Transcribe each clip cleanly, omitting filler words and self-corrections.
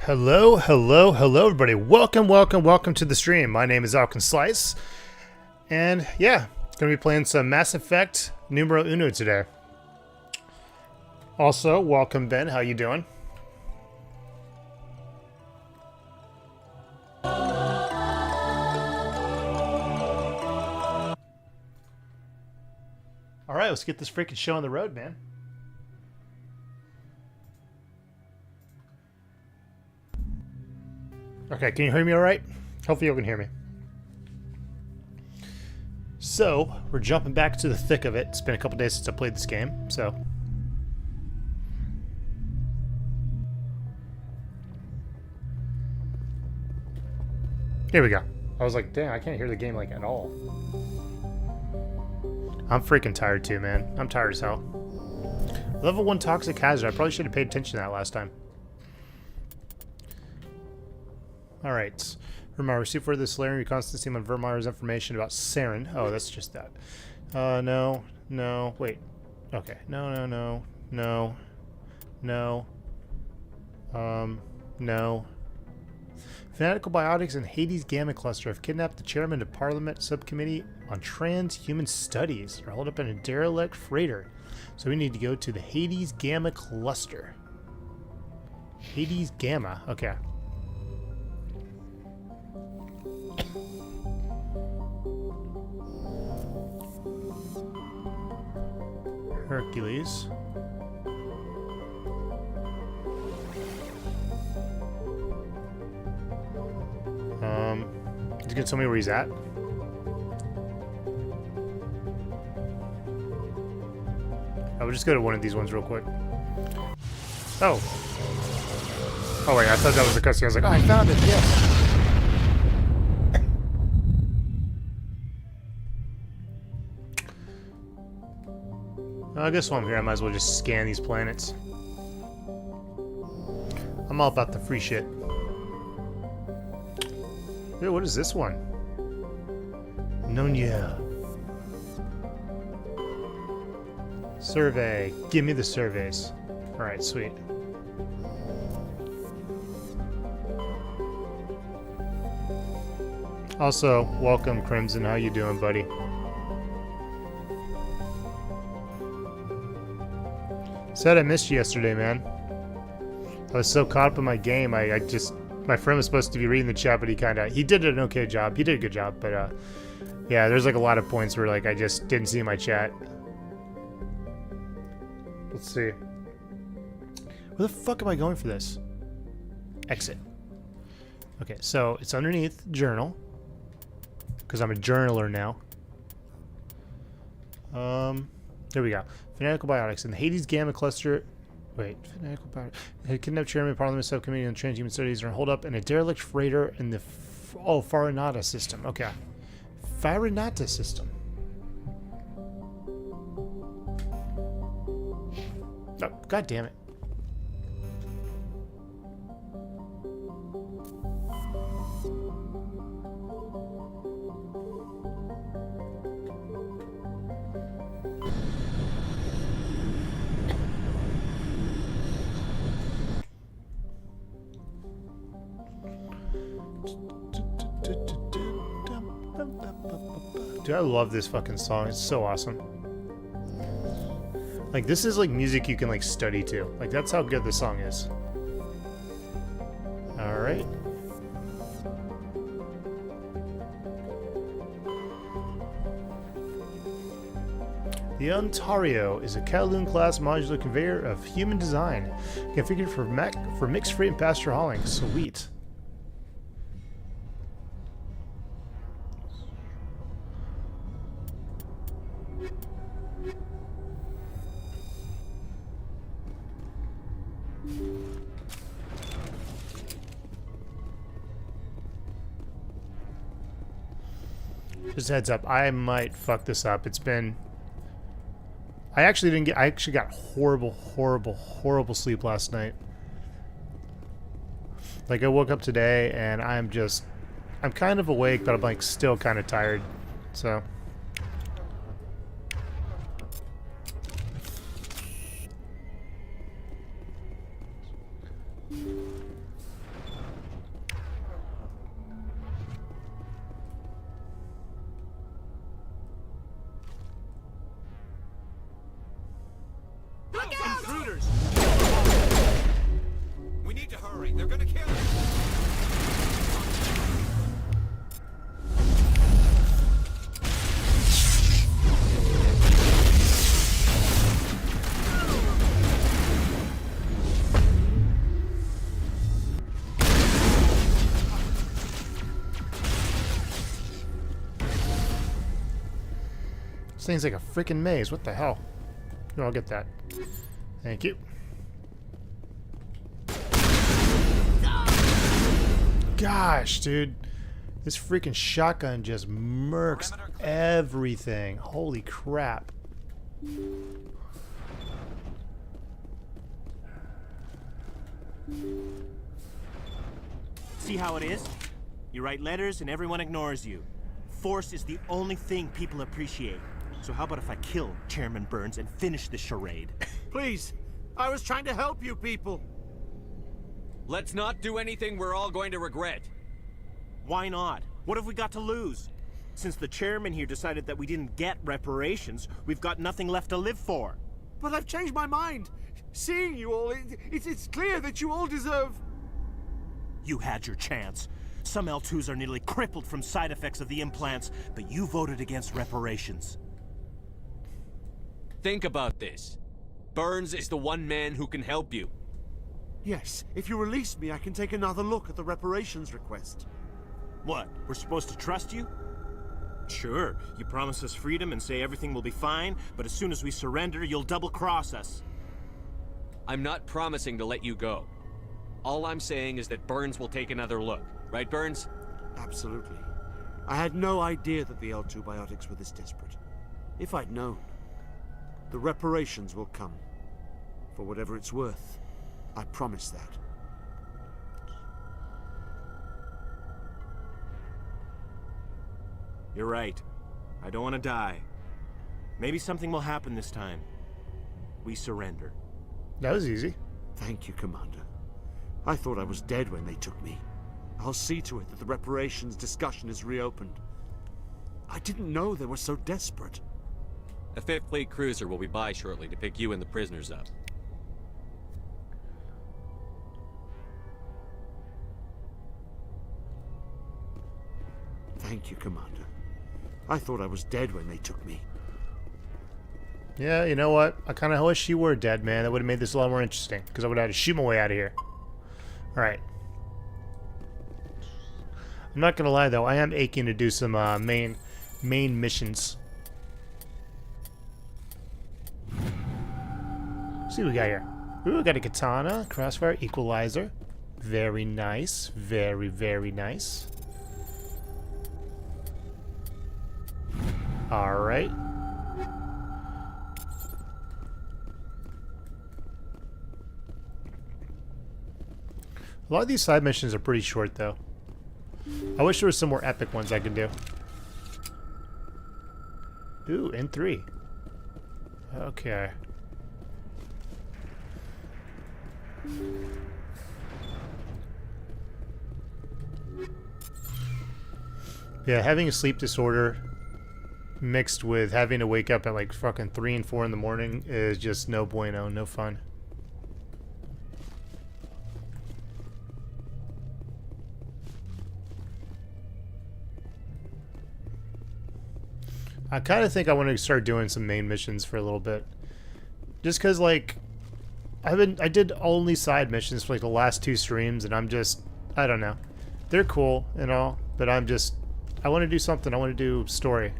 Hello, hello, hello, everybody. Welcome to the stream. My name is Alkin Slice, and yeah, gonna be playing some Mass Effect Numero Uno today. Also, welcome Ben. How you doing? All right, let's get this freaking show on the road, man. Okay, can you hear me all right? Hopefully you can hear me. So, we're jumping back to the thick of it. It's been a couple days since I played this game, so... Here we go. I was like, damn, I can't hear the game, like, at all. I'm freaking tired too, man. I'm tired as hell. Level 1 Toxic Hazard. I probably should have paid attention to that last time. Alright. Remember, receive for the Solarian reconnaissance team on Vermeer's information about Saren. Oh, that's just that. No. Wait. Okay. No. No. Fanatical Biotics and Hades Gamma Cluster have kidnapped the chairman of Parliament Subcommittee on Transhuman Studies. They're held up in a derelict freighter. So we need to go to the Hades Gamma Cluster. Hades Gamma. Okay. Hercules. He's gonna tell me where he's at. I will just go to one of these ones real quick. Oh. Oh wait, I thought that was the cutscene. I was like, oh, I found it, yes. I guess while I'm here, I might as well just scan these planets. I'm all about the free shit. Dude, what is this one? Nonya. Survey. Give me the surveys. Alright, sweet. Also, welcome, Crimson. How you doing, buddy? Said I missed you yesterday, man. I was so caught up in my game, I just... My friend was supposed to be reading the chat, but he did an okay job. He did a good job, but yeah, there's like a lot of points where like I just didn't see my chat. Let's see. Where the fuck am I going for this? Exit. Okay, so it's underneath journal. Because I'm a journaler now. There we go. Fanatical Biotics and the Hades Gamma Cluster. Wait, Fanatical Biotics. The kidnapped chairman of Parliament Subcommittee on Transhuman Studies are holed up in a derelict freighter in the Farinata system. Okay. Farinata system. Oh, God damn it. Dude, I love this fucking song. It's so awesome. Like, this is like music you can like study to. Like, that's how good this song is. Alright. The Ontario is a Kowloon-class modular conveyor of human design, configured for mixed freight and passenger hauling. Sweet. Just heads up, I might fuck this up. It's been... I actually got horrible sleep last night. Like, I woke up today and I'm kind of awake, but I'm like still kind of tired. So... This thing's like a freaking maze. What the hell? No, I'll get that. Thank you. Gosh, dude. This freaking shotgun just murks everything. Holy crap. See how it is? You write letters and everyone ignores you. Force is the only thing people appreciate. So how about if I kill Chairman Burns and finish this charade? Please, I was trying to help you people. Let's not do anything we're all going to regret. Why not? What have we got to lose? Since the chairman here decided that we didn't get reparations, we've got nothing left to live for. But I've changed my mind. Seeing you all, it's clear that you all deserve... You had your chance. Some L2s are nearly crippled from side effects of the implants, but you voted against reparations. Think about this. Burns is the one man who can help you. Yes, if you release me, I can take another look at the reparations request. What? We're supposed to trust you? Sure, you promise us freedom and say everything will be fine, but as soon as we surrender, you'll double-cross us. I'm not promising to let you go. All I'm saying is that Burns will take another look. Right, Burns? Absolutely. I had no idea that the L2 biotics were this desperate. If I'd known, the reparations will come. For whatever it's worth, I promise that. You're right. I don't want to die. Maybe something will happen this time. We surrender. That was easy. Thank you, Commander. I thought I was dead when they took me. I'll see to it that the reparations discussion is reopened. I didn't know they were so desperate. A Fifth Fleet cruiser will be by shortly to pick you and the prisoners up. Thank you, Commander. I thought I was dead when they took me. Yeah, you know what? I kind of wish you were dead, man. That would have made this a lot more interesting, because I would have had to shoot my way out of here. Alright. I'm not going to lie, though. I am aching to do some main missions. Let's see what we got here. Ooh, we got a katana, crossfire, equalizer. Very nice. Very, very nice. Alright. A lot of these side missions are pretty short, though. I wish there were some more epic ones I could do. Ooh, N3. Okay. Yeah, having a sleep disorder mixed with having to wake up at like fucking 3 and 4 in the morning is just no bueno, no fun. I kind of think I want to start doing some main missions for a little bit. Just because, like, I did only side missions for like the last 2 streams, and I'm just, I don't know. They're cool and all, but I want to do something. I want to do story.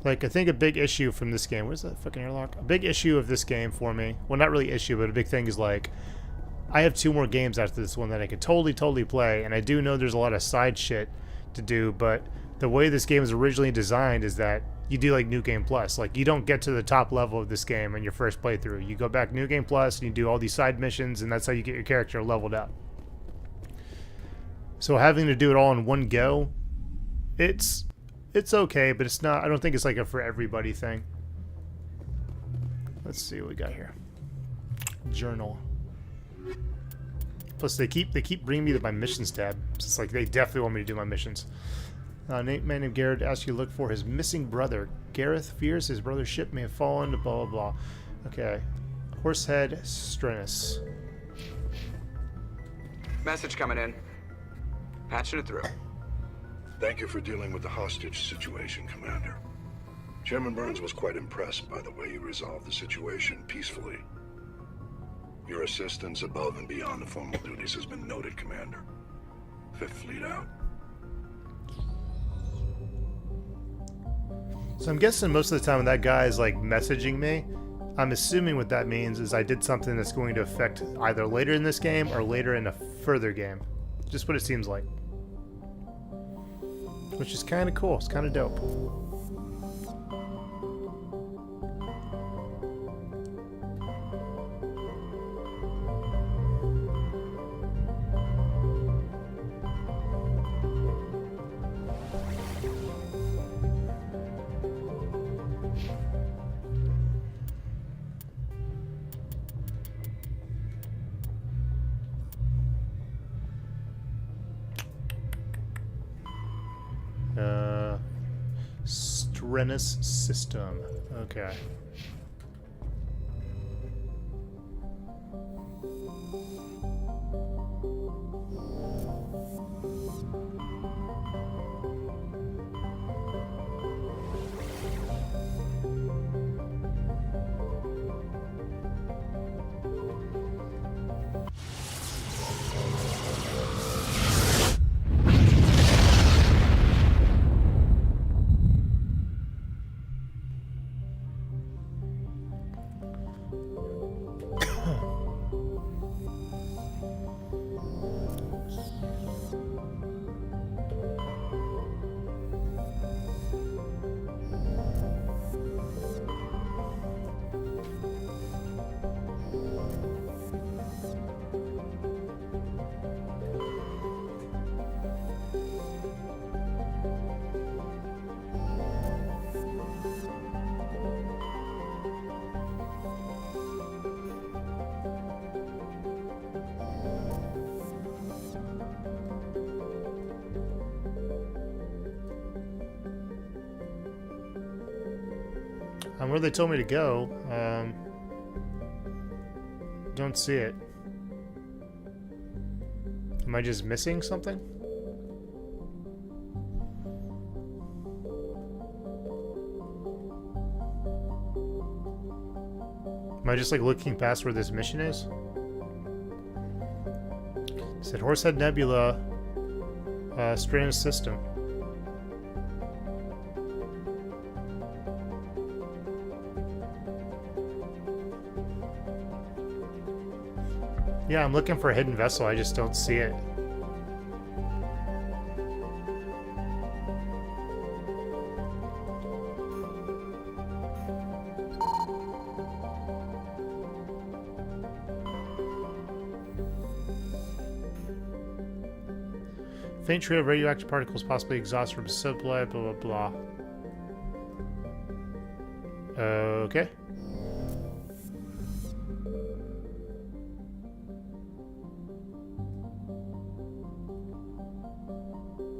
Like, I think a big issue from this game, where's that fucking airlock? A big issue of this game for me, well, not really issue, but a big thing is, like, I have 2 more games after this one that I could totally play, and I do know there's a lot of side shit to do, but the way this game is originally designed is that you do, like, New Game Plus. Like, you don't get to the top level of this game in your first playthrough. You go back New Game Plus, and you do all these side missions, and that's how you get your character leveled up. So having to do it all in one go, it's okay, but it's not, I don't think it's like a for everybody thing. Let's see what we got here. Journal. Plus they keep bringing me to my missions tab. It's like they definitely want me to do my missions. Man named Garrett asks you to look for his missing brother. Gareth fears his brother's ship may have fallen to blah blah blah. Okay. Horsehead Strenus. Message coming in. Patching it through. Thank you for dealing with the hostage situation, Commander. Chairman Burns was quite impressed by the way you resolved the situation peacefully. Your assistance above and beyond the formal duties has been noted, Commander. Fifth Fleet out. So I'm guessing most of the time when that guy is like messaging me, I'm assuming what that means is I did something that's going to affect either later in this game or later in a further game. Just what it seems like. Which is kind of cool. It's kind of dope. Strenis system. Okay. Where they told me to go, don't see it. Am I just missing something? Am I just like looking past where this mission is? It said Horsehead Nebula, Strange System. Yeah, I'm looking for a hidden vessel, I just don't see it. Faint trail of radioactive particles possibly exhaust from supply, blah blah blah. Okay.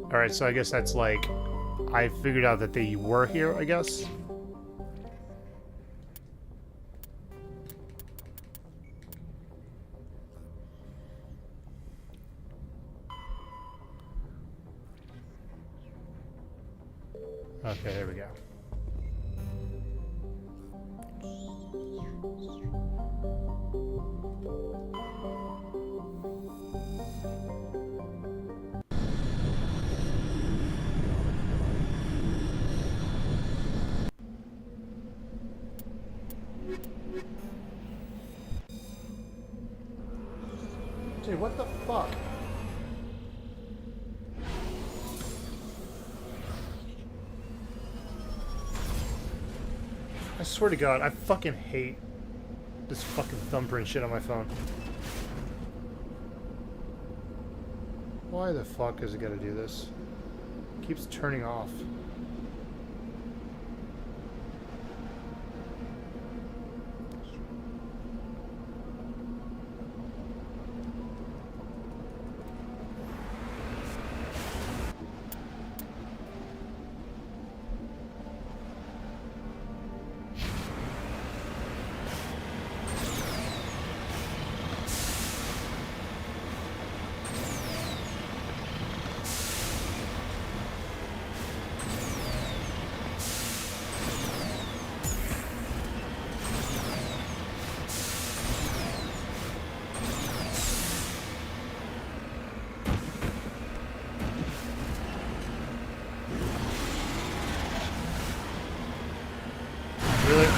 Alright, so I guess that's like, I figured out that they were here, I guess. Okay, there we go. Dude, what the fuck? I swear to God, I fucking hate this fucking thumbprint shit on my phone. Why the fuck is it gotta do this? It keeps turning off. it.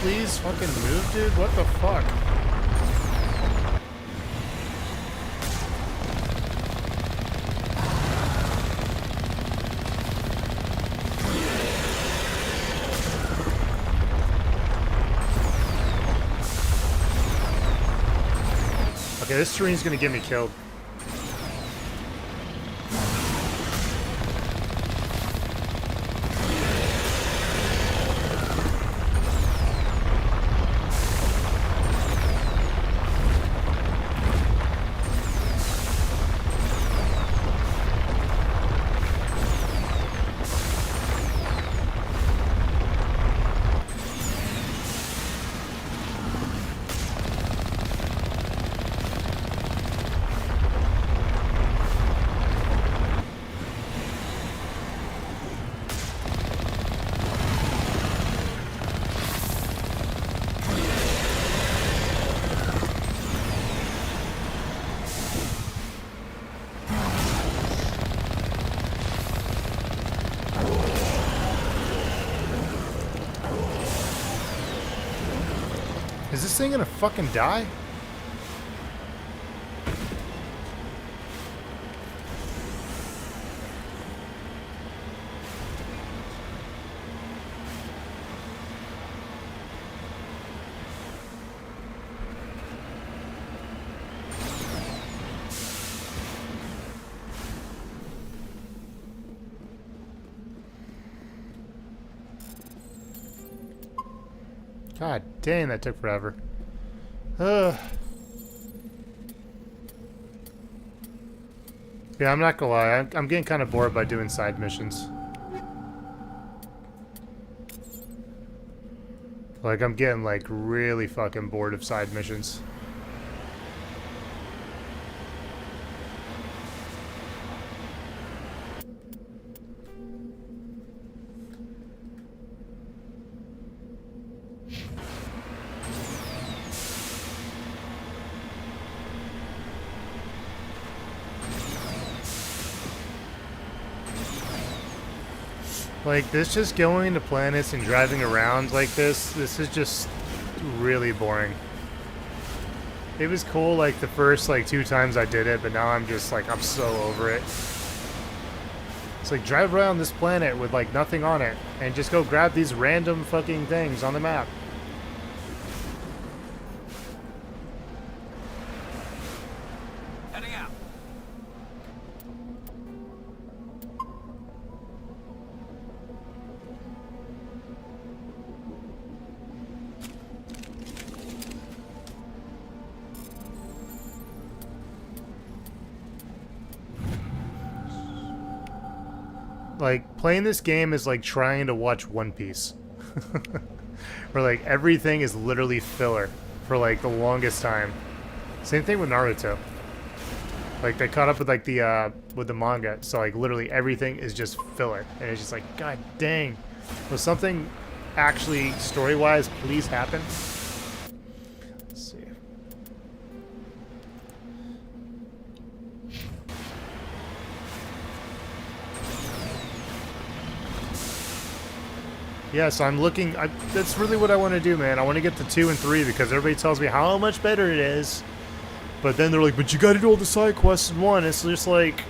Please fucking move, dude. What the fuck? Okay, this screen's gonna get me killed. Is this thing gonna fucking die? God dang, that took forever. Yeah, I'm not gonna lie. I'm getting kind of bored by doing side missions. Like, I'm getting, like, really fucking bored of side missions. Like, this just going to planets and driving around like this is just really boring. It was cool, like, the first, like, 2 times I did it, but now I'm just, like, I'm so over it. It's like, drive around this planet with, like, nothing on it, and just go grab these random fucking things on the map. Heading out. Like, playing this game is like trying to watch One Piece. Where, like, everything is literally filler for, like, the longest time. Same thing with Naruto. Like, they caught up with, like, with the manga, so, like, literally everything is just filler. And it's just like, god dang. Will something actually, story-wise, please happen? Let's see. Yeah, so I'm looking, that's really what I want to do, man. I want to get to 2 and 3 because everybody tells me how much better it is. But then they're like, but you got to do all the side quests in 1. It's just like,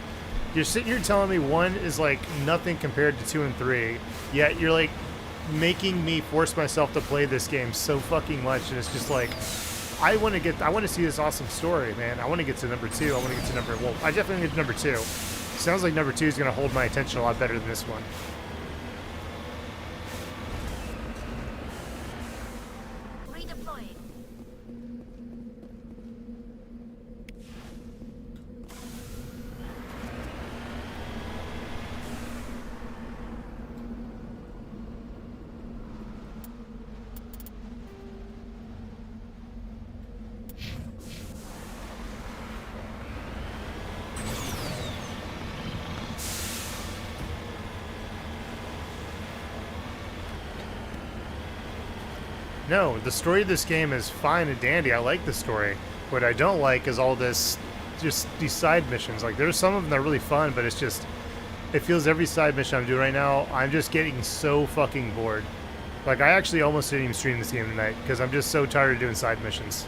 you're sitting here telling me 1 is like nothing compared to 2 and 3. Yet you're like making me force myself to play this game so fucking much. And it's just like, I want to see this awesome story, man. I want to get to number 2. I want to get to well, I definitely get to number 2. Sounds like number 2 is going to hold my attention a lot better than this one. No, the story of this game is fine and dandy. I like the story. What I don't like is all this, just these side missions. Like, there's some of them that are really fun, but it's just, it feels every side mission I'm doing right now, I'm just getting so fucking bored. Like, I actually almost didn't even stream this game tonight because I'm just so tired of doing side missions.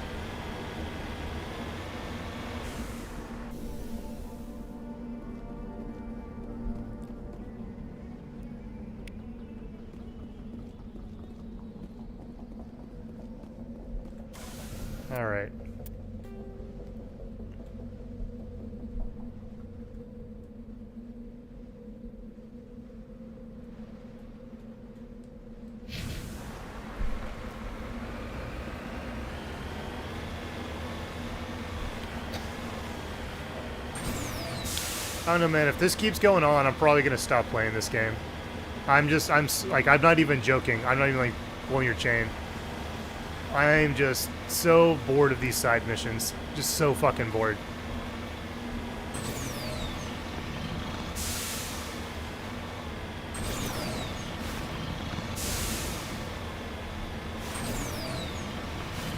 All right. I don't know, man. If this keeps going on, I'm probably gonna stop playing this game. I'm not even joking. I'm not even like pulling your chain. I'm just so bored of these side missions. Just so fucking bored.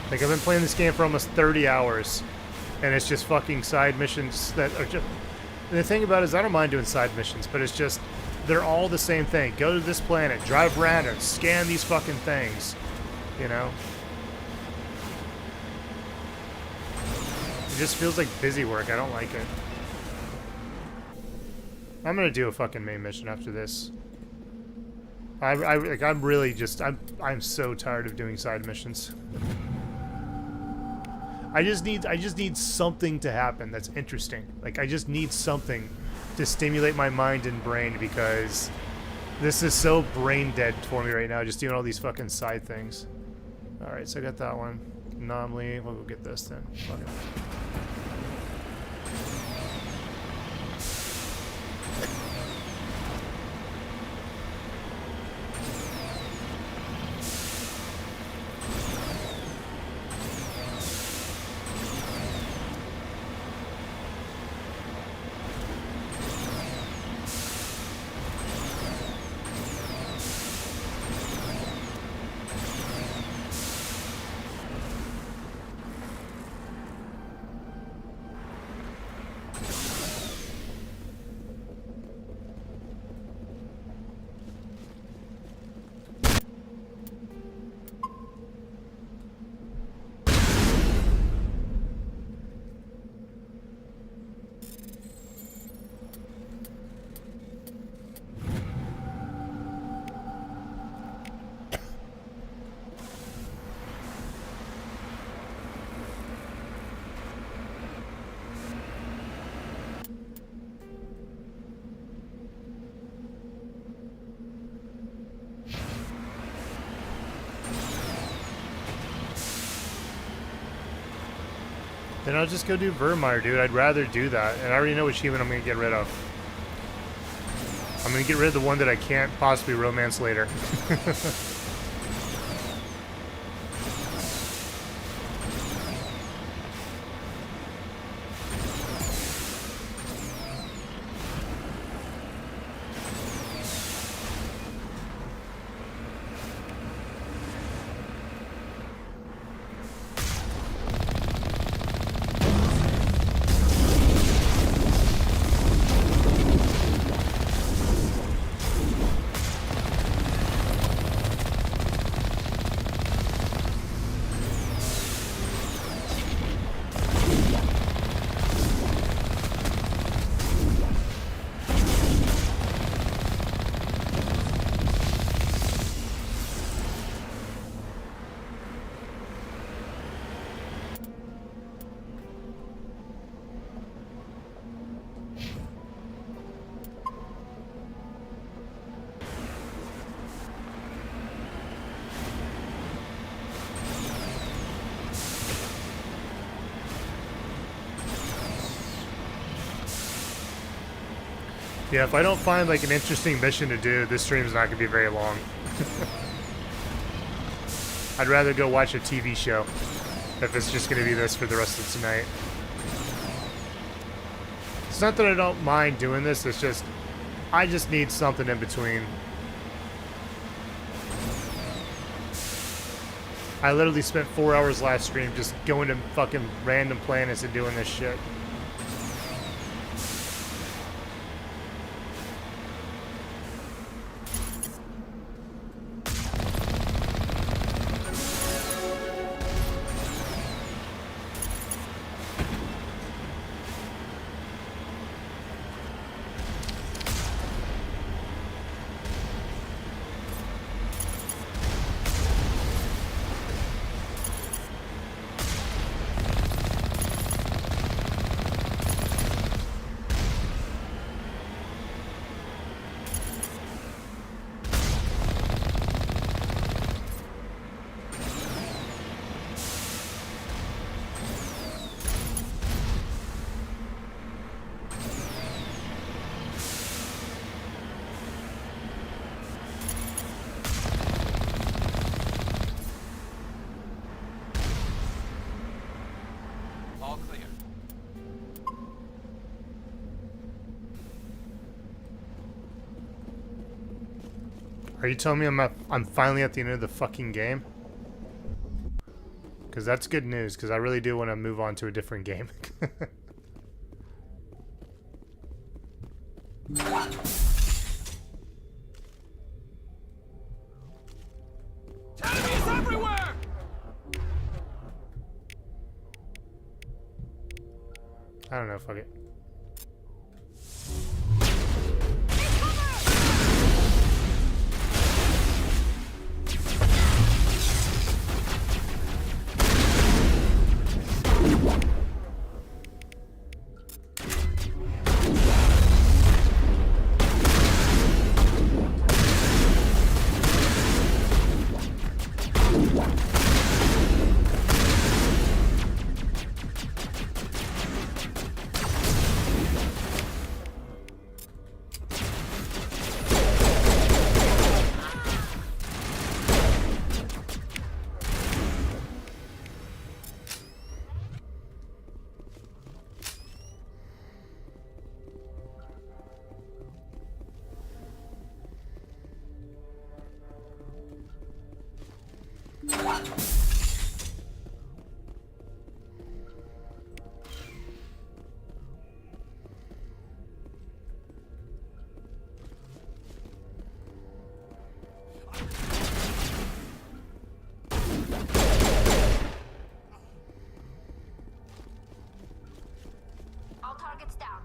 Like, I've been playing this game for almost 30 hours, and it's just fucking side missions that are just... And the thing about it is, I don't mind doing side missions, but it's just, they're all the same thing. Go to this planet, drive around it, scan these fucking things, you know? It just feels like busy work. I don't like it. I'm gonna do a fucking main mission after this. I'm really just, I'm so tired of doing side missions. I just need something to happen that's interesting. Like, I just need something to stimulate my mind and brain, because this is so brain dead for me right now, just doing all these fucking side things. Alright, so I got that one. Anomaly, we'll go get this then. Fuck it. Then I'll just go do Vermeer, dude. I'd rather do that. And I already know which human I'm going to get rid of. I'm going to get rid of the one that I can't possibly romance later. Yeah, if I don't find like an interesting mission to do, this stream's not gonna be very long. I'd rather go watch a TV show if it's just gonna be this for the rest of tonight. It's not that I don't mind doing this, it's just, I just need something in between. I literally spent 4 hours last stream just going to fucking random planets and doing this shit. All clear. Are you telling me I'm finally at the end of the fucking game? Because that's good news, because I really do want to move on to a different game. Enemies everywhere! I don't know, fuck it. All targets down.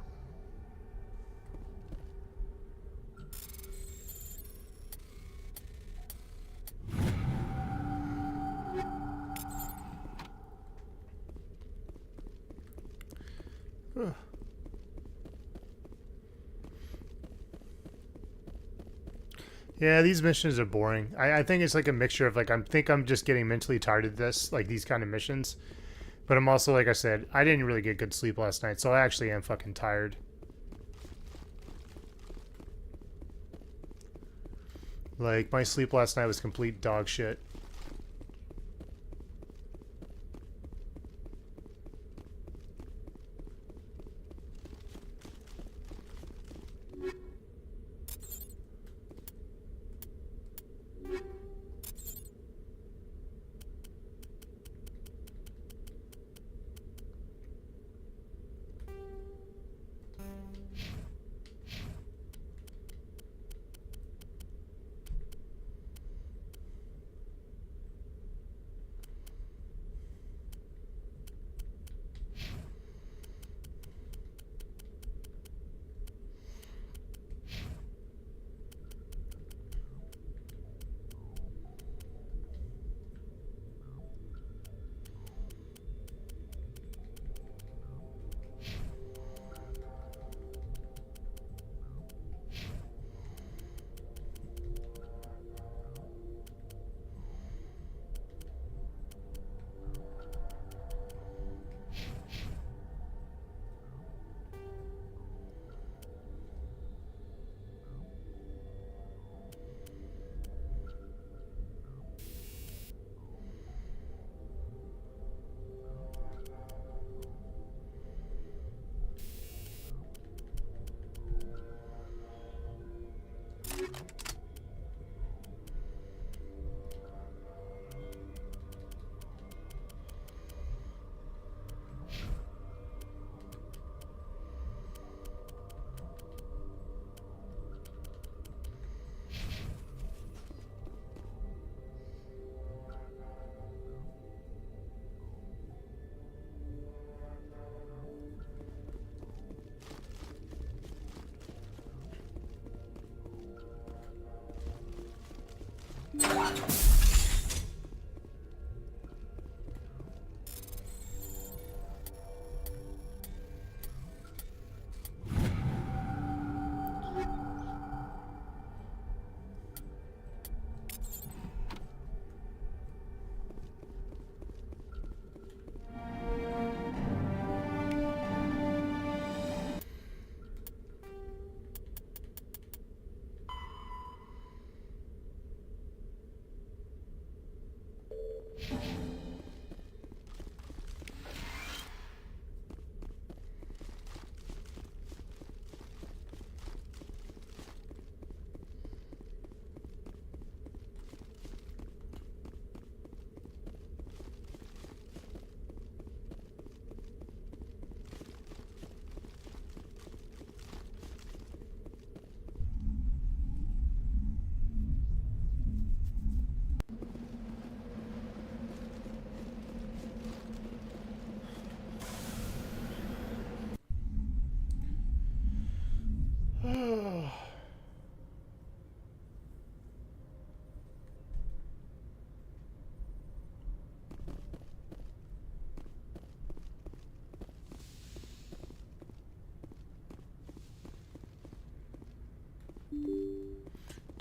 Yeah, these missions are boring. I think it's like a mixture of like I think I'm just getting mentally tired of this, like these kind of missions. But I'm also, like I said, I didn't really get good sleep last night, so I actually am fucking tired. Like, my sleep last night was complete dog shit.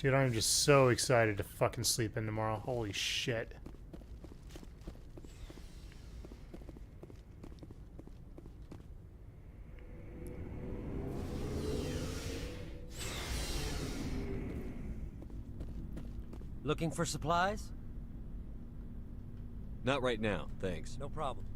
Dude, I'm just so excited to fucking sleep in tomorrow. Holy shit. Looking for supplies? Not right now, thanks. No problem.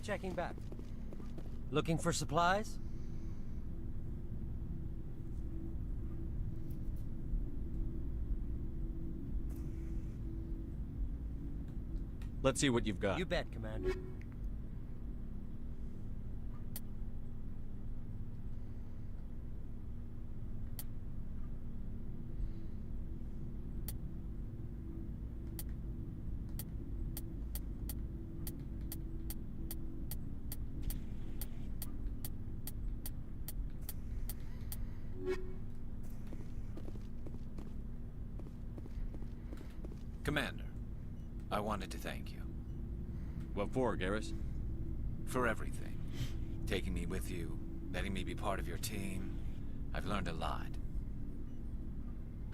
Checking back. Looking for supplies? Let's see what you've got. You bet, Commander. Commander, I wanted to thank you. What for, Garrus? For everything. Taking me with you, letting me be part of your team. I've learned a lot.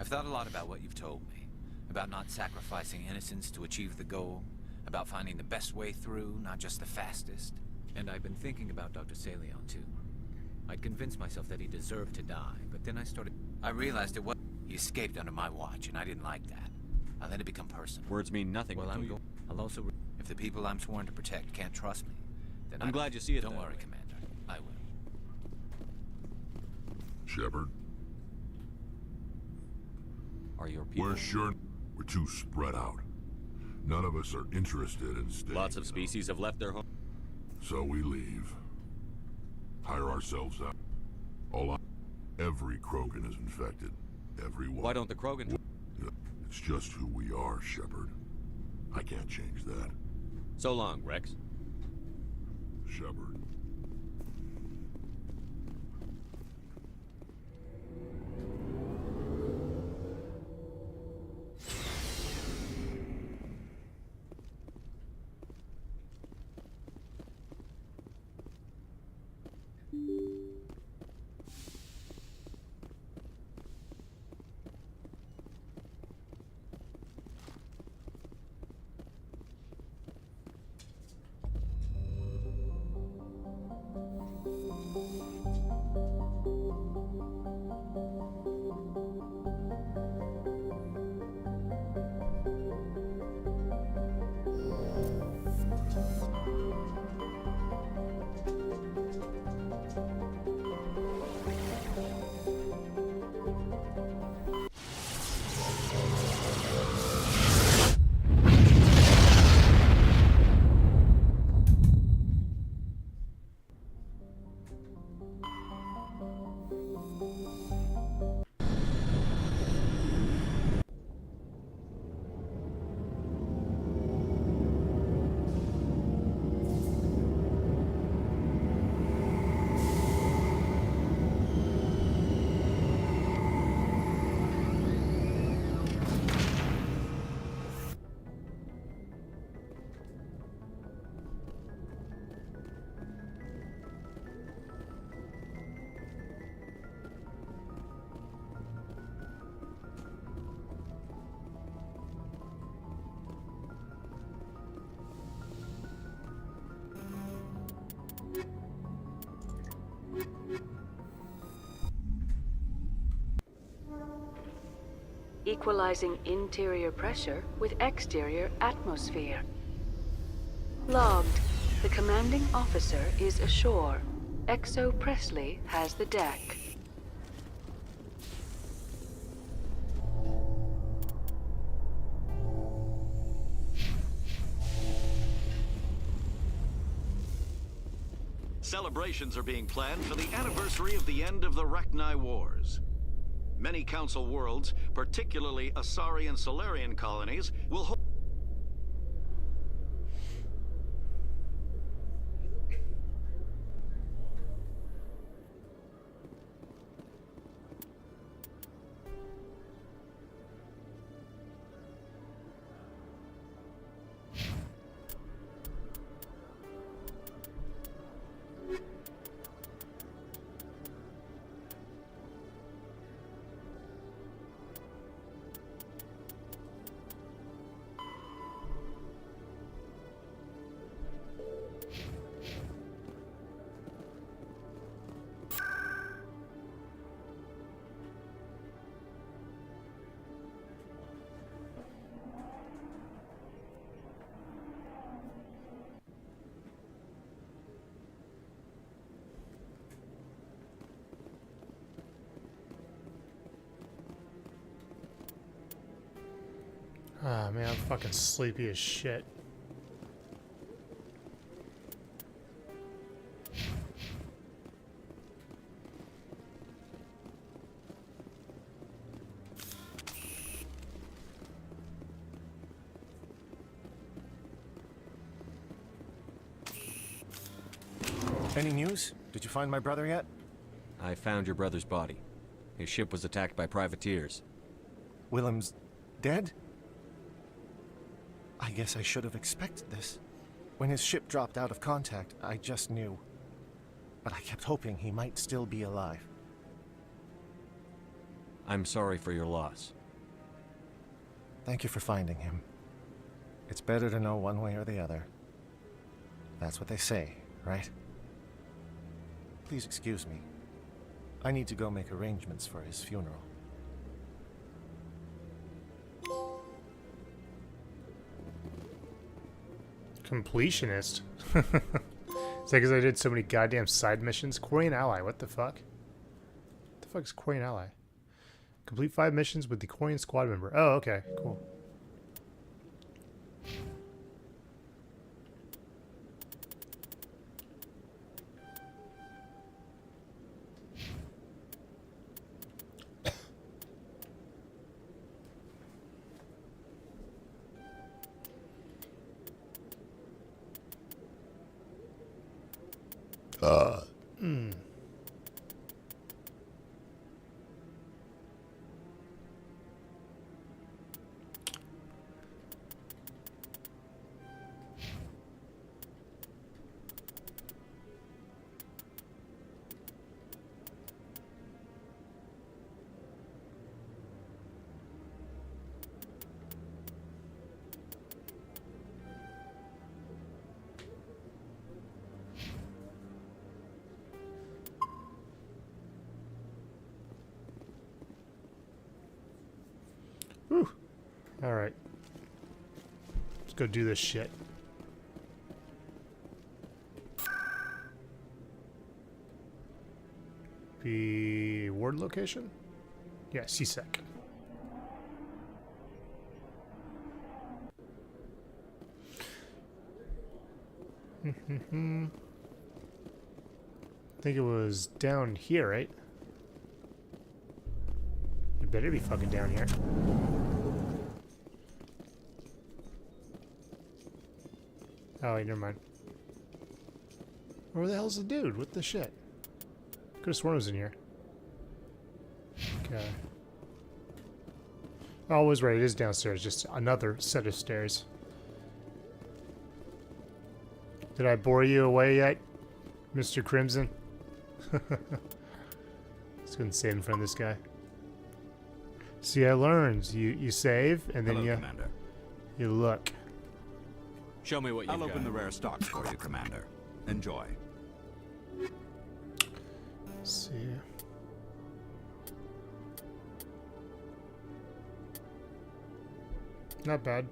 I've thought a lot about what you've told me. About not sacrificing innocence to achieve the goal. About finding the best way through, not just the fastest. And I've been thinking about Dr. Saleon, too. I'd convinced myself that he deserved to die, but then I realized it was... He escaped under my watch, and I didn't like that. I let it become personal. Words mean nothing. Well, I'll also... If the people I'm sworn to protect can't trust me, then I'm glad you see it Don't that worry, way. Commander. I will. Shepard, Are your people... we're sure we're too spread out. None of us are interested in staying. Lots of species have left their home. So we leave. Hire our ourselves out. Every Krogan is infected. Everyone. Why don't the Krogan... It's just who we are, Shepard. I can't change that. So long, Rex. Shepard. Equalizing interior pressure with exterior atmosphere. Logged. The commanding officer is ashore. Exo Presley has the deck. Celebrations are being planned for the anniversary of the end of the Rachni Wars. Many Council worlds, particularly Asari and Solarian colonies, will hold... Ah, man, I'm fucking sleepy as shit. Any news? Did you find my brother yet? I found your brother's body. His ship was attacked by privateers. Willem's dead? I guess I should have expected this. When his ship dropped out of contact, I just knew. But I kept hoping he might still be alive. I'm sorry for your loss. Thank you for finding him. It's better to know one way or the other. That's what they say, right? Please excuse me. I need to go make arrangements for his funeral. Completionist. Is that because I did so many goddamn side missions? Quarian Ally, what the fuck? What the fuck is Quarian Ally? Complete 5 missions with the Quarian squad member. Oh, okay, cool. Alright. Let's go do this shit. The ward location? Yeah, CSEC. I think it was down here, right? It better be fucking down here. Oh, wait, never mind. Where the hell's the dude? What the shit? Could have sworn it was in here. Okay. Oh, I was right. It is downstairs. Just another set of stairs. Did I bore you away yet, Mr. Crimson? Let's go ahead and save in front of this guy. See, I learned. You save, and then you look. Show me what you've got. I'll open the rare stocks for you, Commander. Enjoy. Let's see. Not bad.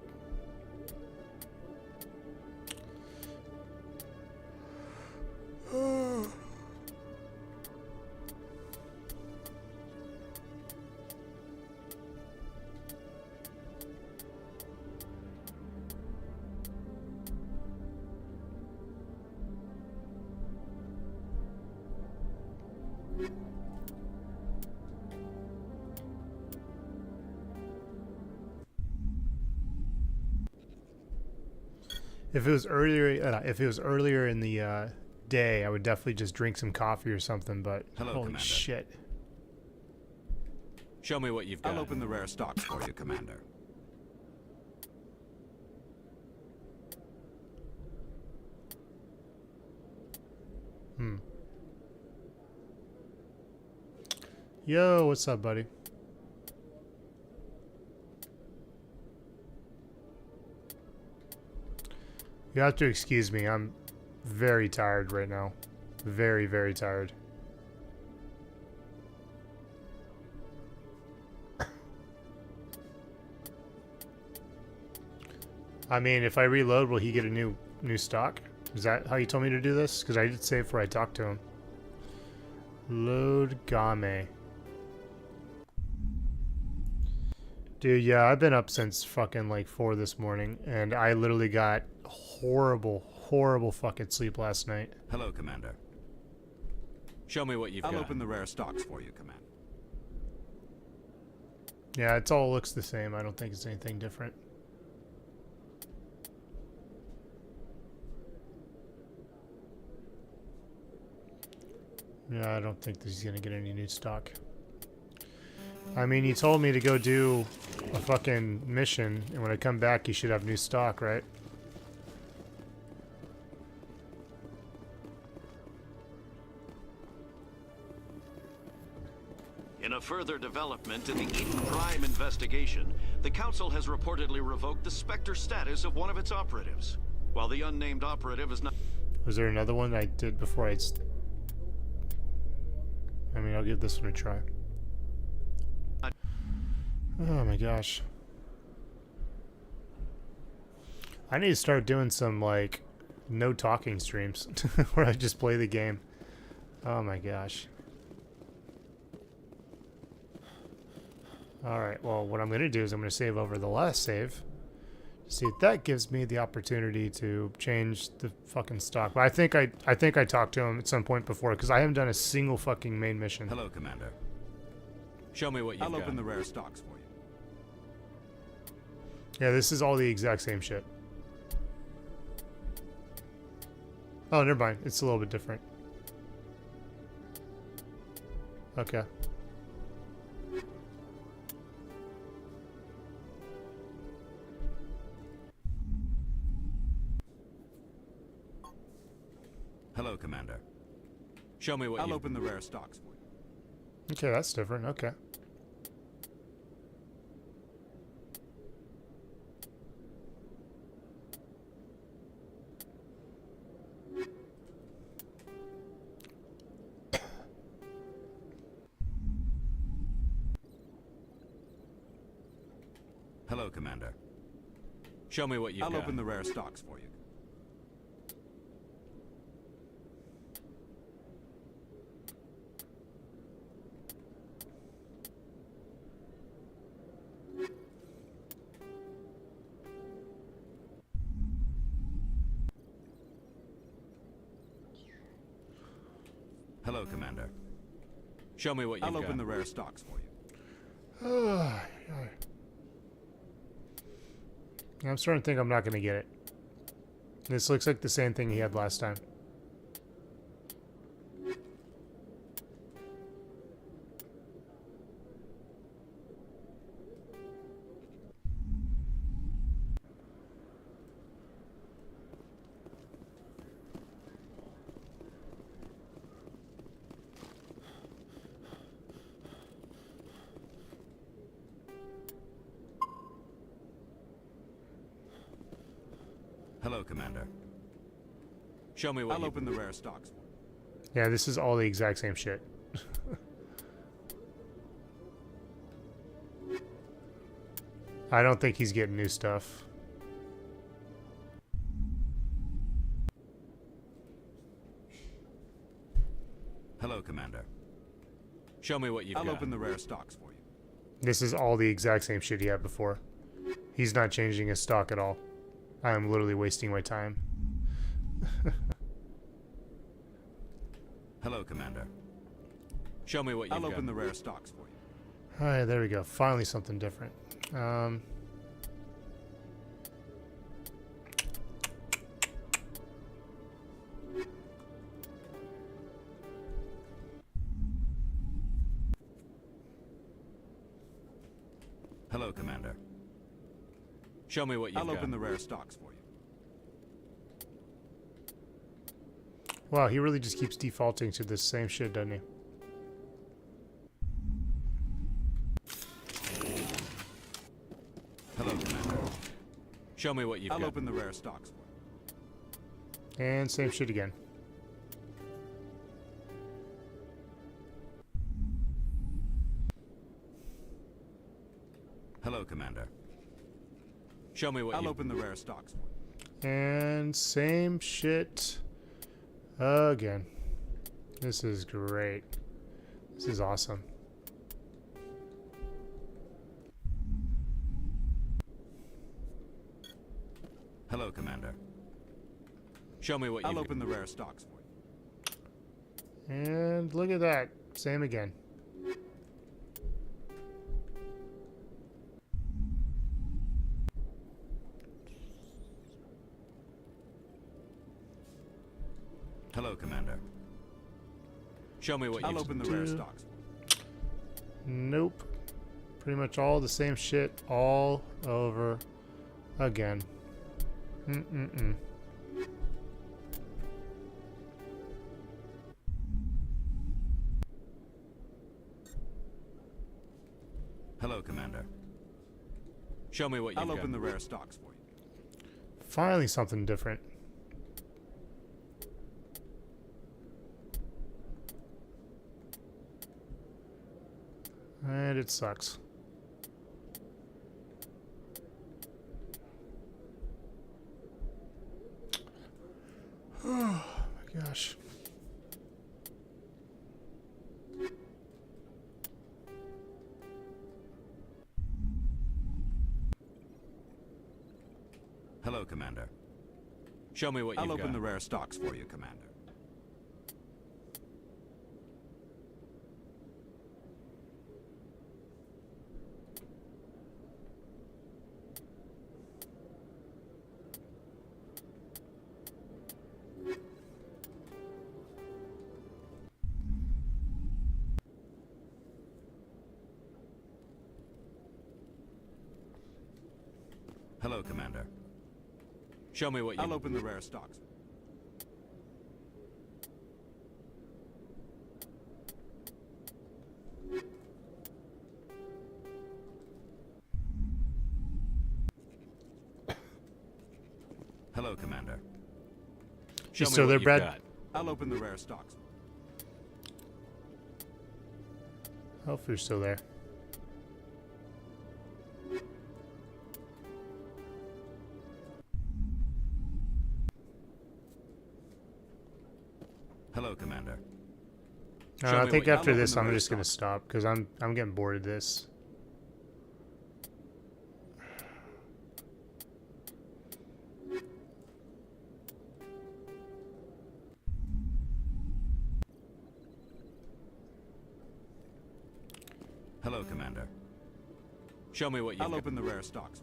If it was earlier in the day, I would definitely just drink some coffee or something. But Hello, holy Commander. shit! Show me what you've got. I'll open the rare stocks for you, Commander. Yo, what's up, buddy? You have to excuse me. I'm very tired right now. Very, very tired. I mean, if I reload, will he get a new stock? Is that how you told me to do this? Because I did say before I talked to him. Load Game. Dude, yeah, I've been up since fucking like 4 this morning, and I literally got horrible fucking sleep last night. Hello, Commander. Show me what you've got. I'll open the rare stocks for you, Commander. Yeah, it all looks the same. I don't think it's anything different. Yeah, I don't think he's gonna get any new stock. I mean, he told me to go do a fucking mission, and when I come back, he should have new stock, right? In a further development in the Eden Prime investigation, the Council has reportedly revoked the Spectre status of one of its operatives. While the unnamed operative is not... Was there another one I did before I mean, I'll give this one a try. Oh my gosh. I need to start doing some, like, no talking streams where I just play the game. Oh my gosh. Alright, well, what I'm going to do is I'm going to save over the last save. See if that gives me the opportunity to change the fucking stock. But I think I talked to him at some point before, because I haven't done a single fucking main mission. Hello, Commander. Show me what you've got. I'll open the rare stocks for you. Yeah, this is all the exact same shit. Oh, never mind. It's a little bit different. Okay. Hello, Commander. Show me what I'll you've open the rare stocks for you. Okay, that's different. Okay. Hello, Hello, Commander. Show me what you've I'll got. open the rare stocks for you. Hello, Commander. Show me what you've I'll got. open the rare stocks for you. I'm starting to think I'm not going to get it. This looks like the same thing he had last time. Hello, Commander. Show me what I'll you've open the rare stocks for you. Yeah, this is all the exact same shit. I don't think he's getting new stuff. Hello, Commander. Show me what you've I'll got. open the rare stocks for you. This is all the exact same shit he had before. He's not changing his stock at all. I am literally wasting my time. Hello, Commander. Show me what you've I'll got. open the rare stocks for you. Alright, there we go. Finally something different. Hello, Commander. Show me what you've I'll got. open the rare stocks for you. Wow, he really just keeps defaulting to this same shit, doesn't he? Hello, Commander. Show me what you've I'll got. open the rare stocks for you. And same shit again. Hello, Commander. Show me what I'll you've open the rare stocks for you. And same shit again. This is great. This is awesome. Hello, Commander. Show me what I'll you've open the rare stocks for you. And look at that. Same again. Hello, Commander. Show me what I'll you've open the rare stocks for you. Nope. Pretty much all the same shit all over again. Mm-mm-mm. Hello, Commander. Show me what you've I'll got. open the rare stocks for you. Finally something different. And it sucks. Oh my gosh. Hello, Commander. Show me what I'll you've open got. the rare stocks for you, Commander. Hello, Commander. Show me what you've I'll open the rare stocks. Hello, Commander. Show You me still what there, you've Brad? got. I'll open the rare stocks. Hopefully you're still there. I think after this, I'm just gonna stop because I'm getting bored of this. Hello, Commander. Show me what you've I'll got. open the rare stocks.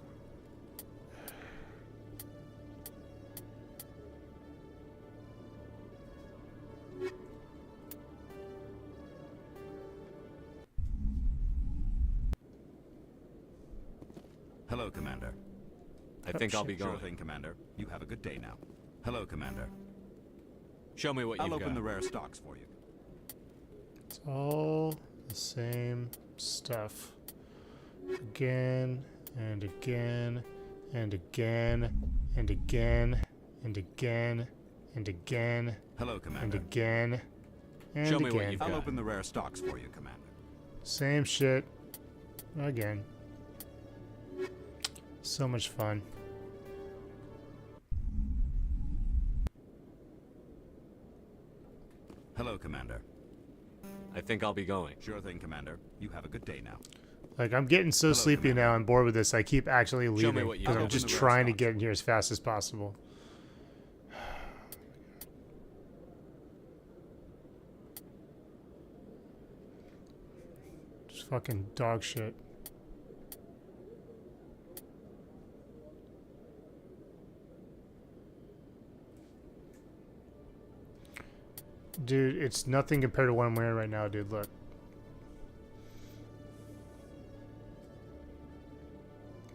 Hello, Commander. I think I'll be going. Sure thing, Commander. You have a good day now. Hello, Commander. Show me what you've I'll got. open the rare stocks for you. It's all the same stuff. Again and again and again and again and again and again. Hello, Commander. And again and Show me again. what you've got. I'll open the rare stocks for you, Commander. Same shit again. So much fun. Hello, Commander. I think I'll be going. Sure thing, Commander. You have a good day now. Like, I'm getting so sleepy now and bored with this, I keep actually leaving what you because got. I'm just trying to get in here as fast as possible. Just fucking dog shit. Dude, it's nothing compared to what I'm wearing right now, dude. Look.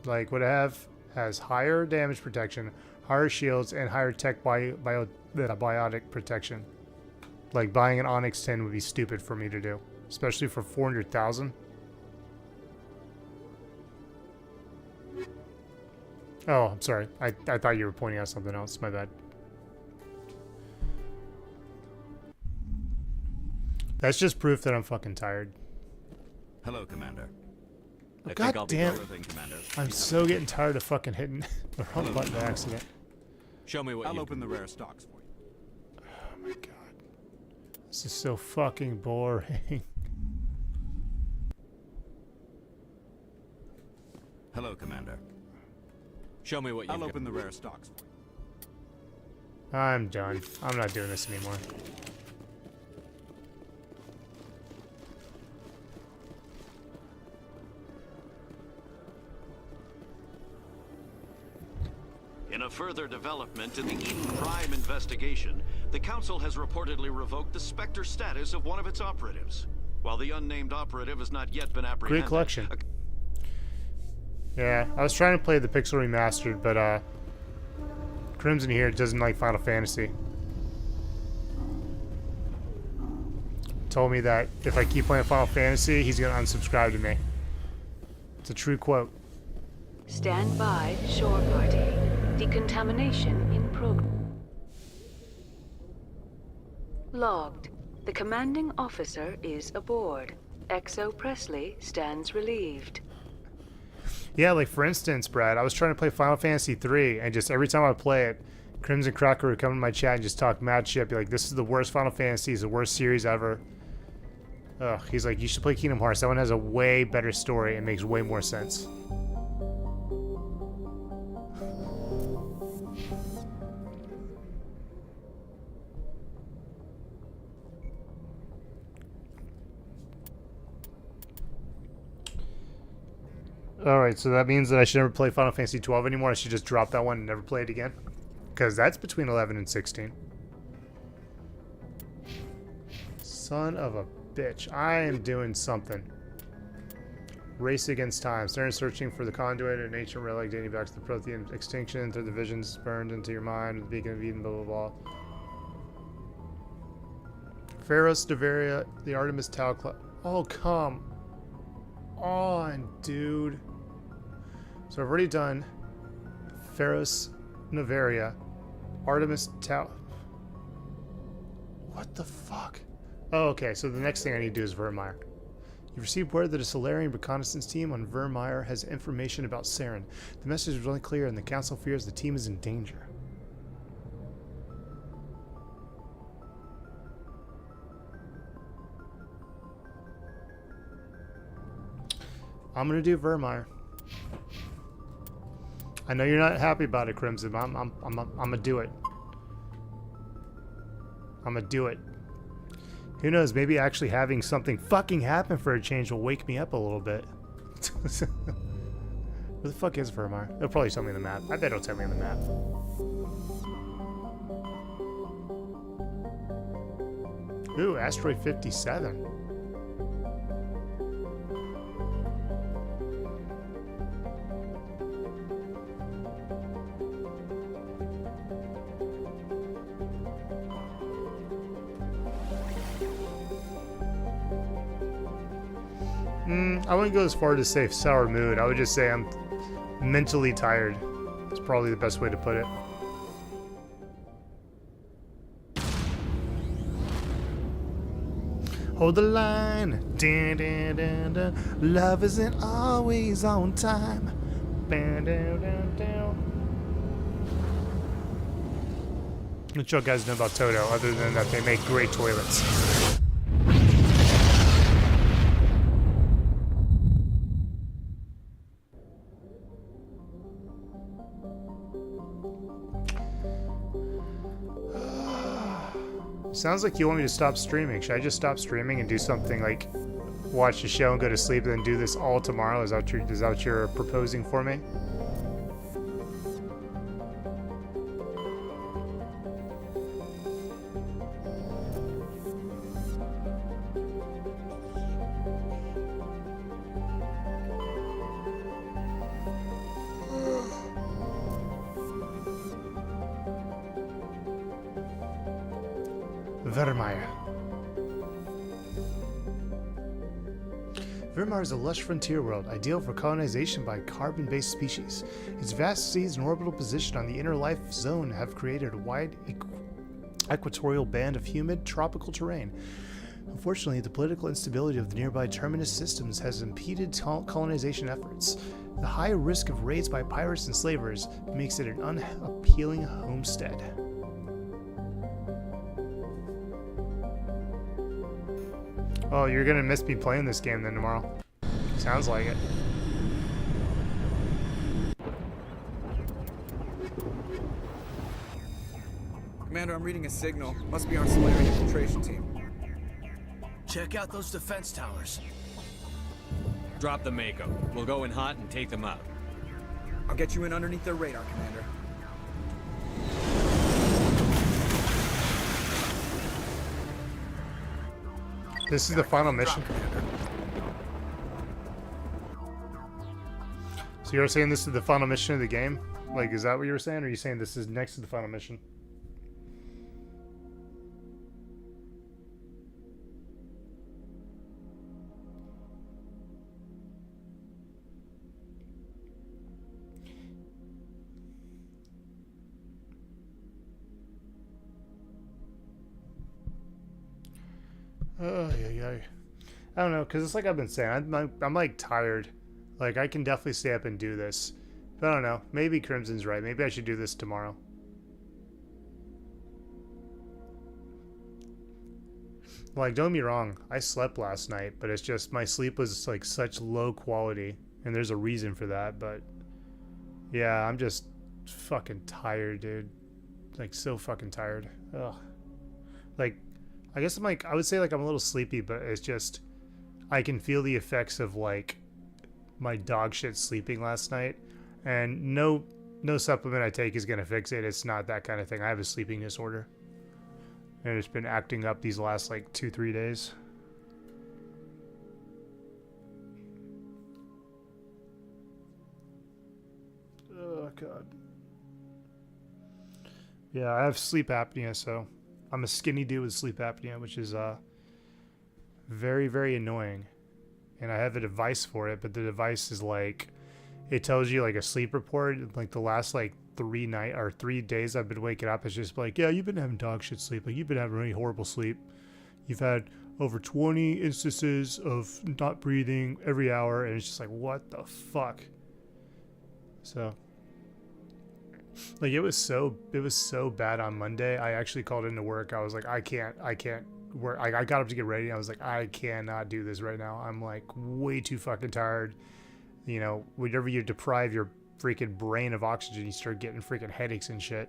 Like, what I have has higher damage protection, higher shields, and higher tech biotic protection. Like, buying an Onyx 10 would be stupid for me to do. Especially for 400,000. Oh, I'm sorry. I thought you were pointing out something else. My bad. That's just proof that I'm fucking tired. Hello, Commander. Oh, God damn it. Sure thing, Commander. I'm so getting tired of fucking hitting the wrong button by accident. Show me what I'll you've open the rare stocks for you. Oh my god. This is so fucking boring. Hello, Commander. Show me what you've I'll got. open the rare stocks for you. I'm done. I'm not doing this anymore. In a further development in the Eden Prime investigation, the Council has reportedly revoked the Spectre status of one of its operatives. While the unnamed operative has not yet been apprehended... Great collection. Yeah, I was trying to play the Pixel Remastered, but Crimson here doesn't like Final Fantasy. Told me that if I keep playing Final Fantasy, he's gonna unsubscribe to me. It's a true quote. Stand by, shore party. Decontamination in progress. Logged. The commanding officer is aboard. XO Presley stands relieved. Yeah, like for instance, Brad, I was trying to play Final Fantasy 3, and just every time I play it, Crimson Cracker would come in my chat and just talk mad shit, be like, this is the worst Final Fantasy, it's the worst series ever. Ugh, he's like, you should play Kingdom Hearts, that one has a way better story and makes way more sense. Alright, so that means that I should never play Final Fantasy 12 anymore. I should just drop that one and never play it again. Because that's between 11 and 16. Son of a bitch. I am doing something. Race against time. Saren searching for the conduit, an ancient relic dating back to the Prothean extinction, through the visions burned into your mind, the beacon of Eden, blah, blah, blah. Pharos, Deveria, the Artemis Tau Club. Oh, come on, dude. So I've already done Pharos, Novaria, Artemis Tau. What the fuck? Oh, okay, so the next thing I need to do is Vermeer. You've received word that a Solarian reconnaissance team on Vermeer has information about Saren. The message is really clear and the council fears the team is in danger. I'm gonna do Vermeer. I know you're not happy about it, Crimson, but I'm gonna do it. I'm gonna do it. Who knows, maybe actually having something fucking happen for a change will wake me up a little bit. Where the fuck is Vermeer? It'll probably tell me on the map. I bet it'll tell me on the map. Ooh, Asteroid 57. I wouldn't go as far to say sour mood. I would just say I'm mentally tired. It's probably the best way to put it. Hold the line. Dun, dun, dun, dun. Love isn't always on time. Dun, dun, dun, dun. What you guys know about Toto, other than that they make great toilets? Sounds like you want me to stop streaming. Should I just stop streaming and do something like watch the show and go to sleep and then do this all tomorrow? Is that what you're proposing for me? Vermeer. Vermeer is a lush frontier world, ideal for colonization by carbon-based species. Its vast seas and orbital position on the inner life zone have created a wide equatorial band of humid, tropical terrain. Unfortunately, the political instability of the nearby terminus systems has impeded colonization efforts. The high risk of raids by pirates and slavers makes it an unappealing homestead. Oh, you're gonna miss me playing this game then tomorrow. Sounds like it. Commander, I'm reading a signal. Must be our Saren infiltration team. Check out those defense towers. Drop the Mako. We'll go in hot and take them out. I'll get you in underneath their radar, Commander. This is the final mission. So you're saying this is the final mission of the game? Like, is that what you were saying? Or are you saying this is next to the final mission? Oh, yeah. I don't know, because it's like I've been saying, I'm like tired. Like, I can definitely stay up and do this. But I don't know, maybe Crimson's right. Maybe I should do this tomorrow. Like, don't get me wrong, I slept last night, but it's just my sleep was like such low quality. And there's a reason for that, but yeah, I'm just fucking tired, dude. Like, so fucking tired. Ugh. Like, I guess I would say like I'm a little sleepy, but it's just, I can feel the effects of like my dog shit sleeping last night, and no supplement I take is going to fix it. It's not that kind of thing. I have a sleeping disorder, and it's been acting up these last like 2-3 days. Oh God. Yeah, I have sleep apnea, so I'm a skinny dude with sleep apnea, which is very, very annoying. And I have a device for it, but the device is like, it tells you like a sleep report, like the last like 3 days I've been waking up. It's just like, yeah, you've been having dog shit sleep. Like, you've been having really horrible sleep. You've had over 20 instances of not breathing every hour, and it's just like, what the fuck? So, like, it was so bad on Monday. I actually called into work. I was like, I can't work. I got up to get ready. I was like, I cannot do this right now. I'm like way too fucking tired. You know, whenever you deprive your freaking brain of oxygen, you start getting freaking headaches and shit.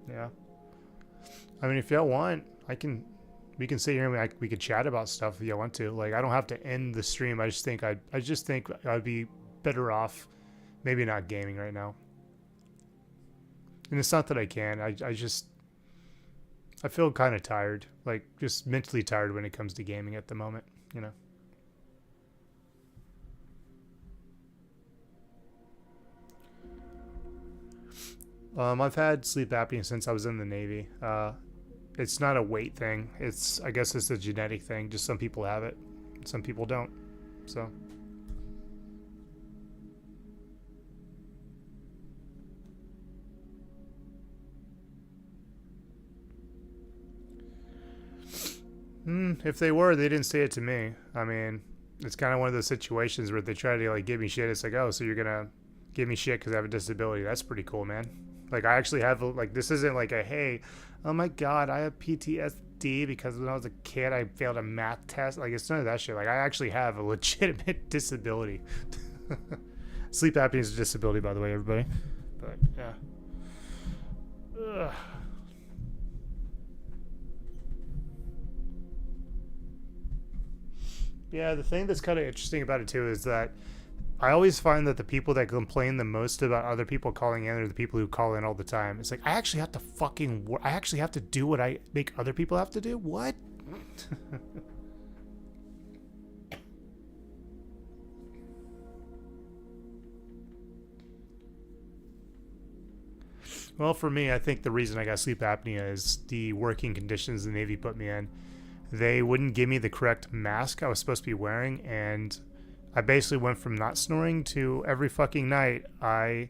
Yeah. I mean, if y'all want, we can sit here and we could chat about stuff if y'all want to. Like, I don't have to end the stream. I just think I'd be better off maybe not gaming right now. And it's not that I can. I feel kind of tired, like just mentally tired when it comes to gaming at the moment, you know. I've had sleep apnea since I was in the Navy. It's not a weight thing. I guess it's a genetic thing. Just some people have it, some people don't. So. If they were, they didn't say it to me. I mean, it's kind of one of those situations where they try to like give me shit. It's like, oh, so you're gonna give me shit because I have a disability? That's pretty cool, man. Like, I actually have, like, this isn't like a, hey, oh my god, I have PTSD because when I was a kid I failed a math test. Like, it's none of that shit. Like, I actually have a legitimate disability. Sleep apnea is a disability, by the way, everybody. But yeah. Ugh. Yeah, the thing that's kind of interesting about it too is that I always find that the people that complain the most about other people calling in are the people who call in all the time. It's like, I actually have to I actually have to do what I make other people have to do? What? Well, for me, I think the reason I got sleep apnea is the working conditions the Navy put me in. They wouldn't give me the correct mask I was supposed to be wearing, and I basically went from not snoring to every fucking night I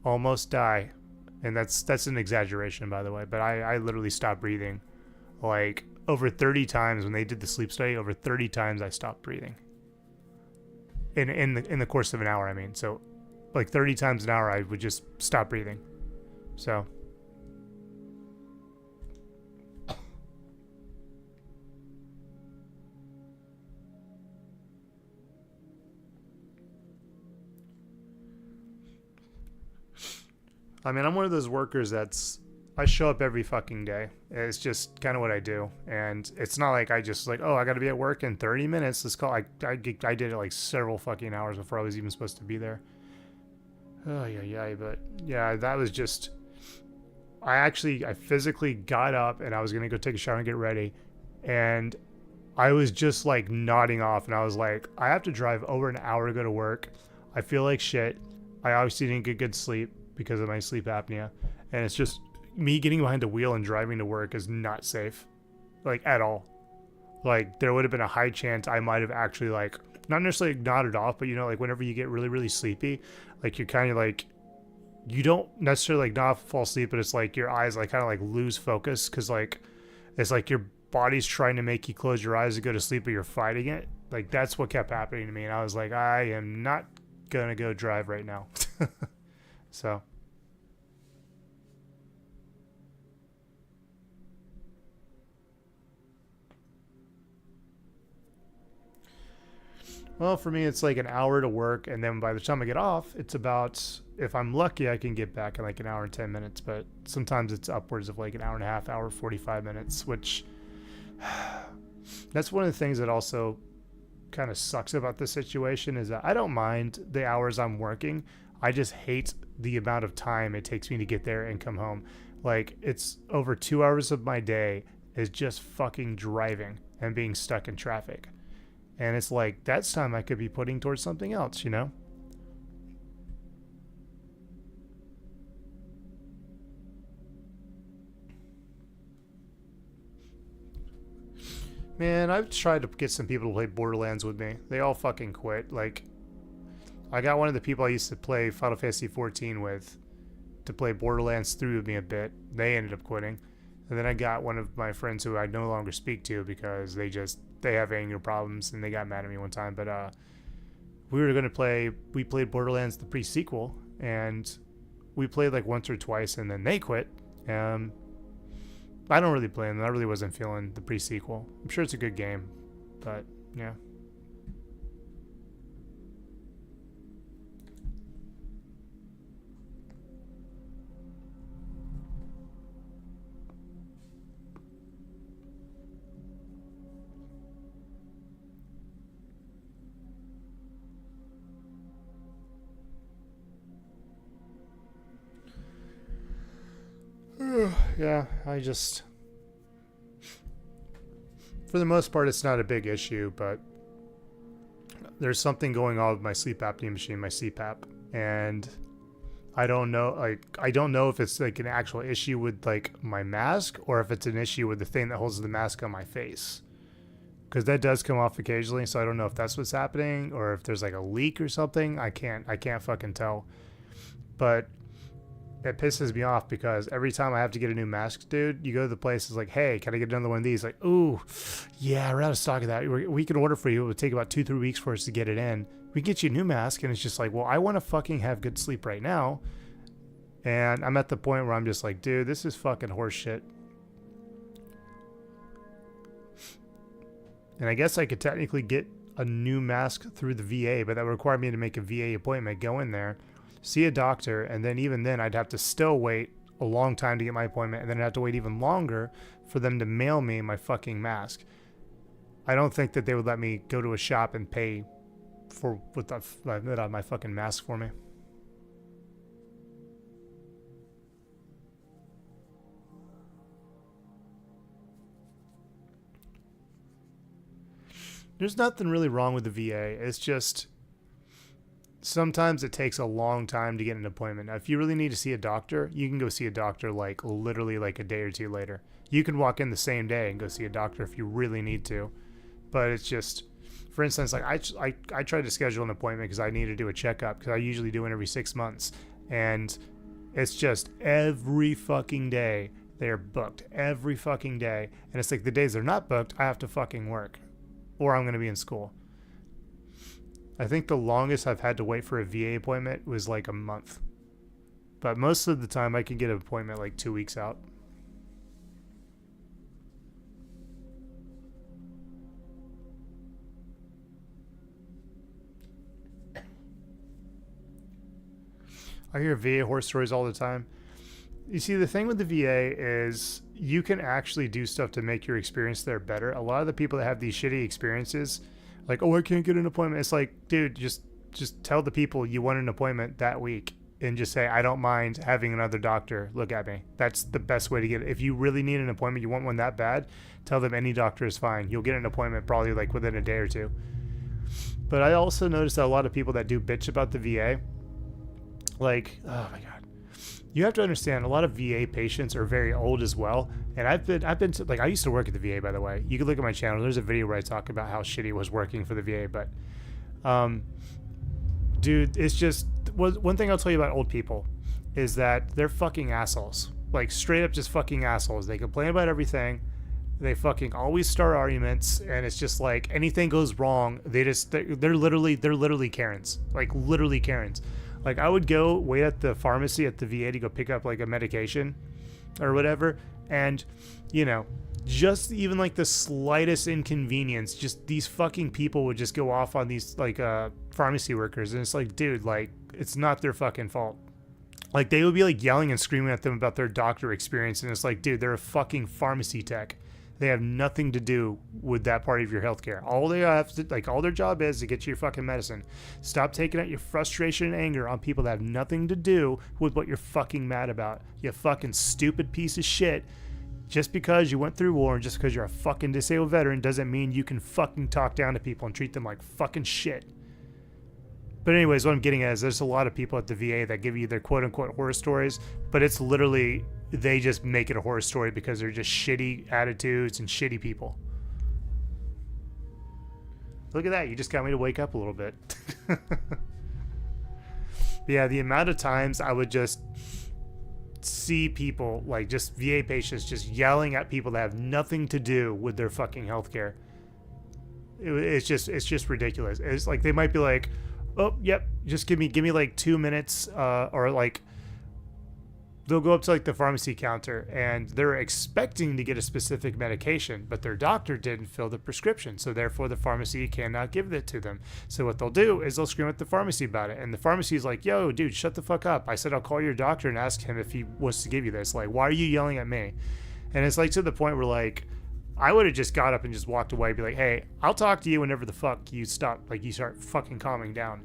almost die. And that's an exaggeration, by the way, but I literally stopped breathing. Like, over 30 times when they did the sleep study, over 30 times I stopped breathing. In the course of an hour, I mean. So, like, 30 times an hour I would just stop breathing. So... I mean, I'm one of those workers I show up every fucking day. It's just kind of what I do. And it's not like I just like, oh, I got to be at work in 30 minutes. Let's call. I did it like several fucking hours before I was even supposed to be there. Oh, yeah. But yeah, that was just, I physically got up and I was going to go take a shower and get ready. And I was just like nodding off. And I was like, I have to drive over an hour to go to work. I feel like shit. I obviously didn't get good sleep because of my sleep apnea, and it's just me getting behind the wheel and driving to work is not safe, like, at all. Like, there would have been a high chance I might have actually, like, not necessarily nodded off, but, you know, like, whenever you get really, really sleepy, like, you're kind of like, you don't necessarily like not fall asleep, but it's like your eyes like kind of like lose focus because like it's like your body's trying to make you close your eyes to go to sleep, but you're fighting it. Like, that's what kept happening to me, and I was like, I am not gonna go drive right now. So. Well, for me, it's like an hour to work, and then by the time I get off, it's about, if I'm lucky, I can get back in like an hour and 10 minutes, but sometimes it's upwards of like an hour and a half, hour, 45 minutes, which that's one of the things that also kind of sucks about this situation is that I don't mind the hours I'm working. I just hate the amount of time it takes me to get there and come home. Like, it's over 2 hours of my day is just fucking driving and being stuck in traffic. And it's like, that's time I could be putting towards something else, you know? Man, I've tried to get some people to play Borderlands with me. They all fucking quit. Like, I got one of the people I used to play Final Fantasy XIV with to play Borderlands 3 with me a bit. They ended up quitting. And then I got one of my friends who I no longer speak to because they have anger problems and they got mad at me one time. But we played Borderlands the pre-sequel, and we played like once or twice, and then they quit. I don't really play them. I really wasn't feeling the pre-sequel. I'm sure it's a good game, but Yeah. Yeah, I just... For the most part, it's not a big issue, but there's something going on with my sleep apnea machine, my CPAP, and I don't know, I don't know if it's like an actual issue with like my mask or if it's an issue with the thing that holds the mask on my face. Because that does come off occasionally, so I don't know if that's what's happening or if there's like a leak or something. I can't fucking tell. But it pisses me off because every time I have to get a new mask, dude, you go to the place, it's like, hey, can I get another one of these? Like, ooh, yeah, we're out of stock of that. We can order for you. It would take about 2-3 weeks for us to get it in. We can get you a new mask. And it's just like, well, I want to fucking have good sleep right now. And I'm at the point where I'm just like, dude, this is fucking horse shit. And I guess I could technically get a new mask through the VA, but that would require me to make a VA appointment, go in there, see a doctor, and then even then I'd have to still wait a long time to get my appointment, and then I'd have to wait even longer for them to mail me my fucking mask. I don't think that they would let me go to a shop and pay for my fucking mask for me. There's nothing really wrong with the VA. It's just sometimes it takes a long time to get an appointment. Now, if you really need to see a doctor, you can go see a doctor like literally like a day or two later. You can walk in the same day and go see a doctor if you really need to. But it's just, for instance, like I tried to schedule an appointment because I need to do a checkup because I usually do one every 6 months. And it's just every fucking day they're booked. Every fucking day. And it's like the days they're not booked, I have to fucking work. Or I'm going to be in school. I think the longest I've had to wait for a VA appointment was like a month. But most of the time I can get an appointment like 2 weeks out. I hear VA horror stories all the time. You see, the thing with the VA is you can actually do stuff to make your experience there better. A lot of the people that have these shitty experiences, like, oh, I can't get an appointment. It's like, dude, just tell the people you want an appointment that week and just say, I don't mind having another doctor look at me. That's the best way to get it. If you really need an appointment, you want one that bad, tell them any doctor is fine. You'll get an appointment probably like within a day or two. But I also noticed that a lot of people that do bitch about the VA, like, oh my God. You have to understand, a lot of VA patients are very old as well. And I've been to, like, I used to work at the VA, by the way. You can look at my channel. There's a video where I talk about how shitty it was working for the VA. But, dude, it's just, one thing I'll tell you about old people is that they're fucking assholes. Like, straight up just fucking assholes. They complain about everything. They fucking always start arguments. And it's just like, anything goes wrong, they're literally Karens. Like, literally Karens. Like, I would go wait at the pharmacy at the VA to go pick up, like, a medication or whatever. And, you know, just even, like, the slightest inconvenience, just these fucking people would just go off on these, like, pharmacy workers. And it's like, dude, like, it's not their fucking fault. Like, they would be, like, yelling and screaming at them about their doctor experience. And it's like, dude, they're a fucking pharmacy tech. They have nothing to do with that part of your healthcare. All they have to, like, all their job is to get you your fucking medicine. Stop taking out your frustration and anger on people that have nothing to do with what you're fucking mad about. You fucking stupid piece of shit. Just because you went through war and just because you're a fucking disabled veteran doesn't mean you can fucking talk down to people and treat them like fucking shit. But anyways, what I'm getting at is there's a lot of people at the VA that give you their quote-unquote horror stories, but it's literally, they just make it a horror story because they're just shitty attitudes and shitty people. Look at that, you just got me to wake up a little bit. But yeah, the amount of times I would just see people, like just VA patients, just yelling at people that have nothing to do with their fucking healthcare. It's just ridiculous. It's like they might be like, oh, yep, just give me like 2 minutes, or like, they'll go up to like the pharmacy counter and they're expecting to get a specific medication, but their doctor didn't fill the prescription, so therefore the pharmacy cannot give it to them. So what they'll do is they'll scream at the pharmacy about it, and the pharmacy is like, yo dude, shut the fuck up. I said I'll call your doctor and ask him if he wants to give you this. Like, why are you yelling at me? And it's like to the point where like I would have just got up and just walked away and be like, hey, I'll talk to you whenever the fuck you stop, like you start fucking calming down.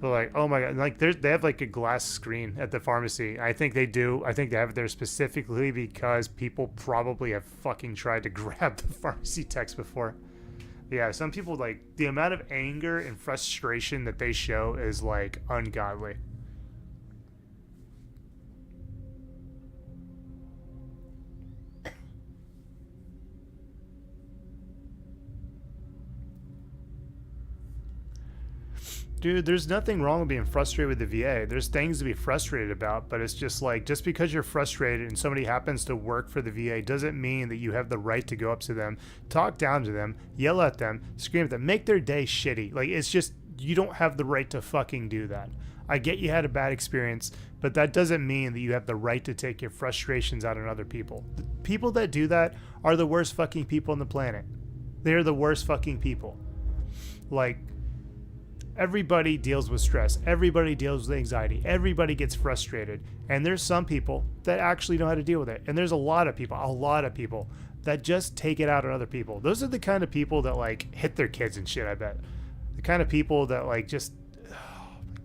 But like, oh my god, like they have like a glass screen at the pharmacy. I think they have it there specifically because people probably have fucking tried to grab the pharmacy techs before. Yeah, some people, like, the amount of anger and frustration that they show is like ungodly. Dude, there's nothing wrong with being frustrated with the VA. There's things to be frustrated about, but it's just like, just because you're frustrated and somebody happens to work for the VA doesn't mean that you have the right to go up to them, talk down to them, yell at them, scream at them, make their day shitty. Like, it's just, you don't have the right to fucking do that. I get you had a bad experience, but that doesn't mean that you have the right to take your frustrations out on other people. The people that do that are the worst fucking people on the planet. They're the worst fucking people. Like, everybody deals with stress. Everybody deals with anxiety. Everybody gets frustrated. And there's some people that actually know how to deal with it. And there's a lot of people that just take it out on other people. Those are the kind of people that like hit their kids and shit, I bet. The kind of people that like just, oh my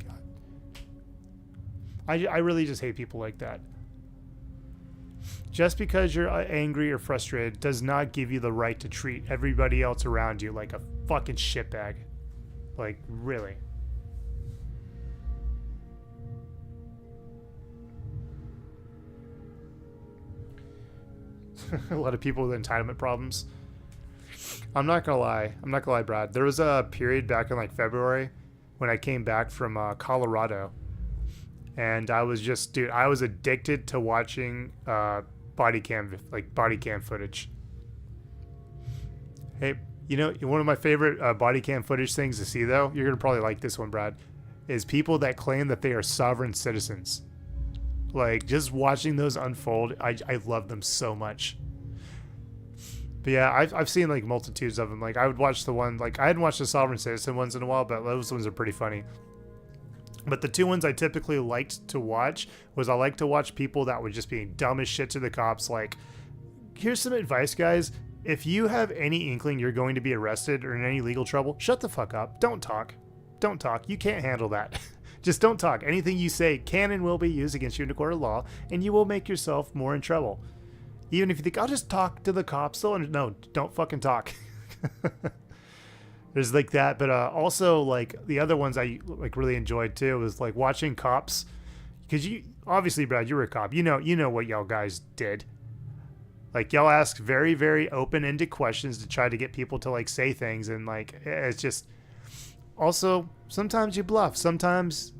God. I really just hate people like that. Just because you're angry or frustrated does not give you the right to treat everybody else around you like a fucking shitbag. Like, really. A lot of people with entitlement problems. I'm not gonna lie, Brad. There was a period back in like February when I came back from Colorado, and I was just, dude, I was addicted to watching body cam footage. Hey, you know, one of my favorite body cam footage things to see, though, you're gonna probably like this one, Brad, is people that claim that they are sovereign citizens. Like, just watching those unfold, I love them so much. But yeah, I've seen like multitudes of them. Like, I would watch the one, like, I hadn't watched the sovereign citizen ones in a while, but those ones are pretty funny. But the two ones I typically liked to watch was I like to watch people that were just being dumb as shit to the cops. Like, here's some advice, guys. If you have any inkling you're going to be arrested or in any legal trouble, shut the fuck up. Don't talk. Don't talk. You can't handle that. Just don't talk. Anything you say can and will be used against you in a court of law, and you will make yourself more in trouble. Even if you think, I'll just talk to the cops. No, don't fucking talk. There's like that, but also like the other ones I like really enjoyed too was like watching cops, because you obviously, Brad, you were a cop. You know what y'all guys did. Like, y'all ask very, very open-ended questions to try to get people to like say things, and like it's just. Also, sometimes you bluff. Sometimes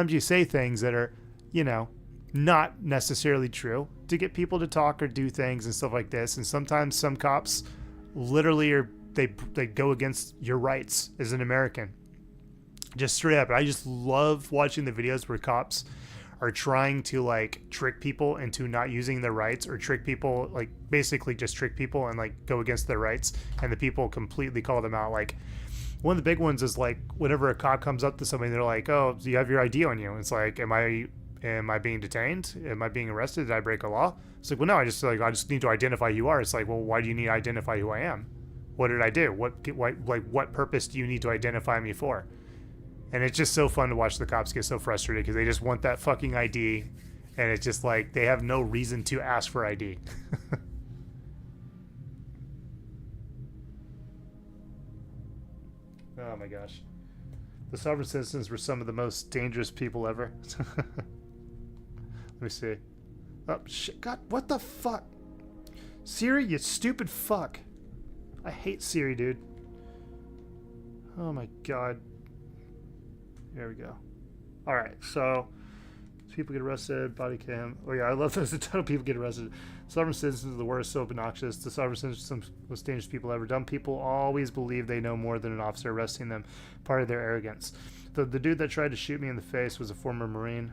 you say things that are, you know, not necessarily true to get people to talk or do things and stuff like this. And sometimes some cops literally are they go against your rights as an American. Just straight up. I just love watching the videos where cops are trying to like trick people into not using their rights, or trick people, like basically just trick people and like go against their rights, and the people completely call them out. Like, one of the big ones is like whenever a cop comes up to somebody, they're like, "Oh, do you have your ID on you?" It's like, "Am I being detained? Am I being arrested? Did I break a law?" It's like, "Well, no, I just need to identify who you are." It's like, "Well, why do you need to identify who I am? What did I do? What purpose do you need to identify me for?" And it's just so fun to watch the cops get so frustrated because they just want that fucking ID, and it's just like they have no reason to ask for ID. Oh my gosh. The sovereign citizens were some of the most dangerous people ever. Let me see. Oh, shit. God, what the fuck? Siri, you stupid fuck. I hate Siri, dude. Oh my god. There we go. Alright, so people get arrested, body cam. Oh yeah, I love those. A ton of people get arrested. Sovereign citizens are the worst, so obnoxious. The sovereign citizens are some of the most dangerous people ever. Dumb people always believe they know more than an officer arresting them. Part of their arrogance. The dude that tried to shoot me in the face was a former Marine.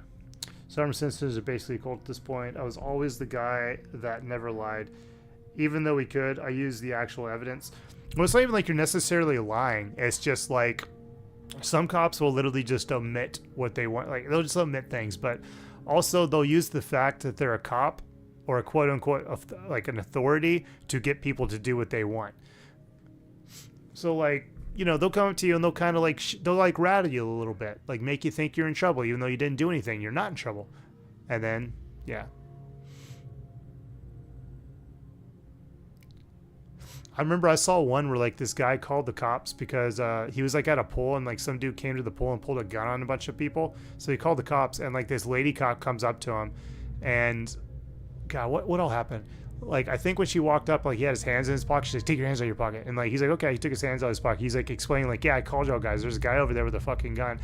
Some sentences are basically equal at this point. I was always the guy that never lied. Even though we could, I used the actual evidence. Well, it's not even like you're necessarily lying. It's just like some cops will literally just omit what they want. Like, they'll just omit things, but also they'll use the fact that they're a cop or a quote unquote like an authority to get people to do what they want. So like, you know, they'll come up to you and they'll kind of like, they'll like rattle you a little bit, like make you think you're in trouble, even though you didn't do anything. You're not in trouble. And then, yeah. I remember I saw one where like this guy called the cops because he was like at a pool and like some dude came to the pool and pulled a gun on a bunch of people. So he called the cops and like this lady cop comes up to him and God, what all happened? Like, I think when she walked up, like he had his hands in his pocket, she said, take your hands out of your pocket. And like, he's like, okay, he took his hands out of his pocket. He's like explaining like, yeah, I called y'all guys. There's a guy over there with a fucking gun.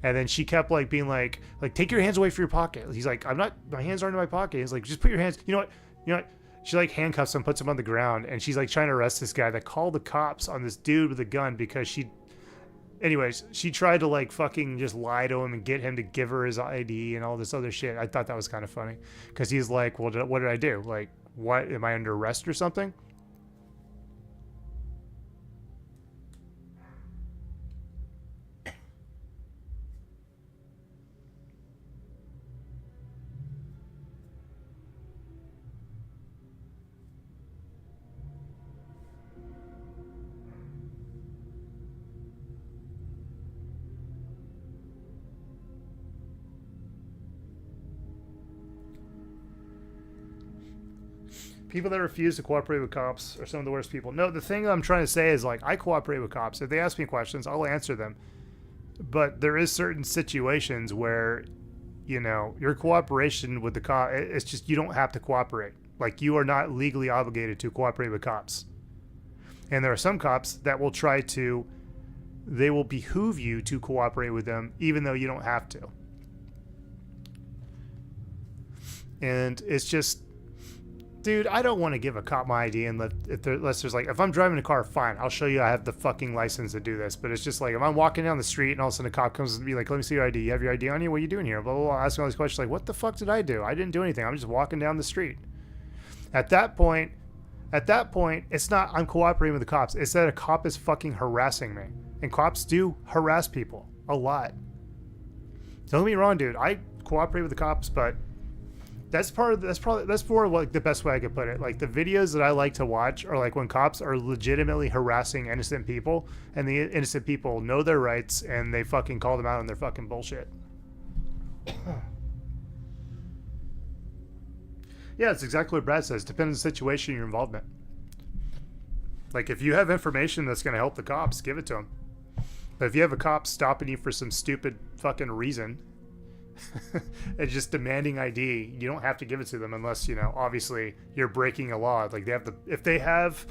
And then she kept like being like, take your hands away from your pocket. He's like, I'm not, my hands aren't in my pocket. He's like, just put your hands, you know what? She like handcuffs him, puts him on the ground, and she's like trying to arrest this guy that called the cops on this dude with a gun because she tried to like fucking just lie to him and get him to give her his ID and all this other shit. I thought that was kind of funny because he's like, well, what did I do? Like, what, am I under arrest or something? People that refuse to cooperate with cops are some of the worst people. No, the thing I'm trying to say is, like, I cooperate with cops. If they ask me questions, I'll answer them. But there is certain situations where, you know, your cooperation with the cop, it's just, you don't have to cooperate. Like, you are not legally obligated to cooperate with cops. And there are some cops that will try to, they will behoove you to cooperate with them, even though you don't have to. And it's just, dude, I don't want to give a cop my ID unless there's like, if I'm driving a car, fine, I'll show you I have the fucking license to do this. But it's just like, if I'm walking down the street and all of a sudden a cop comes and be like, let me see your ID. You have your ID on you? What are you doing here? Blah, blah, blah. Asking all these questions like, what the fuck did I do? I didn't do anything. I'm just walking down the street. At that point, it's not I'm cooperating with the cops. It's that a cop is fucking harassing me. And cops do harass people a lot. Don't get me wrong, dude. I cooperate with the cops, but that's more like the best way I could put it. Like, the videos that I like to watch are like when cops are legitimately harassing innocent people and the innocent people know their rights and they fucking call them out on their fucking bullshit. Yeah, it's exactly what Brad says. Depends on the situation and your involvement. Like, if you have information that's going to help the cops, give it to them. But if you have a cop stopping you for some stupid fucking reason and just demanding ID, you don't have to give it to them unless, you know, obviously you're breaking a law. Like, if they have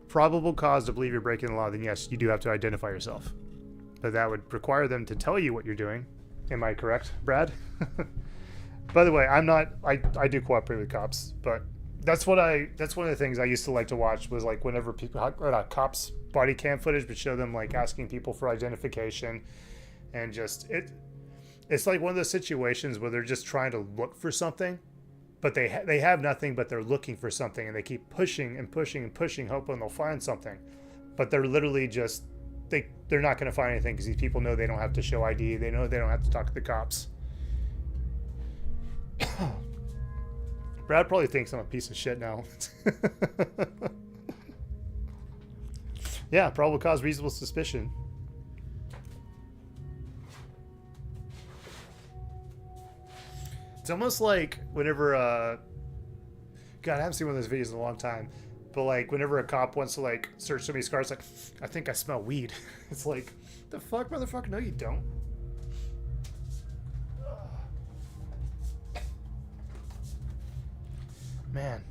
probable cause to believe you're breaking the law, then yes, you do have to identify yourself. But that would require them to tell you what you're doing. Am I correct, Brad? By the way, I do cooperate with cops, but that's one of the things I used to like to watch was like whenever cops body cam footage would show them like asking people for identification, and just it's like one of those situations where they're just trying to look for something, but they have nothing, but they're looking for something, and they keep pushing and pushing and pushing, hoping they'll find something. But they're literally just, they're not going to find anything because these people know they don't have to show ID. They know they don't have to talk to the cops. Brad probably thinks I'm a piece of shit now. Yeah, probable cause, reasonable suspicion. It's almost like whenever, God, I haven't seen one of those videos in a long time, but like whenever a cop wants to like search somebody's car, it's like, I think I smell weed. It's like, the fuck, motherfucker? No, you don't. Man.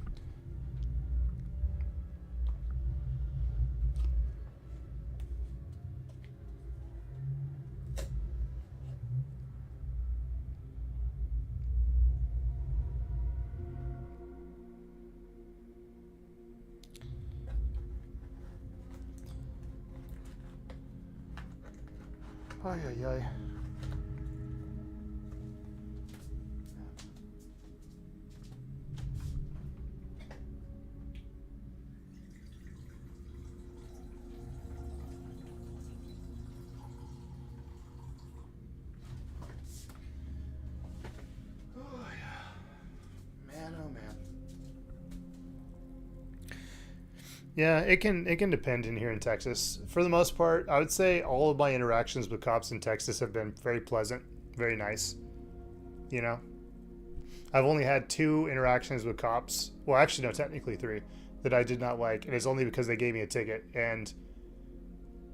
Ay, ay, ay. Yeah, it can depend in here in Texas. For the most part, I would say all of my interactions with cops in Texas have been very pleasant, very nice. You know, I've only had 2 interactions with cops. Well, actually, no, technically 3 that I did not like, and it's only because they gave me a ticket. And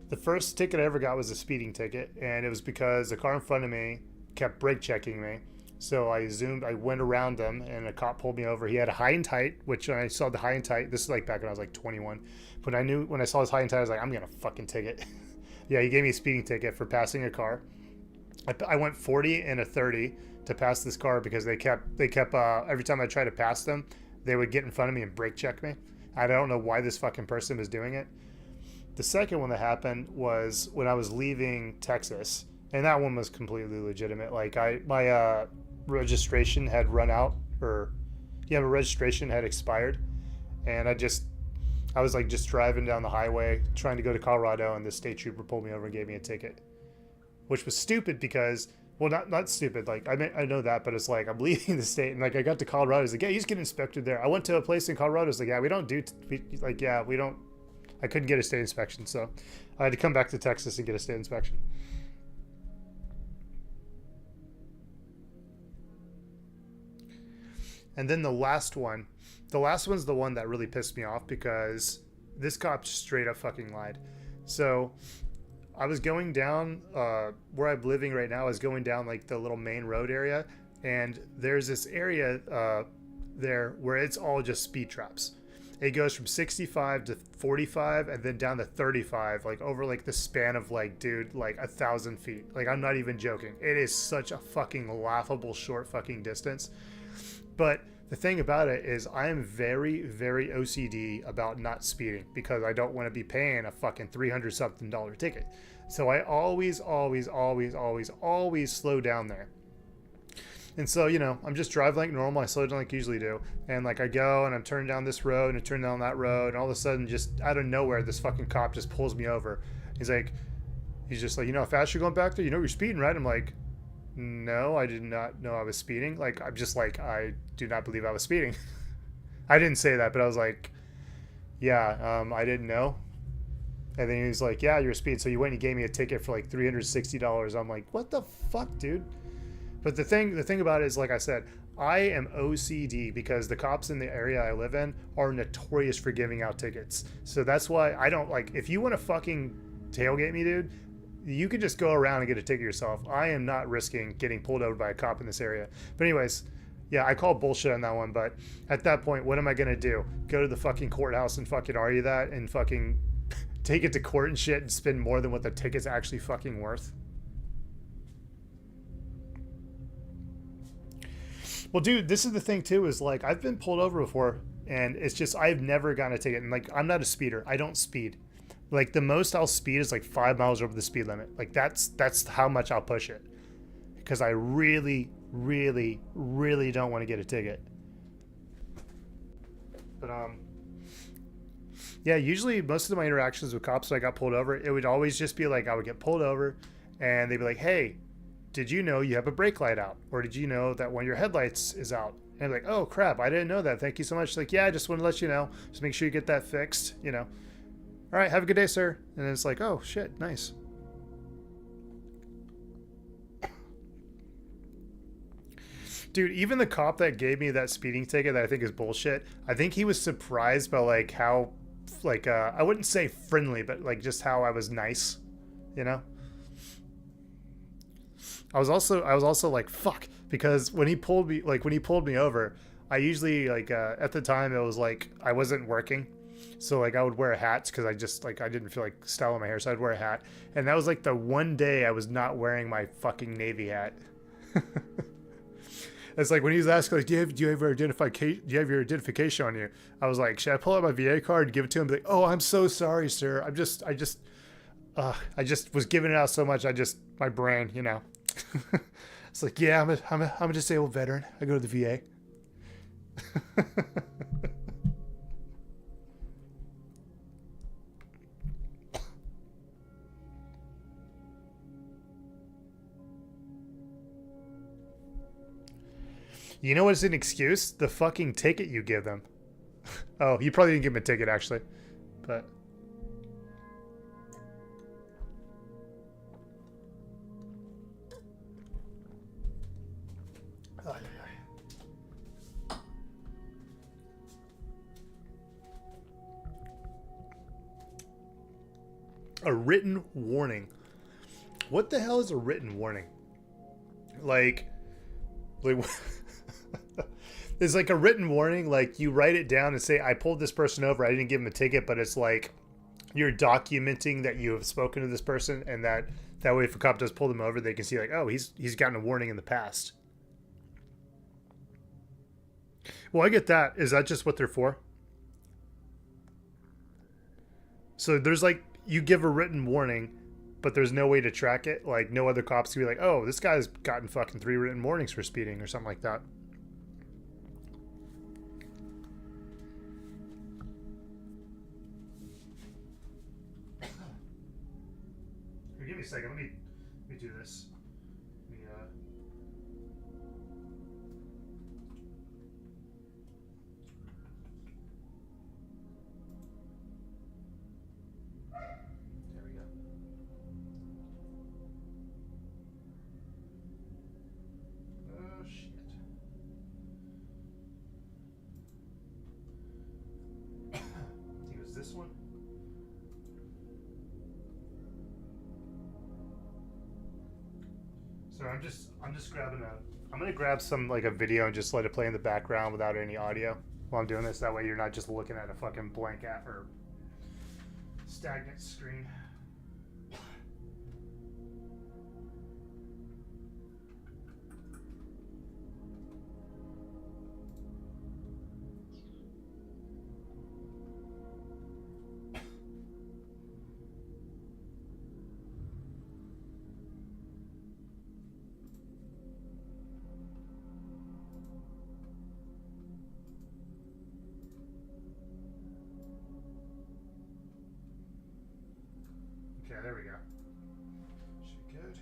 the first ticket I ever got was a speeding ticket, and it was because the car in front of me kept brake checking me. So I went around them, and a cop pulled me over. He had a high and tight, which when I saw the high and tight, this is like back when I was like 21. But when I saw his high and tight, I was like, I'm gonna fucking ticket. Yeah, he gave me a speeding ticket for passing a car. I went 40 and a 30 to pass this car because they kept every time I tried to pass them, they would get in front of me and brake check me. I don't know why this fucking person was doing it. The second one that happened was when I was leaving Texas, and that one was completely legitimate. Like my registration had run out, my registration had expired, and I was like just driving down the highway trying to go to Colorado, and the state trooper pulled me over and gave me a ticket, which was stupid because, well, not stupid, like I know that, but it's like I'm leaving the state, and like I got to Colorado, he's like, yeah, you just get inspected there. I went to a place in Colorado, it's like, yeah, we don't do we don't. I couldn't get a state inspection, so I had to come back to Texas and get a state inspection. And then the last one's the one that really pissed me off because this cop straight up fucking lied. So I was going down where I'm living right now. I was going down like the little main road area, and there's this area there where it's all just speed traps. It goes from 65 to 45 and then down to 35, like over like the span of like, dude, like 1,000 feet. Like, I'm not even joking. It is such a fucking laughable short fucking distance. But the thing about it is I am very, very OCD about not speeding because I don't want to be paying a fucking $300-something ticket. So I always slow down there. And so, you know, I'm just driving like normal. I slow down like I usually do. And like I go and I'm turning down this road and I turn down that road. And all of a sudden, just out of nowhere, this fucking cop just pulls me over. He's just like, you know how fast you're going back there? You know you're speeding, right? I'm like, no, I did not know I was speeding. Like, I'm just like, I do not believe I was speeding. I didn't say that, but I was like, yeah, I didn't know. And then he was like, yeah, you're speeding. So you went and gave me a ticket for like $360. I'm like, what the fuck, dude? But the thing about it is, like I said, I am OCD because the cops in the area I live in are notorious for giving out tickets. So that's why I don't like, if you want to fucking tailgate me, dude, you can just go around and get a ticket yourself. I am not risking getting pulled over by a cop in this area. But anyways, yeah, I call bullshit on that one. But at that point, what am I going to do? Go to the fucking courthouse and fucking argue that and fucking take it to court and shit and spend more than what the ticket's actually fucking worth? Well, dude, this is the thing too, is like, I've been pulled over before and it's just, I've never gotten a ticket. And like, I'm not a speeder. I don't speed. Like the most I'll speed is like 5 miles over the speed limit. Like that's how much I'll push it. Because I really, really, really don't want to get a ticket. But, yeah, usually most of my interactions with cops when I got pulled over, it would always just be like, I would get pulled over and they'd be like, hey, did you know you have a brake light out? Or did you know that one of your headlights is out? And I'm like, oh crap, I didn't know that. Thank you so much. Like, yeah, I just want to let you know. Just make sure you get that fixed, you know. All right, have a good day, sir. And it's like, oh shit, nice. Dude, even the cop that gave me that speeding ticket that I think is bullshit, I think he was surprised by like how, like, I wouldn't say friendly, but like just how I was nice, you know? I was also like, fuck, because when he pulled me over, I usually like, at the time it was like, I wasn't working. So like I would wear hats because I just like, I didn't feel like styling my hair. So I'd wear a hat. And that was like the one day I was not wearing my fucking Navy hat. It's like when he was asking, like, do you have your identification on you? I was like, should I pull out my VA card and give it to him? Be like, oh, I'm so sorry, sir. I just was giving it out so much. My brain, you know. It's like, yeah, I'm a disabled veteran. I go to the VA. You know what's an excuse? The fucking ticket you give them. Oh, you probably didn't give him a ticket, actually. but a written warning. What the hell is a written warning? Like it's like a written warning, like you write it down and say, I pulled this person over, I didn't give him a ticket, but it's like you're documenting that you have spoken to this person, and that way if a cop does pull them over, they can see like, oh, he's gotten a warning in the past. Well, I get that. Is that just what they're for? So there's like, you give a written warning, but there's no way to track it. Like no other cops can be like, oh, this guy's gotten fucking 3 written warnings for speeding or something like that. Here, give me a second. Let me do this. There we go. Oh shit. I think it was this one. So I'm just grabbing I'm gonna grab some like a video and just let it play in the background without any audio while I'm doing this. That way you're not just looking at a fucking blank app or stagnant screen. Okay, there we go. Should be good.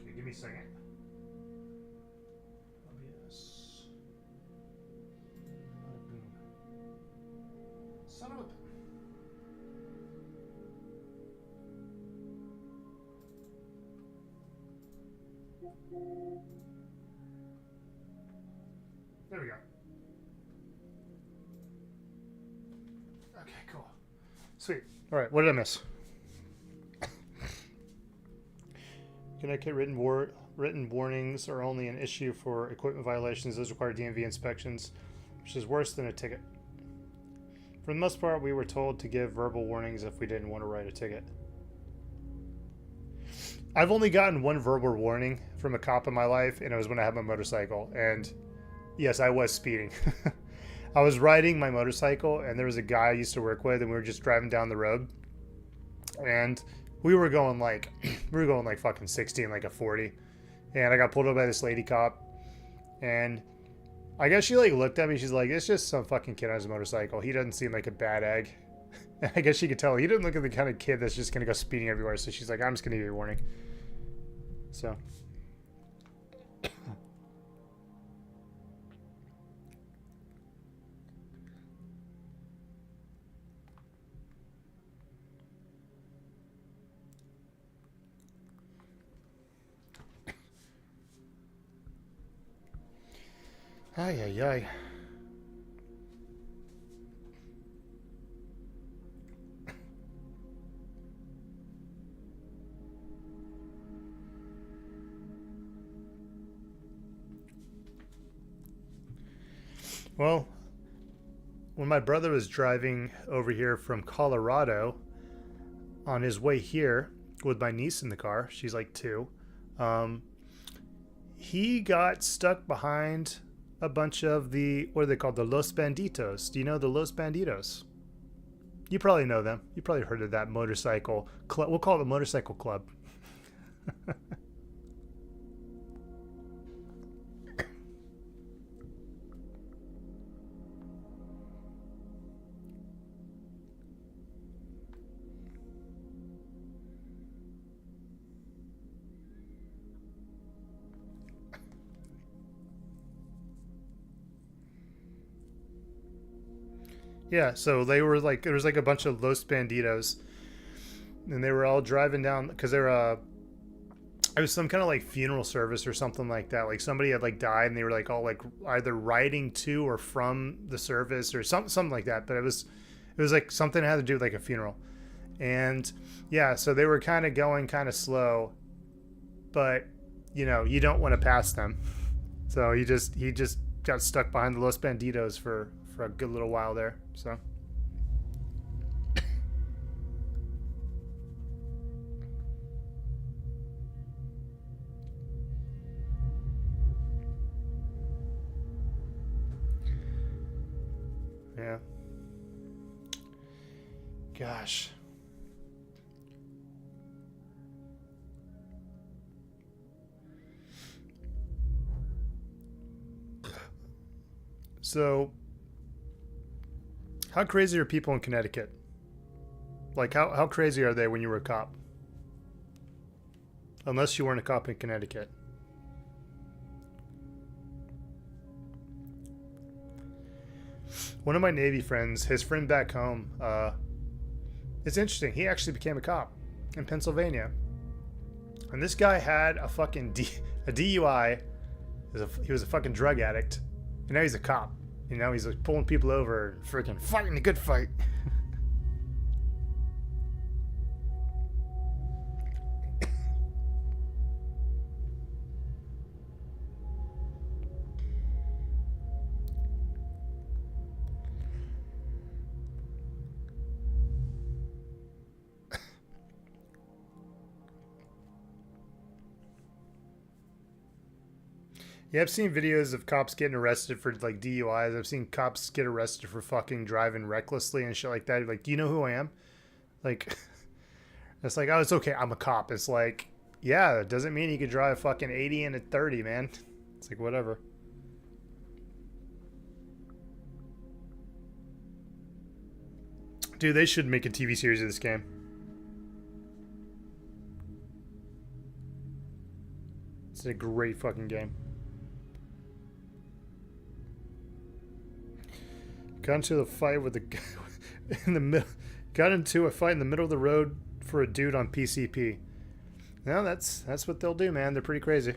Okay, give me a second. OBS. Boom. Son of a... There we go. Okay, cool. Sweet. All right, what did I miss? Connecticut written warnings are only an issue for equipment violations. Those require DMV inspections, which is worse than a ticket. For the most part, we were told to give verbal warnings if we didn't want to write a ticket. I've only gotten one verbal warning from a cop in my life, and it was when I had my motorcycle. And yes, I was speeding. I was riding my motorcycle, and there was a guy I used to work with, and we were just driving down the road, and we were going like fucking 60 and like a 40, and I got pulled over by this lady cop, and I guess she like looked at me. She's like, "It's just some fucking kid on his motorcycle. He doesn't seem like a bad egg." And I guess she could tell he didn't look like the kind of kid that's just gonna go speeding everywhere. So she's like, "I'm just gonna give you a warning." So. Ay, ay, ay. Well, when my brother was driving over here from Colorado, on his way here with my niece in the car, she's like 2, he got stuck behind a bunch of the, what are they called? The Los Banditos. Do you know the Los Banditos? You probably know them. You probably heard of that motorcycle club. We'll call it the motorcycle club. Yeah, so they were like, there was like a bunch of Los Banditos, and they were all driving down because they're it was some kind of like funeral service or something like that. Like somebody had like died, and they were like all like either riding to or from the service or something like that. But it was like something that had to do with like a funeral, and yeah, so they were kind of going kind of slow, but you know you don't want to pass them, so he just got stuck behind the Los Banditos for a good little while there. So. Yeah. Gosh. So, how crazy are people in Connecticut? Like, how crazy are they when you were a cop? Unless you weren't a cop in Connecticut. One of my Navy friends, his friend back home, it's interesting. He actually became a cop in Pennsylvania. And this guy had a fucking a DUI. He was a fucking drug addict. And now he's a cop. You know, he's like pulling people over and freaking fighting the good fight. Yeah, I've seen videos of cops getting arrested for like DUIs. I've seen cops get arrested for fucking driving recklessly and shit like that. Like, do you know who I am? Like, it's like, oh, it's okay. I'm a cop. It's like, yeah, it doesn't mean you could drive fucking 80 and a 30, man. It's like, whatever. Dude, they should make a TV series of this game. It's a great fucking game. Got into a fight with a in the middle. Got into a fight in the middle of the road for a dude on PCP. No, that's what they'll do, man. They're pretty crazy.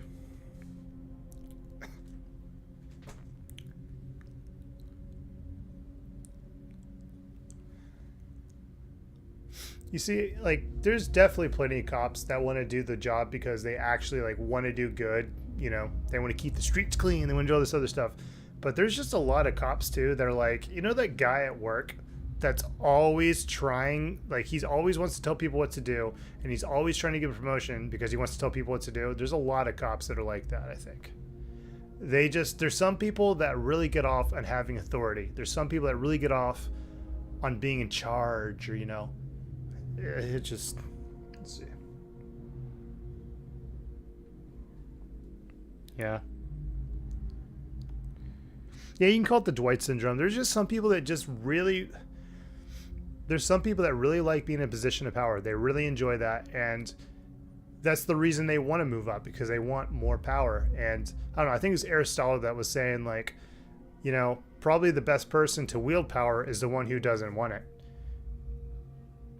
You see, like, there's definitely plenty of cops that want to do the job because they actually like want to do good. You know, they want to keep the streets clean. They want to do all this other stuff. But there's just a lot of cops too that are like, you know, that guy at work that's always trying, like, he's always wants to tell people what to do, and he's always trying to give a promotion because he wants to tell people what to do. There's a lot of cops that are like that, I think. There's some people that really get off on having authority. There's some people that really get off on being in charge, or, you know, it just, let's see. Yeah. Yeah, you can call it the Dwight syndrome. There's just some people that just really... There's some people that really like being in a position of power. They really enjoy that, and that's the reason they want to move up, because they want more power. And I don't know, I think it was Aristotle that was saying, like, you know, probably the best person to wield power is the one who doesn't want it.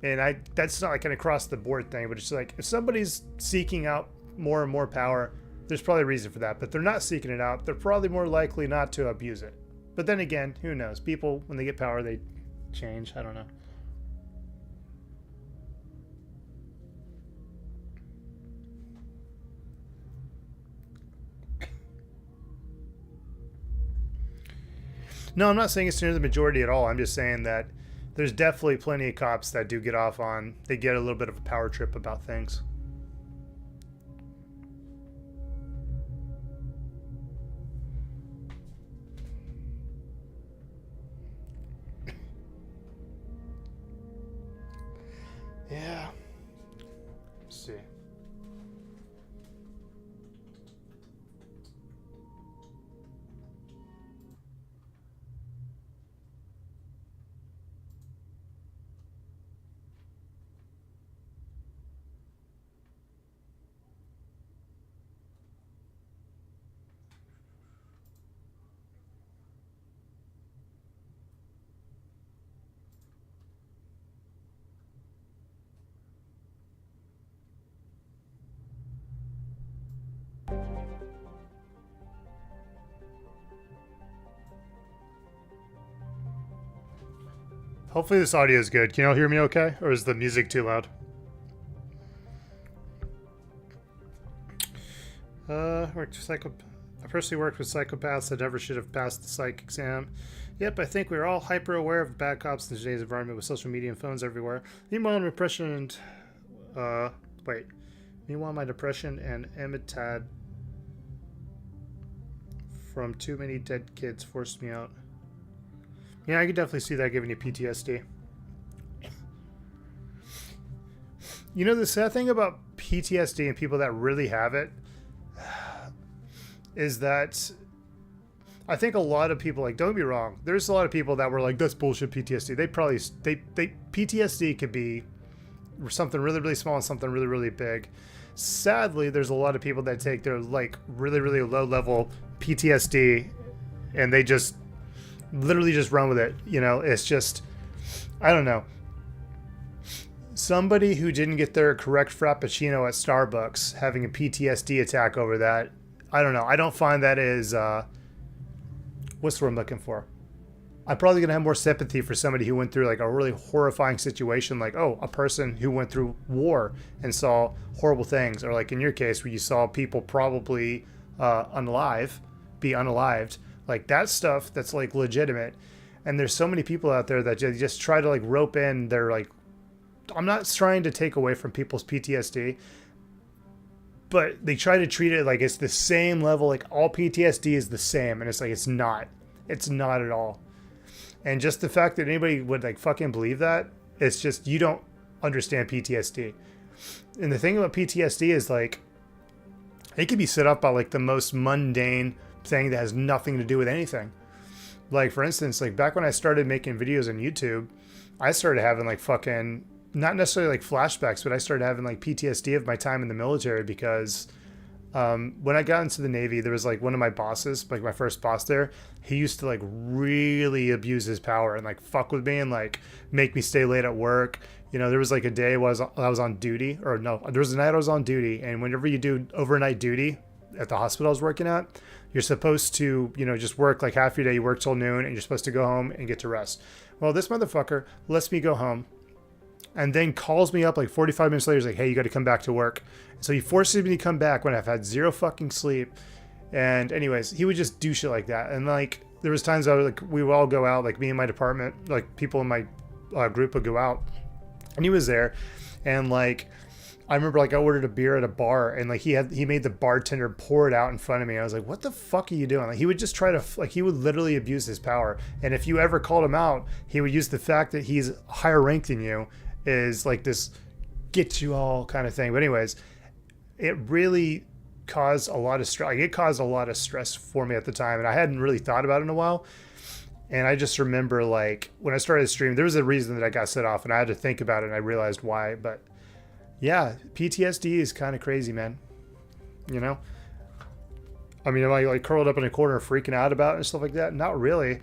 And that's not like an across the board thing, but it's like, if somebody's seeking out more and more power, there's probably a reason for that. But they're not seeking it out, they're probably more likely not to abuse it. But then again, who knows? People, when they get power, they change. I don't know. No, I'm not saying it's near the majority at all. I'm just saying that there's definitely plenty of cops that do get off on, they get a little bit of a power trip about things. Yeah. Let's see. Hopefully this audio is good. Can y'all hear me okay? Or is the music too loud? I personally worked with psychopaths that never should have passed the psych exam. Yep, I think we're all hyper aware of bad cops in today's environment with social media and phones everywhere. Meanwhile, my depression and emetad from too many dead kids forced me out. Yeah, I could definitely see that giving you PTSD. You know, the sad thing about PTSD and people that really have it is that I think a lot of people, like, don't be wrong, there's a lot of people that were like, that's bullshit PTSD. PTSD could be something really, really small and something really, really big. Sadly, there's a lot of people that take their, like, really, really low level PTSD and they just literally just run with it. You know, it's just, I don't know. Somebody who didn't get their correct Frappuccino at Starbucks having a PTSD attack over that, I don't know. I don't find that as, what's the word I'm looking for? I'm probably going to have more sympathy for somebody who went through like a really horrifying situation, like, oh, a person who went through war and saw horrible things, or like in your case where you saw people probably be unalived. Like that stuff, that's like legitimate. And there's so many people out there that just try to like rope in their, like, I'm not trying to take away from people's PTSD, but they try to treat it like it's the same level, like all PTSD is the same, and it's like it's not at all. And just the fact that anybody would like fucking believe that, it's just, you don't understand PTSD. And the thing about PTSD is like it can be set up by like the most mundane thing that has nothing to do with anything. Like for instance, like back when I started making videos on YouTube, I started having like fucking, not necessarily like flashbacks, but I started having like PTSD of my time in the military because when I got into the Navy, there was like one of my bosses, like my first boss there, he used to like really abuse his power and like fuck with me and like make me stay late at work. You know, there was like a day I was on duty, or no, there was a night I was on duty, and whenever you do overnight duty at the hospital I was working at, you're supposed to, you know, just work like half your day, you work till noon, and you're supposed to go home and get to rest. Well, this motherfucker lets me go home and then calls me up like 45 minutes later. He's like, hey, you got to come back to work. So he forces me to come back when I've had zero fucking sleep. And anyways, he would just do shit like that. And like, there was times I was like, we would all go out, like me and my department, like people in my group would go out, and he was there. And like, I remember like I ordered a beer at a bar, and like he made the bartender pour it out in front of me. I was like, what the fuck are you doing? Like he would just try to, like, he would literally abuse his power. And if you ever called him out, he would use the fact that he's higher ranked than you is like this get you all kind of thing. But anyways, it really caused a lot of stress. Like, it caused a lot of stress for me at the time, and I hadn't really thought about it in a while. And I just remember like when I started streaming, there was a reason that I got set off, and I had to think about it, and I realized why. But yeah, PTSD is kind of crazy, man. You know, I mean, am I like curled up in a corner freaking out about it and stuff like that? Not really,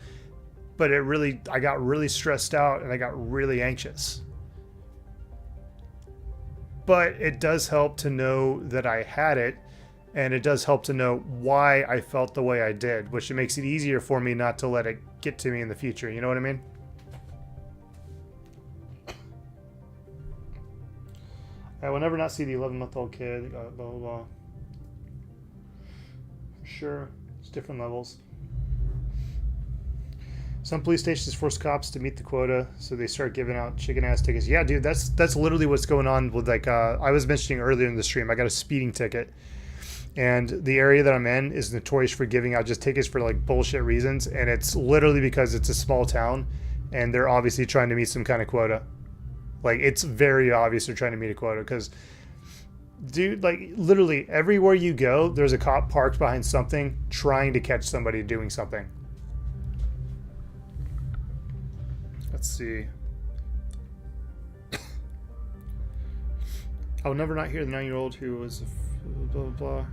but I got really stressed out and I got really anxious. But it does help to know that I had it, and it does help to know why I felt the way I did, which it makes it easier for me not to let it get to me in the future. You know what I mean? I will never not see the 11-month-old kid, blah, blah, blah. For sure. It's different levels. Some police stations force cops to meet the quota, so they start giving out chicken-ass tickets. Yeah, dude, that's literally what's going on with, like, I was mentioning earlier in the stream, I got a speeding ticket. And the area that I'm in is notorious for giving out just tickets for, like, bullshit reasons. And it's literally because it's a small town, and they're obviously trying to meet some kind of quota. Like, it's very obvious they're trying to meet a quota because, dude, like, literally everywhere you go, there's a cop parked behind something trying to catch somebody doing something. Let's see. I will never not hear the 9-year-old who was blah, blah, blah.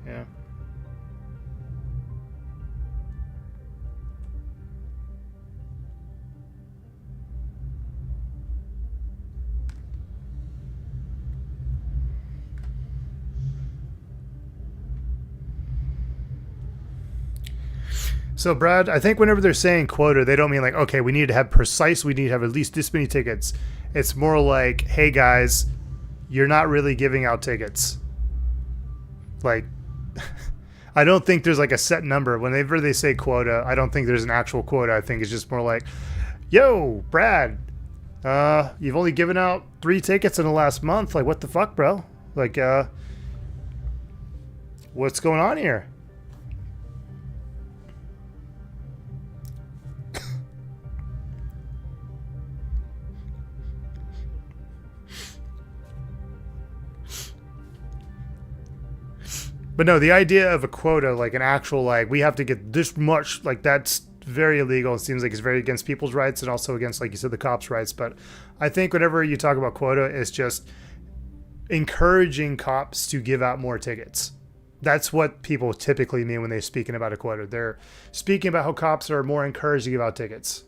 Yeah. So, Brad, I think whenever they're saying quota, they don't mean like, okay, we need to have precise, we need to have at least this many tickets. It's more like, hey, guys, you're not really giving out tickets. Like, I don't think there's like a set number. Whenever they say quota, I don't think there's an actual quota. I think it's just more like, yo, Brad, you've only given out 3 tickets in the last month. Like, what the fuck, bro? Like, what's going on here? But no, the idea of a quota, like an actual, like, we have to get this much, like, that's very illegal. It seems like it's very against people's rights and also against, like you said, the cops' rights. But I think whenever you talk about quota, it's just encouraging cops to give out more tickets. That's what people typically mean when they're speaking about a quota. They're speaking about how cops are more encouraged to give out tickets.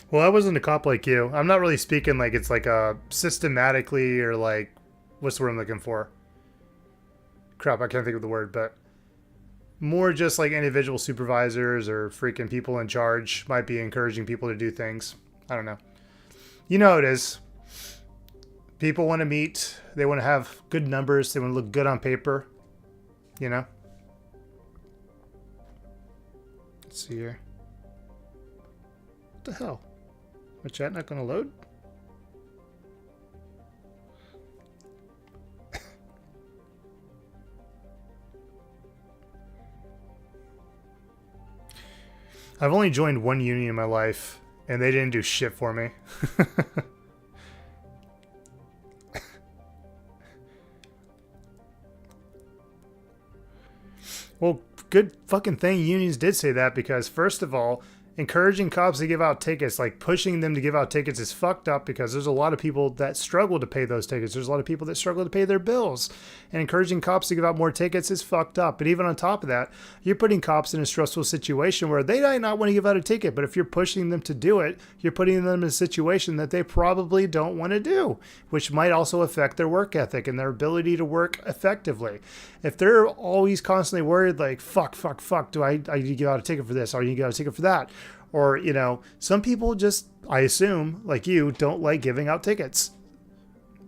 Well, I wasn't a cop like you. I'm not really speaking like it's like a systematically or like, what's the word I'm looking for? Crap, I can't think of the word, but more just like individual supervisors or freaking people in charge might be encouraging people to do things. I don't know. You know how it is. People want to meet. They want to have good numbers. They want to look good on paper. You know? Let's see here. What the hell? My chat not gonna load? I've only joined one union in my life, and they didn't do shit for me. Well, good fucking thing unions did say that, because first of all, encouraging cops to give out tickets, like pushing them to give out tickets, is fucked up, because there's a lot of people that struggle to pay those tickets. There's a lot of people that struggle to pay their bills. And encouraging cops to give out more tickets is fucked up. But even on top of that, you're putting cops in a stressful situation where they might not want to give out a ticket, but if you're pushing them to do it, you're putting them in a situation that they probably don't want to do, which might also affect their work ethic and their ability to work effectively. If they're always constantly worried, like, fuck, do I need to give out a ticket for this? Or I need to give out a ticket for that? Or, you know, some people just, I assume, like you, don't like giving out tickets.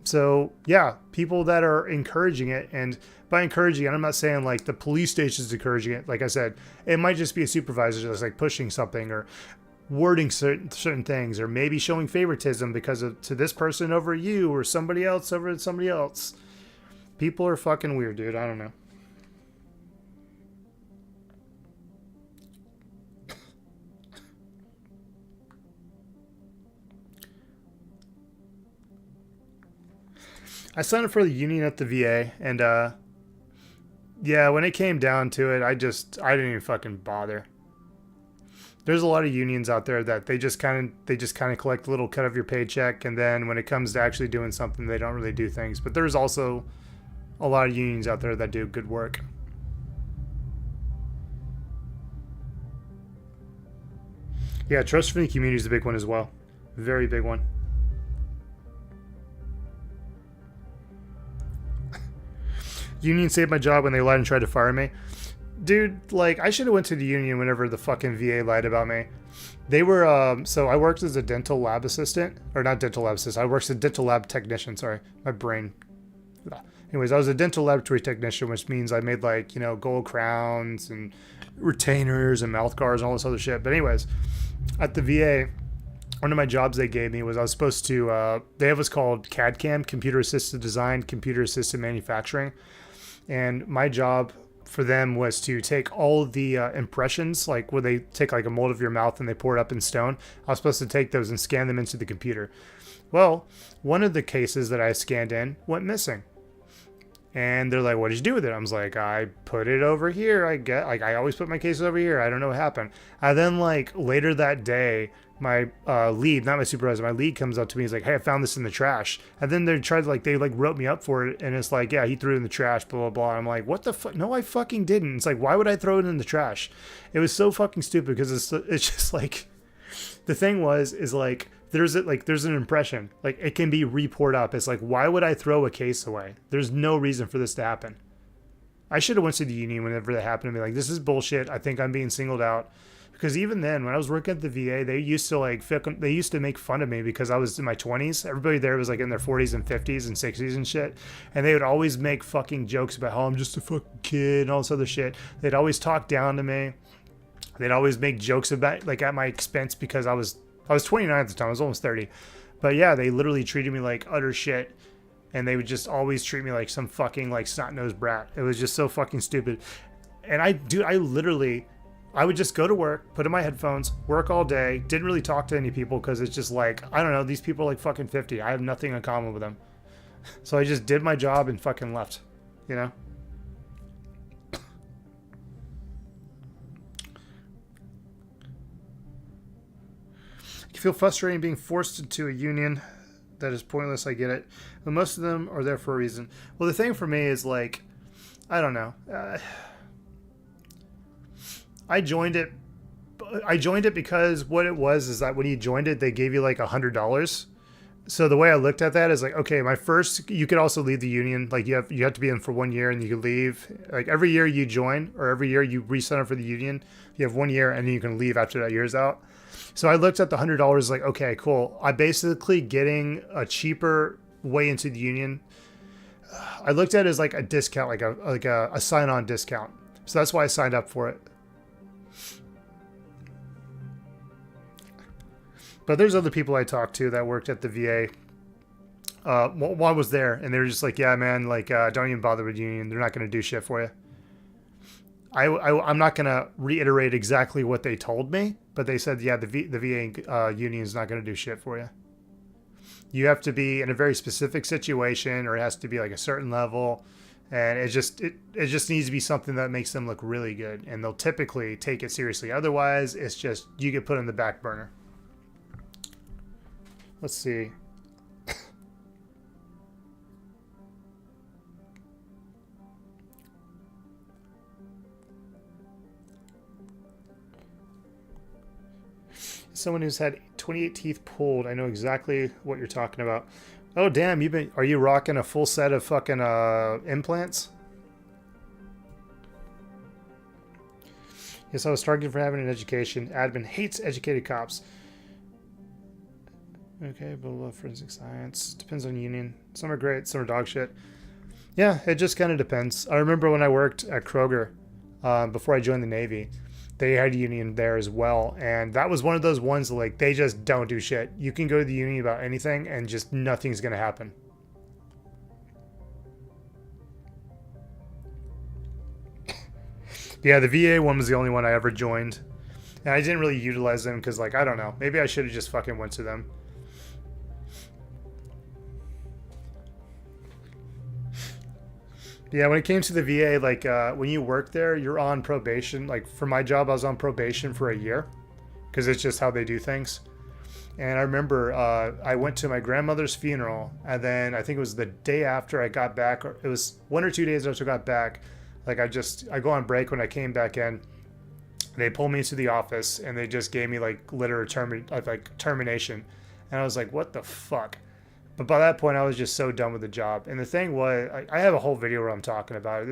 So, yeah, people that are encouraging it, and by encouraging it, I'm not saying like the police station's encouraging it. Like I said, it might just be a supervisor that's like pushing something or wording certain things, or maybe showing favoritism because of to this person over you or somebody else over somebody else. People are fucking weird, dude. I don't know. I signed up for the union at the VA, and yeah, when it came down to it, I didn't even fucking bother. There's a lot of unions out there that they just kind of collect a little cut of your paycheck, and then when it comes to actually doing something, they don't really do things. But there's also a lot of unions out there that do good work. Yeah, trust from the community is a big one as well. Very big one. Union saved my job when they lied and tried to fire me. Dude, like, I should have went to the union whenever the fucking VA lied about me. They were, so I worked as a dental lab assistant. Or not dental lab assistant. I worked as a dental lab technician. Sorry, my brain. Anyways, I was a dental laboratory technician, which means I made, like, you know, gold crowns and retainers and mouth guards and all this other shit. But anyways, at the VA, one of my jobs they gave me was I was supposed to, they have what's called CAD/CAM, Computer Assisted Design, Computer Assisted Manufacturing. And my job for them was to take all of the impressions, like where they take like a mold of your mouth and they pour it up in stone. I was supposed to take those and scan them into the computer. Well, one of the cases that I scanned in went missing. And they're like, what did you do with it? I was like, I put it over here. I get, like, I always put my cases over here. I don't know what happened. And then, like, later that day, my lead, not my supervisor, my lead comes up to me. He's like, hey, I found this in the trash. And then they tried to, like, they, like, wrote me up for it. And it's like, yeah, he threw it in the trash, blah, blah, blah. I'm like, what the fuck? No, I fucking didn't. It's like, why would I throw it in the trash? It was so fucking stupid because it's just, like, the thing is, like, there's an impression, like, it can be report up. It's like, why would I throw a case away? There's no reason for this to happen. I should have went to the union whenever that happened and be like, this is bullshit. I think I'm being singled out. Because even then, when I was working at the VA, they used to make fun of me because I was in my 20s. Everybody there was like in their 40s and 50s and 60s and shit. And they would always make fucking jokes about how I'm just a fucking kid and all this other shit. They'd always talk down to me. They'd always make jokes about, like, at my expense because I was 29 at the time. I was almost 30. But yeah, they literally treated me like utter shit. And they would just always treat me like some fucking, like, snot-nosed brat. It was just so fucking stupid. And I would just go to work, put in my headphones, work all day, didn't really talk to any people because it's just like, I don't know, these people are like fucking 50. I have nothing in common with them. So I just did my job and fucking left, you know? You feel frustrating being forced into a union that is pointless, I get it. But most of them are there for a reason. Well, the thing for me is, like, I don't know. I joined it because what it was is that when you joined it, they gave you like $100. So the way I looked at that is like, okay, you could also leave the union. Like you have to be in for 1 year and you can leave. Like every year you join or every year you re-sign up for the union, you have 1 year and then you can leave after that year's out. So I looked at the $100 like, okay, cool. I'm basically getting a cheaper way into the union. I looked at it as like a discount, like a sign-on discount. So that's why I signed up for it. But there's other people I talked to that worked at the VA. One was there, and they were just like, yeah, man, like, don't even bother with union. They're not going to do shit for you. I'm not going to reiterate exactly what they told me, but they said, yeah, the VA union is not going to do shit for you. You have to be in a very specific situation, or it has to be like a certain level, and it just needs to be something that makes them look really good, and they'll typically take it seriously. Otherwise, it's just you get put on the back burner. Let's see. Someone who's had 28 teeth pulled. I know exactly what you're talking about. Oh damn, are you rocking a full set of fucking implants? Yes, I was targeted for having an education. Admin hates educated cops. Okay, blah, blah, forensic science. Depends on union. Some are great, some are dog shit. Yeah, it just kind of depends. I remember when I worked at Kroger, before I joined the Navy, they had a union there as well. And that was one of those ones that, like, they just don't do shit. You can go to the union about anything and just nothing's going to happen. Yeah, the VA one was the only one I ever joined. And I didn't really utilize them because, like, I don't know. Maybe I should have just fucking went to them. Yeah, when it came to the VA, like, when you work there, you're on probation. Like, for my job, I was on probation for a year because it's just how they do things. And I remember I went to my grandmother's funeral, and then I think it was the day after I got back, or it was 1 or 2 days after I got back. Like, I go on break. When I came back in, they pulled me into the office, and they just gave me, like, termination. And I was like, what the fuck? But by that point, I was just so done with the job. And the thing was, I have a whole video where I'm talking about it.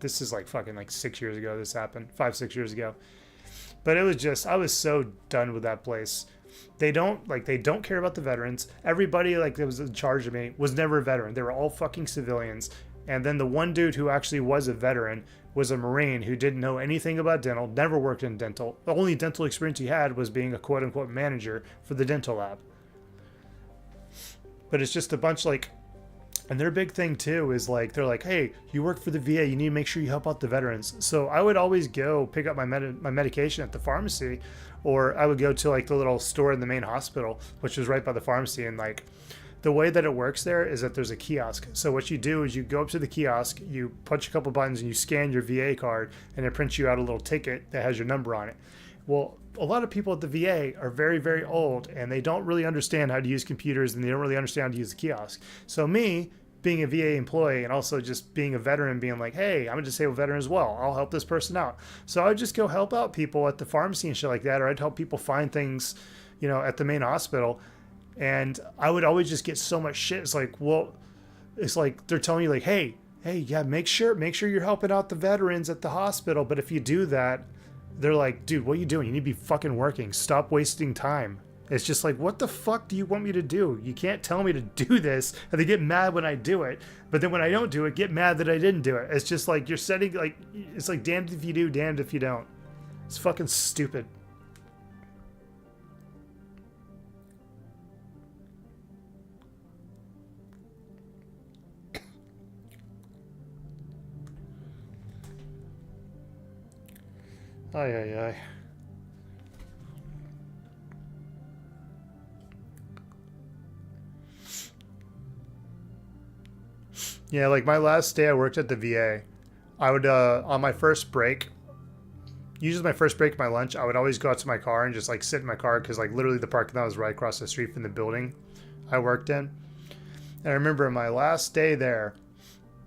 This is like fucking like 6 years ago this happened. 5-6 years ago. But it was just, I was so done with that place. They don't care about the veterans. Everybody, like, that was in charge of me was never a veteran. They were all fucking civilians. And then the one dude who actually was a veteran was a Marine who didn't know anything about dental, never worked in dental. The only dental experience he had was being a quote-unquote manager for the dental lab. But it's just a bunch, like, and their big thing too is, like, they're like, hey, you work for the VA, you need to make sure you help out the veterans. So I would always go pick up my medication at the pharmacy, or I would go to, like, the little store in the main hospital, which was right by the pharmacy, and, like, the way that it works there is that there's a kiosk. So what you do is you go up to the kiosk, you punch a couple buttons, and you scan your VA card, and it prints you out a little ticket that has your number on it. Well, a lot of people at the VA are very, very old, and they don't really understand how to use computers, and they don't really understand how to use the kiosk. So me, being a VA employee and also just being a veteran, being like, hey, I'm a disabled veteran as well, I'll help this person out. So I would just go help out people at the pharmacy and shit like that, or I'd help people find things, you know, at the main hospital. And I would always just get so much shit. It's like, well, it's like they're telling you like, hey, yeah, make sure you're helping out the veterans at the hospital. But if you do that, they're like, dude, what are you doing? You need to be fucking working. Stop wasting time. It's just like, what the fuck do you want me to do? You can't tell me to do this. And they get mad when I do it. But then when I don't do it, get mad that I didn't do it. It's just like you're setting, like, it's like damned if you do, damned if you don't. It's fucking stupid. Ay. Yeah, like my last day I worked at the VA, I would, on my first break, usually my first break of my lunch, I would always go out to my car and just like sit in my car because like literally the parking lot was right across the street from the building I worked in. And I remember my last day there,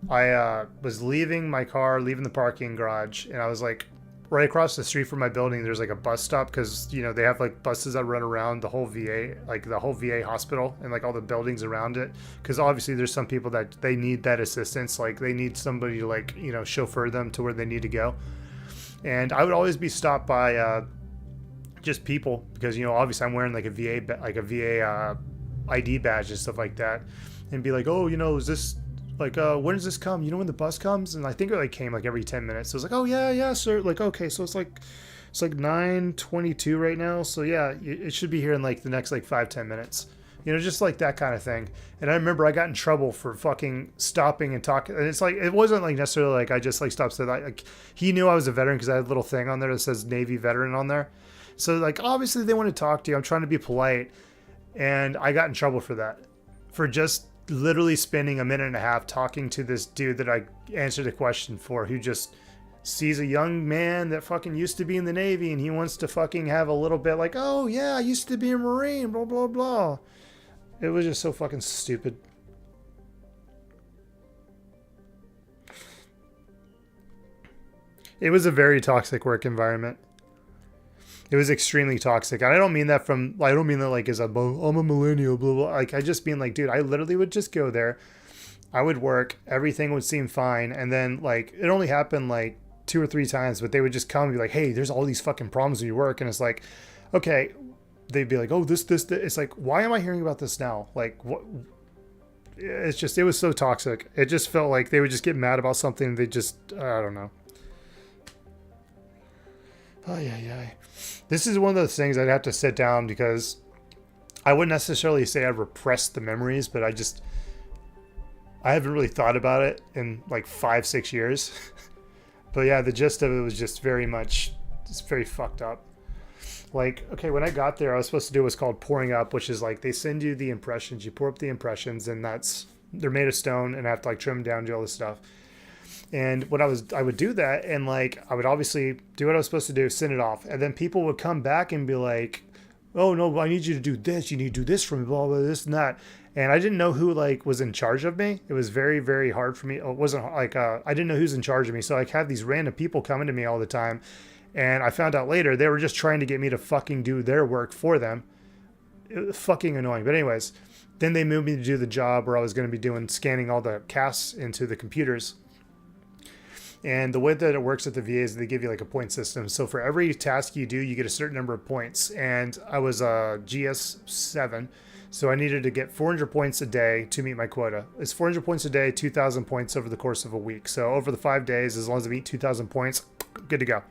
I was leaving my car, leaving the parking garage, and I was like, right across the street from my building, there's like a bus stop because, you know, they have like buses that run around the whole VA, like the whole VA hospital and like all the buildings around it. Because obviously there's some people that they need that assistance. Like they need somebody to like, you know, chauffeur them to where they need to go. And I would always be stopped by just people because, you know, obviously I'm wearing like a VA ID badge and stuff like that. And be like, oh, you know, is this... like, when does this come? You know when the bus comes? And I think it like came like every 10 minutes. So I was like, oh yeah, sir. Like, okay, so it's like 9:22 right now. So yeah, it should be here in like the next like 5-10 minutes. You know, just like that kind of thing. And I remember I got in trouble for fucking stopping and talking. And it's like, it wasn't like necessarily like I just like stopped. So like he knew I was a veteran because I had a little thing on there that says Navy veteran on there. So like, obviously they want to talk to you. I'm trying to be polite. And I got in trouble for that. For just literally spending a minute and a half talking to this dude that I answered a question for, who just sees a young man that fucking used to be in the Navy and he wants to fucking have a little bit like, oh yeah, I used to be a Marine, blah, blah, blah. It was just so fucking stupid. It was a very toxic work environment. It was extremely toxic. And I don't mean that like as I'm a millennial, blah, blah. Like, I just mean like, dude, I literally would just go there. I would work. Everything would seem fine. And then like, it only happened like 2 or 3 times, but they would just come and be like, hey, there's all these fucking problems with your work. And it's like, okay, they'd be like, oh, this. It's like, why am I hearing about this now? Like, what? It's just, it was so toxic. It just felt like they would just get mad about something. They just, I don't know. Ay. This is one of those things I'd have to sit down because I wouldn't necessarily say I repressed the memories, but I haven't really thought about it in like 5-6 years. But yeah, the gist of it was just very fucked up. Like, okay, when I got there, I was supposed to do what's called pouring up, which is like they send you the impressions, you pour up the impressions, and they're made of stone and I have to like trim them down, do all this stuff. And I would do that, and like I would obviously do what I was supposed to do, send it off, and then people would come back and be like, "Oh no, I need you to do this. You need to do this for me, blah blah, this and that." And I didn't know who like was in charge of me. It was very, very hard for me. It wasn't like I didn't know who's in charge of me, so I had these random people coming to me all the time, and I found out later they were just trying to get me to fucking do their work for them. It was fucking annoying. But anyways, then they moved me to do the job where I was going to be scanning all the casts into the computers. And the way that it works at the VA is they give you like a point system. So for every task you do, you get a certain number of points. And I was a GS7, so I needed to get 400 points a day to meet my quota. It's 400 points a day, 2,000 points over the course of a week. So over the 5 days, as long as I meet 2,000 points, good to go.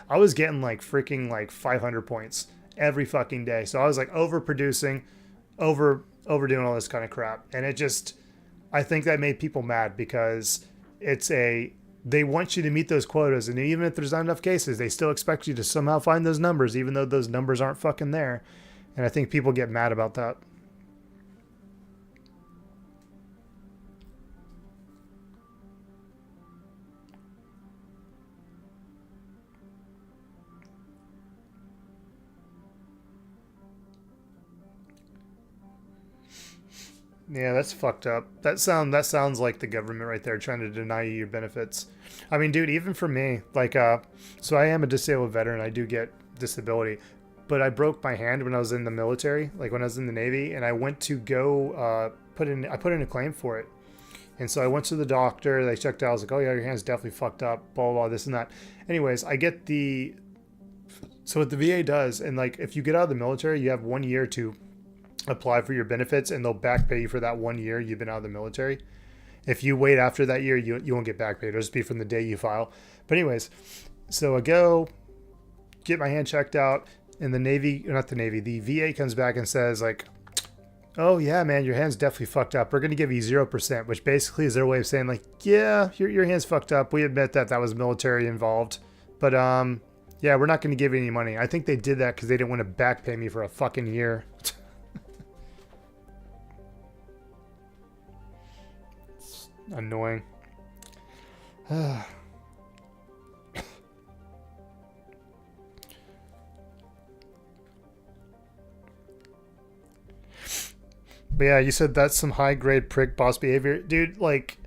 I was getting like freaking like 500 points every fucking day. So I was like overproducing, overdoing all this kind of crap. And I think that made people mad because they want you to meet those quotas, and even if there's not enough cases, they still expect you to somehow find those numbers, even though those numbers aren't fucking there. And I think people get mad about that. Yeah, that's fucked up. That sounds like the government right there trying to deny you your benefits. I mean, dude, even for me, like, so I am a disabled veteran. I do get disability, but I broke my hand when I was in the military, like when I was in the Navy, and I went to go put in a claim for it. And so I went to the doctor. They checked out. I was like, oh yeah, your hand's definitely fucked up. Blah blah blah. This and that. Anyways, I get the. So what the VA does, and like if you get out of the military, you have 1 year to apply for your benefits, and they'll back pay you for that 1 year you've been out of the military. If you wait after that year, you won't get back paid. It'll just be from the day you file. But anyways, so I go get my hand checked out, and the VA comes back and says like, oh yeah, man, your hand's definitely fucked up. We're going to give you 0%, which basically is their way of saying like, yeah, your hand's fucked up. We admit that was military involved, but yeah, we're not going to give you any money. I think they did that because they didn't want to back pay me for a fucking year. It's annoying. But yeah, you said that's some high grade prick boss behavior. Dude, like,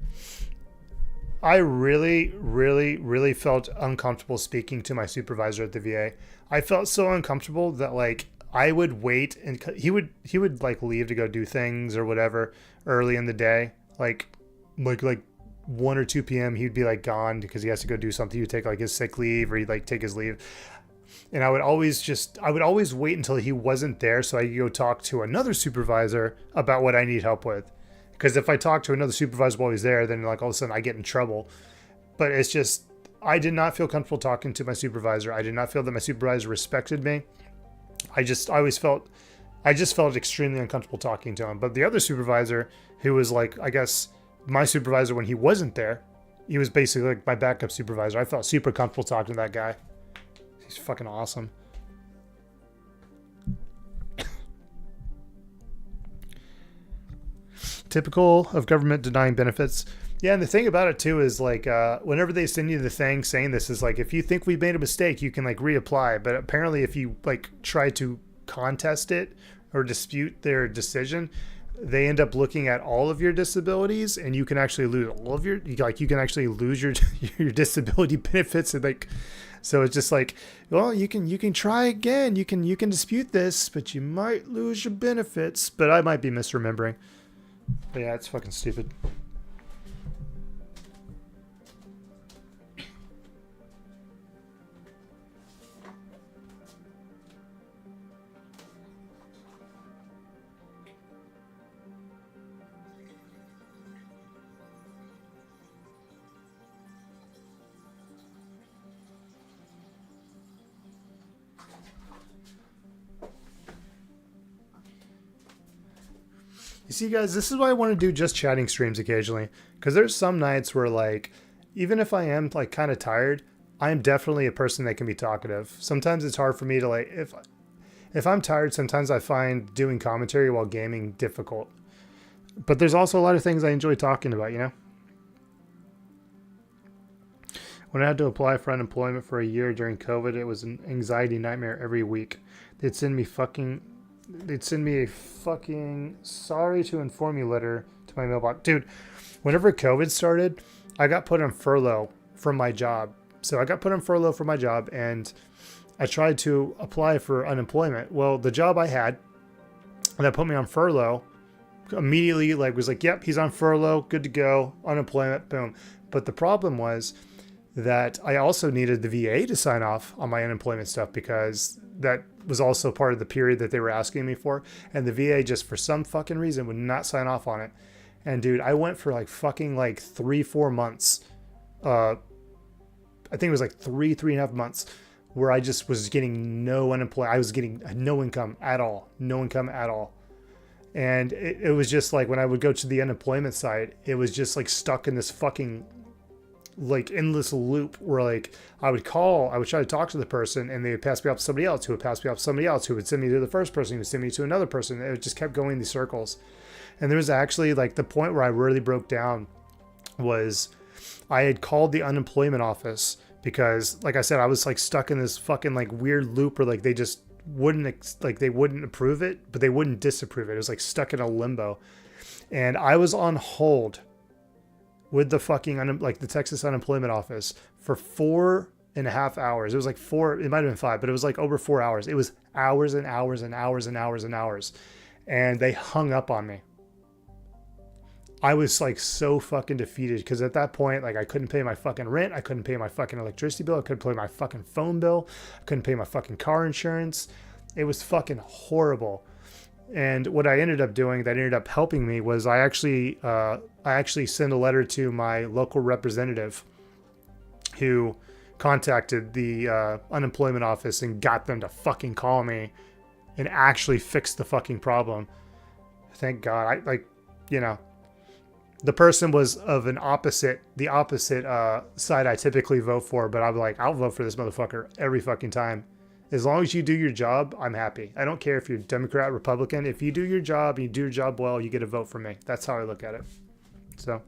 I really, really, really felt uncomfortable speaking to my supervisor at the VA. I felt so uncomfortable that like I would wait and he would like leave to go do things or whatever early in the day. Like 1 or 2 p.m. he'd be like gone because he has to go do something. He'd take like his sick leave or he'd like take his leave. And I would always wait until he wasn't there so I could go talk to another supervisor about what I need help with. Because if I talk to another supervisor while he's there, then like all of a sudden I get in trouble. But it's just, I did not feel comfortable talking to my supervisor. I did not feel that my supervisor respected me. I just felt extremely uncomfortable talking to him. But the other supervisor, who was like, I guess, my supervisor when he wasn't there, he was basically like my backup supervisor. I felt super comfortable talking to that guy. He's fucking awesome. Typical of government denying benefits. Yeah, and the thing about it too is like whenever they send you the thing saying this is like, if you think we've made a mistake, you can like reapply. But apparently if you like try to contest it or dispute their decision, they end up looking at all of your disabilities and you can actually lose all of your, like you can actually lose your disability benefits. And like, so it's just like, well, you can try again. You can dispute this, but you might lose your benefits. But I might be misremembering. But yeah, it's fucking stupid. You see, guys, this is why I want to do just chatting streams occasionally. Because there's some nights where, like, even if I am, like, kind of tired, I am definitely a person that can be talkative. Sometimes it's hard for me to, like, if I'm tired, sometimes I find doing commentary while gaming difficult. But there's also a lot of things I enjoy talking about, you know? When I had to apply for unemployment for a year during COVID, it was an anxiety nightmare every week. They'd send me a fucking sorry to inform you letter to my mailbox. Dude, whenever COVID started, I got put on furlough from my job. So I got put on furlough from my job and I tried to apply for unemployment. Well, the job I had that put me on furlough immediately was like, yep, he's on furlough, good to go, unemployment, boom. But the problem was that I also needed the VA to sign off on my unemployment stuff because that was also part of the period that they were asking me for. And the VA just for some fucking reason would not sign off on it. And dude, I went for like fucking like 3-4 months. I think it was like 3.5 months where I just was getting no unemployment. I was getting no income at all. No income at all. And it was just like when I would go to the unemployment site, it was just like stuck in this fucking like endless loop where like I would try to talk to the person and they would pass me off to somebody else who would pass me off to somebody else who would send me to the first person who would send me to another person. It just kept going in these circles. And there was actually like the point where I really broke down was I had called the unemployment office because like I said, I was like stuck in this fucking like weird loop where like they just wouldn't approve it, but they wouldn't disapprove it. It was like stuck in a limbo. And I was on hold with the fucking the Texas unemployment office for 4.5 hours. It was like it might have been 5, but it was like over 4 hours. It was hours and hours and hours and hours and hours. And they hung up on me. I was like so fucking defeated because at that point, like I couldn't pay my fucking rent. I couldn't pay my fucking electricity bill. I couldn't pay my fucking phone bill. I couldn't pay my fucking car insurance. It was fucking horrible. And what I ended up doing that ended up helping me was I actually sent a letter to my local representative who contacted the unemployment office and got them to fucking call me and actually fix the fucking problem. Thank God. The person was of the opposite side I typically vote for, but I'm like, I'll vote for this motherfucker every fucking time. As long as you do your job, I'm happy. I don't care if you're Democrat, Republican. If you do your job and you do your job well, you get a vote for me. That's how I look at it. So.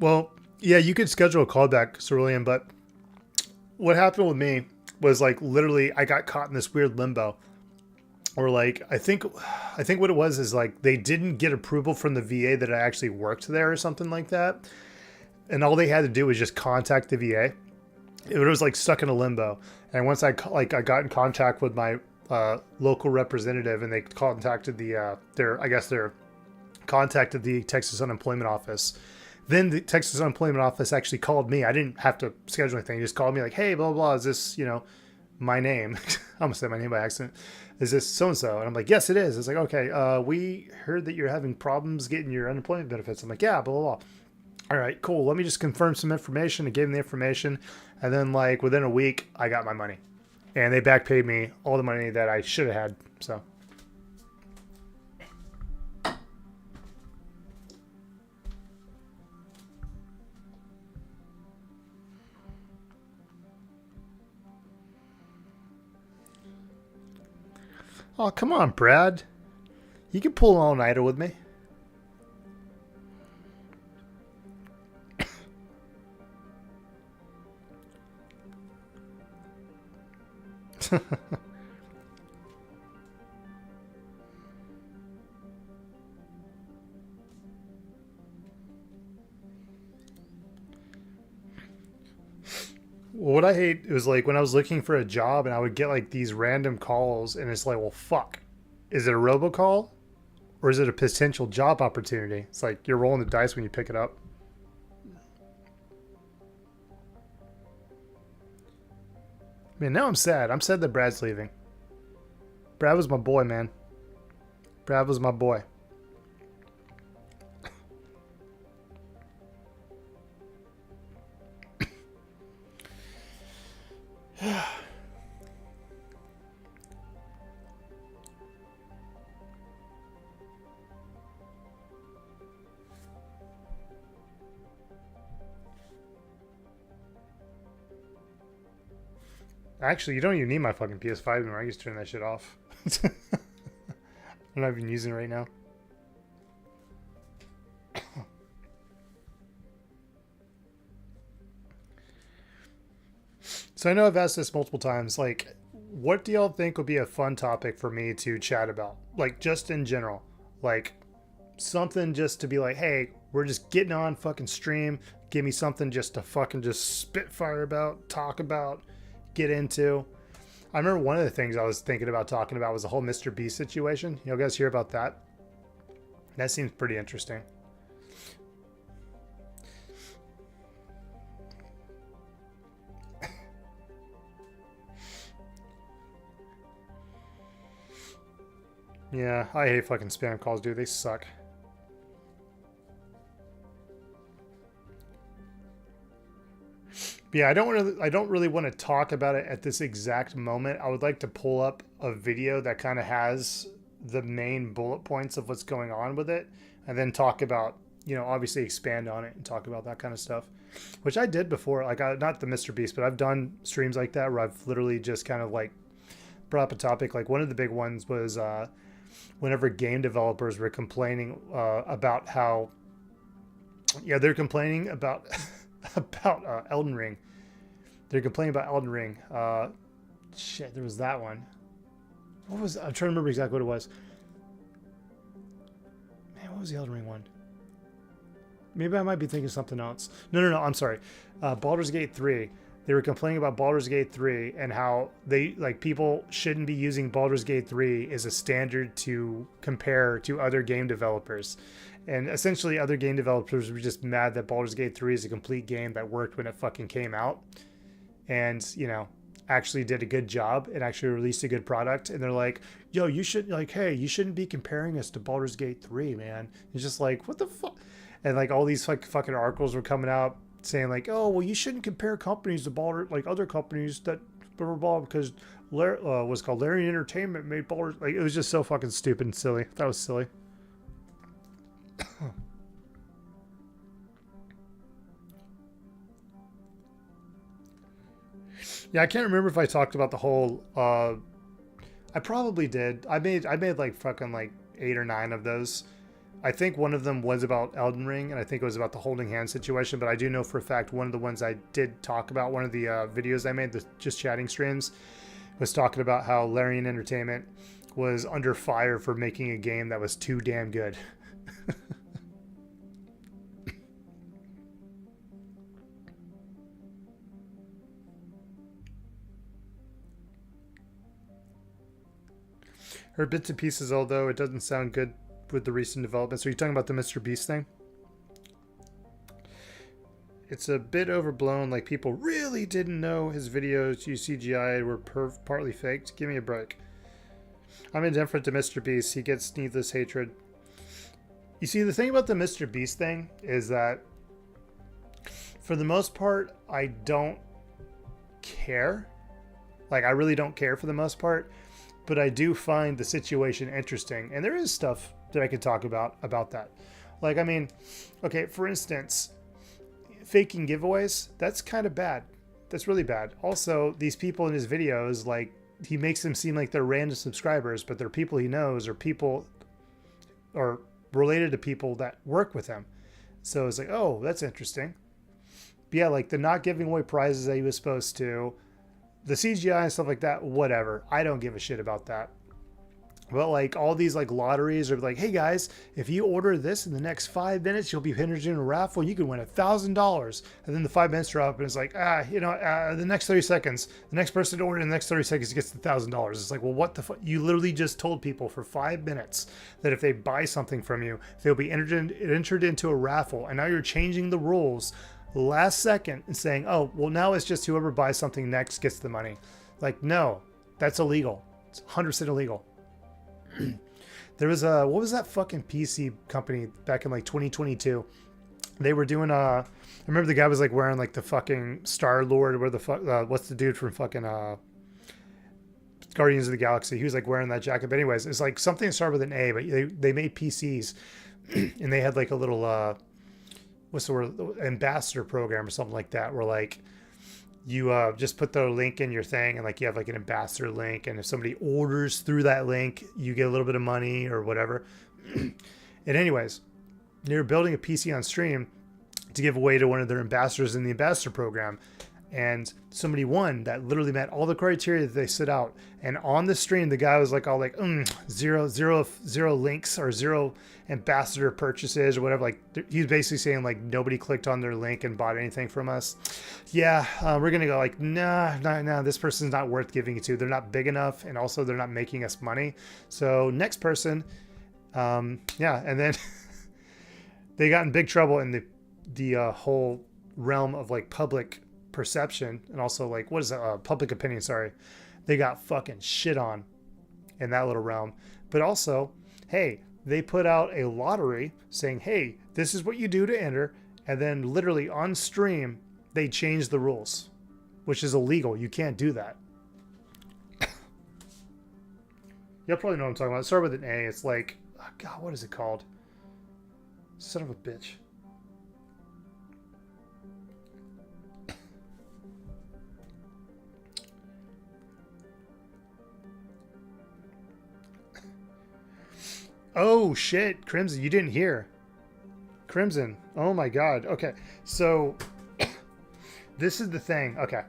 Well, yeah, you could schedule a callback, Cerulean, but what happened with me was like literally I got caught in this weird limbo. Or like I think what it was is like they didn't get approval from the VA that I actually worked there or something like that. And all they had to do was just contact the VA. It was like stuck in a limbo. And once I got in contact with my local representative and they contacted contacted the Texas unemployment office. Then the Texas unemployment office actually called me. I didn't have to schedule anything. He just called me like, hey, blah, blah, blah. Is this, my name? I almost said my name by accident. Is this so-and-so? And I'm like, yes, it is. It's like, okay, we heard that you're having problems getting your unemployment benefits. I'm like, yeah, blah, blah, blah. All right, cool. Let me just confirm some information. I gave them the information. And then like within a week, I got my money. And they back paid me all the money that I should have had. So. Oh, come on, Brad. You can pull an all-nighter with me. What I hate was like when I was looking for a job and I would get like these random calls and it's like, well, fuck. Is it a robocall or is it a potential job opportunity? It's like you're rolling the dice when you pick it up. Man, now I'm sad. I'm sad that Brad's leaving. Brad was my boy, man. Brad was my boy. Actually, you don't even need my fucking PS5 anymore. I can just turn that shit off. I'm not even using it right now. So I know I've asked this multiple times, like, what do y'all think would be a fun topic for me to chat about? Like, just in general. Like, something just to be like, hey, we're just getting on fucking stream. Give me something just to fucking just spitfire about, talk about, get into. I remember one of the things I was thinking about talking about was the whole Mr. Beast situation. You guys hear about that? That seems pretty interesting. Yeah, I hate fucking spam calls, dude. They suck. But yeah, I don't really want to talk about it at this exact moment. I would like to pull up a video that kind of has the main bullet points of what's going on with it, and then talk about, obviously expand on it and talk about that kind of stuff, which I did before. Like, not the Mr. Beast, but I've done streams like that where I've literally just kind of like brought up a topic. Like one of the big ones was whenever game developers were complaining about how, yeah, they're complaining about about Elden Ring. They're complaining about Elden Ring. Shit, there was that one. What was, I'm trying to remember exactly what it was. Man, what was the Elden Ring one? Maybe I might be thinking something else. No, I'm sorry. Baldur's Gate 3. They were complaining about Baldur's Gate 3 and how they, like, people shouldn't be using Baldur's Gate 3 as a standard to compare to other game developers. And essentially other game developers were just mad that Baldur's Gate 3 is a complete game that worked when it fucking came out. And, you know, actually did a good job and actually released a good product. And they're like, yo, you should, like, hey, you shouldn't be comparing us to Baldur's Gate 3, man. It's just like, what the fuck? And like all these like fucking articles were coming out saying like, oh, well, you shouldn't compare companies to Baldur, like other companies that blah blah blah, because what's called Larian Entertainment made Baldur. Like, it was just so fucking stupid and silly. That was silly. Yeah, I can't remember if I talked about the whole. I probably did. I made like fucking like 8 or 9 of those. I think one of them was about Elden Ring, and I think it was about the holding hands situation, but I do know for a fact one of the ones I did talk about, one of the videos I made, the just chatting streams, was talking about how Larian Entertainment was under fire for making a game that was too damn good. Heard bits and pieces, although it doesn't sound good with the recent developments. Are you talking about the Mr. Beast thing? It's a bit overblown, like people really didn't know his videos you CGI were partly faked. Give me a break. I'm indifferent to Mr. Beast. He gets needless hatred. You see, the thing about the Mr. Beast thing is that for the most part, I don't care. Like, I really don't care for the most part, but I do find the situation interesting. And there is stuff that I could talk about that. Like, I mean, okay, for instance, faking giveaways, that's kind of bad. That's really bad. Also, these people in his videos, like, he makes them seem like they're random subscribers, but they're people he knows or people or related to people that work with him. So it's like, oh, that's interesting. But yeah, like the not giving away prizes that he was supposed to, the CGI and stuff like that, whatever. I don't give a shit about that. But like all these like lotteries are like, hey guys, if you order this in the next 5 minutes, you'll be entered in a raffle and you can win $1,000. And then the 5 minutes are up and it's like, the next 30 seconds, the next person to order in the next 30 seconds gets the $1,000. It's like, well, what the fuck? You literally just told people for 5 minutes that if they buy something from you, they'll be entered into a raffle. And now you're changing the rules last second and saying, oh, well, now it's just whoever buys something next gets the money. Like, no, that's illegal. It's 100% illegal. There was what was that fucking PC company back in like 2022? They were doing I remember the guy was like wearing like the fucking Star-Lord, where the fuck what's the dude from fucking Guardians of the Galaxy? He was like wearing that jacket. But anyways, it's like something that started with an A, but they made PCs and they had like a little what's the word, ambassador program or something like that, where like you just put the link in your thing and like you have like an ambassador link, and if somebody orders through that link, you get a little bit of money or whatever. And anyways, they were building a PC on stream to give away to one of their ambassadors in the ambassador program, and somebody won that literally met all the criteria that they set out. And on the stream, the guy was like all like zero links or zero ambassador purchases or whatever. Like he's basically saying like nobody clicked on their link and bought anything from us. Yeah, we're gonna go like nah, this person's not worth giving it to. They're not big enough, and also they're not making us money. So next person, yeah. And then they got in big trouble in the whole realm of like public perception, and also like what is it, public opinion, sorry. They got fucking shit on in that little realm. But also, hey, they put out a lottery saying, hey, this is what you do to enter, and then literally on stream they changed the rules, which is illegal. You can't do that. You'll probably know what I'm talking about. It started with an A. It's like, oh God, what is it called? Son of a bitch. Oh shit, Crimson, you didn't hear. Crimson. Oh my god. Okay. So this is the thing. Okay.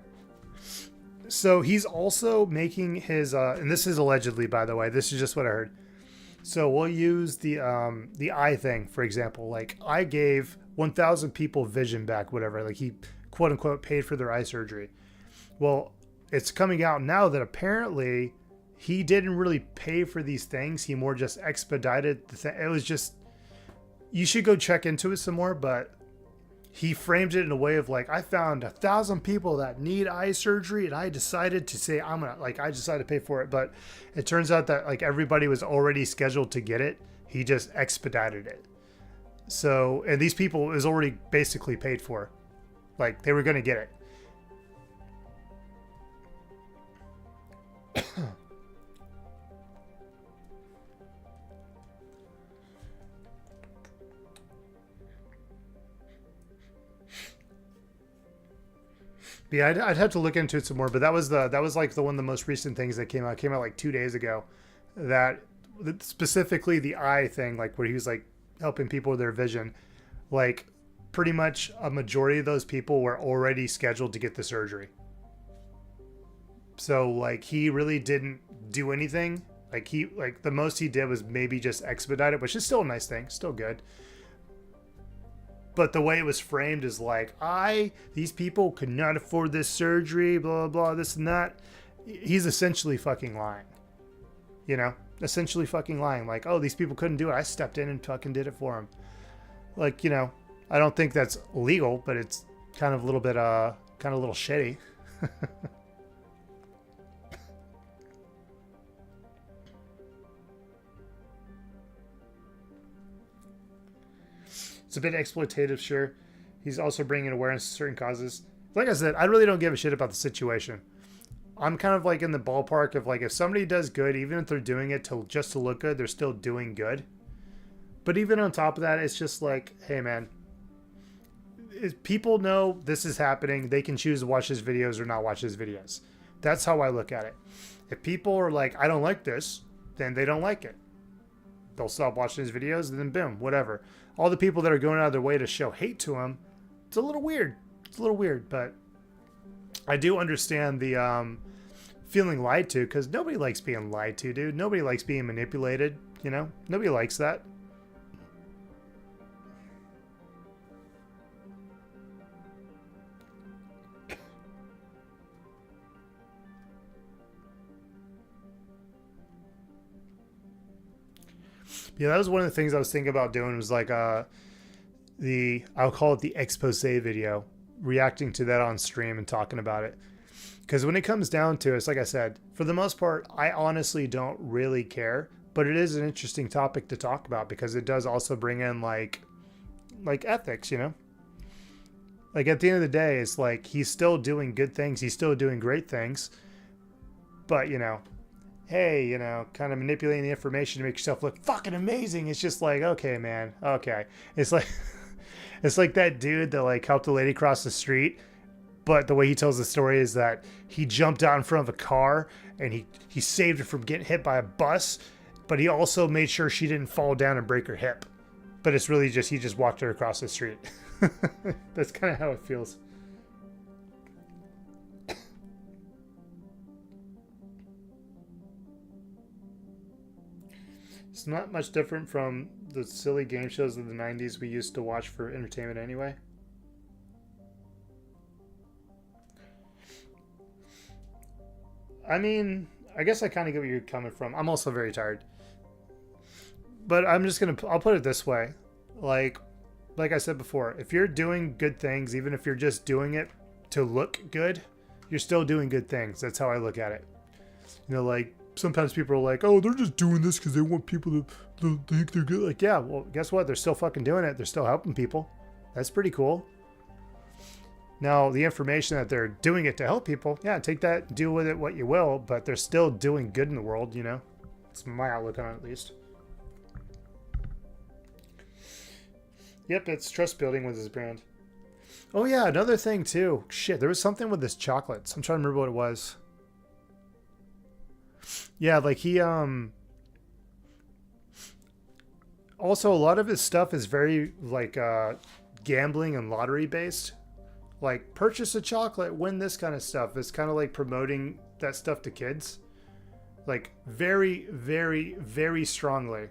So he's also making his and this is allegedly, by the way. This is just what I heard. So we'll use the eye thing, for example. Like, I gave 1,000 people vision back, whatever. Like, he quote unquote paid for their eye surgery. Well, it's coming out now that apparently he didn't really pay for these things. He more just expedited the thing. It was just, you should go check into it some more, but he framed it in a way of like, I found 1,000 people that need eye surgery and I decided to say, I decided to pay for it. But it turns out that like everybody was already scheduled to get it. He just expedited it. So, and these people, it was already basically paid for. Like, they were going to get it. Yeah, I'd have to look into it some more, but that was like one of the most recent things that came out. It came out like 2 days ago. That specifically the eye thing, like where he was like helping people with their vision, like pretty much a majority of those people were already scheduled to get the surgery. So like he really didn't do anything. Like the most he did was maybe just expedite it, which is still a nice thing, still good. But the way it was framed is like, these people could not afford this surgery, blah, blah, blah, this and that. He's essentially fucking lying. You know? Essentially fucking lying. Like, oh, these people couldn't do it. I stepped in and fucking did it for them. Like, you know, I don't think that's illegal, but it's kind of a little bit, kind of a little shitty. It's a bit exploitative, sure. He's also bringing awareness to certain causes. Like I said, I really don't give a shit about the situation. I'm kind of like in the ballpark of like, if somebody does good, even if they're doing it just to look good, they're still doing good. But even on top of that, it's just like, hey man, if people know this is happening, they can choose to watch his videos or not watch his videos. That's how I look at it. If people are like, I don't like this, then they don't like it. They'll stop watching his videos and then boom, whatever. All the people that are going out of their way to show hate to him, it's a little weird. It's a little weird, but I do understand the feeling lied to, because nobody likes being lied to, dude. Nobody likes being manipulated, you know? Nobody likes that. Yeah, that was one of the things I was thinking about doing, was like I'll call it the expose video, reacting to that on stream and talking about it. Because when it comes down to it, it's like I said, for the most part, I honestly don't really care, but it is an interesting topic to talk about because it does also bring in like ethics, you know? Like at the end of the day, it's like he's still doing good things, he's still doing great things, but you know, hey, you know, kind of manipulating the information to make yourself look fucking amazing. It's just like, okay, man, okay. It's like, it's like that dude that like helped a lady cross the street, but the way he tells the story is that he jumped out in front of a car and he saved her from getting hit by a bus, but he also made sure she didn't fall down and break her hip. But it's really just, he just walked her across the street. That's kind of how it feels. It's not much different from the silly game shows of the 90s we used to watch for entertainment anyway. I mean, I guess I kind of get where you're coming from. I'm also very tired. But I'm just going to, I'll put it this way. Like I said before, if you're doing good things, even if you're just doing it to look good, you're still doing good things. That's how I look at it. You know, like, sometimes people are like, oh, they're just doing this because they want people to think they're good. Like, yeah, well, guess what? They're still fucking doing it. They're still helping people. That's pretty cool. Now, the information that they're doing it to help people, yeah, take that, do with it what you will, but they're still doing good in the world, you know? It's my outlook on it, at least. Yep, it's trust building with his brand. Oh, yeah, another thing, too. Shit, there was something with his chocolates. I'm trying to remember what it was. Yeah, like he Also, a lot of his stuff is very like gambling and lottery based. Like, purchase a chocolate, win this kind of stuff. It's kind of like promoting that stuff to kids. Like, very, very, very strongly.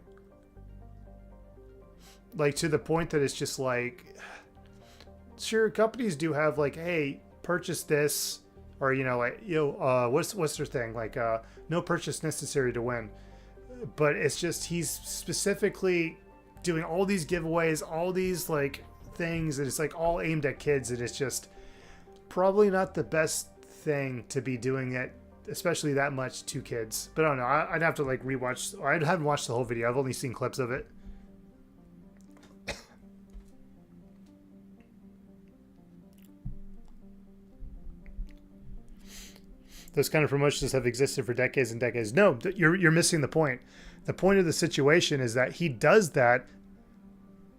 Like, to the point that it's just like, sure, companies do have like, hey, purchase this, or like, what's their thing? Like, no purchase necessary to win. But it's just, he's specifically doing all these giveaways, all these like things, and it's like all aimed at kids, and it's just probably not the best thing to be doing it, especially that much to kids. But I don't know. I'd have to like rewatch. I haven't watched the whole video. I've only seen clips of it. Those kind of promotions have existed for decades and decades. No, you're missing the point. The point of the situation is that he does that,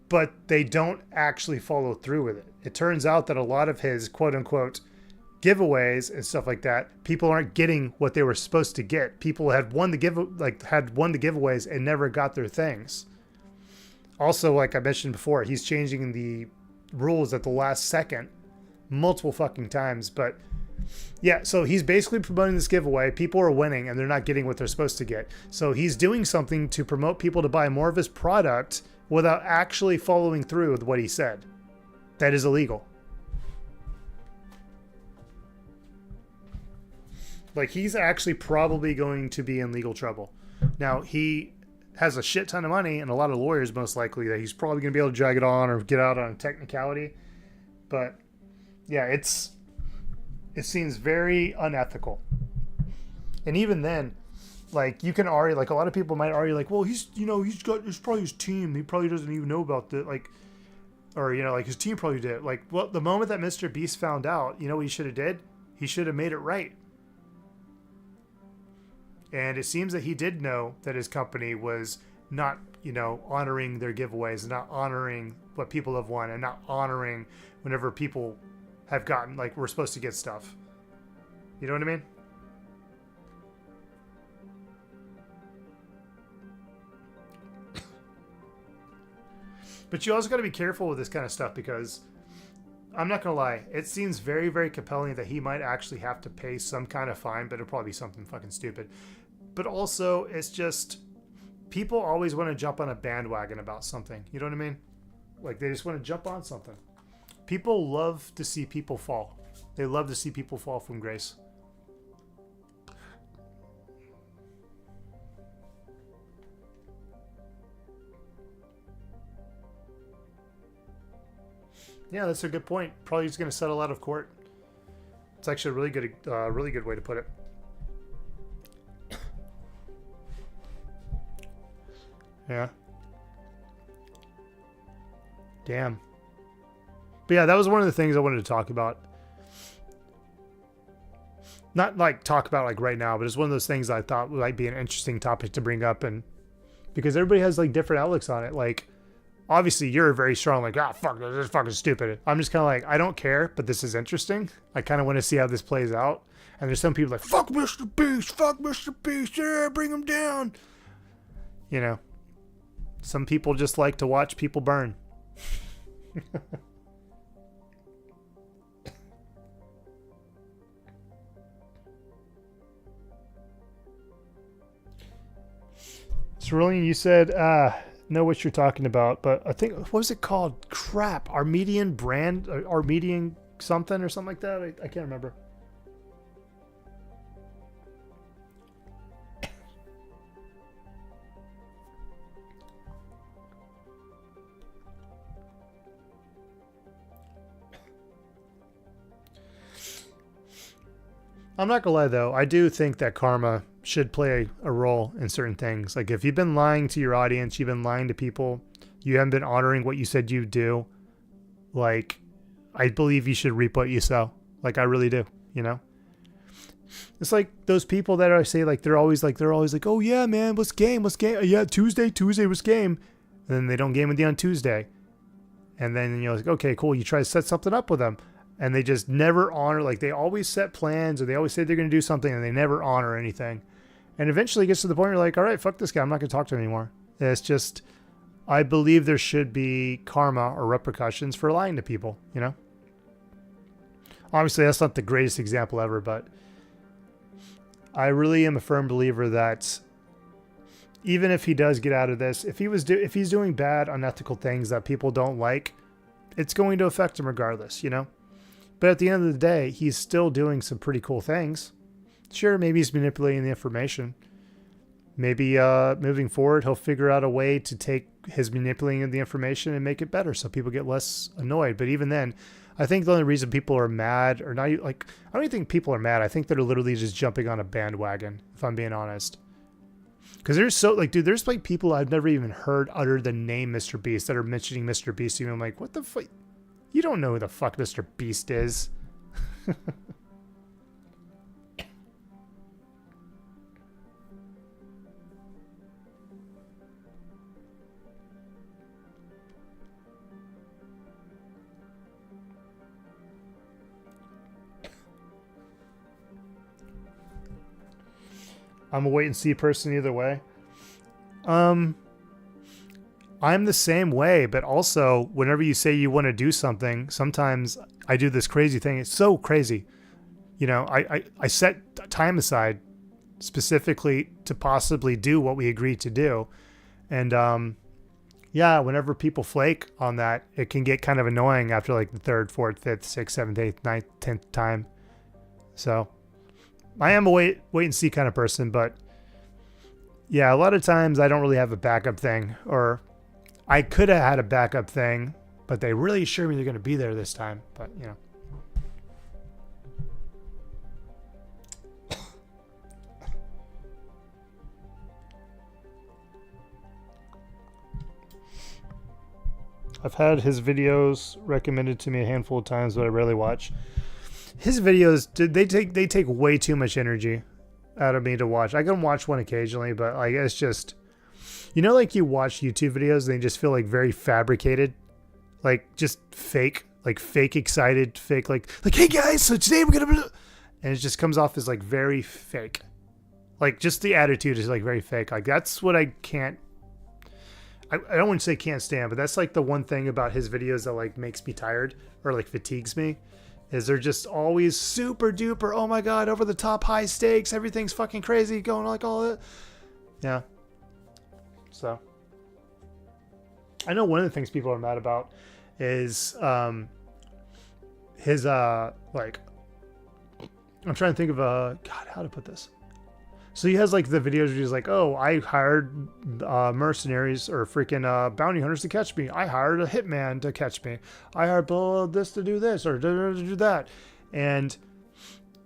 but they don't actually follow through with it. It turns out that a lot of his quote unquote giveaways and stuff like that, people aren't getting what they were supposed to get. People had won the giveaways and never got their things. Also, like I mentioned before, he's changing the rules at the last second multiple fucking times. But yeah, so he's basically promoting this giveaway. People are winning and they're not getting what they're supposed to get. So he's doing something to promote people to buy more of his product without actually following through with what he said. That is illegal. Like, he's actually probably going to be in legal trouble. Now, he has a shit ton of money and a lot of lawyers, most likely, that he's probably going to be able to drag it on or get out on a technicality. But yeah, it seems very unethical. And even then, like, you can argue, like, a lot of people might argue, like, well, it's probably his team. He probably doesn't even know about the, like, or, like, his team probably did. Like, well, the moment that Mr. Beast found out, you know what he should have did? He should have made it right. And it seems that he did know that his company was not, honoring their giveaways, and not honoring what people have won, and not honoring whenever people have gotten, like, we're supposed to get stuff. You know what I mean? But you also got to be careful with this kind of stuff, because I'm not going to lie, it seems very, very compelling that he might actually have to pay some kind of fine, but it'll probably be something fucking stupid. But also, it's just, people always want to jump on a bandwagon about something. You know what I mean? Like, they just want to jump on something. People love to see people fall. They love to see people fall from grace. Yeah, that's a good point. Probably just going to settle out of court. It's actually a really good way to put it. Yeah. Damn. But yeah, that was one of the things I wanted to talk about. Not like talk about like right now, but it's one of those things I thought would like be an interesting topic to bring up, and because everybody has like different outlooks on it. Like, obviously you're very strong, like, fuck, this is fucking stupid. I'm just kind of like, I don't care, but this is interesting. I kind of want to see how this plays out. And there's some people like, fuck Mr. Beast, yeah, bring him down. Some people just like to watch people burn. Cerulean, you said, know what you're talking about, but I think, what was it called? Crap. Armenian brand, Armenian something or something like that. I can't remember. I'm not gonna lie though, I do think that karma should play a role in certain things. Like, if you've been lying to your audience, you've been lying to people, you haven't been honoring what you said you do, like, I believe you should reap what you sow. Like, I really do, It's like those people that I say, like, they're always like, oh yeah, man, what's game? Yeah, Tuesday was game. And then they don't game with you on Tuesday. And then you're like, okay, cool. You try to set something up with them. And they just never honor, like, they always set plans, or they always say they're going to do something, and they never honor anything. And eventually it gets to the point where you're like, all right, fuck this guy. I'm not going to talk to him anymore. And it's just, I believe there should be karma or repercussions for lying to people, you know? Obviously, that's not the greatest example ever, but I really am a firm believer that even if he does get out of this, if he's doing bad, unethical things that people don't like, it's going to affect him regardless, you know? But at the end of the day, he's still doing some pretty cool things. Sure, maybe he's manipulating the information. Maybe moving forward, he'll figure out a way to take his manipulating of the information and make it better so people get less annoyed. But even then, I think the only reason people are mad, or not like, I don't even think people are mad. I think they're literally just jumping on a bandwagon, if I'm being honest. Because there's so, like, dude, there's like people I've never even heard utter the name Mr. Beast that are mentioning Mr. Beast. And I'm like, what the fuck? You don't know who the fuck Mr. Beast is. I'm a wait and see person either way. I'm the same way, but also whenever you say you want to do something, sometimes I do this crazy thing. It's so crazy. You know, I set time aside specifically to possibly do what we agreed to do. And yeah, whenever people flake on that, it can get kind of annoying after like the 3rd, 4th, 5th, 6th, 7th, 8th, 9th, 10th time. So I am a wait and see kind of person, but yeah, a lot of times I don't really have a backup thing, or I could have had a backup thing, but they really assure me they're going to be there this time. But, you know. I've had his videos recommended to me a handful of times, but I rarely watch. His videos, they take way too much energy out of me to watch. I can watch one occasionally, but like it's just, you know, like you watch YouTube videos and they just feel like very fabricated, like just fake, like fake excited, fake like hey guys, so today we're gonna, and it just comes off as like very fake. Like just the attitude is like very fake. Like that's what I can't. I don't want to say can't stand, but that's like the one thing about his videos that like makes me tired or like fatigues me. Is they're just always super duper, oh my god, over the top, high stakes, everything's fucking crazy, going like all that. Yeah. So. I know one of the things people are mad about is his, like, I'm trying to think of God, how to put this. So he has like the videos where he's like, oh, I hired mercenaries or freaking bounty hunters to catch me. I hired a hitman to catch me. I hired this to do this or to do that. And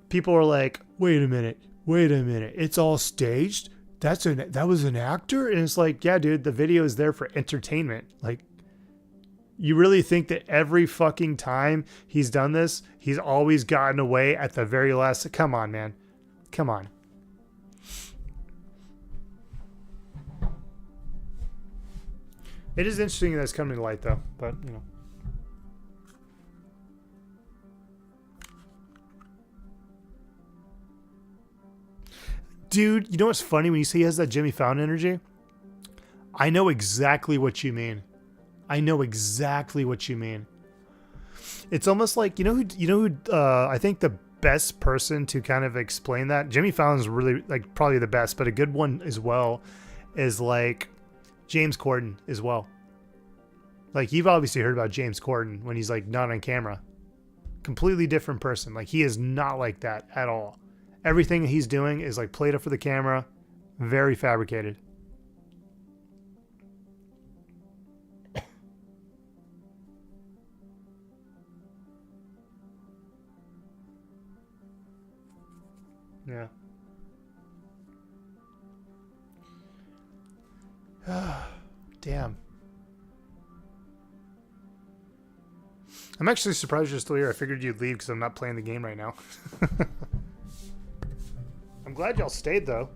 people are like, wait a minute. It's all staged? That was an actor? And it's like, yeah, dude, the video is there for entertainment. Like, you really think that every fucking time he's done this, he's always gotten away at the very last? Come on, man. Come on. It is interesting that it's coming to light, though, but, you know. Dude, you know what's funny when you say he has that Jimmy Fallon energy? I know exactly what you mean. It's almost like, you know who I think the best person to kind of explain that, Jimmy Fallon's really, like, probably the best, but a good one as well is, like, James Corden as well. Like, you've obviously heard about James Corden when he's, like, not on camera. Completely different person. Like, he is not like that at all. Everything he's doing is, like, played up for the camera. Very fabricated. Yeah. Damn. I'm actually surprised you're still here. I figured you'd leave because I'm not playing the game right now. I'm glad y'all stayed though.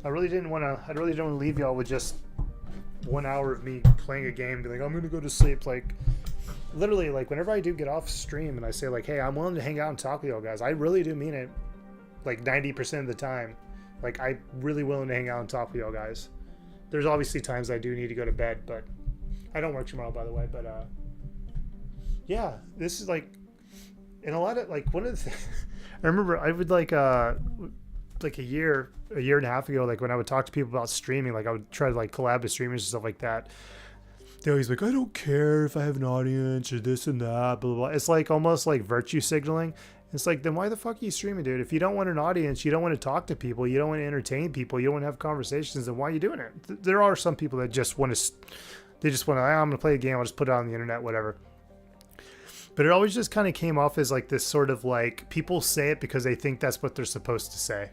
I really didn't want to leave y'all with just 1 hour of me playing a game and be like, I'm gonna go to sleep. Like, literally, like, whenever I do get off stream and I say like, hey, I'm willing to hang out and talk with y'all guys, I really do mean it. Like 90% of the time. Like, I'm really willing to hang out and talk with y'all guys. There's obviously times I do need to go to bed, but I don't work tomorrow, by the way. But yeah, this is like, and a lot of like one of the I remember I would like a year and a half ago, like when I would talk to people about streaming, like I would try to like collab with streamers and stuff like that. They always like, I don't care if I have an audience or this and that, blah, blah, blah. It's like almost like virtue signaling. It's like, then why the fuck are you streaming, dude? If you don't want an audience, you don't want to talk to people, you don't want to entertain people, you don't want to have conversations, then why are you doing it? There are some people that just want to, I'm going to play a game, I'll just put it on the internet, whatever. But it always just kind of came off as like this sort of like, people say it because they think that's what they're supposed to say.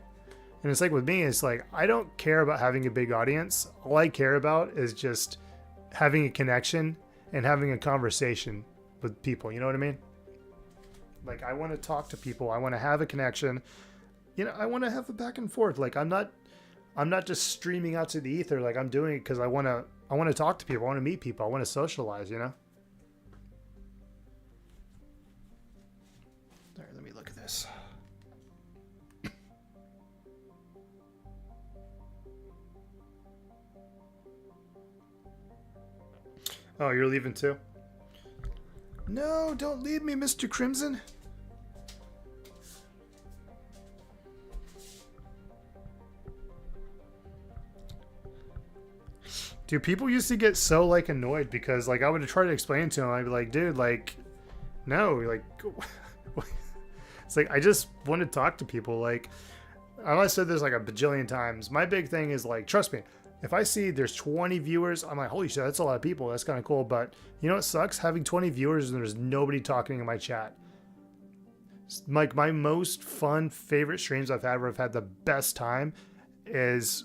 And it's like with me, it's like, I don't care about having a big audience. All I care about is just having a connection and having a conversation with people. You know what I mean? Like, I want to talk to people. I want to have a connection. You know, I want to have a back and forth. Like, I'm not just streaming out to the ether. Like, I'm doing it because I want to talk to people. I want to meet people. I want to socialize, you know? There, let me look at this. Oh, you're leaving too? No, don't leave me, Mr. Crimson. Dude, people used to get so like annoyed because like I would try to explain to them. I'd be like, dude, like, no, like, it's like I just want to talk to people. Like, I said this like a bajillion times. My big thing is like, trust me. If I see there's 20 viewers, I'm like, holy shit, that's a lot of people. That's kind of cool. But you know what sucks? Having 20 viewers and there's nobody talking in my chat. Like my most fun, favorite streams I've had where I've had the best time is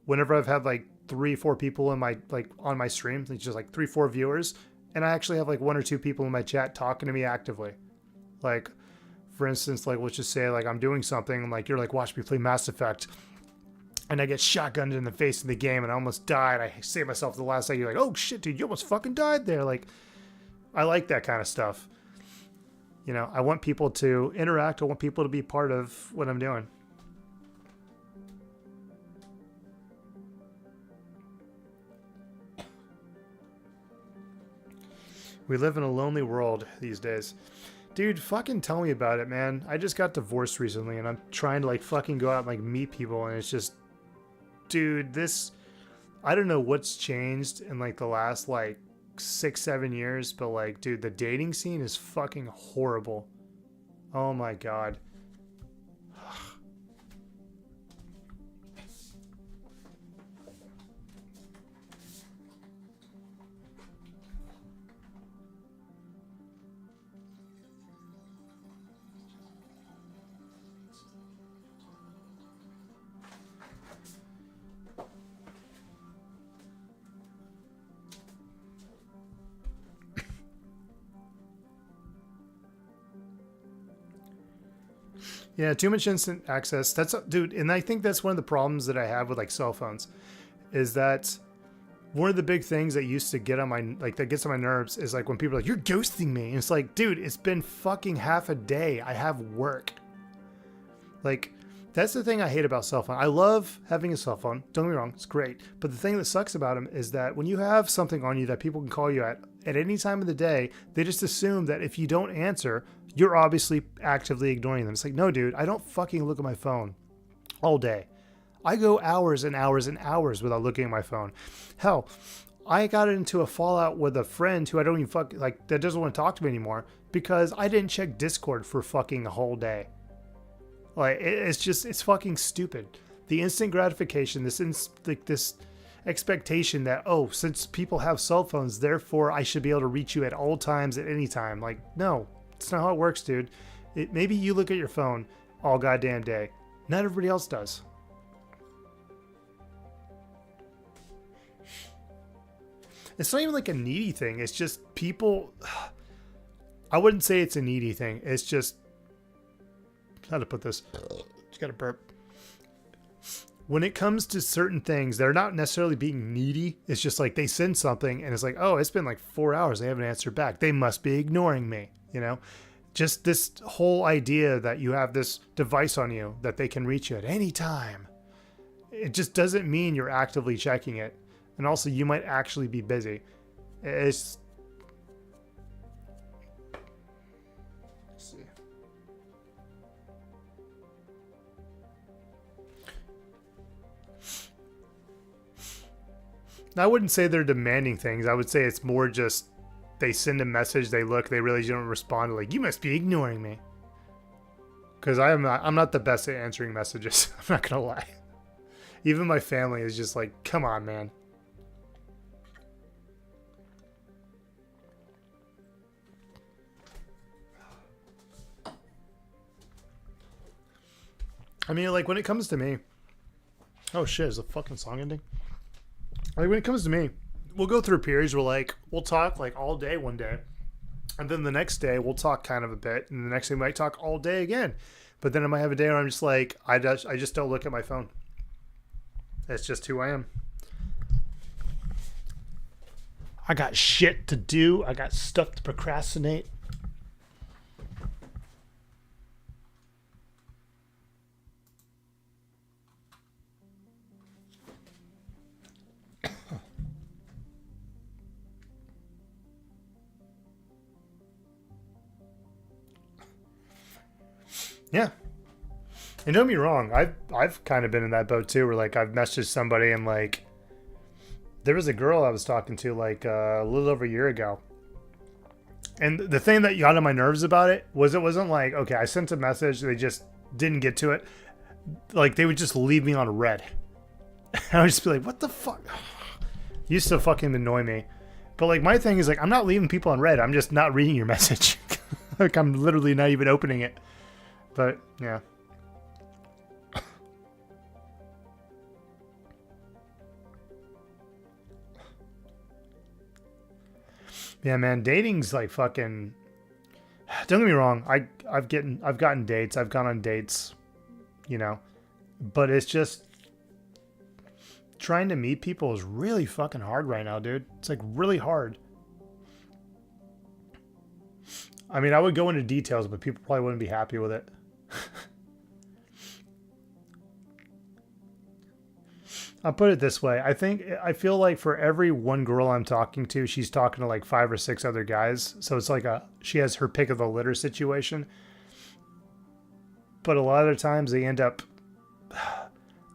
whenever I've had like 3-4 people in my, like on my stream. It's just like 3-4 viewers. And I actually have like 1 or 2 people in my chat talking to me actively. Like, for instance, like let's just say like I'm doing something and like you're like, watch me play Mass Effect. And I get shotgunned in the face in the game and I almost died. I saved myself at the last second. You're like, oh shit, dude, you almost fucking died there. Like, I like that kind of stuff. You know, I want people to interact. I want people to be part of what I'm doing. We live in a lonely world these days. Dude, fucking tell me about it, man. I just got divorced recently and I'm trying to like fucking go out and like meet people and it's just, dude, this, I don't know what's changed in like the last like 6-7 years, but like, dude, the dating scene is fucking horrible. Oh my God. Yeah, too much instant access. That's, dude, and I think that's one of the problems that I have with like cell phones is that one of the big things that used to get on my, like that gets on my nerves is like when people are like, you're ghosting me. And it's like, dude, it's been fucking half a day. I have work. Like, that's the thing I hate about cell phone. I love having a cell phone. Don't get me wrong. It's great. But the thing that sucks about them is that when you have something on you that people can call you at any time of the day, they just assume that if you don't answer, you're obviously actively ignoring them. It's like, no, dude, I don't fucking look at my phone all day. I go hours and hours and hours without looking at my phone. Hell, I got into a fallout with a friend who I don't even like, that doesn't want to talk to me anymore because I didn't check Discord for fucking a whole day. Like, it's fucking stupid. The instant gratification, this expectation that, oh, since people have cell phones, therefore I should be able to reach you at all times, at any time. Like, no, it's not how it works, dude. Maybe you look at your phone all goddamn day. Not everybody else does. It's not even like a needy thing. It's just people. I wouldn't say it's a needy thing. It's just, how to put this? Just gotta burp. When it comes to certain things, they're not necessarily being needy. It's just like they send something and it's like, oh, it's been like 4 hours. They haven't answered back. They must be ignoring me. You know, just this whole idea that you have this device on you that they can reach you at any time. It just doesn't mean you're actively checking it. And also, you might actually be busy. It's... Let's see. I wouldn't say they're demanding things. I would say it's more just they send a message, they look, they really don't respond. Like, you must be ignoring me. Because I'm not the best at answering messages. I'm not going to lie. Even my family is just like, come on, man. I mean, like, when it comes to me... Oh, shit, is the fucking song ending? Like, when it comes to me, we'll go through periods where, like, we'll talk, like, all day one day. And then the next day, we'll talk kind of a bit. And the next day, we might talk all day again. But then I might have a day where I'm just like, I just don't look at my phone. That's just who I am. I got shit to do. I got stuff to procrastinate. Yeah. And don't get me wrong, I've kind of been in that boat too, where like I've messaged somebody and like there was a girl I was talking to like a little over a year ago. And the thing that got on my nerves about it wasn't like, okay, I sent a message, they just didn't get to it. Like they would just leave me on red. And I would just be like, what the fuck? Used to fucking annoy me. But like my thing is like, I'm not leaving people on red. I'm just not reading your message. Like I'm literally not even opening it. But yeah. Yeah, man, dating's like fucking. Don't get me wrong. I've gotten dates. I've gone on dates, you know, but it's just trying to meet people is really fucking hard right now, dude. It's like really hard. I mean, I would go into details, but people probably wouldn't be happy with it. I'll put it this way. I feel like for every one girl I'm talking to, she's talking to like 5 or 6 other guys. So it's like she has her pick of the litter situation. But a lot of the times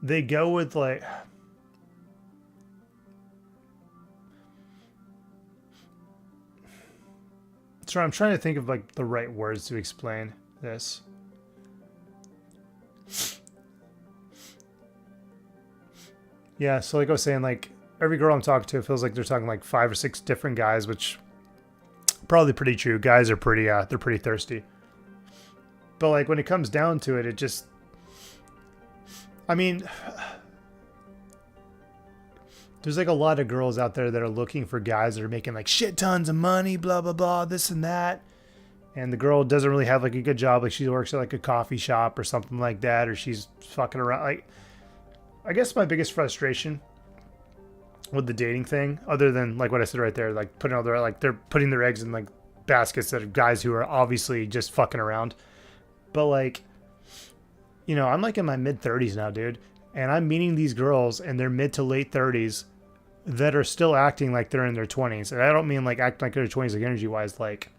they go with like, so I'm trying to think of like the right words to explain this. Yeah, so like I was saying, like every girl I'm talking to, it feels like they're talking like 5 or 6 different guys, which probably pretty true. Guys are pretty, they're pretty thirsty. But like when it comes down to it, it just, I mean, there's like a lot of girls out there that are looking for guys that are making like shit tons of money, blah, blah, blah, this and that. And the girl doesn't really have like a good job. Like she works at like a coffee shop or something like that, or she's fucking around. Like, I guess my biggest frustration with the dating thing, other than like what I said right there, like they're putting their eggs in like baskets that are guys who are obviously just fucking around. But like, you know, I'm like in my mid 30s now, dude, and I'm meeting these girls in their mid to late 30s that are still acting like they're in their 20s. And I don't mean like acting like they're 20s, like energy wise, like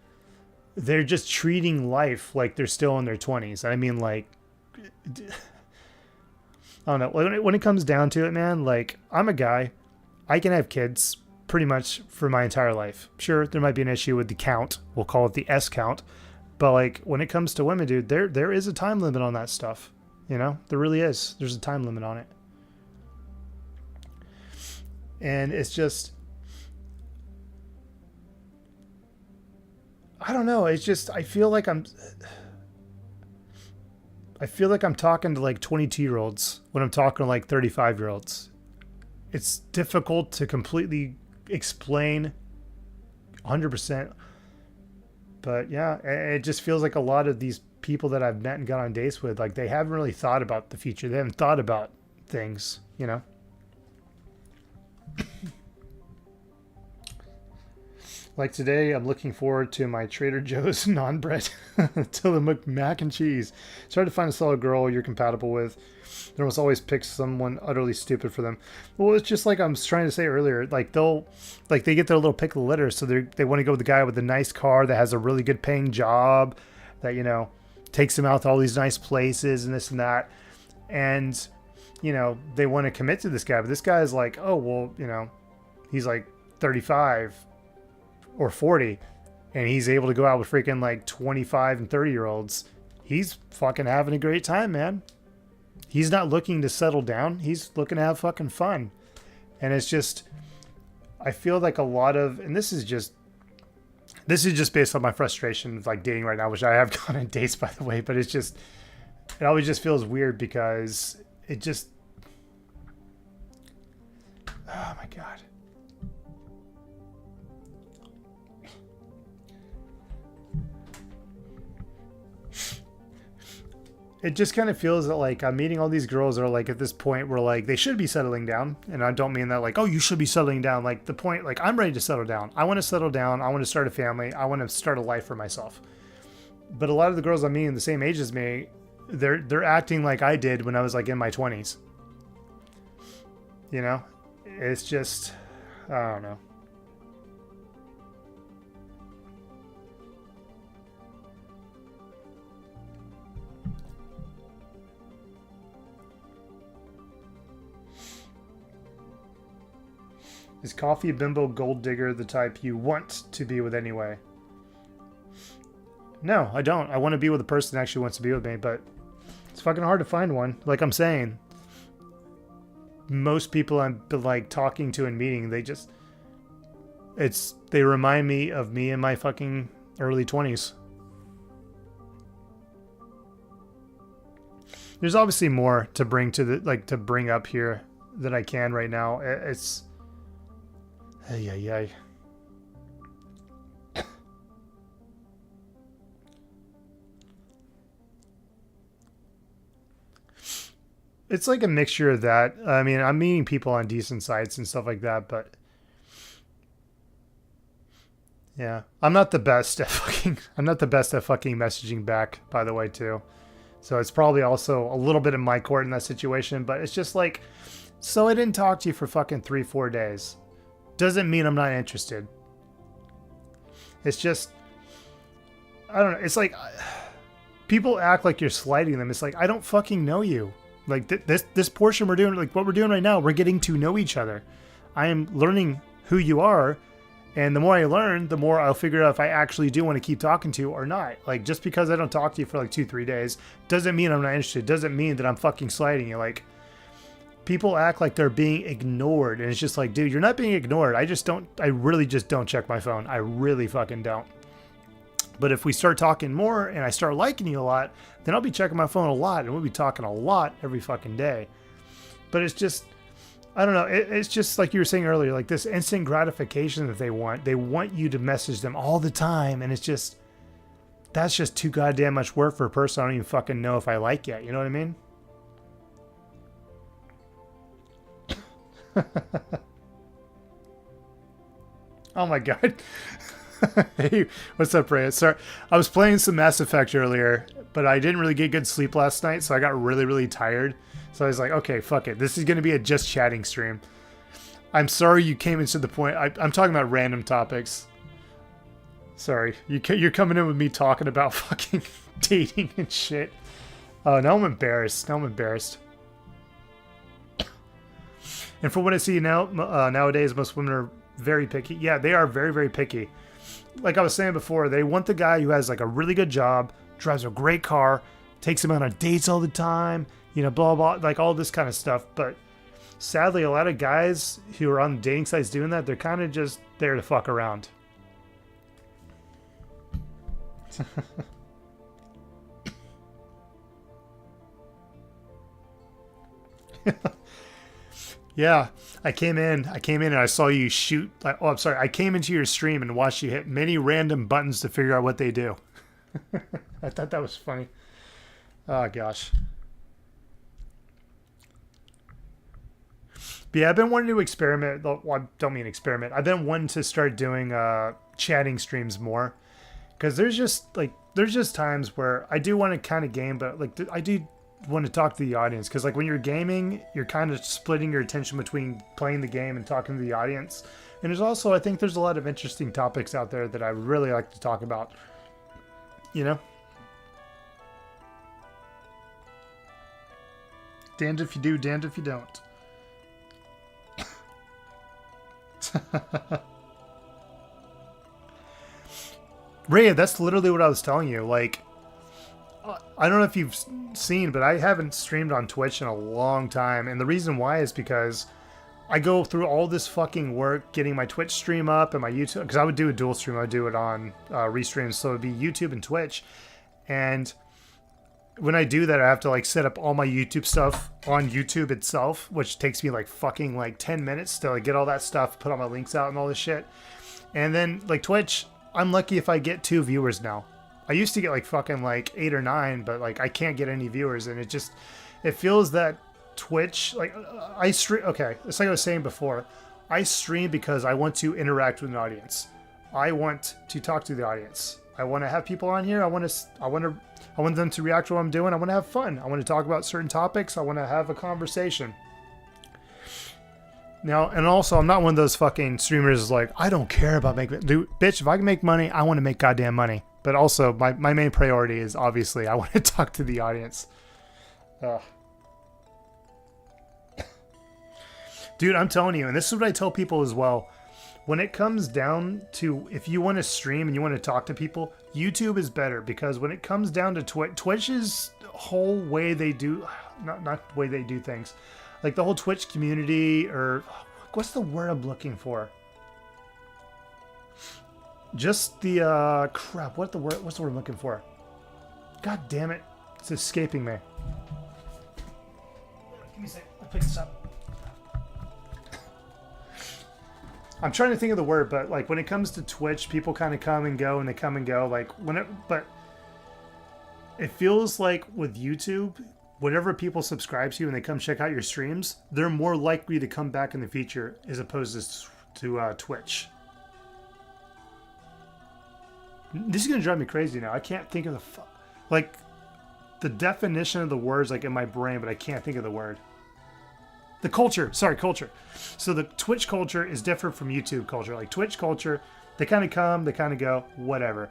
they're just treating life like they're still in their 20s. I mean, like, I don't know. When it comes down to it, man, like, I'm a guy. I can have kids pretty much for my entire life. Sure, there might be an issue with the count. We'll call it the S count. But, like, when it comes to women, dude, there is a time limit on that stuff. You know? There really is. There's a time limit on it. And it's just... I don't know. It's just... I feel like I'm talking to like 22-year-olds when I'm talking to like 35-year-olds. It's difficult to completely explain 100%. But yeah, it just feels like a lot of these people that I've met and got on dates with, like they haven't really thought about the future. They haven't thought about things, you know? Like today, I'm looking forward to my Trader Joe's naan bread. Tillamook mac and cheese. It's hard to find a solid girl you're compatible with. They almost always pick someone utterly stupid for them. Well, it's just like I was trying to say earlier. Like they get their little pick of the litter, so they want to go with the guy with the nice car that has a really good paying job, that takes them out to all these nice places and this and that, and they want to commit to this guy. But this guy is like, oh well, he's like 35 or 40, and he's able to go out with freaking like 25 and 30-year-olds. He's fucking having a great time, man. He's not looking to settle down. He's looking to have fucking fun. And it's just, I feel like a lot of, and this is just based on my frustration of like dating right now, which I have gone on dates, by the way, but it always just feels weird because it just, oh my God. It just kind of feels that like I'm meeting all these girls that are like at this point where like they should be settling down. And I don't mean that like, oh, you should be settling down. Like the point, like I'm ready to settle down. I want to settle down. I want to start a family. I want to start a life for myself. But a lot of the girls I'm meeting the same age as me, they're acting like I did when I was like in my 20s. It's just, I don't know. Is Coffee Bimbo Gold Digger the type you want to be with anyway? No, I don't. I want to be with a person that actually wants to be with me, but it's fucking hard to find one. Like I'm saying, most people I'm like talking to and meeting, they remind me of me in my fucking early 20s. There's obviously more to bring to bring up here than I can right now. It's Ay. It's like a mixture of that. I mean, I'm meeting people on decent sites and stuff like that, but yeah, I'm not the best at fucking messaging back, by the way, too. So it's probably also a little bit in my court in that situation, but it's just like, so I didn't talk to you for fucking 3-4 days. Doesn't mean I'm not interested. It's just, I don't know. It's like people act like you're slighting them. It's like, I don't fucking know you. Like this portion we're doing, like what we're doing right now, we're getting to know each other. I am learning who you are. And the more I learn, the more I'll figure out if I actually do want to keep talking to you or not. Like just because I don't talk to you for like 2-3 days doesn't mean I'm not interested. Doesn't mean that I'm fucking slighting you. Like, people act like they're being ignored, and it's just like, dude, you're not being ignored. I really just don't check my phone. I really fucking don't. But if we start talking more and I start liking you a lot, then I'll be checking my phone a lot, and we'll be talking a lot every fucking day. But it's just, I don't know. It's just like you were saying earlier, like this instant gratification that they want. They want you to message them all the time, and it's just, that's just too goddamn much work for a person I don't even fucking know if I like yet. You know what I mean? Oh my God. Hey, what's up, Ray? Sorry, I was playing some Mass Effect earlier, but I didn't really get good sleep last night, so I got really, really tired. So I was like, okay, fuck it. This is going to be a just chatting stream. I'm sorry you came into the point. I'm talking about random topics. Sorry. You're coming in with me talking about fucking dating and shit. Oh, now I'm embarrassed. And from what I see now, nowadays, most women are very picky. Yeah, they are very, very picky. Like I was saying before, they want the guy who has like a really good job, drives a great car, takes them out on dates all the time, blah, blah, like all this kind of stuff. But sadly, a lot of guys who are on dating sites doing that, they're kind of just there to fuck around. Yeah, I came in and I saw you shoot. Oh, I'm sorry. I came into your stream and watched you hit many random buttons to figure out what they do. I thought that was funny. Oh, gosh. But yeah, I've been wanting to experiment. Well, I don't mean experiment. I've been wanting to start doing chatting streams more, because there's just times where I do want to kind of game, but like I do want to talk to the audience, because like when you're gaming, you're kind of splitting your attention between playing the game and talking to the audience. And there's also, I think there's a lot of interesting topics out there that I really like to talk about, you know. Damned if you do, damned if you don't. Ray, that's literally what I was telling you. Like, I don't know if you've seen, but I haven't streamed on Twitch in a long time. And the reason why is because I go through all this fucking work getting my Twitch stream up and my YouTube, because I would do a dual stream. I would do it on Restream, so it would be YouTube and Twitch. And when I do that, I have to like set up all my YouTube stuff on YouTube itself, which takes me like fucking like 10 minutes to like get all that stuff, put all my links out and all this shit. And then like Twitch, I'm lucky if I get 2 viewers now. I used to get like fucking like 8 or 9, but like I can't get any viewers, and it feels that Twitch, like I stream, okay, it's like I was saying before, I stream because I want to interact with an audience. I want to talk to the audience. I want to have people on here. I want them to react to what I'm doing. I want to have fun. I want to talk about certain topics. I want to have a conversation. Now, and also, I'm not one of those fucking streamers like, I don't care about making... Dude, bitch, if I can make money, I want to make goddamn money. But also, my main priority is, obviously, I want to talk to the audience. Dude, I'm telling you, and this is what I tell people as well. When it comes down to, if you want to stream and you want to talk to people, YouTube is better, because when it comes down to Twitch's whole way they do, not the way they do things, like the whole Twitch community, or what's the word I'm looking for? Just the crap. What's the word I'm looking for? God damn it! It's escaping me. Give me a sec. I'll pick this up. I'm trying to think of the word, but like when it comes to Twitch, people kind of come and go, and they come and go. Like but it feels like with YouTube, whenever people subscribe to you and they come check out your streams, they're more likely to come back in the future as opposed to Twitch. This is gonna drive me crazy now. I can't think of the definition of the words like in my brain, but I can't think of the word. The culture. Sorry, culture. So the Twitch culture is different from YouTube culture. Like Twitch culture, they kind of come, they kind of go, whatever.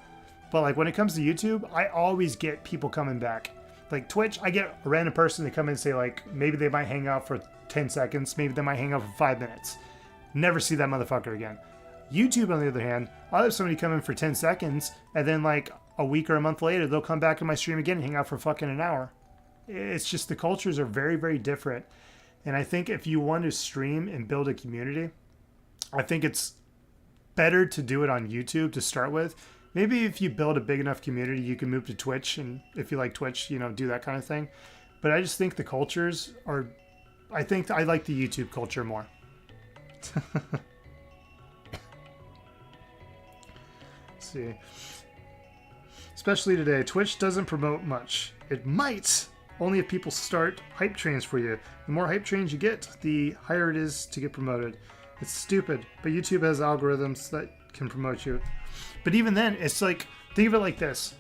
But like when it comes to YouTube, I always get people coming back. Like Twitch, I get a random person to come in and say like, maybe they might hang out for 10 seconds, maybe they might hang out for 5 minutes. Never see that motherfucker again. YouTube, on the other hand, I'll have somebody come in for 10 seconds, and then like a week or a month later, they'll come back in my stream again and hang out for fucking an hour. It's just the cultures are very, very different. And I think if you want to stream and build a community, I think it's better to do it on YouTube to start with. Maybe if you build a big enough community, you can move to Twitch. And if you like Twitch, you know, do that kind of thing. But I just think the cultures are... I think I like the YouTube culture more. Let's see. Especially today, Twitch doesn't promote much. It might... only if people start hype trains for you. The more hype trains you get, the higher it is to get promoted. It's stupid, but YouTube has algorithms that can promote you. But even then, it's like, think of it like this.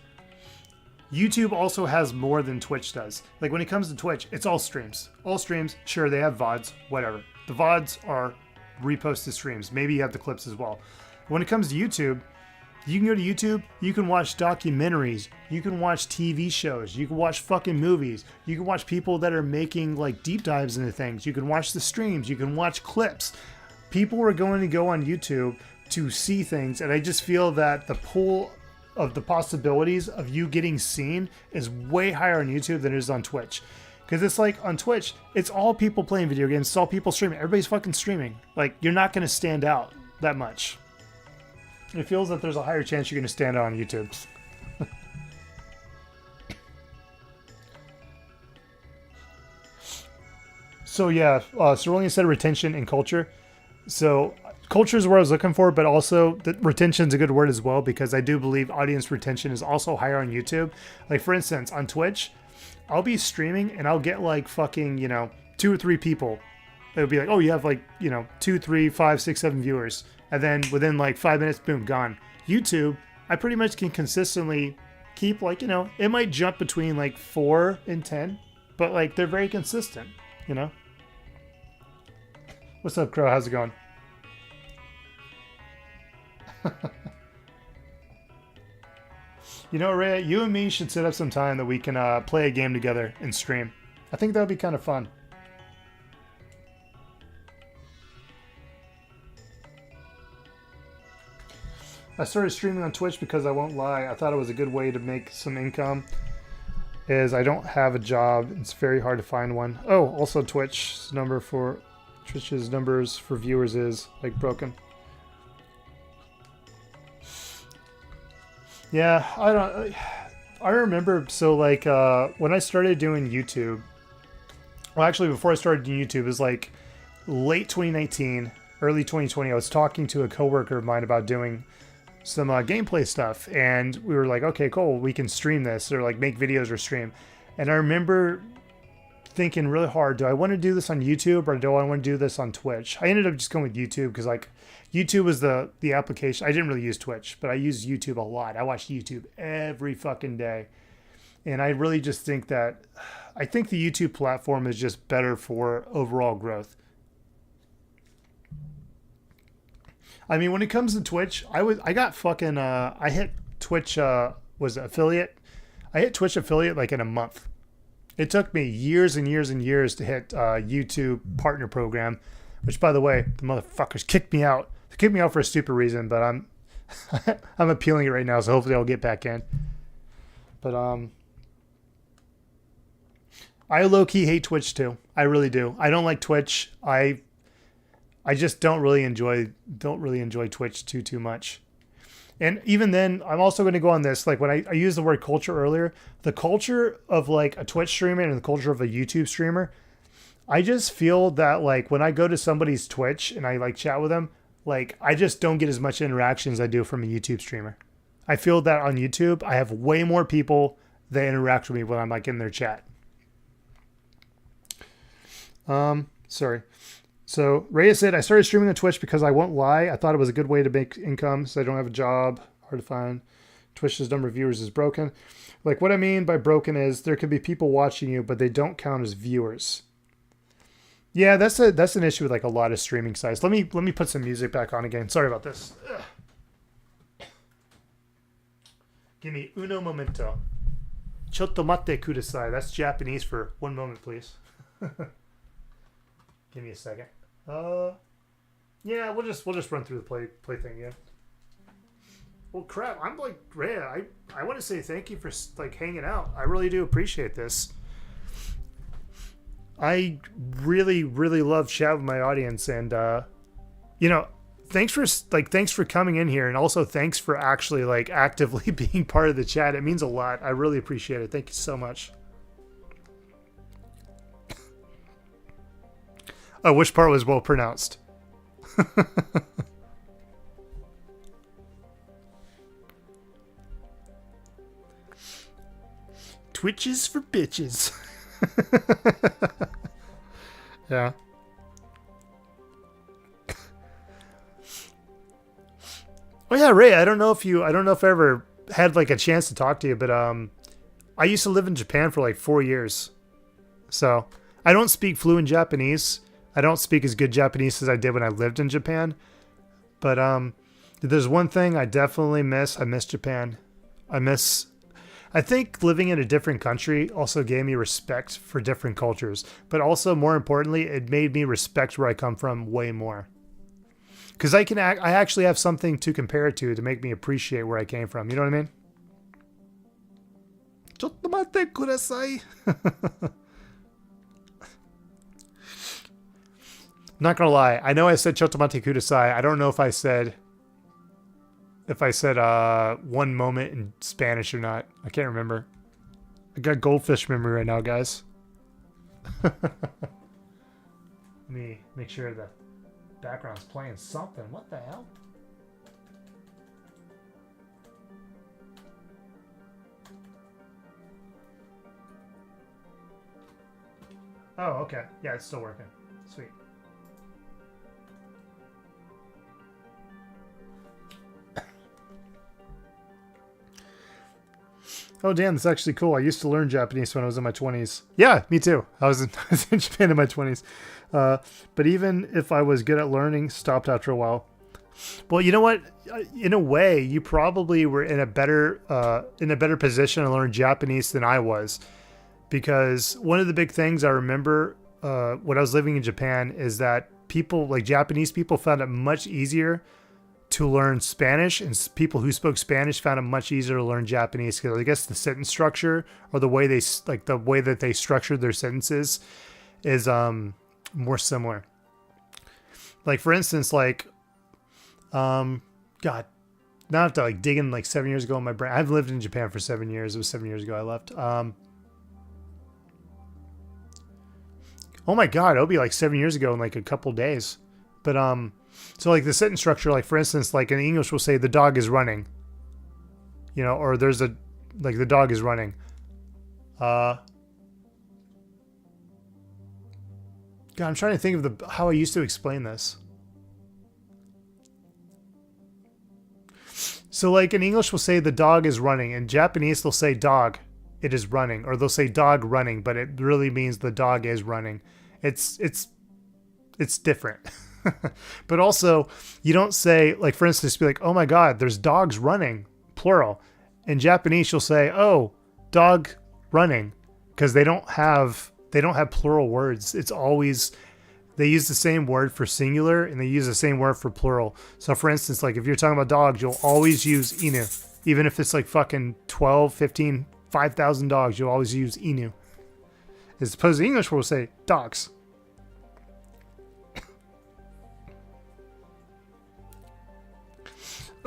YouTube also has more than Twitch does. Like when it comes to Twitch, it's all streams. All streams, sure, they have VODs, whatever. The VODs are reposted streams. Maybe you have the clips as well. When it comes to YouTube, you can go to YouTube, you can watch documentaries, you can watch TV shows, you can watch fucking movies, you can watch people that are making like deep dives into things, you can watch the streams, you can watch clips. People are going to go on YouTube to see things, and I just feel that the pool of the possibilities of you getting seen is way higher on YouTube than it is on Twitch. Because it's like on Twitch, it's all people playing video games, it's all people streaming, everybody's fucking streaming. Like, you're not going to stand out that much. It feels that there's a higher chance you're going to stand out on YouTube. So yeah, Cerulean said retention and culture. So culture is what I was looking for, but also retention is a good word as well, because I do believe audience retention is also higher on YouTube. Like for instance, on Twitch, I'll be streaming and I'll get like fucking, 2 or 3 people. It would be like, oh, you have like, 2, 3, 5, 6, 7 viewers. And then within like 5 minutes, boom, gone. YouTube, I pretty much can consistently keep, like, you know, it might jump between like 4 and 10, but like they're very consistent, you know. What's up, Crow? How's it going? You know, Ray, you and me should set up some time that we can play a game together and stream. I think that would be kind of fun. I started streaming on Twitch because I won't lie, I thought it was a good way to make some income. Is I don't have a job. It's very hard to find one. Oh, also Twitch's numbers for viewers is like broken. Yeah, I remember, so like when I started doing YouTube, well, actually before I started doing YouTube, it was like late 2019, early 2020. I was talking to a coworker of mine about doing some gameplay stuff, and we were like, okay, cool, we can stream this, or like make videos or stream. And I remember thinking really hard, do I want to do this on YouTube or do I want to do this on Twitch? I ended up just going with YouTube because like YouTube was the application. I didn't really use Twitch, but I use YouTube a lot. I watch YouTube every fucking day. And I really just think that, I think the YouTube platform is just better for overall growth. I mean, when it comes to Twitch, I got fucking, I hit Twitch, was it affiliate? I hit Twitch affiliate like in a month. It took me years and years and years to hit YouTube partner program, which, by the way, the motherfuckers kicked me out. They kicked me out for a stupid reason, but I'm I'm appealing it right now, so hopefully I'll get back in. But I low-key hate Twitch too. I really do. I don't like Twitch. I just don't really enjoy Twitch too much. And even then, I'm also going to go on this, like when I used the word culture earlier, the culture of like a Twitch streamer and the culture of a YouTube streamer, I just feel that like when I go to somebody's Twitch and I like chat with them, like I just don't get as much interaction as I do from a YouTube streamer. I feel that on YouTube, I have way more people that interact with me when I'm like in their chat. Sorry. So Rhea said, I started streaming on Twitch because I won't lie, I thought it was a good way to make income, so I don't have a job. Hard to find. Twitch's number of viewers is broken. Like what I mean by broken is there could be people watching you, but they don't count as viewers. Yeah, that's an issue with like a lot of streaming sites. Let me put some music back on again. Sorry about this. Ugh. Give me uno momento. Chotto mate kudasai. That's Japanese for one moment, please. Give me a second. Yeah, we'll just run through the play thing again. Well, crap, I'm like, Rhea, I want to say thank you for like hanging out. I really do appreciate this. I really, really love chatting with my audience, and you know, thanks for coming in here, and also thanks for actually like actively being part of the chat. It means a lot. I really appreciate it. Thank you so much. Oh, which part was well pronounced? Twitches for bitches. Yeah. Oh yeah, Ray, I don't know if I ever had like a chance to talk to you, but I used to live in Japan for like 4 years. So I don't speak fluent Japanese. I don't speak as good Japanese as I did when I lived in Japan. But there's one thing I definitely miss. I miss Japan. I think living in a different country also gave me respect for different cultures. But also, more importantly, it made me respect where I come from way more. Because I actually have something to compare it to make me appreciate where I came from. You know what I mean? Chotto mate kudasai. Not gonna lie, I know I said chotto mate kudasai. I don't know if I said one moment in Spanish or not. I can't remember. I got goldfish memory right now, guys. Let me make sure the background's playing something. What the hell? Oh, okay. Yeah, it's still working. Sweet. Oh, damn, that's actually cool. I used to learn Japanese when I was in my 20s. Yeah, me too. I was in Japan in my 20s. But even if I was good at learning, stopped after a while. Well, you know what? In a way, you probably were in a better position to learn Japanese than I was. Because one of the big things I remember when I was living in Japan is that people, like Japanese people, found it much easier to learn Spanish, and people who spoke Spanish found it much easier to learn Japanese because I guess the sentence structure or the way that they structured their sentences is more similar. Like for instance, like God, now I have to like dig in like 7 years ago in my brain. I've lived in Japan for 7 years. It was 7 years ago I left. Oh my God, it'll be like 7 years ago in like a couple days. But so like the sentence structure, like for instance, like in English we'll say the dog is running. You know, or there's a like the dog is running. God, I'm trying to think of how I used to explain this. So like in English we'll say the dog is running. In Japanese they'll say dog, it is running, or they'll say dog running, but it really means the dog is running. It's different. But also you don't say, like for instance, be like, oh my God, there's dogs running, plural. In Japanese you'll say, oh, dog running, because they don't have plural words. It's always, they use the same word for singular and they use the same word for plural. So for instance, like if you're talking about dogs, you'll always use inu. Even if it's like fucking 12, 15, 5,000 dogs, you'll always use inu. As opposed to English where we'll say dogs.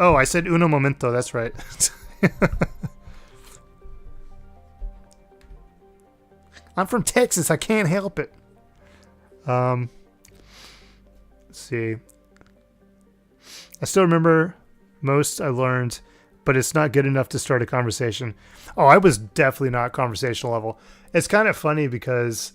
Oh, I said uno momento, that's right. I'm from Texas, I can't help it. Let's see. I still remember most I learned, but it's not good enough to start a conversation. Oh, I was definitely not conversational level. It's kind of funny because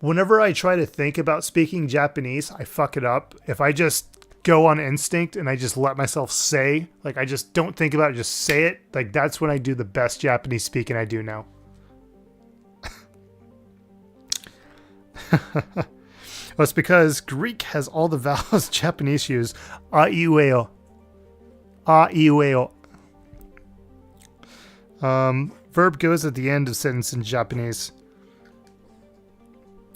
whenever I try to think about speaking Japanese, I fuck it up. If I just go on instinct and I just let myself say, like I just don't think about it, just say it, like that's when I do the best Japanese speaking I do now. Well, it's because Greek has all the vowels Japanese use. A, iu, e, o. A, iu, e, o. Verb goes at the end of sentence in Japanese.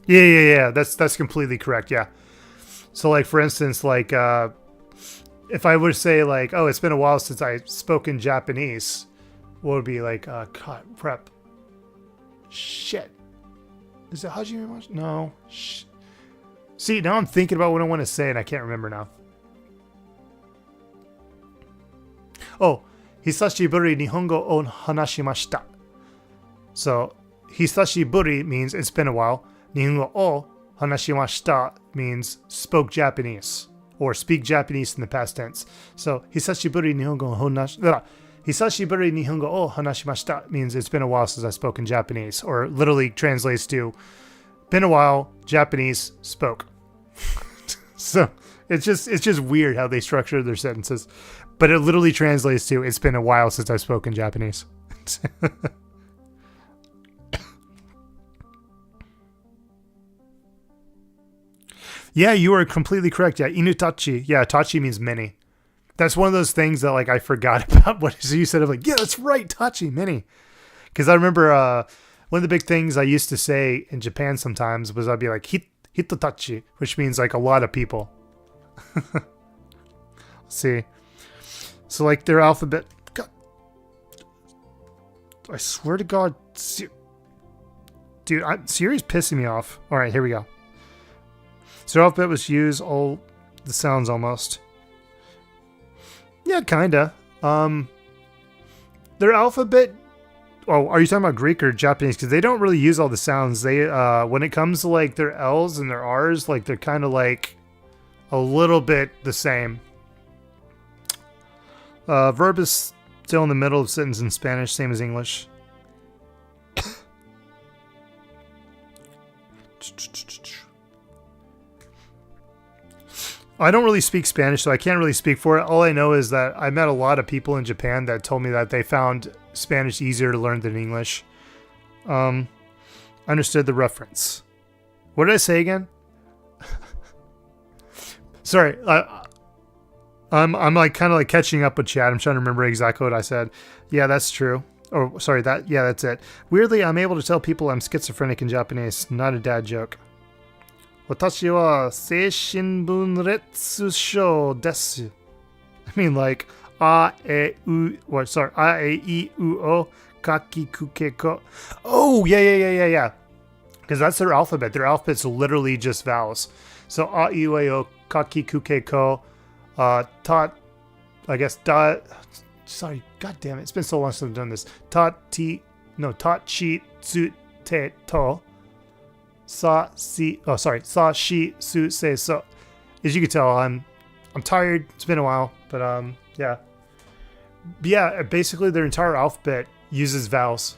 Yeah. That's completely correct. Yeah. So like, for instance, like, if I were to say like, oh, it's been a while since I spoke in Japanese, what would be like, God, prep. Shit. Is it Hajime? No. See, now I'm thinking about what I want to say and I can't remember now. Oh, Hisashiburi Nihongo o hanashimashita. So, Hisashiburi means it's been a while. Nihongo o hanashimashita means spoke Japanese or speak Japanese in the past tense. So, Hisashiburi Nihongo o hanashimashita means it's been a while since I spoke in Japanese, or literally translates to been a while, Japanese, spoke. So it's just weird how they structure their sentences, but it literally translates to it's been a while since I've spoken Japanese. Yeah, you are completely correct. Yeah, inutachi. Yeah, tachi means many. That's one of those things that like I forgot about what you said. I'm like, yeah, that's right, tachi, many. Because I remember one of the big things I used to say in Japan sometimes was I'd be like hitotachi, which means like a lot of people. Let's see. So like their alphabet. God, I swear to God, dude, Siri's pissing me off. All right, here we go. So alphabet was used all the sounds almost. Yeah, kinda. Their alphabet. Oh, are you talking about Greek or Japanese? Because they don't really use all the sounds. They when it comes to like their L's and their R's, like they're kind of like a little bit the same. Verb is still in the middle of sentence in Spanish, same as English. I don't really speak Spanish, so I can't really speak for it. All I know is that I met a lot of people in Japan that told me that they found Spanish easier to learn than English. Understood the reference. What did I say again? Sorry, I'm like kind of like catching up with chat. I'm trying to remember exactly what I said. Yeah, that's true. Oh, sorry, that's it. Weirdly, I'm able to tell people I'm schizophrenic in Japanese. Not a dad joke. Watashi wa seishinbun retsu shou desu. I mean, like, a, e, u, o, kaki, kuke, ko. Oh, yeah. Because that's their alphabet. Their alphabet's literally just vowels. So, a, e, u, o, kaki, kuke, ko, ta, I guess, da, sorry, god damn it. It's been so long since I've done this. Ta, chi, tsu, te, to. Sa, si, oh, sorry. Sa, shi, su, se, so. As you can tell, I'm tired. It's been a while, but, yeah. But yeah, basically their entire alphabet uses vowels.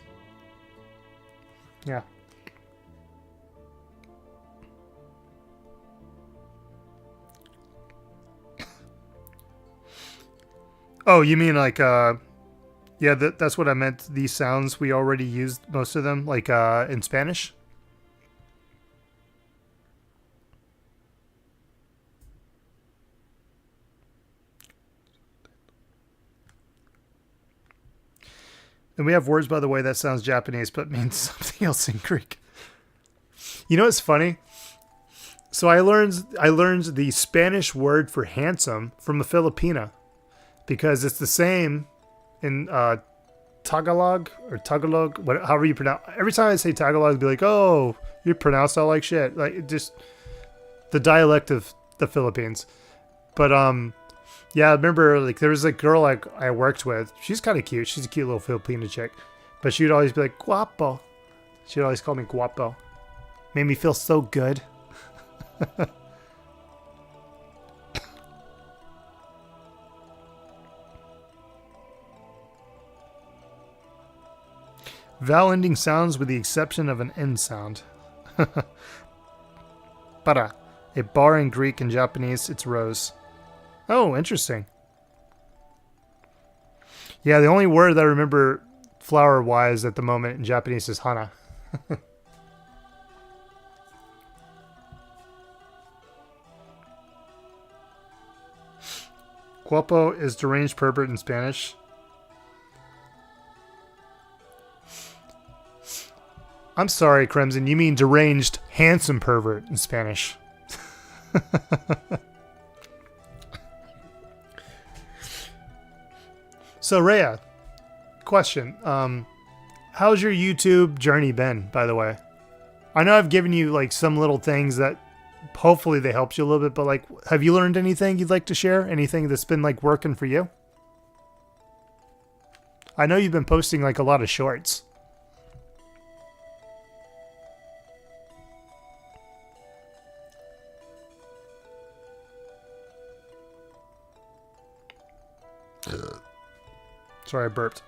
Yeah. Oh, you mean like, yeah, that's what I meant. These sounds, we already used most of them, like, in Spanish. And we have words, by the way, that sounds Japanese, but means something else in Greek. You know what's funny? So I learned the Spanish word for handsome from a Filipina, because it's the same in Tagalog, however you pronounce. Every time I say Tagalog, I'd be like, "Oh, you pronounce that like shit." Like, it just the dialect of the Philippines. But yeah, I remember, like, there was a girl I worked with. She's kind of cute. She's a cute little Filipina chick. But she'd always be like, guapo. She'd always call me guapo. Made me feel so good. Vowel ending sounds with the exception of an N sound. Para. A bar in Greek and Japanese, it's rose. Oh, interesting. Yeah, the only word that I remember flower-wise at the moment in Japanese is hana. Guapo is deranged pervert in Spanish. I'm sorry, Crimson. You mean deranged handsome pervert in Spanish. So, Rhea, question. How's your YouTube journey been, by the way? I know I've given you, like, some little things that hopefully they helped you a little bit, but, like, have you learned anything you'd like to share? Anything that's been, like, working for you? I know you've been posting, like, a lot of shorts. Sorry, I burped.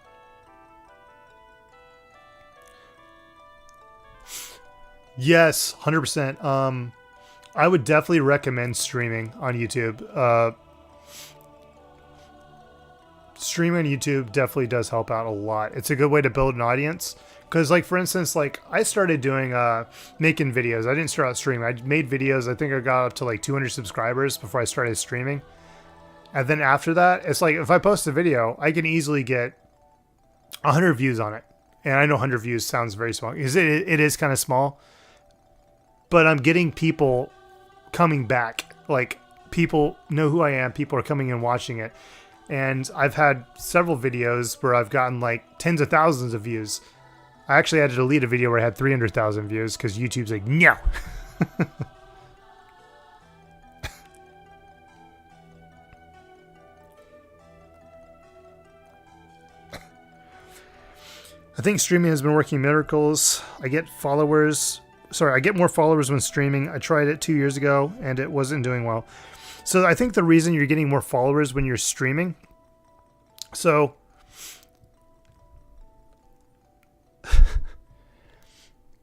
Yes, 100%. I would definitely recommend streaming on YouTube. Streaming on YouTube definitely does help out a lot. It's a good way to build an audience. Because, like, for instance, like, I started doing, making videos. I didn't start out streaming. I made videos. I think I got up to, like, 200 subscribers before I started streaming. And then after that, it's like, if I post a video, I can easily get 100 views on it. And I know 100 views sounds very small, because it is kind of small. But I'm getting people coming back. Like, people know who I am. People are coming and watching it. And I've had several videos where I've gotten, like, tens of thousands of views. I actually had to delete a video where I had 300,000 views, because YouTube's like, no. I think streaming has been working miracles. I get more followers when streaming. I tried it 2 years ago and it wasn't doing well. So I think the reason you're getting more followers when you're streaming. So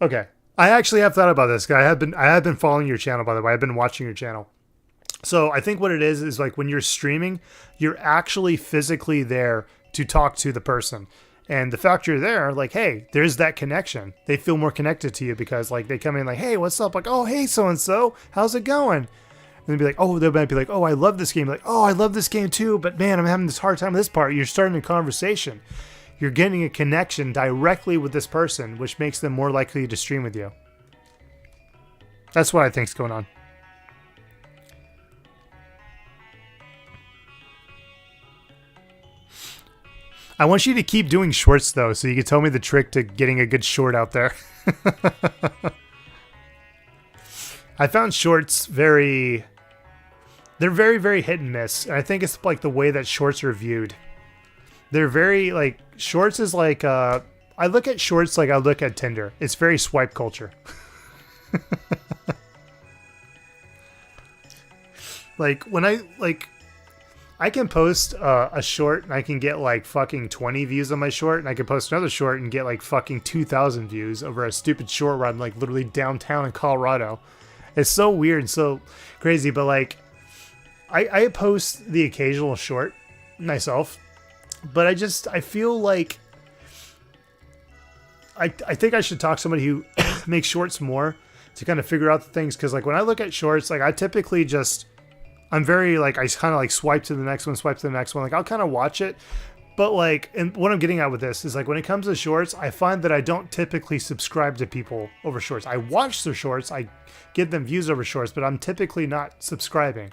okay. I actually have thought about this. I have been following your channel, by the way. I've been watching your channel. So I think what it is like when you're streaming, you're actually physically there to talk to the person. And the fact you're there, like, hey, there's that connection. They feel more connected to you because, like, they come in like, hey, what's up? Like, oh, hey, so-and-so, how's it going? And they'd be like, oh, they might be like, oh, I love this game. Like, oh, I love this game too, but man, I'm having this hard time with this part. You're starting a conversation. You're getting a connection directly with this person, which makes them more likely to stream with you. That's what I think's going on. I want you to keep doing shorts, though, so you can tell me the trick to getting a good short out there. I found shorts they're very, very hit and miss. And I think it's like the way that shorts are viewed. They're very, like, shorts is like, I look at shorts like I look at Tinder. It's very swipe culture. Like, when I can post a short and I can get like fucking 20 views on my short, and I can post another short and get like fucking 2,000 views over a stupid short where I'm like literally downtown in Colorado. It's so weird and so crazy, but like I post the occasional short myself, but I feel like I think I should talk to somebody who makes shorts more to kind of figure out the things, because like when I look at shorts, like I typically I'm very like, I kind of like swipe to the next one, swipe to the next one. Like I'll kind of watch it, but like, and what I'm getting at with this is like, when it comes to shorts, I find that I don't typically subscribe to people over shorts. I watch their shorts, I give them views over shorts, but I'm typically not subscribing,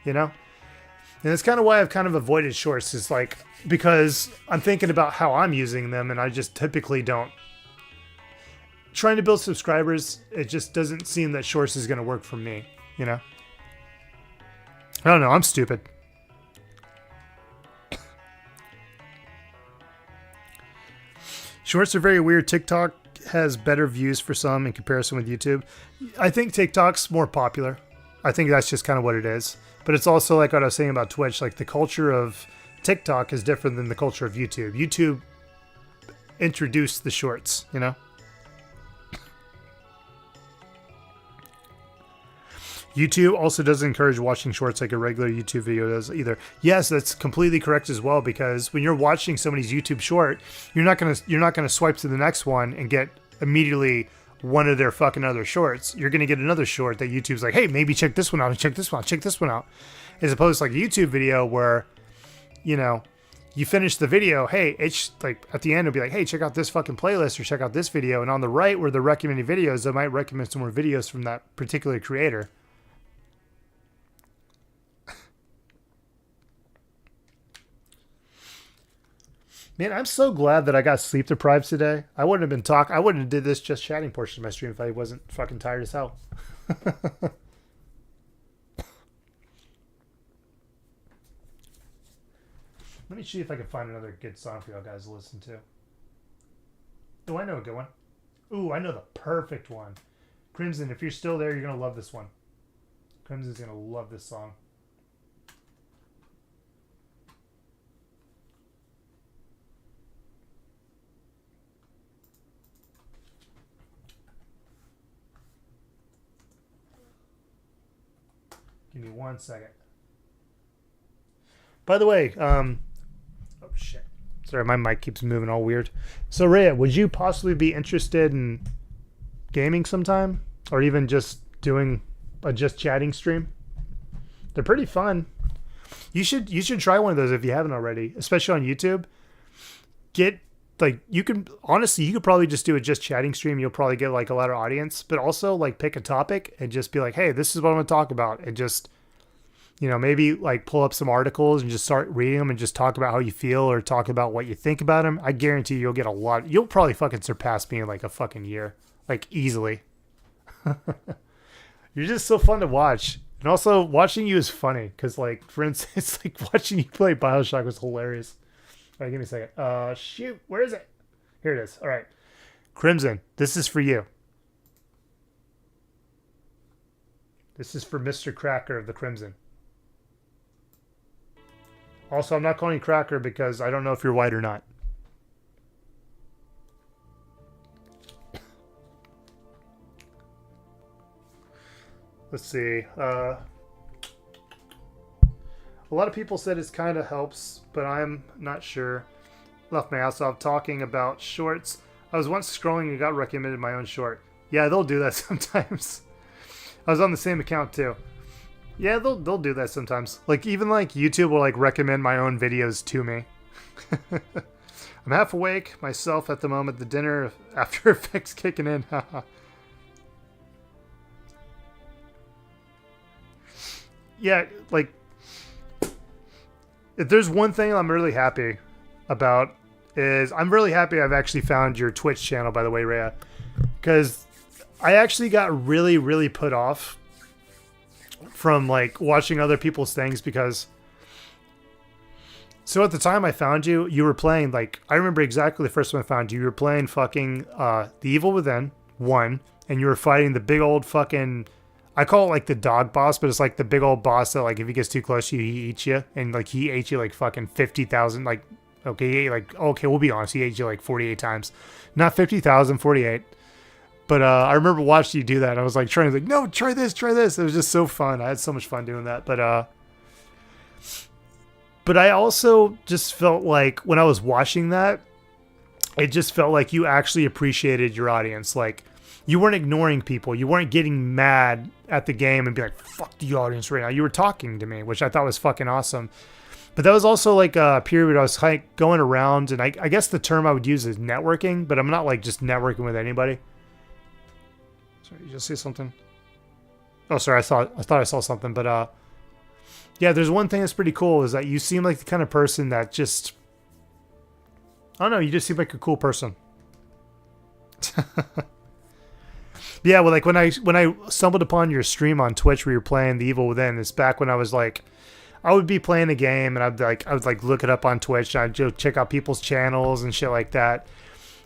you know? And that's kind of why I've kind of avoided shorts, is like, because I'm thinking about how I'm using them, and I just typically don't. Trying to build subscribers, it just doesn't seem that shorts is going to work for me, you know? I don't know. I'm stupid. Shorts are very weird. TikTok has better views for some in comparison with YouTube. I think TikTok's more popular. I think that's just kind of what it is. But it's also like what I was saying about Twitch. Like the culture of TikTok is different than the culture of YouTube. YouTube introduced the shorts, you know? YouTube also doesn't encourage watching shorts like a regular YouTube video does either. Yes, that's completely correct as well, because when you're watching somebody's YouTube short, you're not gonna swipe to the next one and get immediately one of their fucking other shorts. You're gonna get another short that YouTube's like, hey, maybe check this one out, and check this one out, check this one out. As opposed to like a YouTube video where, you know, you finish the video, hey, it's like at the end it'll be like, hey, check out this fucking playlist or check out this video. And on the right where they're recommending videos, they might recommend some more videos from that particular creator. Man, I'm so glad that I got sleep deprived today. I wouldn't have been I wouldn't have did this just chatting portion of my stream if I wasn't fucking tired as hell. Let me see if I can find another good song for y'all guys to listen to. Oh, I know a good one. Ooh, I know the perfect one. Crimson, if you're still there, you're going to love this one. Crimson's going to love this song. Give me 1 second. By the way, oh shit. Sorry, my mic keeps moving all weird. So Rhea, would you possibly be interested in gaming sometime? Or even just doing a just chatting stream? They're pretty fun. You should try one of those if you haven't already, especially on YouTube. You could probably just do a just chatting stream. You'll probably get like a lot of audience, but also like pick a topic and just be like, hey, this is what I'm going to talk about. And just, you know, maybe like pull up some articles and just start reading them and just talk about how you feel or talk about what you think about them. I guarantee you'll get a lot. You'll probably fucking surpass me in like a fucking year, like easily. You're just so fun to watch. And also watching you is funny. Cause like, for instance, like watching you play BioShock was hilarious. All right, give me a second. Shoot, where is it? Here it is. All right. Crimson, this is for you. This is for Mr. Cracker of the Crimson. Also, I'm not calling you Cracker because I don't know if you're white or not. Let's see. A lot of people said it kind of helps, but I'm not sure. Left my ass off talking about shorts. I was once scrolling and got recommended my own short. Yeah, they'll do that sometimes. I was on the same account too. Yeah, they'll do that sometimes. Like even like YouTube will like recommend my own videos to me. I'm half awake myself at the moment. The dinner After Effects kicking in. Yeah, like if there's one thing I'm really happy about is I'm really happy I've actually found your Twitch channel, by the way, Rhea, because I actually got really, really put off from like watching other people's things because so at the time I found you, you were playing like I remember exactly the first time I found you. You were playing fucking The Evil Within 1, and you were fighting the big old fucking I call it like the dog boss, but it's like the big old boss that like if he gets too close to you, he eats you, and like he ate you like fucking 50,000 like. Okay, he ate like, okay, we'll be honest, he ate you like 48 times. Not 50,000, 48. But I remember watching you do that. I was like trying to like, no, try this, try this. It was just so fun. I had so much fun doing that. But I also just felt like when I was watching that, it just felt like you actually appreciated your audience. Like you weren't ignoring people. You weren't getting mad at the game and be like, fuck the audience right now. You were talking to me, which I thought was fucking awesome. But that was also like a period where I was like going around, and I guess the term I would use is networking, but I'm not like just networking with anybody. Sorry, you just see something? Oh, sorry, I thought I saw something, but yeah, there's one thing that's pretty cool is that you seem like the kind of person that just, I don't know, you just seem like a cool person. Yeah, well, like when I stumbled upon your stream on Twitch where you're playing The Evil Within, it's back when I was like, I would be playing a game and I would like look it up on Twitch and I'd go check out people's channels and shit like that.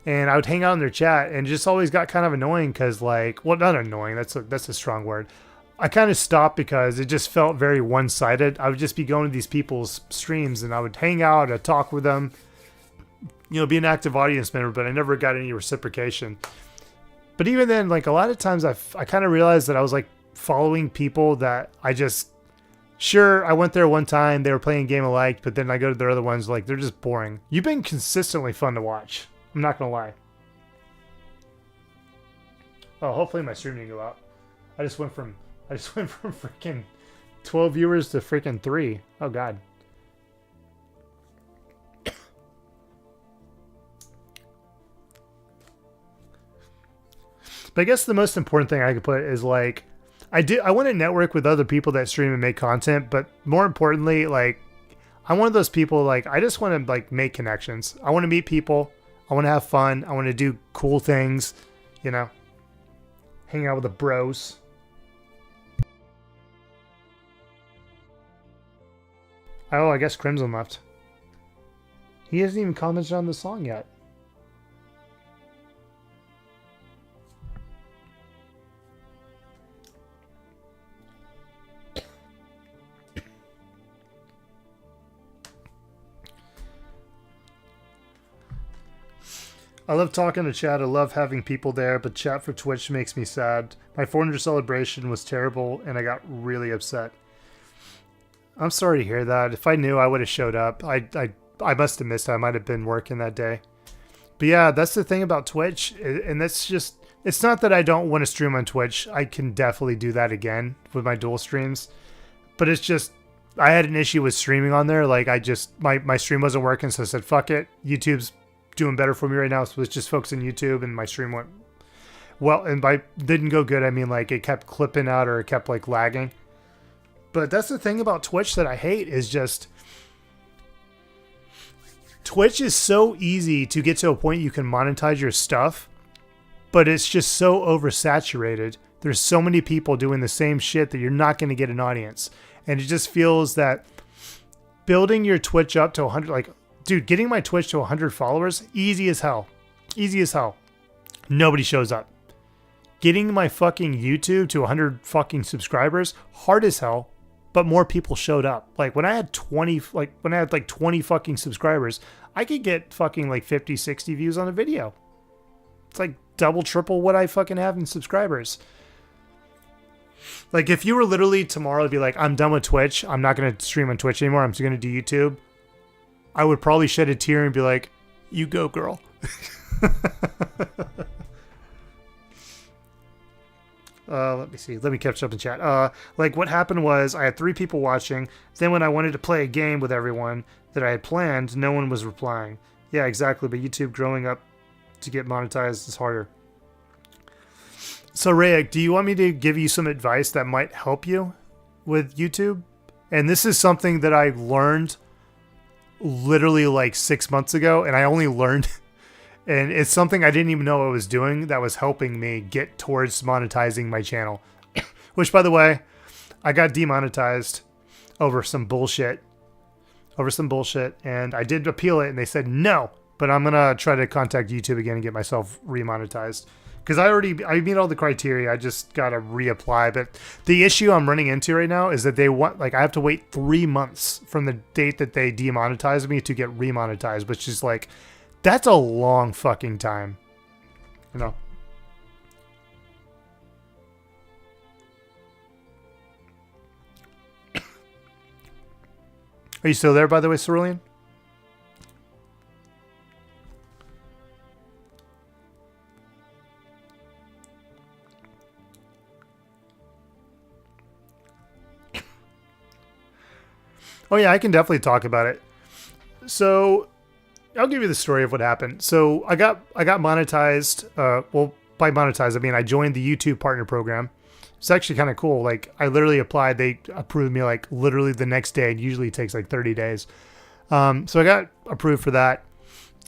And I would hang out in their chat and just always got kind of annoying because like, well, not annoying. That's a strong word. I kind of stopped because it just felt very one-sided. I would just be going to these people's streams and I would hang out, I'd talk with them, you know, be an active audience member, but I never got any reciprocation. But even then, like a lot of times I kind of realized that I was like following people that I just, sure, I went there one time, they were playing a game I liked, but then I go to their other ones, like, they're just boring. You've been consistently fun to watch. I'm not going to lie. Oh, hopefully my stream didn't go out. I just went from freaking 12 viewers to freaking 3. Oh, God. But I guess the most important thing I could put is, like, I want to network with other people that stream and make content, but more importantly, like, I'm one of those people, like, I just want to, like, make connections. I want to meet people. I want to have fun. I want to do cool things, you know, hang out with the bros. Oh, I guess Crimson left. He hasn't even commented on the song yet. I love talking to chat. I love having people there, but chat for Twitch makes me sad. My 400 celebration was terrible, and I got really upset. I'm sorry to hear that. If I knew, I would have showed up. I must have missed it. I might have been working that day. But yeah, that's the thing about Twitch, and that's just, it's not that I don't want to stream on Twitch. I can definitely do that again with my dual streams. But it's just, I had an issue with streaming on there. Like, my stream wasn't working, so I said, fuck it. YouTube's doing better for me right now, so let's just focus on YouTube, and my stream went well, and by didn't go good I mean like it kept clipping out or it kept like lagging. But that's the thing about Twitch that I hate, is just Twitch is so easy to get to a point you can monetize your stuff, but it's just so oversaturated. There's so many people doing the same shit that you're not going to get an audience, and it just feels that building your Twitch up to 100, like, dude, getting my Twitch to 100 followers, easy as hell. Easy as hell. Nobody shows up. Getting my fucking YouTube to 100 fucking subscribers, hard as hell, but more people showed up. Like when I had 20 fucking subscribers, I could get fucking like 50, 60 views on a video. It's like double, triple what I fucking have in subscribers. Like, if you were literally tomorrow to be like, I'm done with Twitch, I'm not going to stream on Twitch anymore, I'm just going to do YouTube, I would probably shed a tear and be like, you go, girl. Let me see. Let me catch up in chat. Like, what happened was I had 3 people watching. Then when I wanted to play a game with everyone that I had planned, no one was replying. Yeah, exactly. But YouTube growing up to get monetized is harder. So, Rayek, do you want me to give you some advice that might help you with YouTube? And this is something that I learned literally like 6 months ago, and I only learned, and it's something I didn't even know I was doing that was helping me get towards monetizing my channel. Which, by the way, I got demonetized over some bullshit. And I did appeal it, and they said no, but I'm going to try to contact YouTube again and get myself remonetized. Because I meet all the criteria, I just got to reapply. But the issue I'm running into right now is that they want, like, I have to wait 3 months from the date that they demonetized me to get remonetized, which is like, that's a long fucking time. You know? Are you still there, by the way, Cerulean? Oh yeah, I can definitely talk about it. So I'll give you the story of what happened. So I got monetized. Well, by monetized, I mean I joined the YouTube partner program. It's actually kind of cool. Like, I literally applied. They approved me like literally the next day. It usually takes like 30 days. So I got approved for that.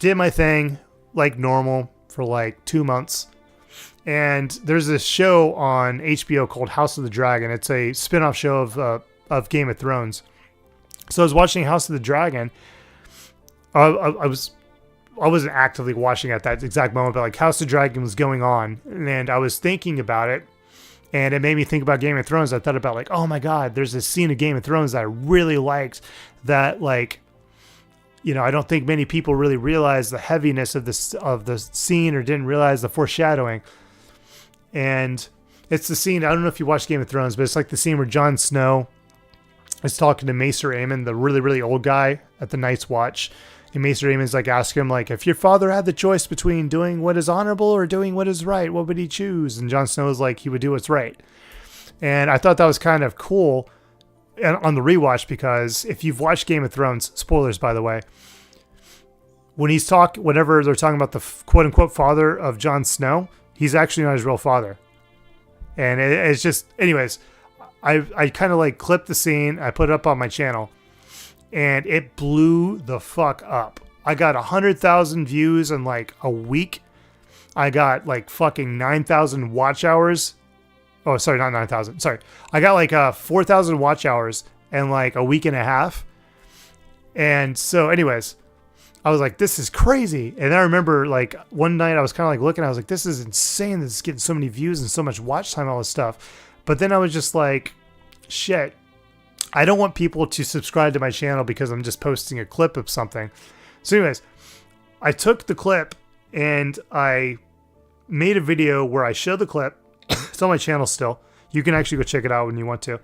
Did my thing like normal for like 2 months. And there's this show on HBO called House of the Dragon. It's a spin-off show of Game of Thrones. So I was watching House of the Dragon. I wasn't actively watching at that exact moment, but like House of the Dragon was going on, and I was thinking about it, and it made me think about Game of Thrones. I thought about like, oh my God, there's this scene of Game of Thrones that I really liked that, like, you know, I don't think many people really realize the heaviness of the scene or didn't realize the foreshadowing. And it's the scene, I don't know if you watched Game of Thrones, but it's like the scene where Jon Snow is talking to Maester Aemon, the really, really old guy at the Night's Watch. And Maester Aemon's like asking him, like, if your father had the choice between doing what is honorable or doing what is right, what would he choose? And Jon Snow is like, he would do what's right. And I thought that was kind of cool on the rewatch, because if you've watched Game of Thrones, spoilers by the way, whenever they're talking about the quote unquote father of Jon Snow, he's actually not his real father. And it's just, anyways, I kind of like clipped the scene, I put it up on my channel, and it blew the fuck up. I got 100,000 views in like a week. I got like fucking 9,000 watch hours. Oh, sorry, not 9,000. Sorry. I got like 4,000 watch hours in like a week and a half. And so anyways, I was like, this is crazy. And I remember like one night I was kind of like looking, I was like, this is insane. This is getting so many views and so much watch time, all this stuff. But then I was just like, shit, I don't want people to subscribe to my channel because I'm just posting a clip of something. So anyways, I took the clip and I made a video where I showed the clip. It's on my channel still. You can actually go check it out when you want to.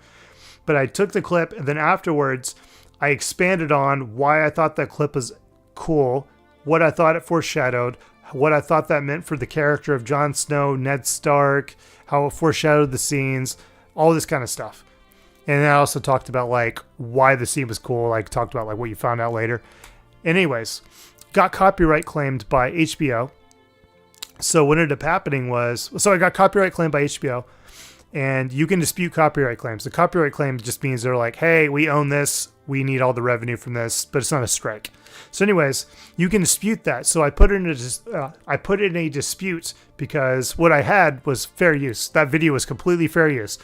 But I took the clip, and then afterwards I expanded on why I thought that clip was cool, what I thought it foreshadowed, what I thought that meant for the character of Jon Snow, Ned Stark, how it foreshadowed the scenes, all this kind of stuff. And then I also talked about like why the scene was cool, like talked about like what you found out later. And anyways, got copyright claimed by HBO. So what ended up happening was, so I got copyright claimed by HBO, and you can dispute copyright claims. The copyright claim just means they're like, hey, we own this, we need all the revenue from this, but it's not a strike. So anyways, you can dispute that. So I put it in a dispute because what I had was fair use. That video was completely fair use.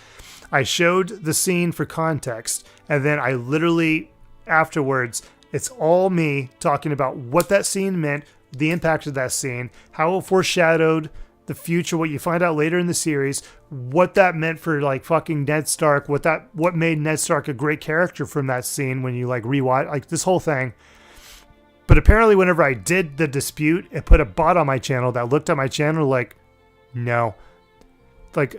I showed the scene for context, and then I literally afterwards, it's all me talking about what that scene meant, the impact of that scene, how it foreshadowed the future, what you find out later in the series, what that meant for like fucking Ned Stark, what made Ned Stark a great character from that scene when you like rewatch, like this whole thing. But apparently whenever I did the dispute, it put a bot on my channel that looked at my channel like, no. Like,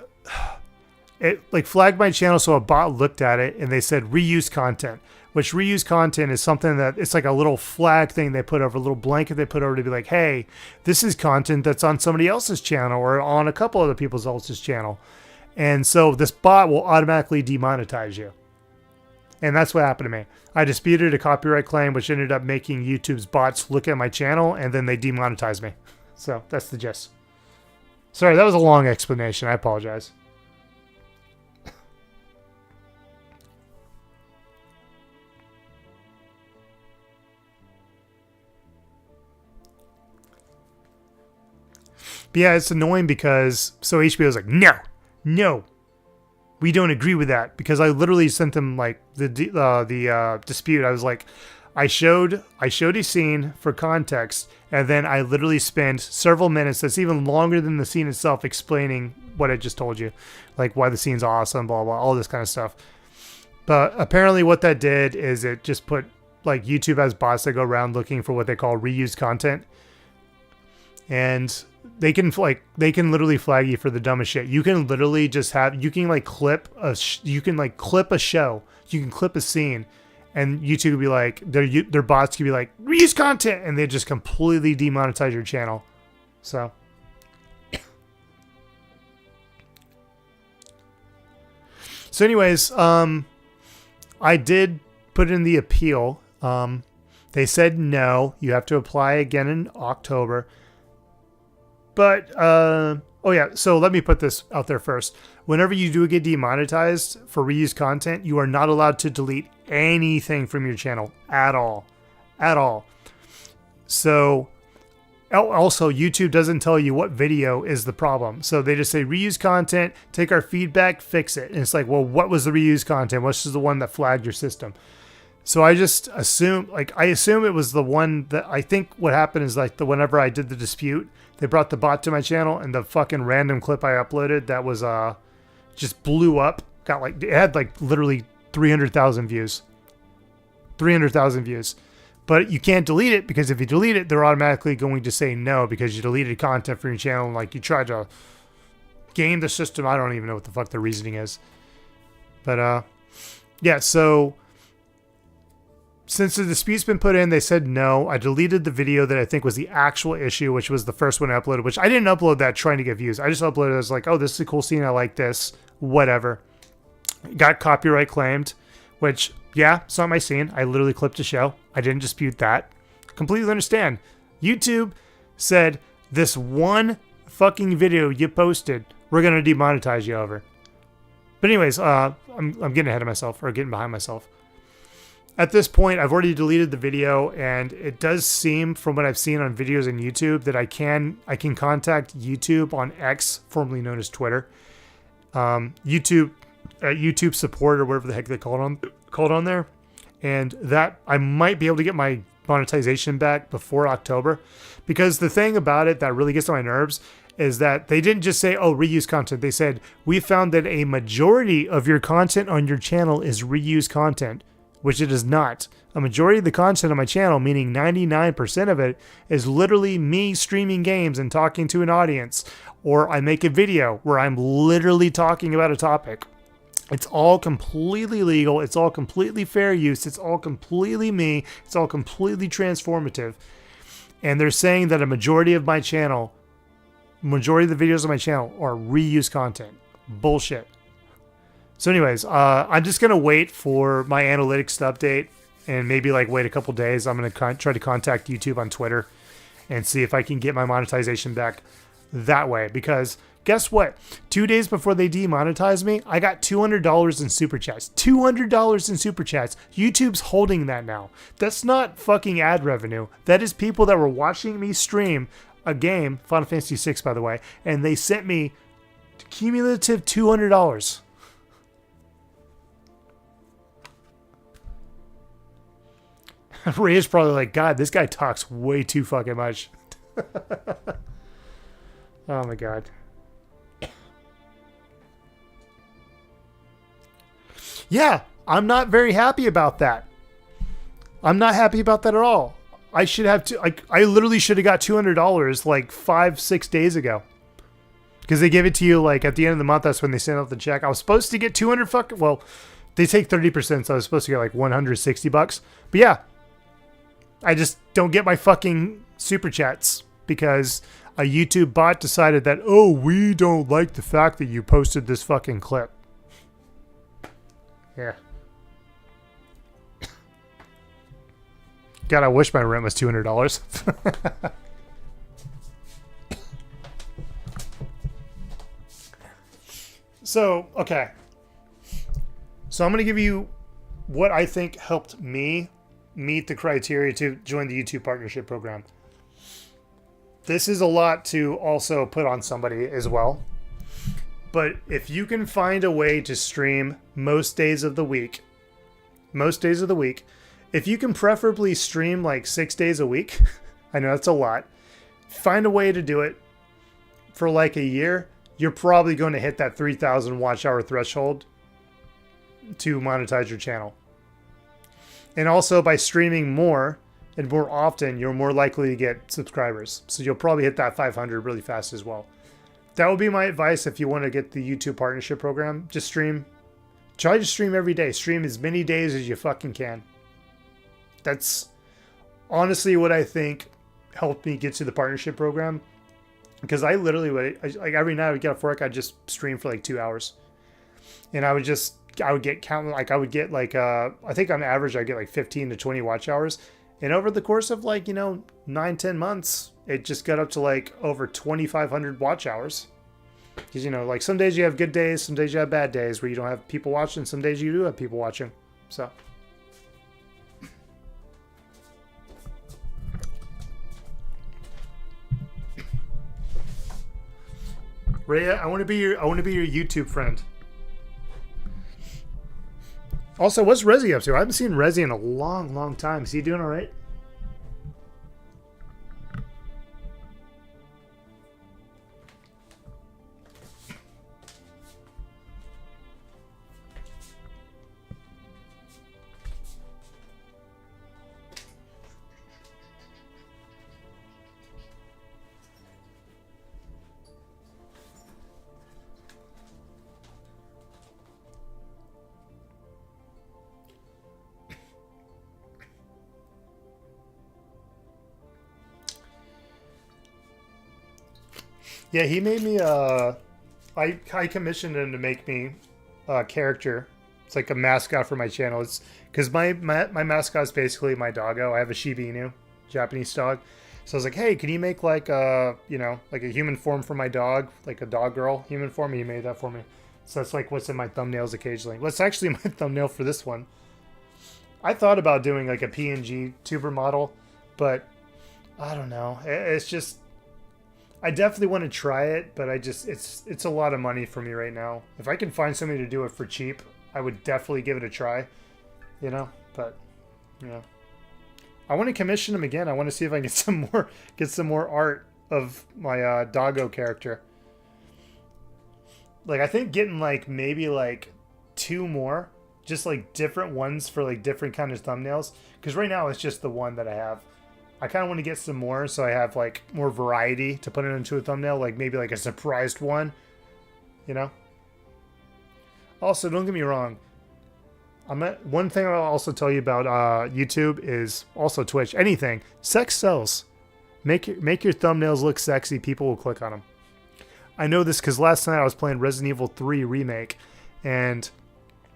it like flagged my channel, so a bot looked at it and they said reuse content. Which reuse content is something that it's like a little flag thing they put over, a little blanket they put over to be like, hey, this is content that's on somebody else's channel or on a couple other people's else's channel. And so this bot will automatically demonetize you. And that's what happened to me. I disputed a copyright claim, which ended up making YouTube's bots look at my channel, and then they demonetized me. So that's the gist. Sorry, that was a long explanation. I apologize. But yeah, it's annoying because so HBO was like, no, we don't agree with that, because I literally sent them like the dispute. I was like, I showed a scene for context, and then I literally spent several minutes, that's even longer than the scene itself, explaining what I just told you, like why the scene's awesome, blah blah, all this kind of stuff. But apparently, what that did is it just put like YouTube has bots that go around looking for what they call reused content, and they can literally flag you for the dumbest shit. You can literally just clip a show. You can clip a scene, and YouTube will be like, their bots can be like, reuse content, and they just completely demonetize your channel. So anyways, I did put in the appeal. They said no, you have to apply again in October. But, oh yeah, so let me put this out there first. Whenever you do get demonetized for reused content, you are not allowed to delete anything from your channel at all. At all. So, also, YouTube doesn't tell you what video is the problem. So they just say, reuse content, take our feedback, fix it. And it's like, well, what was the reused content? What's the one that flagged your system? So I just assume, I assume it was the one that, I think what happened is like whenever I did the dispute, they brought the bot to my channel, and the fucking random clip I uploaded that was just blew up. It had like literally 300,000 views. 300,000 views. But you can't delete it, because if you delete it, they're automatically going to say no because you deleted content from your channel and like you tried to game the system. I don't even know what the fuck the reasoning is. But yeah, so since the dispute's been put in, they said no. I deleted the video that I think was the actual issue, which was the first one I uploaded, which I didn't upload that trying to get views. I just uploaded it as like, oh, this is a cool scene. I like this. Whatever. Got copyright claimed, which, yeah, it's not my scene. I literally clipped a show. I didn't dispute that. Completely understand. YouTube said, this one fucking video you posted, we're going to demonetize you over. But anyways, I'm getting ahead of myself, or getting behind myself. At this point, I've already deleted the video, and it does seem, from what I've seen on videos on YouTube, that I can contact YouTube on X, formerly known as Twitter. YouTube support, or whatever the heck they called on there, and that I might be able to get my monetization back before October. Because the thing about it that really gets on my nerves is that they didn't just say, oh, reuse content. They said, we found that a majority of your content on your channel is reused content. Which it is not. A majority of the content on my channel, meaning 99% of it, is literally me streaming games and talking to an audience. Or I make a video where I'm literally talking about a topic. It's all completely legal. It's all completely fair use. It's all completely me. It's all completely transformative. And they're saying that a majority of my channel, majority of the videos on my channel are reuse content. Bullshit. So anyways, I'm just going to wait for my analytics to update, and maybe like wait a couple days. I'm going to try to contact YouTube on Twitter and see if I can get my monetization back that way. Because guess what? 2 days before they demonetize me, I got $200 in super chats. $200 in super chats. YouTube's holding that now. That's not fucking ad revenue. That is people that were watching me stream a game, Final Fantasy VI, by the way, and they sent me cumulative $200. Ray is probably like, God, this guy talks way too fucking much. Oh my God. Yeah, I'm not very happy about that. I'm not happy about that at all. I should have I literally should have got $200 like 5-6 days ago. Because they give it to you like at the end of the month. That's when they send out the check. I was supposed to get 200 fucking. Well, they take 30%, so I was supposed to get like $160. But yeah, I just don't get my fucking super chats because a YouTube bot decided that, oh, we don't like the fact that you posted this fucking clip. Yeah. God, I wish my rent was $200. So, okay. So I'm going to give you what I think helped me meet the criteria to join the YouTube partnership program. This is a lot to also put on somebody as well. But if you can find a way to stream most days of the week, if you can preferably stream like 6 days a week, I know that's a lot, find a way to do it for like a year, you're probably going to hit that 3,000 watch hour threshold to monetize your channel. And also by streaming more and more often, you're more likely to get subscribers. So you'll probably hit that 500 really fast as well. That would be my advice if you want to get the YouTube partnership program. Just stream. Try to stream every day. Stream as many days as you fucking can. That's honestly what I think helped me get to the partnership program. Because I literally would, like every night I would get off work, I'd just stream for like 2 hours. And I would get counting, like I would get like, I think on average I get like 15 to 20 watch hours. And over the course of like, 9-10 months, it just got up to like over 2,500 watch hours. Because, like some days you have good days, some days you have bad days where you don't have people watching, some days you do have people watching. So. Rhea, I want to be your YouTube friend. Also, what's Rezi up to? I haven't seen Rezi in a long, long time. Is he doing all right? Yeah, he made me I commissioned him to make me a character. It's like a mascot for my channel. It's because my mascot is basically my doggo. I have a Shiba Inu, Japanese dog. So I was like, hey, can you make like a like a human form for my dog, like a dog girl human form? And he made that for me. So that's like what's in my thumbnails occasionally. What's actually my thumbnail for this one? I thought about doing like a PNG tuber model, but I don't know. It's just. I definitely want to try it, but it's a lot of money for me right now. If I can find somebody to do it for cheap, I would definitely give it a try, but I want to commission him again. I want to see if I can get some more art of my doggo character. Like I think getting like maybe like 2 more, just like different ones for like different kind of thumbnails, because right now it's just the one that I have. I kind of want to get some more so I have like more variety to put it into a thumbnail, like maybe like a surprised one, Also, don't get me wrong. One thing I'll also tell you about YouTube is also Twitch. Anything. Sex sells. Make your thumbnails look sexy. People will click on them. I know this because last night I was playing Resident Evil 3 Remake, and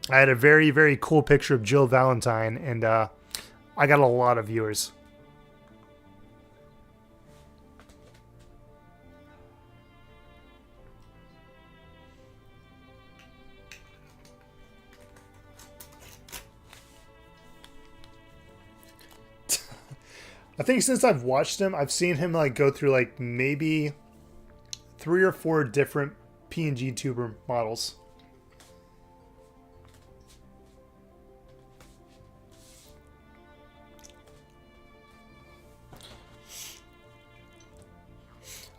I had a very, very cool picture of Jill Valentine, and I got a lot of viewers. I think since I've watched him, I've seen him like go through like maybe 3 or 4 different PNG tuber models.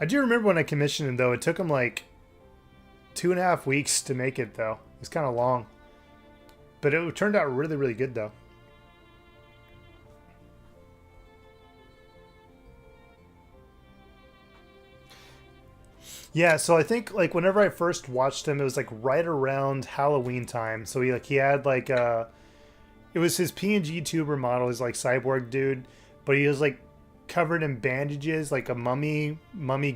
I do remember when I commissioned him though, it took him like 2.5 weeks to make it though. It's kind of long. But it turned out really, really good though. Yeah, so I think like whenever I first watched him, it was like right around Halloween time. So he had like it was his PNG tuber model, his like cyborg dude, but he was like covered in bandages, like a mummy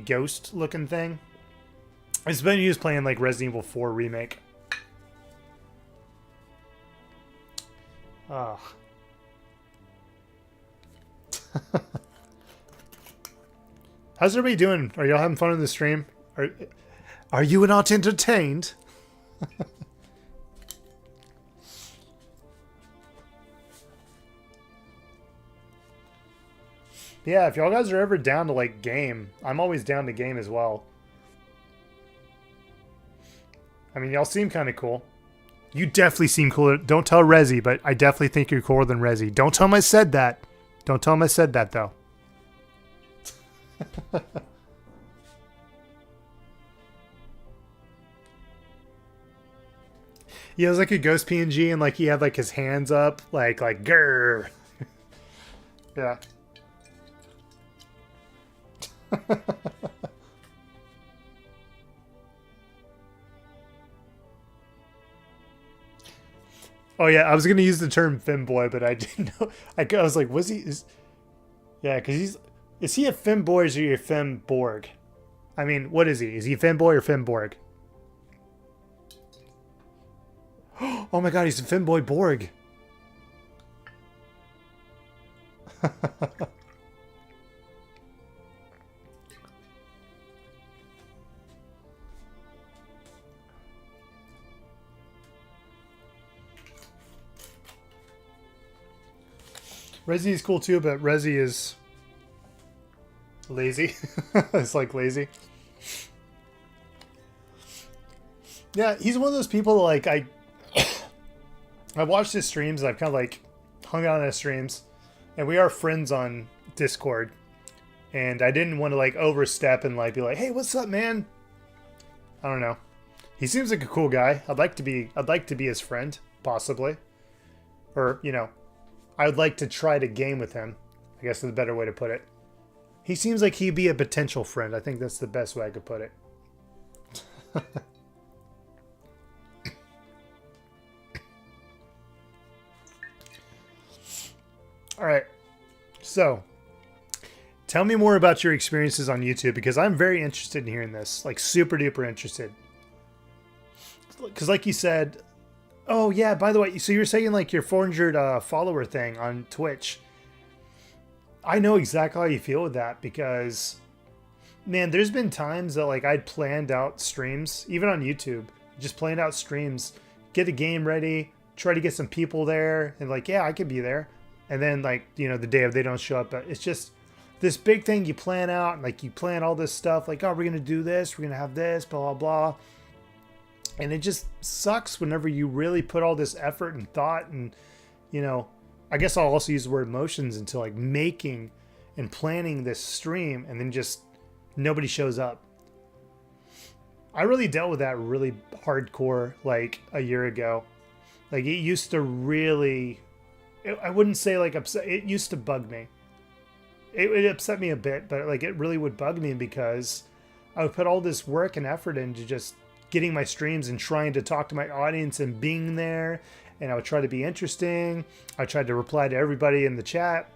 ghost looking thing. It's been used playing like Resident Evil 4 remake. Ah. How's everybody doing? Are y'all having fun in the stream? Are you not entertained? Yeah, if y'all guys are ever down to like game, I'm always down to game as well. I mean, y'all seem kind of cool. You definitely seem cooler. Don't tell Rezi, but I definitely think you're cooler than Rezi. Don't tell him I said that. Don't tell him I said that, though. Yeah, it was like a ghost PNG, and like he had like his hands up, like grrr. Yeah. Oh yeah, I was gonna use the term femboy, but I didn't know. I was like, was he? Yeah, because is he a femboy or is he a femborg? I mean, what is he? Is he a femboy or femborg? Oh my god, he's a femboy Borg. Rezi is cool too, but Rezi is lazy. It's like lazy. Yeah, he's one of those people like I watched his streams and I've kind of like hung out on his streams, and we are friends on Discord, and I didn't want to like overstep and like be like, hey, what's up, man? I don't know. He seems like a cool guy. I'd like to be his friend, possibly. Or, you know, I would like to try to game with him, I guess is a better way to put it. He seems like he'd be a potential friend. I think that's the best way I could put it. All right. So, tell me more about your experiences on YouTube, because I'm very interested in hearing this. Like, super duper interested. Because like you said... Oh, yeah, by the way, so you're saying like your 400 follower thing on Twitch. I know exactly how you feel with that, because, man, there's been times that like I'd planned out streams, even on YouTube, just planned out streams, get a game ready, try to get some people there, and like, yeah, I could be there. And then like, you know, the day of they don't show up, but it's just this big thing you plan out, and like you plan all this stuff, like, oh, we're going to do this, we're going to have this, blah, blah, blah. And it just sucks whenever you really put all this effort and thought and, you know, I guess I'll also use the word emotions into like making and planning this stream, and then just nobody shows up. I really dealt with that really hardcore like a year ago. Like it used to really, I wouldn't say like upset, it used to bug me. It upset me a bit, but like it really would bug me because I would put all this work and effort into just getting my streams and trying to talk to my audience and being there, and I would try to be interesting. I tried to reply to everybody in the chat.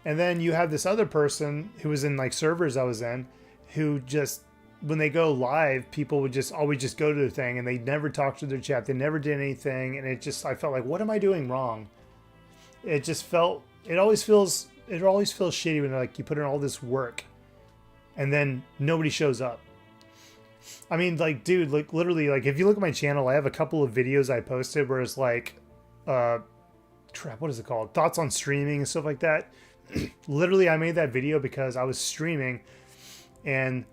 And then you have this other person who was in like servers I was in, who just, when they go live, people would just always just go to their thing, and they never talked to their chat. They never did anything. And it just, I felt like, what am I doing wrong? It just felt, it always feels shitty when like you put in all this work and then nobody shows up. I mean, like, dude, like, literally, like, if you look at my channel, I have a couple of videos I posted where it's like, what is it called? Thoughts on streaming and stuff like that. Literally, I made that video because I was streaming, and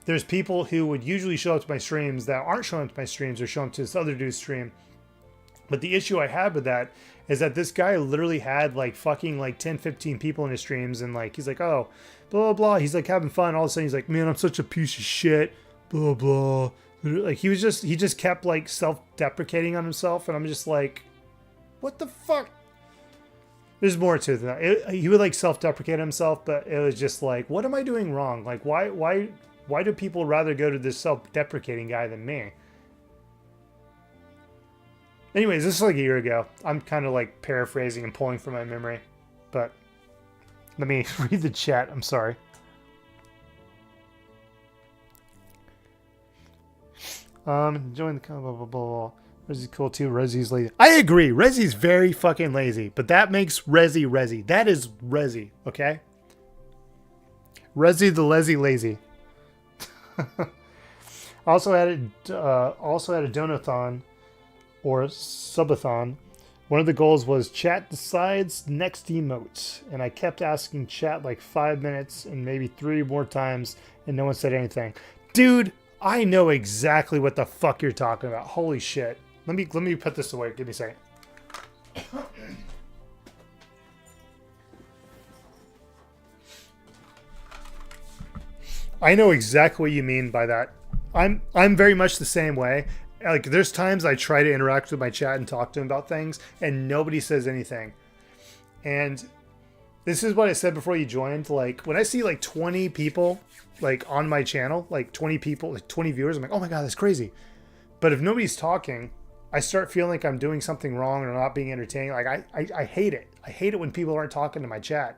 there's people who would usually show up to my streams that aren't showing up to my streams or showing up to this other dude's stream. But the issue I had with that is that this guy literally had like fucking like 10, 15 people in his streams, and like, he's like, oh, blah, blah, blah. He's like having fun. All of a sudden, he's like, man, I'm such a piece of shit. Blah blah. Like he just kept like self-deprecating on himself, and I'm just like, what the fuck? There's more to that. He would like self-deprecate himself, but it was just like, what am I doing wrong? Like why Why do people rather go to this self-deprecating guy than me? Anyways, this is like a year ago. I'm kind of like paraphrasing and pulling from my memory. But let me read the chat. I'm sorry. Join the blah, blah, blah, blah. Resi's cool too. Resi's lazy. I agree. Resi's very fucking lazy. But that makes Resi Resi. That is Resi. Okay? Resi the lazy. also had a donathon or subathon. One of the goals was chat decides next emote, and I kept asking chat like 5 minutes and maybe 3 more times, and no one said anything. Dude, I know exactly what the fuck you're talking about. Holy shit! Let me put this away. Give me a second. I know exactly what you mean by that. I'm very much the same way. Like, there's times I try to interact with my chat and talk to them about things, and nobody says anything. And this is what I said before you joined. Like, when I see like 20 people like on my channel, like 20 people, like 20 viewers, I'm like, oh my god, that's crazy. But if nobody's talking, I start feeling like I'm doing something wrong or not being entertaining. Like, I hate it. I hate it when people aren't talking to my chat.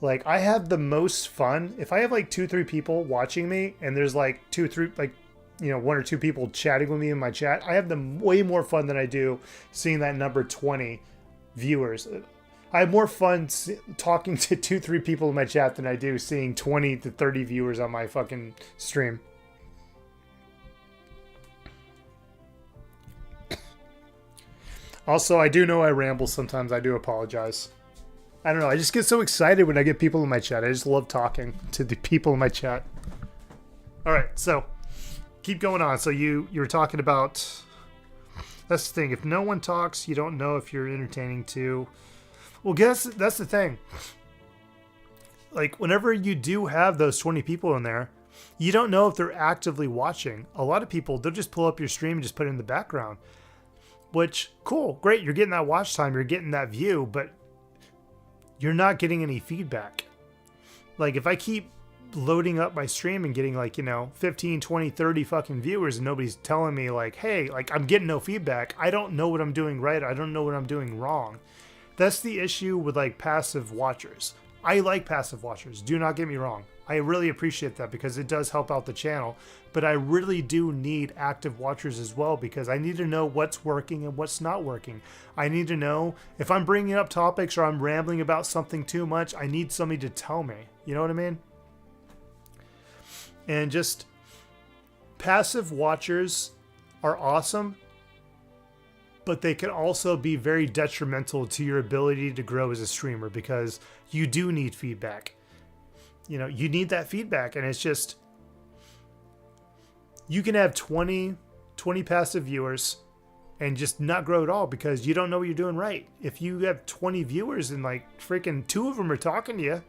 Like, I have the most fun if I have like 2-3 people watching me, and there's like 2-3 like, you know, 1 or 2 people chatting with me in my chat. I have way more fun than I do seeing that number 20 viewers. I have more fun talking to 2-3 people in my chat than I do seeing 20 to 30 viewers on my fucking stream. Also, I do know I ramble sometimes. I do apologize. I don't know. I just get so excited when I get people in my chat. I just love talking to the people in my chat. All right, so keep going on. So you were talking about, that's the thing. If no one talks, you don't know if you're entertaining too. Well, guess that's the thing. Like, whenever you do have those 20 people in there, you don't know if they're actively watching. A lot of people, they'll just pull up your stream and just put it in the background. Which, cool, great. You're getting that watch time. You're getting that view, but you're not getting any feedback. Like, if I keep loading up my stream and getting like, you know, 15, 20, 30 fucking viewers and nobody's telling me like, hey, like, I'm getting no feedback, I don't know what I'm doing right. I don't know what I'm doing wrong. That's the issue with like passive watchers. I like passive watchers. Do not get me wrong. I really appreciate that because it does help out the channel, but I really do need active watchers as well because I need to know what's working and what's not working. I need to know if I'm bringing up topics or I'm rambling about something too much, I need somebody to tell me. You know what I mean? And just passive watchers are awesome, but they can also be very detrimental to your ability to grow as a streamer because you do need feedback. You know, you need that feedback, and it's just, you can have 20 passive viewers and just not grow at all because you don't know what you're doing right. If you have 20 viewers and like freaking 2 of them are talking to you,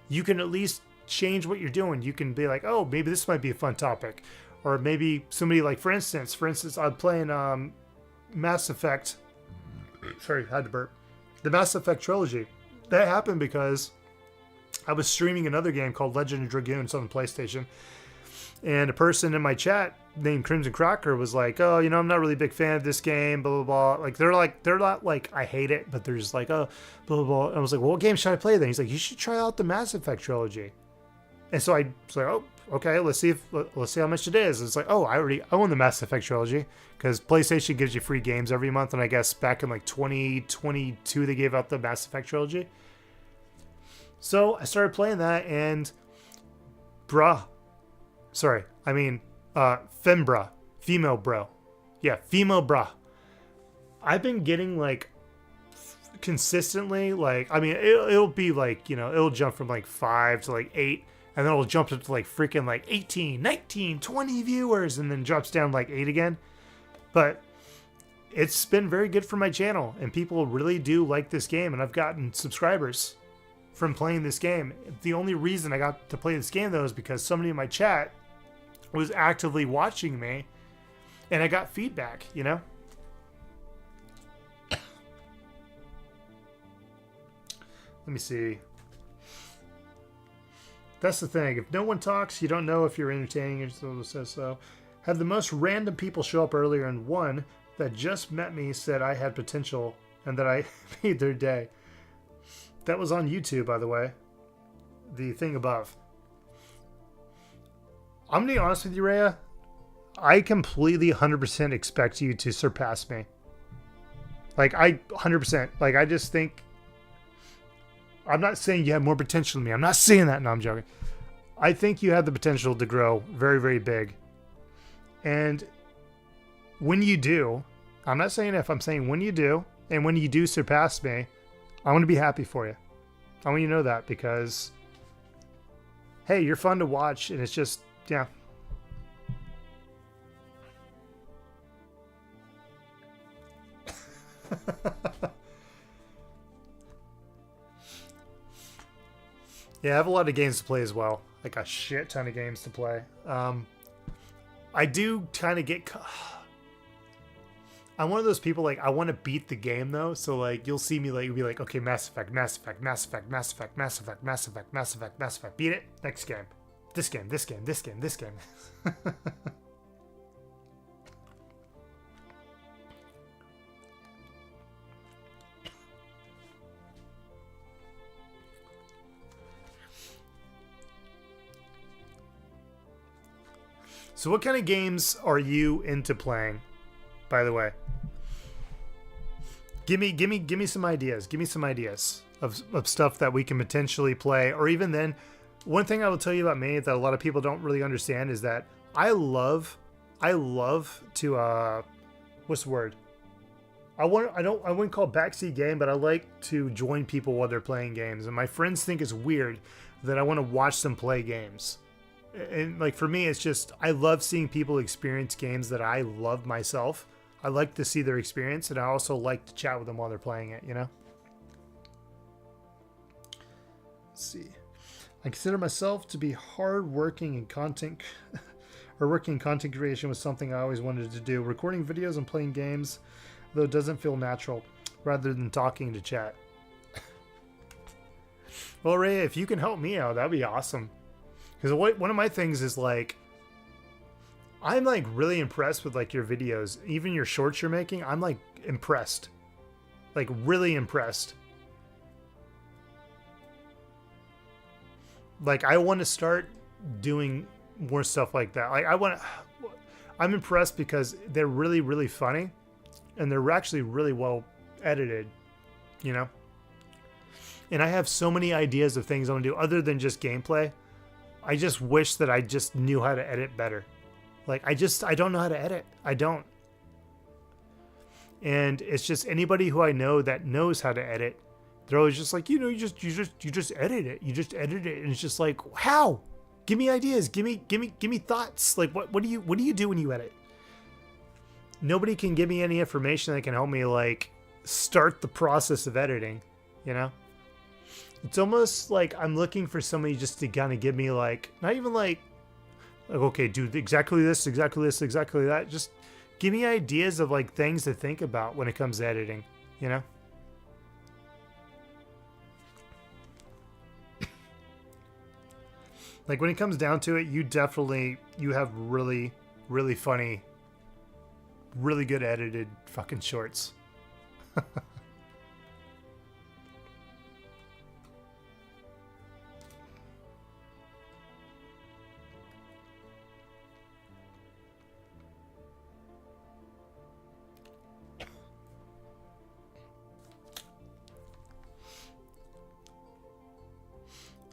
you can at least change what you're doing. You can be like, oh, maybe this might be a fun topic. Or maybe somebody like, for instance, I'm playing Mass Effect. Sorry, had to burp. The Mass Effect trilogy. That happened because I was streaming another game called Legend of Dragoons on the PlayStation, and a person in my chat named Crimson Cracker was like, oh, you know, I'm not really a big fan of this game, blah, blah, blah. Like, they're not like, I hate it, but they're just like, oh, blah, blah, blah. And I was like, well, what game should I play then? He's like, you should try out the Mass Effect trilogy. And so I was like, oh, okay, let's see how much it is. And it's like, oh, I already own the Mass Effect trilogy because PlayStation gives you free games every month. And I guess back in like 2022, they gave out the Mass Effect trilogy. So I started playing that, and female bra. I've been getting like consistently, like, I mean, it'll be like, you know, it'll jump from like 5 to like 8, and then it'll jump up to like freaking like 18, 19, 20 viewers, and then drops down like 8 again. But it's been very good for my channel, and people really do like this game, and I've gotten subscribers from playing this game. The only reason I got to play this game though is because somebody in my chat was actively watching me and I got feedback, you know? Let me see. That's the thing. If no one talks, you don't know if you're entertaining. It says so. Have the most random people show up earlier, and one that just met me said I had potential and that I made their day. That was on YouTube, by the way. The thing above. I'm going to be honest with you, Rhea. I completely 100% expect you to surpass me. Like, I 100%. Like, I just think... I'm not saying you have more potential than me. I'm not saying that. No, I'm joking. I think you have the potential to grow very, very big. And when you do, I'm not saying if, I'm saying when you do, and when you do surpass me, I want to be happy for you. I want you to know that because, hey, you're fun to watch, and it's just, yeah. Yeah, I have a lot of games to play as well. Like a shit ton of games to play. I do kind of get... I'm one of those people, like, I want to beat the game, though. So, like, you'll see me, like, you'll be like, okay, Mass Effect, Mass Effect, Mass Effect, Mass Effect, Mass Effect, Mass Effect, Mass Effect, Mass Effect. Beat it. Next game. This game, this game, this game, this game. So what kind of games are you into playing, by the way? Give me some ideas. Give me some ideas of stuff that we can potentially play. Or even then, one thing I will tell you about me that a lot of people don't really understand is that I love to what's the word? I wouldn't call it backseat game, but I like to join people while they're playing games. And my friends think it's weird that I want to watch them play games. And like for me, it's just I love seeing people experience games that I love myself. I like to see their experience, and I also like to chat with them while they're playing it, you know? Let's see. I consider myself to be hard-working in content, or working in content creation was something I always wanted to do. Recording videos and playing games, though it doesn't feel natural, rather than talking to chat. Well, Ray, if you can help me out, that'd be awesome. Because one of my things is like, I'm like really impressed with like your videos, even your shorts you're making. I'm like impressed, like really impressed. Like I want to start doing more stuff like that. Like I'm impressed because they're really, really funny, and they're actually really well edited, you know. And I have so many ideas of things I want to do other than just gameplay. I just wish that I just knew how to edit better. Like I don't know how to edit. I don't. And it's just anybody who I know that knows how to edit, they're always just like, you know, you just edit it. You just edit it, and it's just like, how? Give me ideas. Give me thoughts. Like what do you do when you edit? Nobody can give me any information that can help me like start the process of editing, you know? It's almost like I'm looking for somebody just to kind of give me like, not even like, okay, do exactly this, exactly this, exactly that. Just give me ideas of like things to think about when it comes to editing, you know? Like when it comes down to it, you have really, really funny, really good edited fucking shorts.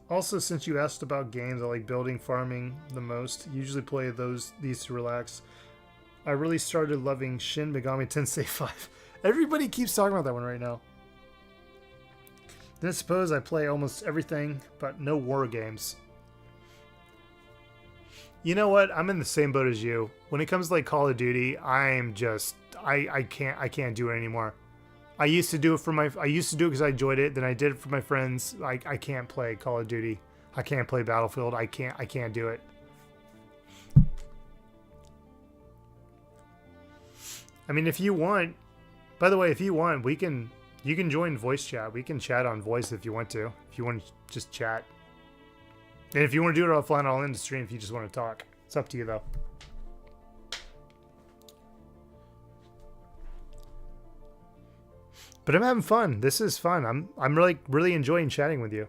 Also, since you asked about games, I like building, farming the most. Usually play these to relax. I really started loving Shin Megami Tensei 5. Everybody keeps talking about that one right now. Then I suppose I play almost everything, but no war games. You know what? I'm in the same boat as you. When it comes to like Call of Duty, I'm just I can't do it anymore. I used to do it because I enjoyed it. Then I did it for my friends. I can't play Call of Duty. I can't play Battlefield. I can't do it. I mean, if you want, by the way, if you want, you can join voice chat. We can chat on voice if you want to. If you want to just chat. And if you want to do it offline, I'll end the stream if you just want to talk. It's up to you, though. But I'm having fun. This is fun. I'm really enjoying chatting with you.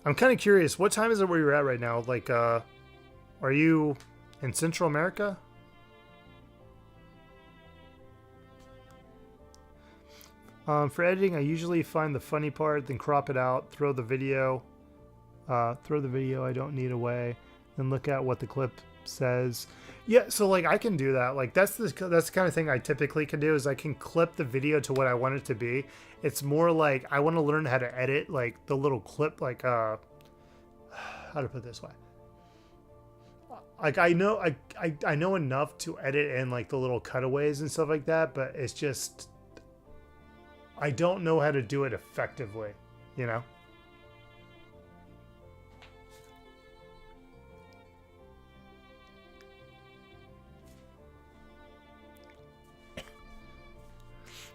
I'm kind of curious. What time is it where you're at right now? Like, are you in Central America? For editing, I usually find the funny part, then crop it out, throw the video I don't need away, then look at what the clip says. Yeah, so like I can do that. Like that's the kind of thing I typically can do is I can clip the video to what I want it to be. It's more like I want to learn how to edit like the little clip, like how to put it this way. Like I know enough to edit in like the little cutaways and stuff like that, but it's just I don't know how to do it effectively, you know?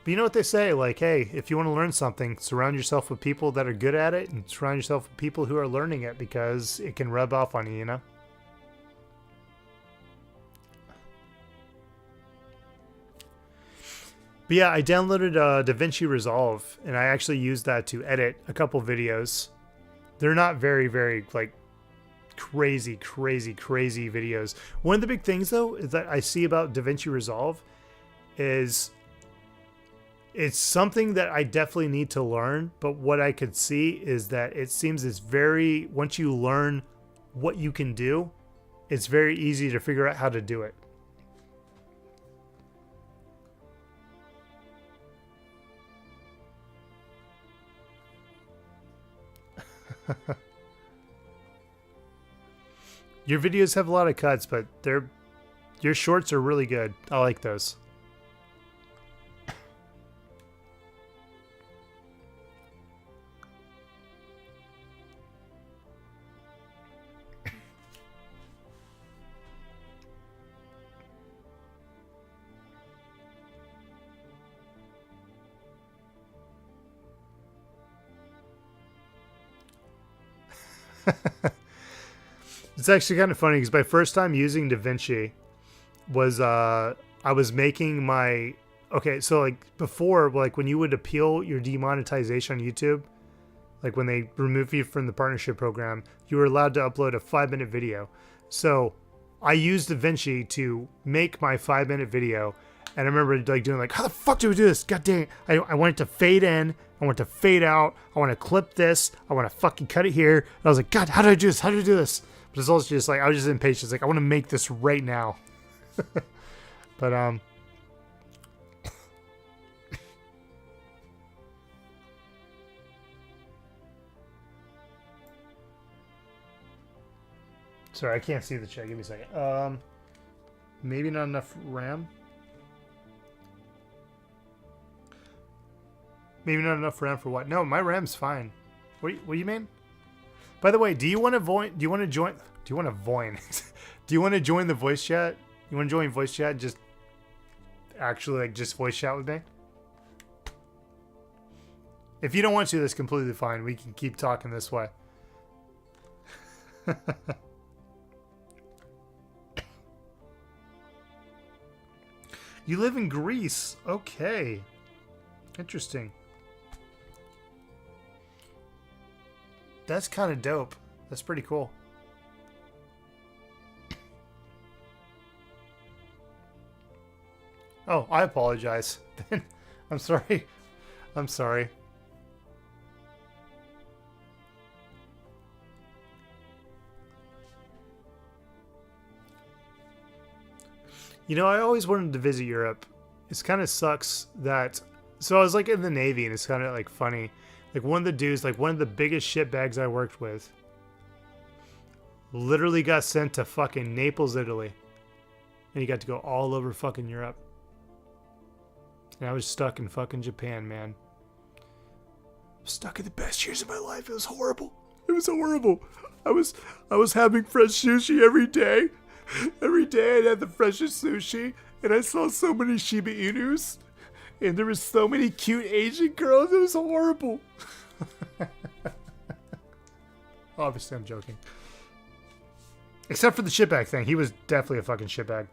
But you know what they say, like, hey, if you want to learn something, surround yourself with people that are good at it and surround yourself with people who are learning it because it can rub off on you, you know? But yeah, I downloaded DaVinci Resolve, and I actually used that to edit a couple videos. They're not very, very, like, crazy videos. One of the big things, though, is that I see about DaVinci Resolve is it's something that I definitely need to learn, but what I could see is that it seems it's very, once you learn what you can do, it's very easy to figure out how to do it. Your videos have a lot of cuts, but your shorts are really good. I like those. It's actually kind of funny because my first time using DaVinci was I was making my so like before, like when you would appeal your demonetization on YouTube, like when they remove you from the partnership program, you were allowed to upload a 5-minute video. So I used DaVinci to make my 5-minute video, and I remember like doing like, how the fuck do we do this? God dang it. I want it to fade in. I want it to fade out. I want to clip this. I want to fucking cut it here. And I was like, God, how do I do this? How do I do this? But it's also just like, I was just impatient. It's like, I want to make this right now. But, sorry, I can't see the chat. Give me a second. Maybe not enough RAM. Maybe not enough RAM for what? No, my RAM's fine. What do you mean? By the way, do you want to join? Do you want to join? Do you want to join the voice chat? You want to join voice chat? Just actually like just voice chat with me. If you don't want to, that's completely fine. We can keep talking this way. You live in Greece. Okay. Interesting. That's kind of dope. That's pretty cool. Oh, I apologize. I'm sorry. I'm sorry. You know, I always wanted to visit Europe. It kind of sucks that... So I was like in the Navy, and it's kind of like funny. Like one of the dudes, like one of the biggest shitbags I worked with, literally got sent to fucking Naples, Italy. And he got to go all over fucking Europe. And I was stuck in fucking Japan, man. stuck in the best years of my life. It was horrible. It was horrible. I was having fresh sushi every day. Every day I'd have the freshest sushi, and I saw so many Shiba Inus, and there were so many cute Asian girls. It was horrible. Obviously, I'm joking. Except for the shitbag thing. He was definitely a fucking shitbag.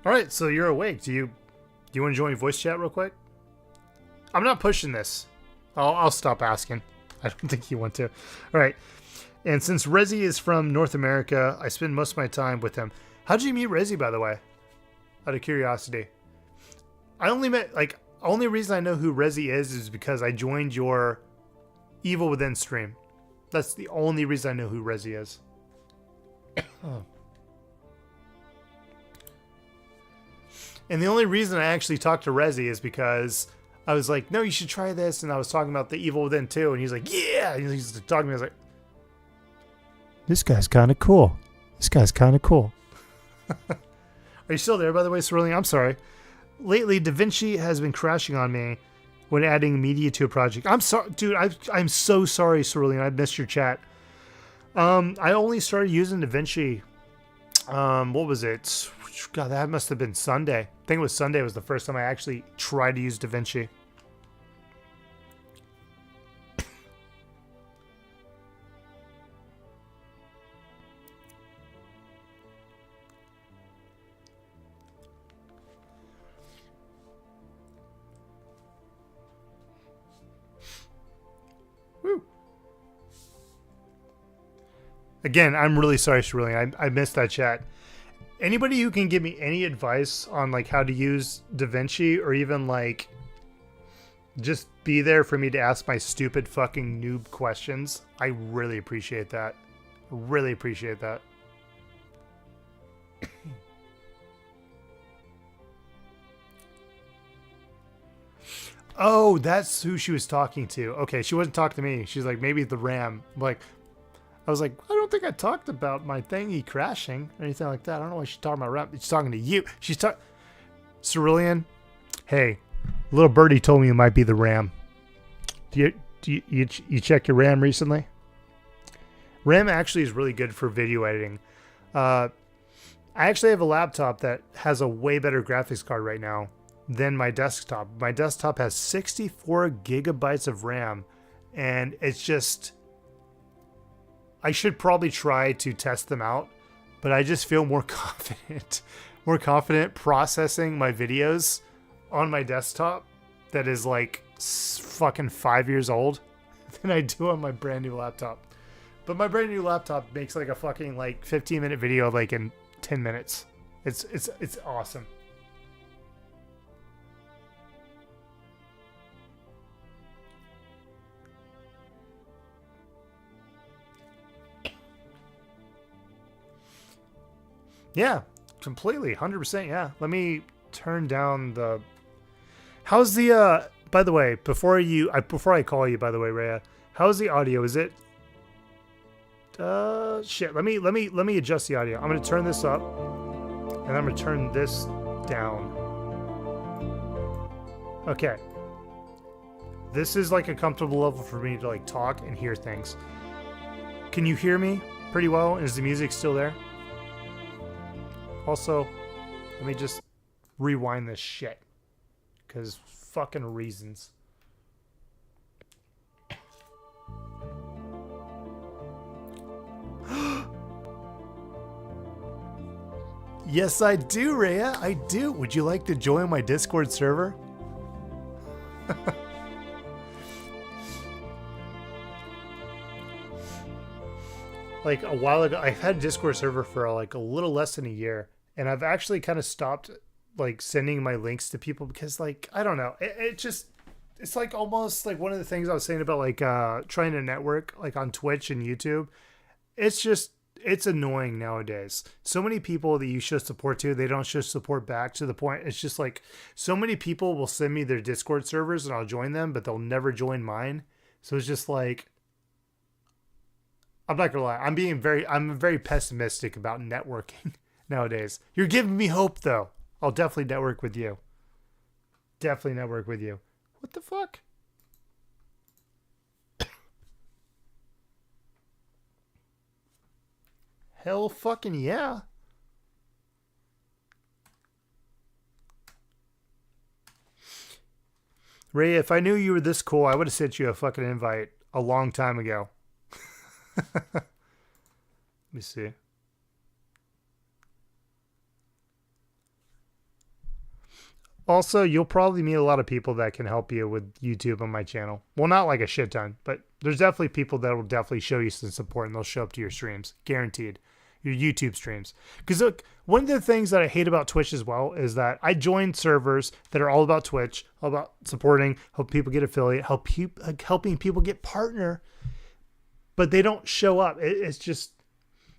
All right, so you're awake. Do you want to join voice chat real quick? I'm not pushing this. I'll stop asking. I don't think you want to. All right. And since Rezi is from North America, I spend most of my time with him. How did you meet Rezi, by the way? Out of curiosity. I only met, only reason I know who Rezi is because I joined your Evil Within stream. That's the only reason I know who Rezi is. And the only reason I actually talked to Rezi is because I was like, no, you should try this. And I was talking about the Evil Within 2. And he's like, yeah. And he's talking to me. I was like, this guy's kind of cool. This guy's kind of cool. Are you still there, by the way, Cerulean? I'm sorry. Lately, DaVinci has been crashing on me when adding media to a project. I'm sorry, dude. I'm so sorry, Cerulean. I missed your chat. I only started using DaVinci. What was it? God, that must have been Sunday. I think it was Sunday was the first time I actually tried to use DaVinci. Woo. Again, I'm really sorry, Cerulean. I missed that chat. Anybody who can give me any advice on how to use DaVinci, or even just be there for me to ask my stupid fucking noob questions, I really appreciate that. Really appreciate that. Oh, that's who she was talking to. Okay, she wasn't talking to me. She's like, maybe the RAM. I was like, I don't think I talked about my thingy crashing or anything like that. I don't know why she's talking about RAM. She's talking to you. She's talking... Cerulean, hey, little birdie told me it might be the RAM. Do you check your RAM recently? RAM actually is really good for video editing. I actually have a laptop that has a way better graphics card right now than my desktop. My desktop has 64 gigabytes of RAM, and it's just... I should probably try to test them out, but I just feel more confident processing my videos on my desktop that is fucking 5 years old than I do on my brand new laptop. But my brand new laptop makes a fucking 15-minute video in 10 minutes. It's awesome. Yeah, completely. 100%. Yeah. Let me turn down the... How's the, by the way, before I call you, by the way, Rhea, how's the audio? Is it, shit. Let me adjust the audio. I'm going to turn this up and I'm going to turn this down. Okay. This is a comfortable level for me to talk and hear things. Can you hear me pretty well? Is the music still there? Also, let me just rewind this shit. Because fucking reasons. Yes, I do, Rhea. I do. Would you like to join my Discord server? A while ago, I've had a Discord server for a little less than a year, and I've actually kind of stopped sending my links to people because I don't know, it's almost one of the things I was saying about trying to network on Twitch and YouTube. It's annoying nowadays. So many people that you show support to, they don't show support back, to the point it's just so many people will send me their Discord servers and I'll join them, but they'll never join mine. So it's just I'm not gonna lie. I'm very pessimistic about networking nowadays. You're giving me hope though. I'll definitely network with you. Definitely network with you. What the fuck? Hell fucking yeah. Ray, if I knew you were this cool, I would have sent you a fucking invite a long time ago. Let me see. Also, you'll probably meet a lot of people that can help you with YouTube on my channel. Well, not like a shit ton, but there's definitely people that will definitely show you some support and they'll show up to your streams. Guaranteed. Your YouTube streams. Because look, one of the things that I hate about Twitch as well is that I joined servers that are all about Twitch, all about supporting, help people get affiliate, helping people get partner, but they don't show up. It's just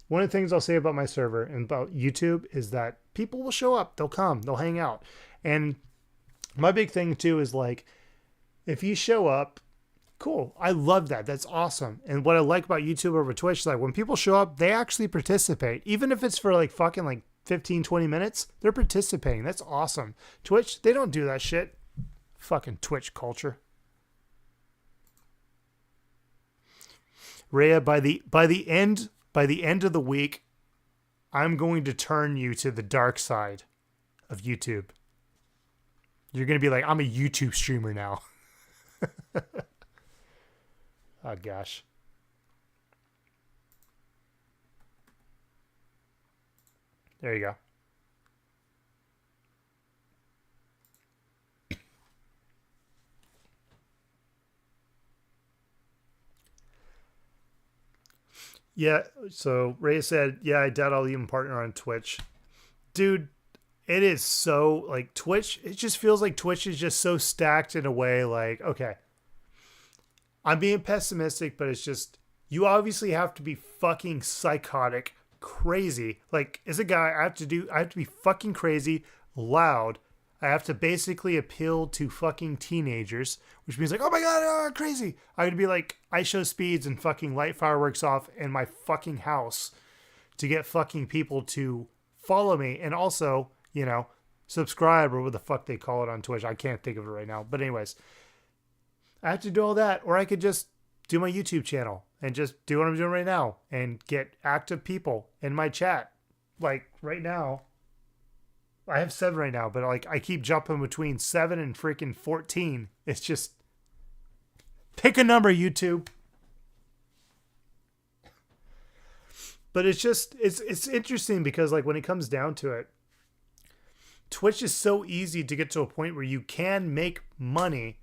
one of the things I'll say about my server and about YouTube is that people will show up, they'll come, they'll hang out. And my big thing too is like, if you show up, cool. I love that. That's awesome. And what I like about YouTube over Twitch is like when people show up, they actually participate. Even if it's for like fucking like 15, 20 minutes, they're participating. That's awesome. Twitch, they don't do that shit. Fucking Twitch culture. Rhea, by the end of the week, I'm going to turn you to the dark side of YouTube. You're going to be like, I'm a YouTube streamer now. Oh, gosh. There you go. Yeah, so Ray said, yeah, I doubt I'll even partner on Twitch. Dude, it is so, like, Twitch, it just feels like Twitch is just so stacked in a way, like, okay, I'm being pessimistic, but it's just, you obviously have to be fucking psychotic, crazy. Like, as a guy, I have to be fucking crazy, loud. I have to basically appeal to fucking teenagers, which means like, oh my God, crazy. I would be like, I show speeds and fucking light fireworks off in my fucking house to get fucking people to follow me. And also, you know, subscribe or what the fuck they call it on Twitch. I can't think of it right now. But anyways, I have to do all that, or I could just do my YouTube channel and just do what I'm doing right now and get active people in my chat. Like right now, I have 7 right now, but like I keep jumping between 7 and freaking 14. It's just pick a number, YouTube. But it's just it's interesting because like when it comes down to it, Twitch is so easy to get to a point where you can make money,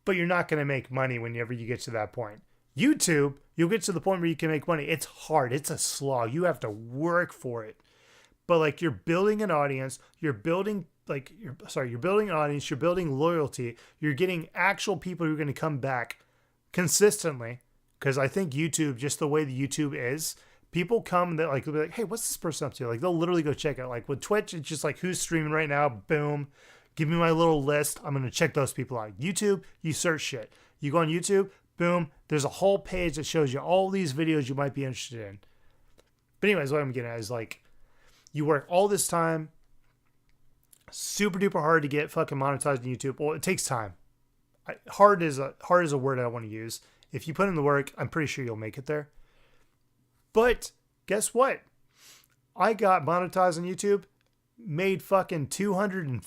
but you're not going to make money whenever you get to that point. YouTube, you'll get to the point where you can make money. It's hard. It's a slog. You have to work for it. But like you're building an audience, you're building an audience, you're building loyalty, you're getting actual people who are going to come back consistently. Because I think YouTube, just the way the YouTube is, people come that like, they'll be like, hey, what's this person up to? Like they'll literally go check it. Like with Twitch, it's just like who's streaming right now, boom. Give me my little list. I'm going to check those people out. YouTube, you search shit. You go on YouTube, boom. There's a whole page that shows you all these videos you might be interested in. But anyways, what I'm getting at is like, you work all this time, super duper hard to get fucking monetized on YouTube. Well, it takes time. Hard is a word I don't want to use. If you put in the work, I'm pretty sure you'll make it there. But guess what? I got monetized on YouTube, made fucking $215.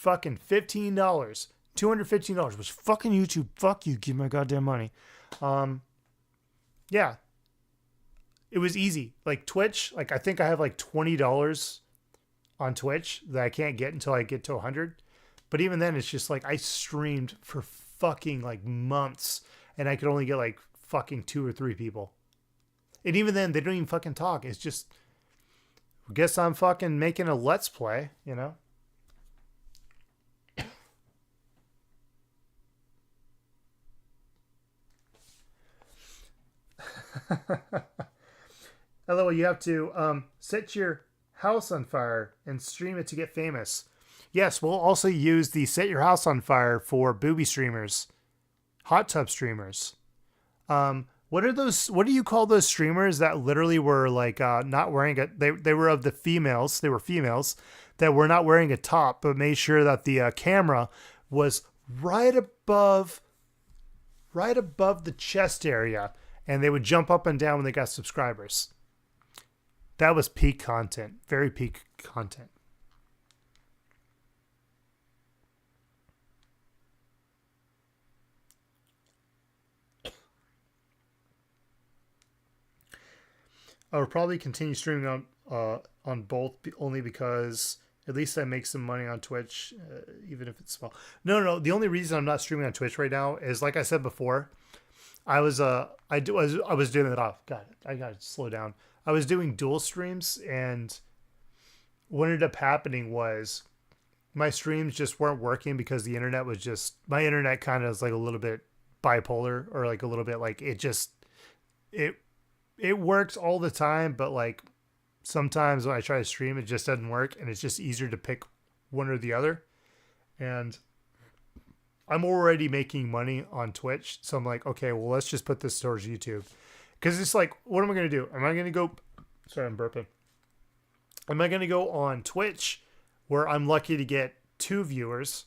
$215, which fucking YouTube, fuck you, give me my goddamn money. Yeah. It was easy. Like Twitch, like I think I have like $20 on Twitch that I can't get until I get to 100. But even then, it's just like I streamed for fucking like months and I could only get like fucking 2 or 3 people. And even then, they don't even fucking talk. It's just, I guess I'm fucking making a let's play, you know? Hello, you have to set your house on fire and stream it to get famous. Yes, we'll also use the set your house on fire for booby streamers, hot tub streamers. What are those? What do you call those streamers that literally were like not wearing a? They were of the females. They were females that were not wearing a top, but made sure that the camera was right above the chest area, and they would jump up and down when they got subscribers. That was peak content. Very peak content. I would probably continue streaming on both only because at least I make some money on Twitch, even if it's small. No. The only reason I'm not streaming on Twitch right now is, like I said before, I was doing it off. God, I gotta slow down. I was doing dual streams, and what ended up happening was my streams just weren't working because the internet was just, my internet kind of is like a little bit bipolar, or like a little bit like it works all the time, but like sometimes when I try to stream, it just doesn't work, and it's just easier to pick one or the other. And I'm already making money on Twitch, so I'm like, okay, well, let's just put this towards YouTube. Because it's like, what am I going to do? Am I going to go... Sorry, I'm burping. Am I going to go on Twitch, where I'm lucky to get 2 viewers,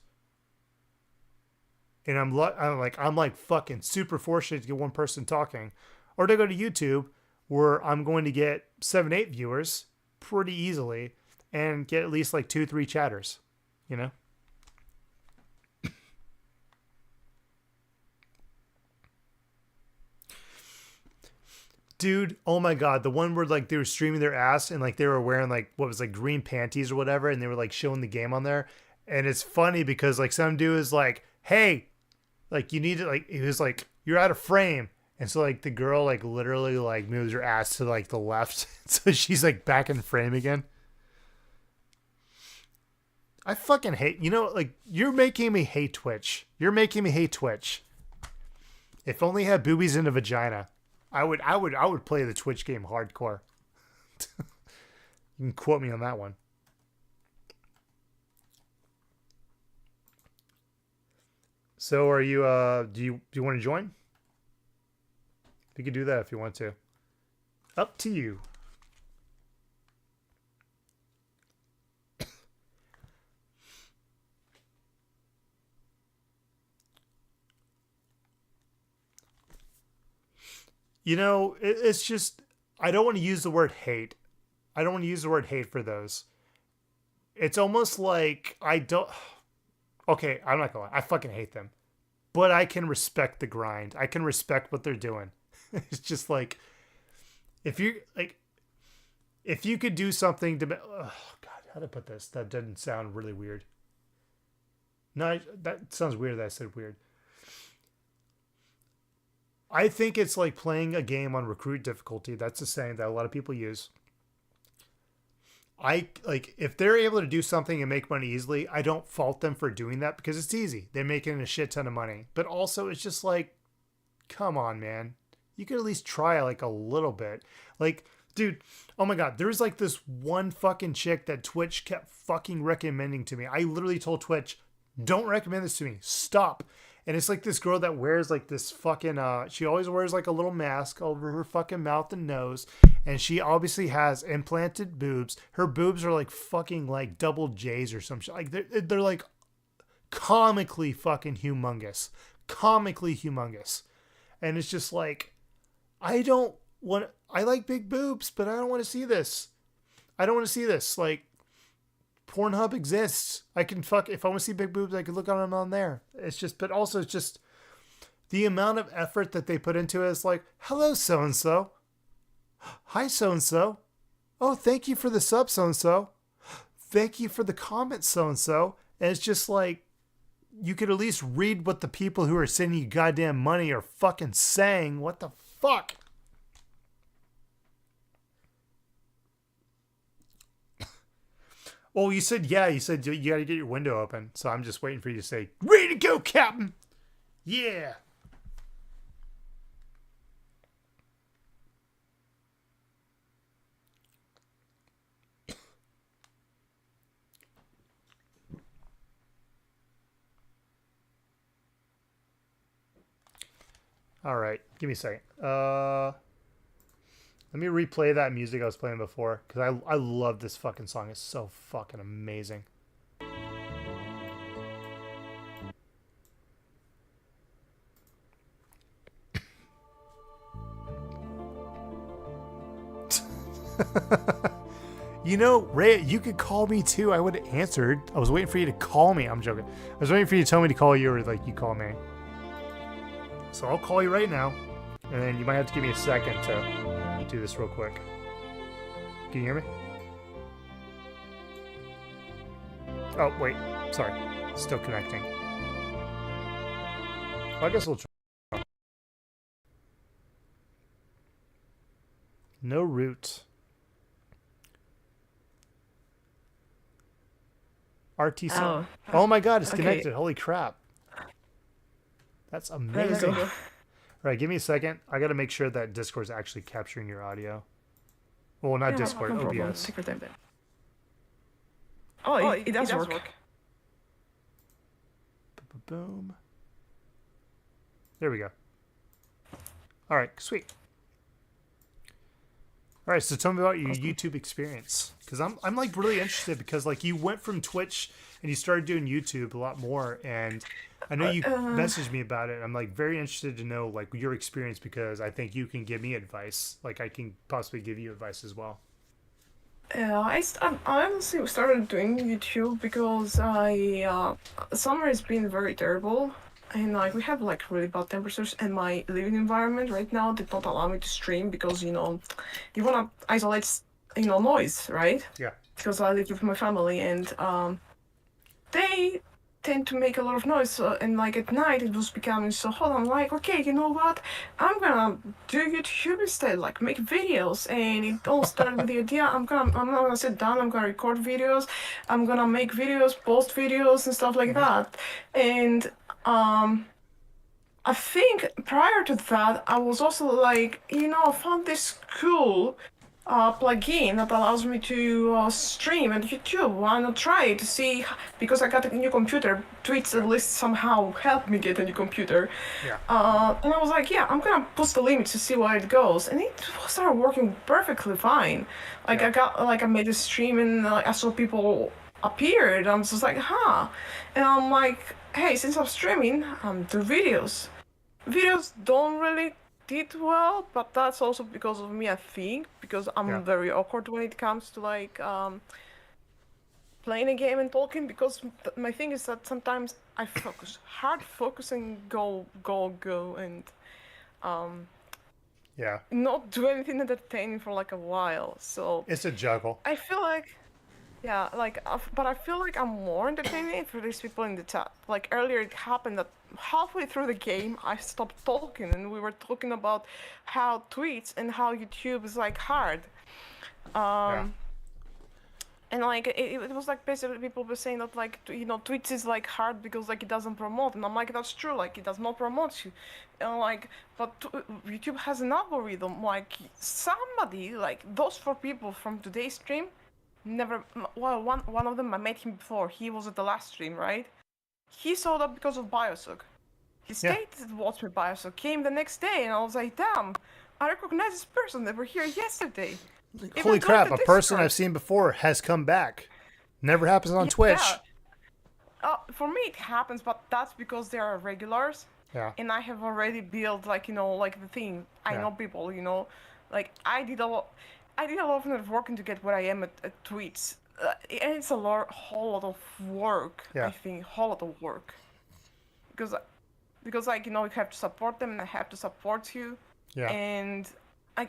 and I'm like fucking super fortunate to get 1 person talking, or to go to YouTube, where I'm going to get 7-8 viewers pretty easily and get at least like 2-3 chatters, you know? Dude, oh my God, the one where like they were streaming their ass and like they were wearing like what was like green panties or whatever, and they were like showing the game on there. And it's funny because like some dude is like, hey, like you need to, like, he was like, you're out of frame. And so like the girl like literally like moves her ass to like the left. So she's like back in frame again. I fucking hate, you know, like you're making me hate Twitch. You're making me hate Twitch. If only had boobies in a vagina, I would play the Twitch game hardcore. You can quote me on that one. So are you do you want to join? You can do that if you want to. Up to you. You know, it's just, I don't want to use the word hate. I don't want to use the word hate for those. It's almost like I don't... Okay, I'm not gonna lie. I fucking hate them. But I can respect the grind. I can respect what they're doing. It's just like, if you could do something to... Oh, God, how to put this? That doesn't sound really weird. No, that sounds weird that I said weird. I think it's like playing a game on recruit difficulty. That's a saying that a lot of people use. If they're able to do something and make money easily, I don't fault them for doing that because it's easy. They're making a shit ton of money. But also, it's just like, come on, man. You could at least try like a little bit. Like, dude, oh my God, there's like this one fucking chick that Twitch kept fucking recommending to me. I literally told Twitch, don't recommend this to me. Stop. And it's like this girl that wears like this fucking, she always wears like a little mask over her fucking mouth and nose. And she obviously has implanted boobs. Her boobs are like fucking like double J's or some shit. Like they're like comically fucking humongous. Comically humongous. And it's just like, I like big boobs, but I don't want to see this. I don't want to see this. Like, Pornhub exists. I can if I want to see big boobs, I can look on them on there. It's just, but also it's just the amount of effort that they put into it is like, hello, so-and-so. Hi, so-and-so. Oh, thank you for the sub, so-and-so. Thank you for the comment, so-and-so. And it's just like, you could at least read what the people who are sending you goddamn money are fucking saying. What the fuck? Well, you said you got to get your window open. So I'm just waiting for you to say, ready to go, Captain. Yeah. All right, give me a second. Let me replay that music I was playing before because I love this fucking song. It's so fucking amazing. You know, Ray, you could call me too. I would have answered. I was waiting for you to call me. I'm joking. I was waiting for you to tell me to call you or like you call me. So I'll call you right now. And then you might have to give me a second to do this real quick. Can you hear me? Oh, wait. Sorry. Still connecting. Well, I guess we'll try. No route. RT. Oh my god, it's connected. Holy crap. That's amazing. All right, give me a second. I got to make sure that Discord's actually capturing your audio. Well, not Discord, OBS. Oh, it does work. Boom. There we go. All right, sweet. All right, so tell me about your YouTube experience, because I'm like really interested because like you went from Twitch and you started doing YouTube a lot more, and I know you messaged me about it. I'm like very interested to know like your experience because I think you can give me advice. Like I can possibly give you advice as well. I honestly started doing YouTube because summer has been very terrible. And like we have like really bad temperatures, and my living environment right now did not allow me to stream because you wanna isolate noise, right? Yeah. Because I live with my family, and they tend to make a lot of noise. And like at night it was becoming so hot. I'm like, okay, you know what? I'm gonna do YouTube instead, like make videos. And it all started with the idea. I'm not gonna sit down. I'm gonna record videos. I'm gonna make videos, post videos, and stuff like that. And I think prior to that, I was also like, I found this cool plugin that allows me to stream at YouTube. Why not try it to see? Because I got a new computer, tweets at least somehow helped me get a new computer. Yeah. And I was like, yeah, I'm gonna push the limits to see where it goes, and it started working perfectly fine. Like I made a stream and I saw people appeared. I'm just like, and I'm like, hey, since I'm streaming, do videos. Videos don't really did well, but that's also because of me, I think, because I'm very awkward when it comes to like playing a game and talking, because my thing is that sometimes I focus, hard focus and go, and not do anything entertaining for like a while. So it's a juggle. I feel like, but I feel like I'm more entertaining for these people in the chat. Like earlier it happened that halfway through the game I stopped talking and we were talking about how tweets and how YouTube is like hard. And like it was like basically people were saying that like tweets is like hard because like it doesn't promote, and I'm like, that's true, like it does not promote you, and like but YouTube has an algorithm. Like somebody, like those 4 people from today's stream never, well, one of them I met him before, he was at the last stream, right? He saw that because of Bioshock. He stayed to watch me Bioshock, came the next day, and I was like, damn, I recognize this person, they were here yesterday. Holy crap, a person I've seen before has come back. Never happens on Twitch. For me it happens, but that's because they are regulars. Yeah. And I have already built like, like the thing. I know people, like I did a lot of networking to get where I am at Tweets. And it's whole lot of work, I think, whole lot of work. Because like, you have to support them and I have to support you. Yeah. And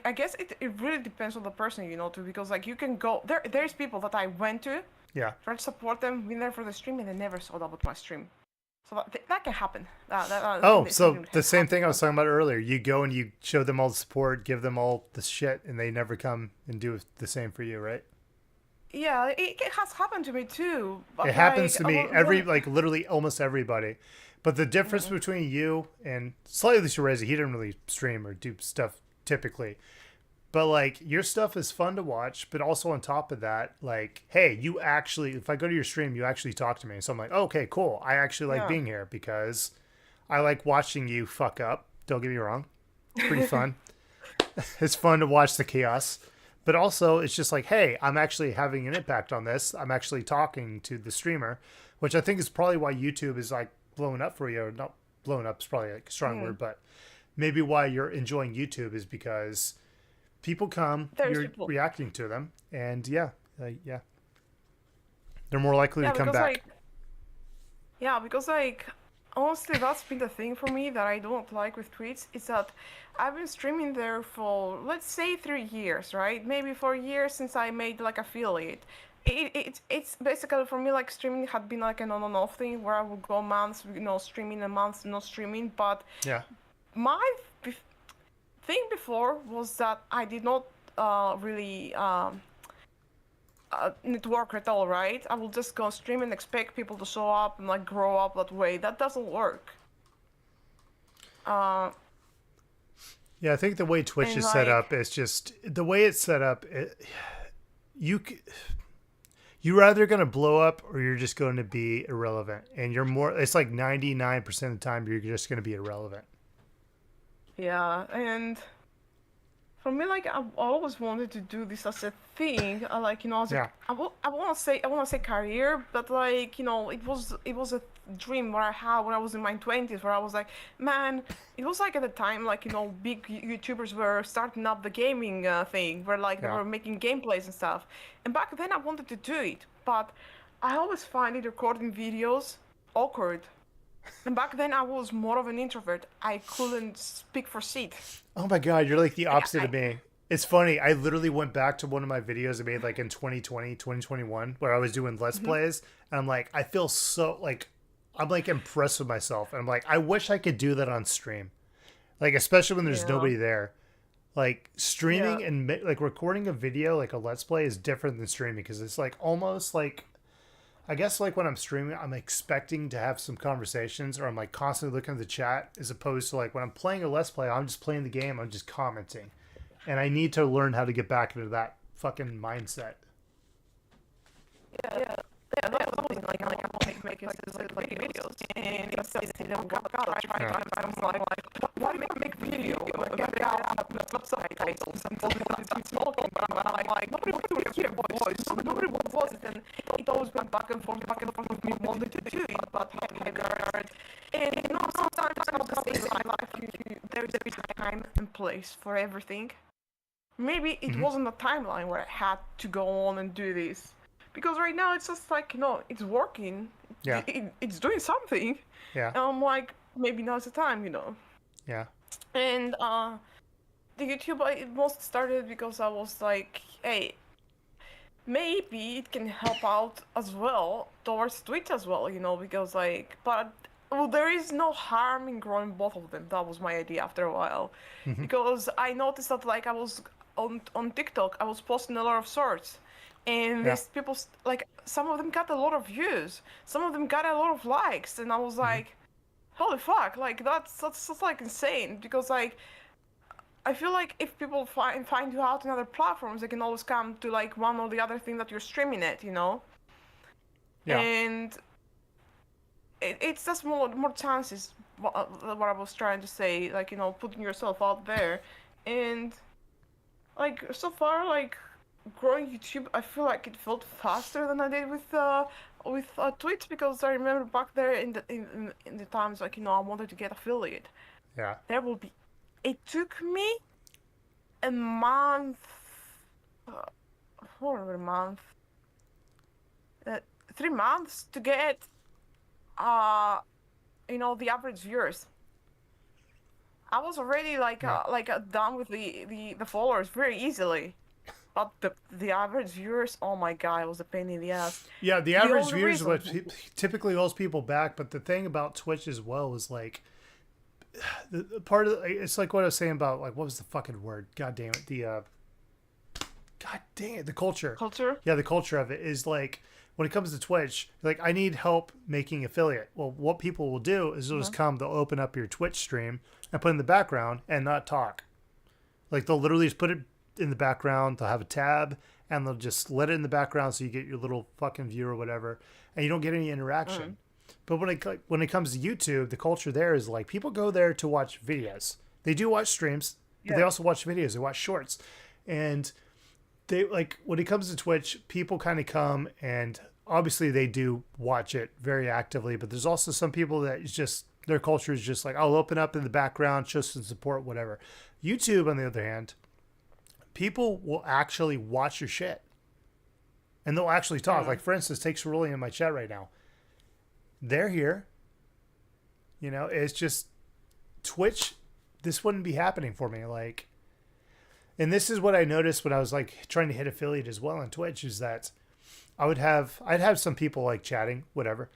I guess it really depends on the person, too, because like you can go, there's people that I went to, try to support them, been there for the stream, and they never saw that with my stream. So that can happen. So the same thing I was talking about earlier. You go and you show them all the support, give them all the shit, and they never come and do the same for you, right? Yeah, it has happened to me too. It happens to me literally almost everybody. But the difference between you and slightly Shirezi, he didn't really stream or do stuff typically. But like your stuff is fun to watch, but also on top of that, like, hey, you actually, if I go to your stream, you actually talk to me. So I'm like, okay, cool. I actually like being here because I like watching you fuck up Don't get me wrong. It's pretty fun. It's fun to watch the chaos. But also, it's just like, hey, I'm actually having an impact on this. I'm actually talking to the streamer, which I think is probably why YouTube is like blowing up for you. Or not blowing up is probably like a strong word, but maybe why you're enjoying YouTube is because people come, you're reacting to them, and they're more likely to come back. Because honestly, that's been the thing for me that I don't like with tweets, is that I've been streaming there for, let's say, 3 years, right? Maybe 4 years since I made like affiliate. It's basically, for me, like streaming had been like an on and off thing where I would go months, streaming, and months not streaming. But my thing before was that I did not really network at all, right? I will just go stream and expect people to show up and like grow up that way. That doesn't work. Yeah, I think the way Twitch is set up is just the way it's set up. You're either going to blow up or you're just going to be irrelevant, and you're more. It's like 99% of the time you're just going to be irrelevant. Yeah, and for me, like I always wanted to do this as a thing. I want to say career, but like it was a dream where I had when I was in my 20s, where I was like, man, it was like at the time like big YouTubers were starting up the gaming thing, where like they were making gameplays and stuff. And back then I wanted to do it, but I always find it recording videos awkward. And back then I was more of an introvert. I couldn't speak for shit. Oh my god, you're like the opposite of me. It's funny. I literally went back to one of my videos I made like in 2020, 2021, where I was doing Let's Plays. And I'm like, I feel so like, I'm like impressed with myself. And I'm like, I wish I could do that on stream. Like, especially when there's nobody there. Like streaming and like recording a video, like a Let's Play is different than streaming. Because it's like almost like, I guess like when I'm streaming, I'm expecting to have some conversations, or I'm like constantly looking at the chat, as opposed to like when I'm playing a Let's Play, I'm just playing the game, I'm just commenting. And I need to learn how to get back into that fucking mindset. That was like I want to make videos, and it's just I was like, why do you make video? Get out on the subtitles and talking, but I'm like, nobody wants to hear voice, nobody wants voice, and it always went back and forth with me wanting to do it, but I heard, and sometimes I was just like, there's a time and place for everything. Maybe it wasn't a timeline where I had to go on and do this. Because right now it's just like, it's working. Yeah. It's doing something. Yeah. And I'm like, maybe now's the time, Yeah. And the YouTube, it most started because I was like, hey, maybe it can help out as well towards Twitch as well, because like, but there is no harm in growing both of them. That was my idea after a while. Because I noticed that like I was on TikTok, I was posting a lot of shorts. And these people, like, some of them got a lot of views. Some of them got a lot of likes. And I was like, holy fuck, like, that's like, insane. Because, like, I feel like if people find you out on other platforms, they can always come to, like, one or the other thing that you're streaming at, Yeah. And it's just more chances, what I was trying to say, like, putting yourself out there. And, like, so far, like, growing YouTube, I feel like it felt faster than I did with Twitch, because I remember back there in the times like I wanted to get affiliate. Yeah. It took me a month, 3 months to get the average viewers. I was already like done with the followers very easily. But the average viewers, oh my god, it was a pain in the ass. Yeah, the average viewers what typically holds people back. But the thing about Twitch as well is like, the part of it's like what I was saying about like, what was the fucking word? God damn it, the culture. Culture. Yeah, the culture of it is like, when it comes to Twitch, like, I need help making affiliate. Well, what people will do is they'll just they'll open up your Twitch stream and put it in the background and not talk. Like, they'll literally just put it in the background, they'll have a tab, and they'll just let it in the background so you get your little fucking view or whatever, and you don't get any interaction. But when it comes to YouTube, the culture there is like people go there to watch videos. They do watch streams, but they also watch videos. They watch shorts, and they like when it comes to Twitch, people kind of come and obviously they do watch it very actively. But there's also some people that is just their culture is just like I'll open up in the background, show some support, whatever. YouTube, on the other hand, people will actually watch your shit, and they'll actually talk. Like for instance, take Cerulean in my chat right now. They're here. You know, it's just Twitch. This wouldn't be happening for me. Like, and this is what I noticed when I was like trying to hit affiliate as well on Twitch is that I'd have some people like chatting, whatever,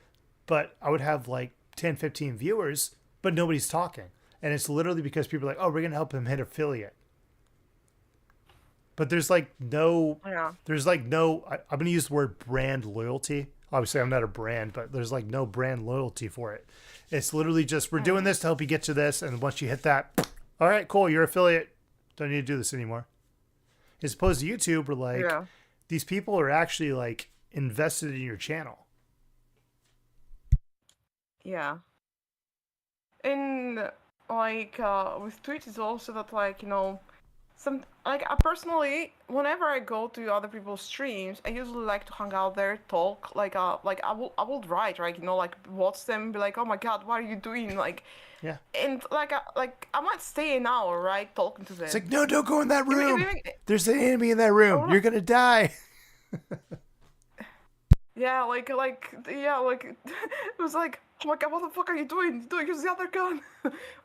but I would have like 10, 15 viewers, but nobody's talking. And it's literally because people are like, oh, we're going to help him hit affiliate. But there's like no, I'm going to use the word brand loyalty. Obviously, I'm not a brand, but there's like no brand loyalty for it. It's literally just, we're doing this to help you get to this. And once you hit that, all right, cool, you're affiliate. Don't need to do this anymore. As opposed to YouTube, where like these people are actually like invested in your channel. Yeah. And like with Twitch, it's also that like, you know, I personally, whenever I go to other people's streams, I usually like to hang out there, talk, like I will write, right, you know, like watch them, be like, oh my god, what are you doing, like, and like I might stay an hour, right, talking to them. It's like, no, don't go in that room. There's an enemy in that room. You're gonna die. Yeah, like it was like, oh my god, what the fuck are you doing? Use the other gun.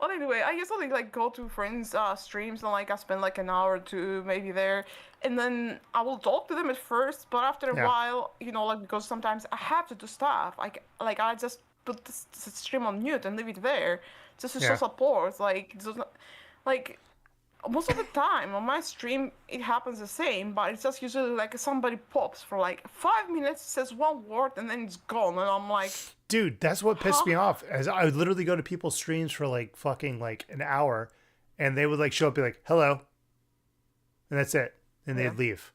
Well, anyway, I usually like go to friends' streams and like I spend like an hour or two maybe there, and then I will talk to them at first, but after a while, you know, like because sometimes I have to do stuff. Like I just put the stream on mute and leave it there just to show support. Like it doesn't, like. Most of the time on my stream it happens the same, but it's just usually like somebody pops for like 5 minutes, says one word, and then it's gone, and I'm like, dude, that's what pissed me off. As I would literally go to people's streams for like fucking like an hour, and they would like show up, be like, hello, and that's it, and they'd leave.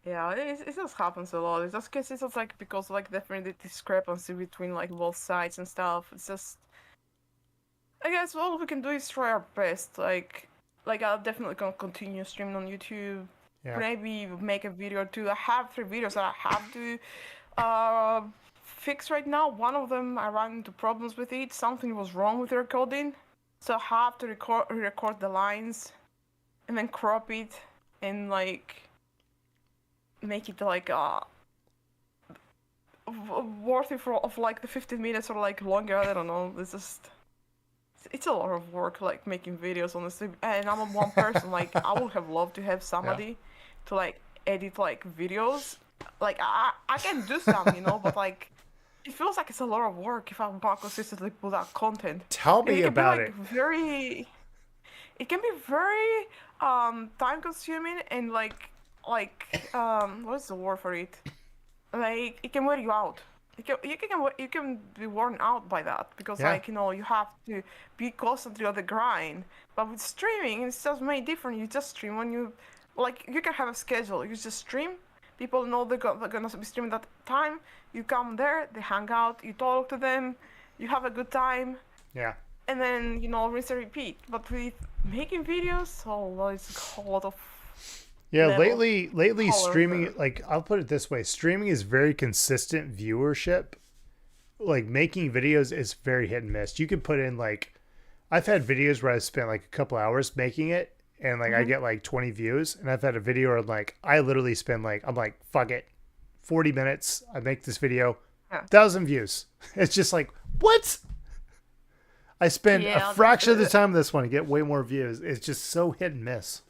Yeah, it just happens a lot. It's just because it's just like because like definitely the discrepancy between like both sides and stuff. It's just, I guess all we can do is try our best. Like I'll definitely gonna continue streaming on YouTube. Maybe make a video or two. I have 3 videos that I have to fix right now. One of them I ran into problems with it. Something was wrong with the recording, so I have to record the lines and then crop it and like make it like worthy of like the 15 minutes or like longer. I don't know. It's a lot of work, like making videos honestly. And I'm one person. Like I would have loved to have somebody to like edit like videos. Like I can do some, you know, but like it feels like it's a lot of work if I'm not consistently put out content. Tell me about it. It can be very time consuming and like what's the word for it? Like it can wear you out. You can be worn out by that because like, you know, you have to be constantly on the grind. But with streaming, it's just made different. You just stream when you like. You can have a schedule. You just stream. People know they're gonna be streaming that time. You come there, they hang out, you talk to them, you have a good time. Yeah. And then, you know, rinse and repeat. But with making videos, it's a lot of. Yeah, lately streaming, like I'll put it this way, streaming is very consistent viewership. Like making videos is very hit and miss. You could put in like, I've had videos where I spent like a couple hours making it and like I get like 20 views, and I've had a video where like I literally spend like, I'm like, fuck it, 40 minutes, I make this video, 1,000 views. It's just like, what? I spend a fraction of the time of this one to get way more views. It's just so hit and miss.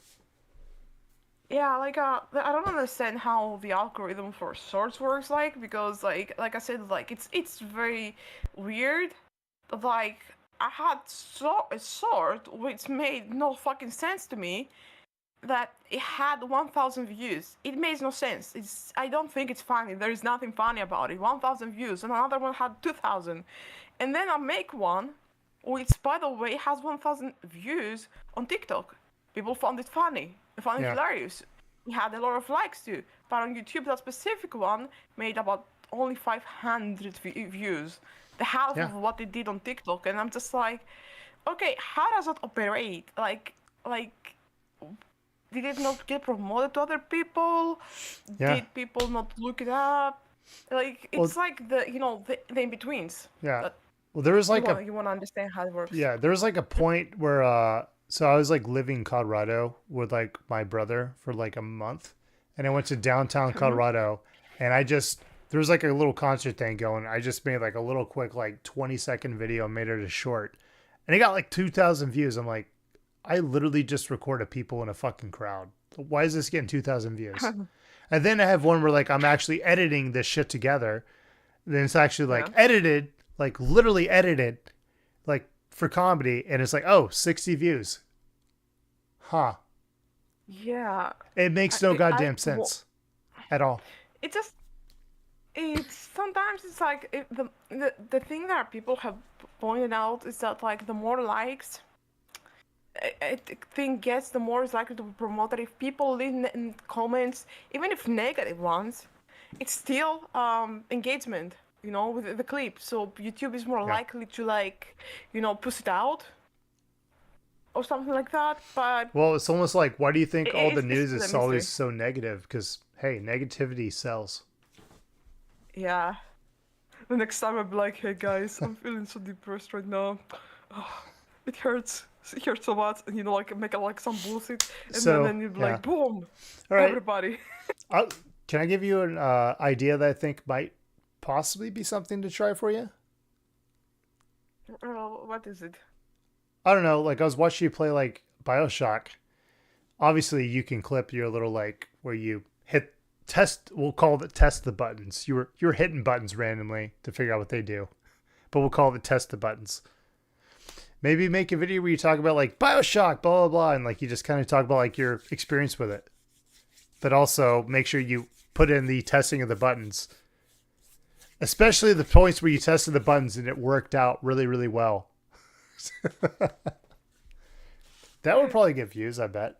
Yeah, like I don't understand how the algorithm for shorts works, like, because like I said, like it's very weird. Like I had a short which made no fucking sense to me, that it had 1,000 views. It makes no sense. I don't think it's funny. There is nothing funny about it. 1,000 views, and another one had 2,000, and then I make one, which by the way has 1,000 views on TikTok. People found it funny. They found it Yeah. hilarious. He had a lot of likes too. But on YouTube, that specific one made about only 500 views. The half Yeah. of what it did on TikTok. And I'm just like, okay, how does that operate? Like, did it not get promoted to other people? Yeah. Did people not look it up? Like, it's like the in-betweens. Yeah. Well, there was like You want to understand how it works. Yeah, there was like a point where so I was like living in Colorado with like my brother for like a month, and I went to downtown Colorado, and there was like a little concert thing going. I just made like a little quick like 20-second video and made it a short, and it got like 2,000 views. I'm like, I literally just recorded people in a fucking crowd. Why is this getting 2,000 views? And then I have one where like I'm actually editing this shit together. Then it's actually like edited, like literally edited, like for comedy, and it's like, oh, 60 views. Huh. Yeah. It makes no goddamn sense at all. It's sometimes it's like the thing that people have pointed out is that like the more likes a thing gets, the more it's likely to be promoted. If people leave in comments, even if negative ones, it's still engagement, with the clip. So YouTube is more likely to like, push it out or something like that. But well, it's almost like, why do you think all the news is let me always see. so negative? Because hey, negativity sells. Yeah. The next time I'll be like, hey guys, I'm feeling so depressed right now. Oh, it hurts. It hurts so much. And like make like some bullshit. And So, then you'd be like, boom. All right. Everybody. Can I give you an idea that I think might possibly be something to try for you? What is it? I don't know. Like I was watching you play like BioShock. Obviously, you can clip your little like where you hit test. We'll call it test the buttons. You're hitting buttons randomly to figure out what they do, but we'll call it test the buttons. Maybe make a video where you talk about like BioShock, blah blah blah, and like you just kind of talk about like your experience with it, but also make sure you put in the testing of the buttons, especially the points where you tested the buttons and it worked out really really well. That would probably get views, I bet.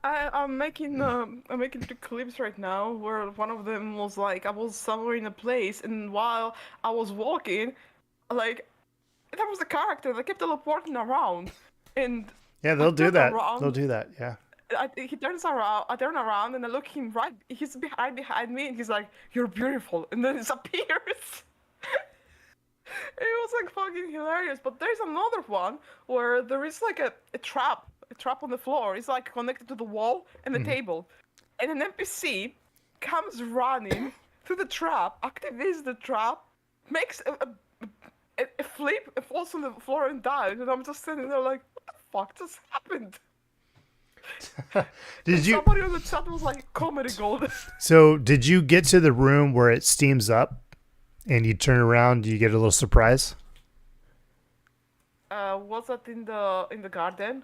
I'm making 2 clips right now where one of them was like I was somewhere in a place and while I was walking, like there was a character that kept teleporting around, and Yeah, they'll do that. They'll do that. Yeah. He turns around. I turn around and I look him right. He's behind me, and he's like, "You're beautiful," and then he disappears. It was like fucking hilarious. But there's another one where there is like a trap on the floor. It's like connected to the wall and the table, and an NPC comes running through the trap, activates the trap, makes a flip, it falls on the floor and dies, and I'm just sitting there like, what the fuck just happened? Somebody on the chat was like, comedy gold. So did you get to the room where it steams up and you turn around, you get a little surprise? Was that in the garden?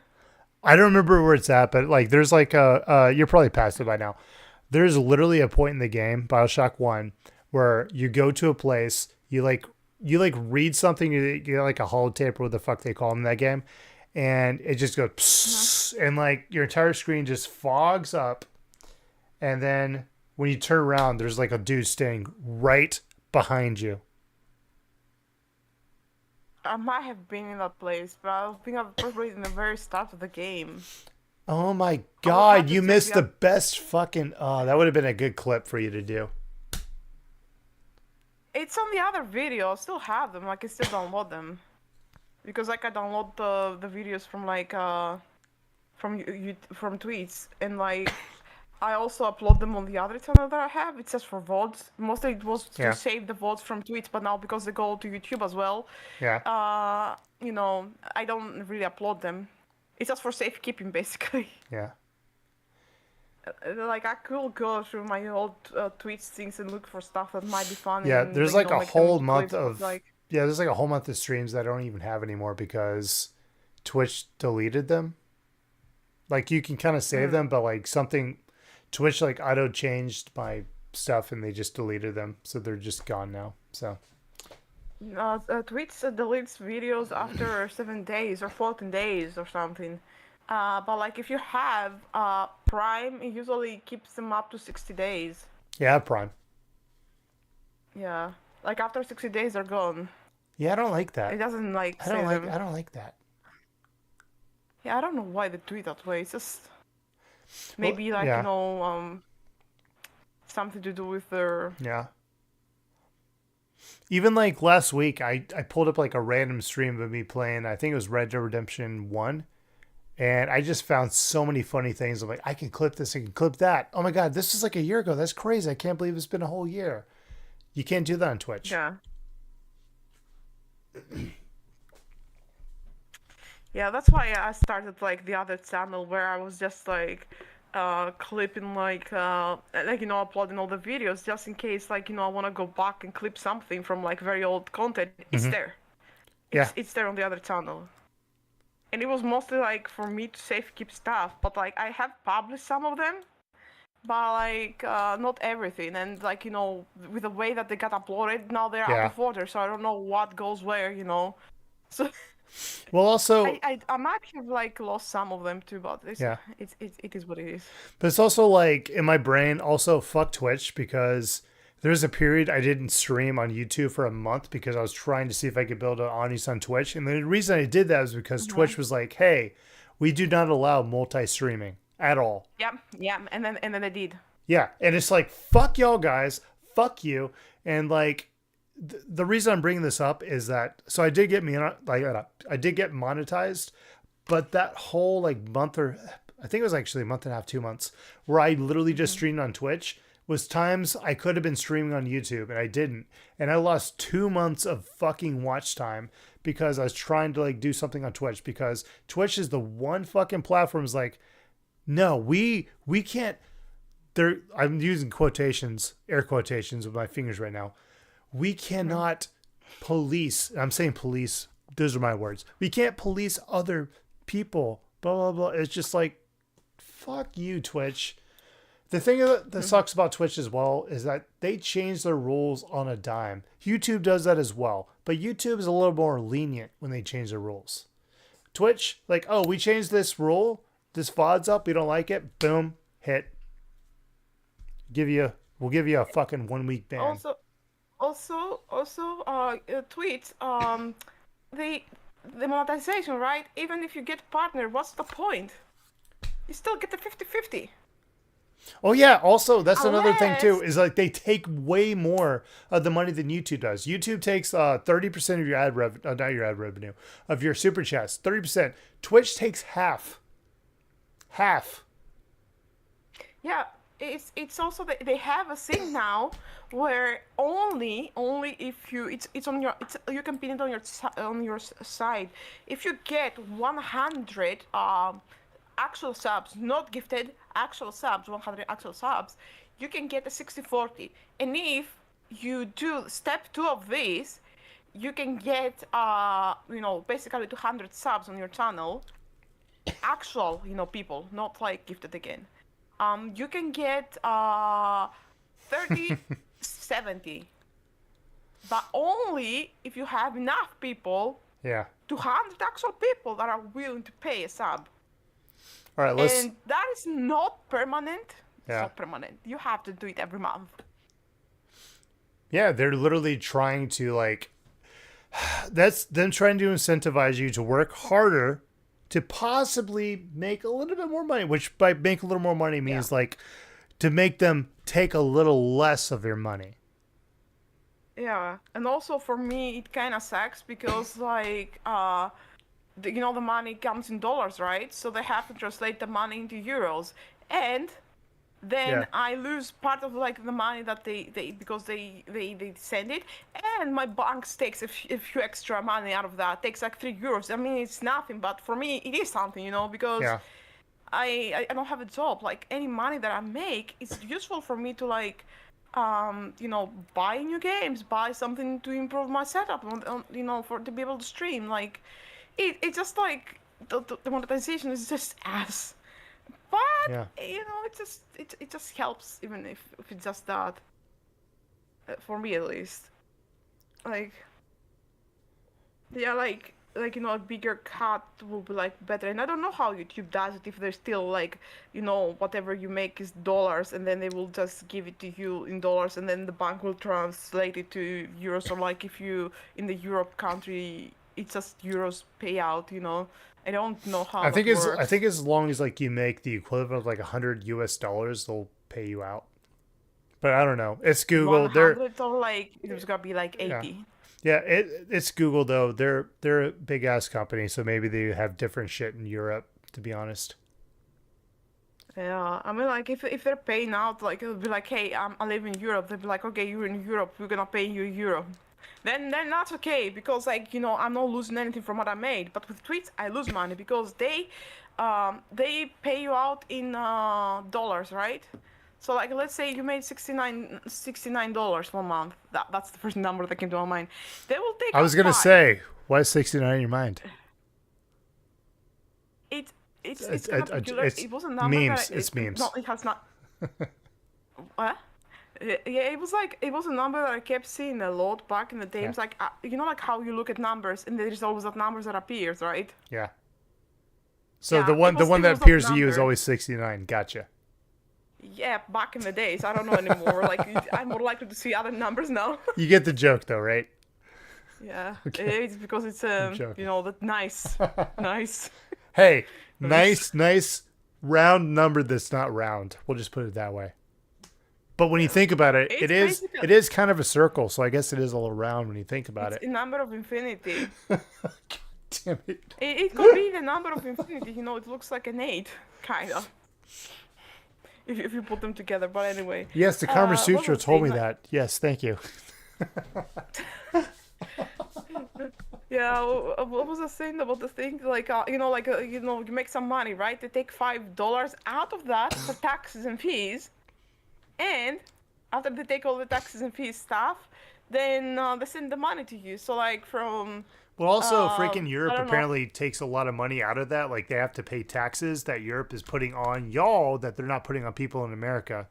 I don't remember where it's at, but like there's like you're probably past it by now. There's literally a point in the game, BioShock 1, where you go to a place, you read something, you get like a holotape or what the fuck they call them in that game, and it just goes psst, and like your entire screen just fogs up, and then when you turn around, there's like a dude standing right behind you. I might have been in that place, but I think I've probably in the very start of the game. Oh my god, you missed the best fucking... Oh, that would have been a good clip for you to do. It's on the other video. I still have them. Like, I still download them. Because, like, I download the videos from, like, from tweets. And, like, I also upload them on the other channel that I have. It says for VODs. Mostly it was to save the VODs from tweets, but now because they go to YouTube as well, I don't really upload them. It's just for safekeeping, basically. Yeah. Like, I could go through my old tweets things and look for stuff that might be funny. Yeah, and, there's like a whole month of... Like... Yeah, there's like a whole month of streams that I don't even have anymore because Twitch deleted them. Like, you can kind of save them, but like something... Twitch like auto-changed my stuff and they just deleted them. So they're just gone now. So... Twitch deletes videos after 7 days or 14 days or something. But like if you have Prime, it usually keeps them up to 60 days. Yeah, Prime. Yeah, like after 60 days they're gone. Yeah, I don't like that. It doesn't like. I don't like that. Yeah, I don't know why they do it that way. It's just maybe like yeah. something to do with their. Yeah. Even like last week, I pulled up like a random stream of me playing. I think it was Red Dead Redemption 1. And I just found so many funny things. I'm like, I can clip this, I can clip that. Oh my God, this is like a year ago. That's crazy. I can't believe it's been a whole year. You can't do that on Twitch. Yeah. Yeah, that's why I started like the other channel where I was just like clipping like uploading all the videos just in case I want to go back and clip something from like very old content. It's there. It's there on the other channel. And it was mostly like for me to safe keep stuff, but like I have published some of them, but like not everything. And like with the way that they got uploaded, now they're out of order, so I don't know what goes where. So. Well, also I might have like lost some of them too, but it is what it is. But it's also like in my brain, also fuck Twitch, because there's a period I didn't stream on YouTube for a month because I was trying to see if I could build an audience on Twitch. And the reason I did that was because Twitch was like, hey, we do not allow multi-streaming at all. Yeah, and then they did. Yeah, and it's like, fuck y'all guys, fuck you. And like, the reason I'm bringing this up is that, so I did get monetized, but that whole like month, or I think it was actually a month and a half, 2 months, where I literally just streamed on Twitch, was times I could have been streaming on YouTube and I didn't. And I lost 2 months of fucking watch time because I was trying to like do something on Twitch, because Twitch is the one fucking platform is like, no, we can't, I'm using quotations, air quotations with my fingers right now. We cannot police, I'm saying police, those are my words. We can't police other people, blah, blah, blah. It's just like, fuck you, Twitch. The thing that sucks about Twitch as well is that they change their rules on a dime. YouTube does that as well, but YouTube is a little more lenient when they change their rules. Twitch, like, oh, we changed this rule, this VOD's up, we don't like it, boom, hit. We'll give you a fucking 1 week ban. Also, Twitch, the monetization, right? Even if you get partner, what's the point? You still get the 50-50. Oh yeah, also that's another thing too, is like they take way more of the money than YouTube does. YouTube takes 30% of your revenue, of your super chats, 30%. Twitch takes half. Yeah, it's also that they have a thing now where only if you you can pin it on your side. If you get 100 actual subs, not gifted, actual subs, 100 actual subs, you can get a 60-40. And if you do step 2 of this, you can get basically 200 subs on your channel, actual people, not like gifted again. You can get 30-70, but only if you have enough people, 200 actual people that are willing to pay a sub. All right, and that is not permanent. It's not permanent. You have to do it every month. Yeah, they're literally trying to like, that's them trying to incentivize you to work harder to possibly make a little bit more money, which by make a little more money means like to make them take a little less of their money. Yeah, and also for me, it kind of sucks because like, the money comes in dollars, right? So they have to translate the money into euros, and then I lose part of like the money that they because they send it, and my bank takes a few extra money out of that. Takes like €3. I mean, it's nothing, but for me, it is something, because I don't have a job. Like any money that I make is useful for me to like, buy new games, buy something to improve my setup, for to be able to stream. Like, it just like the monetization is just ass. But it just helps, even if it's just that. For me at least. Like, like like a bigger cut will be like better. And I don't know how YouTube does it, if they're still like, whatever you make is dollars, and then they will just give it to you in dollars, and then the bank will translate it to euros, or like if you in the Europe country, it's just euros payout. I don't know how I think that works. I think as long as like you make the equivalent of like $100, they'll pay you out. But I don't know. It's Google. 100 or like it was gonna be like 80. Yeah, it's Google though. They're a big ass company, so maybe they have different shit in Europe. To be honest. Yeah, I mean, like if they're paying out, like it'll be like, hey, I live in Europe. They'll be like, okay, you're in Europe. We're gonna pay you euro. Then that's okay, because like I'm not losing anything from what I made. But with tweets, I lose money because they pay you out in dollars, right? So like let's say you made $69 one month. That's the first number that came to my mind. They will take. I was gonna say, why is 69 in your mind? It's kind of peculiar. It was a number memes. That it's memes. No, it has not. What? Yeah, it was a number that I kept seeing a lot back in the days. Yeah. Like like how you look at numbers and there's always that numbers that appears, right? Yeah. So Yeah, the one that that appears to you is number. always 69. Gotcha. Yeah, back in the days. I don't know anymore. Like I'm more likely to see other numbers now. You get the joke though, right? Yeah, Okay. it's because it's joking. that nice, nice. Hey, nice round number that's not round. We'll just put it that way. But when you think about it, It's it is kind of a circle, so I guess it is a little round when you think about It's it. a number of infinity. Damn it. It could be the number of infinity. It looks like an 8, kind of. If you put them together, but anyway. Yes, the Kama what Sutra was I told me saying? that. Yes, thank you. Yeah, what was I saying about the thing? Like, you make some money, right? They take $5 out of that for taxes and fees, and after they take all the taxes and fees stuff, then they send the money to you. So like from. Well, also, freaking I Europe don't know. apparently takes a lot of money out of that. Like, they have to pay taxes that Europe is putting on y'all that they're not putting on people in America.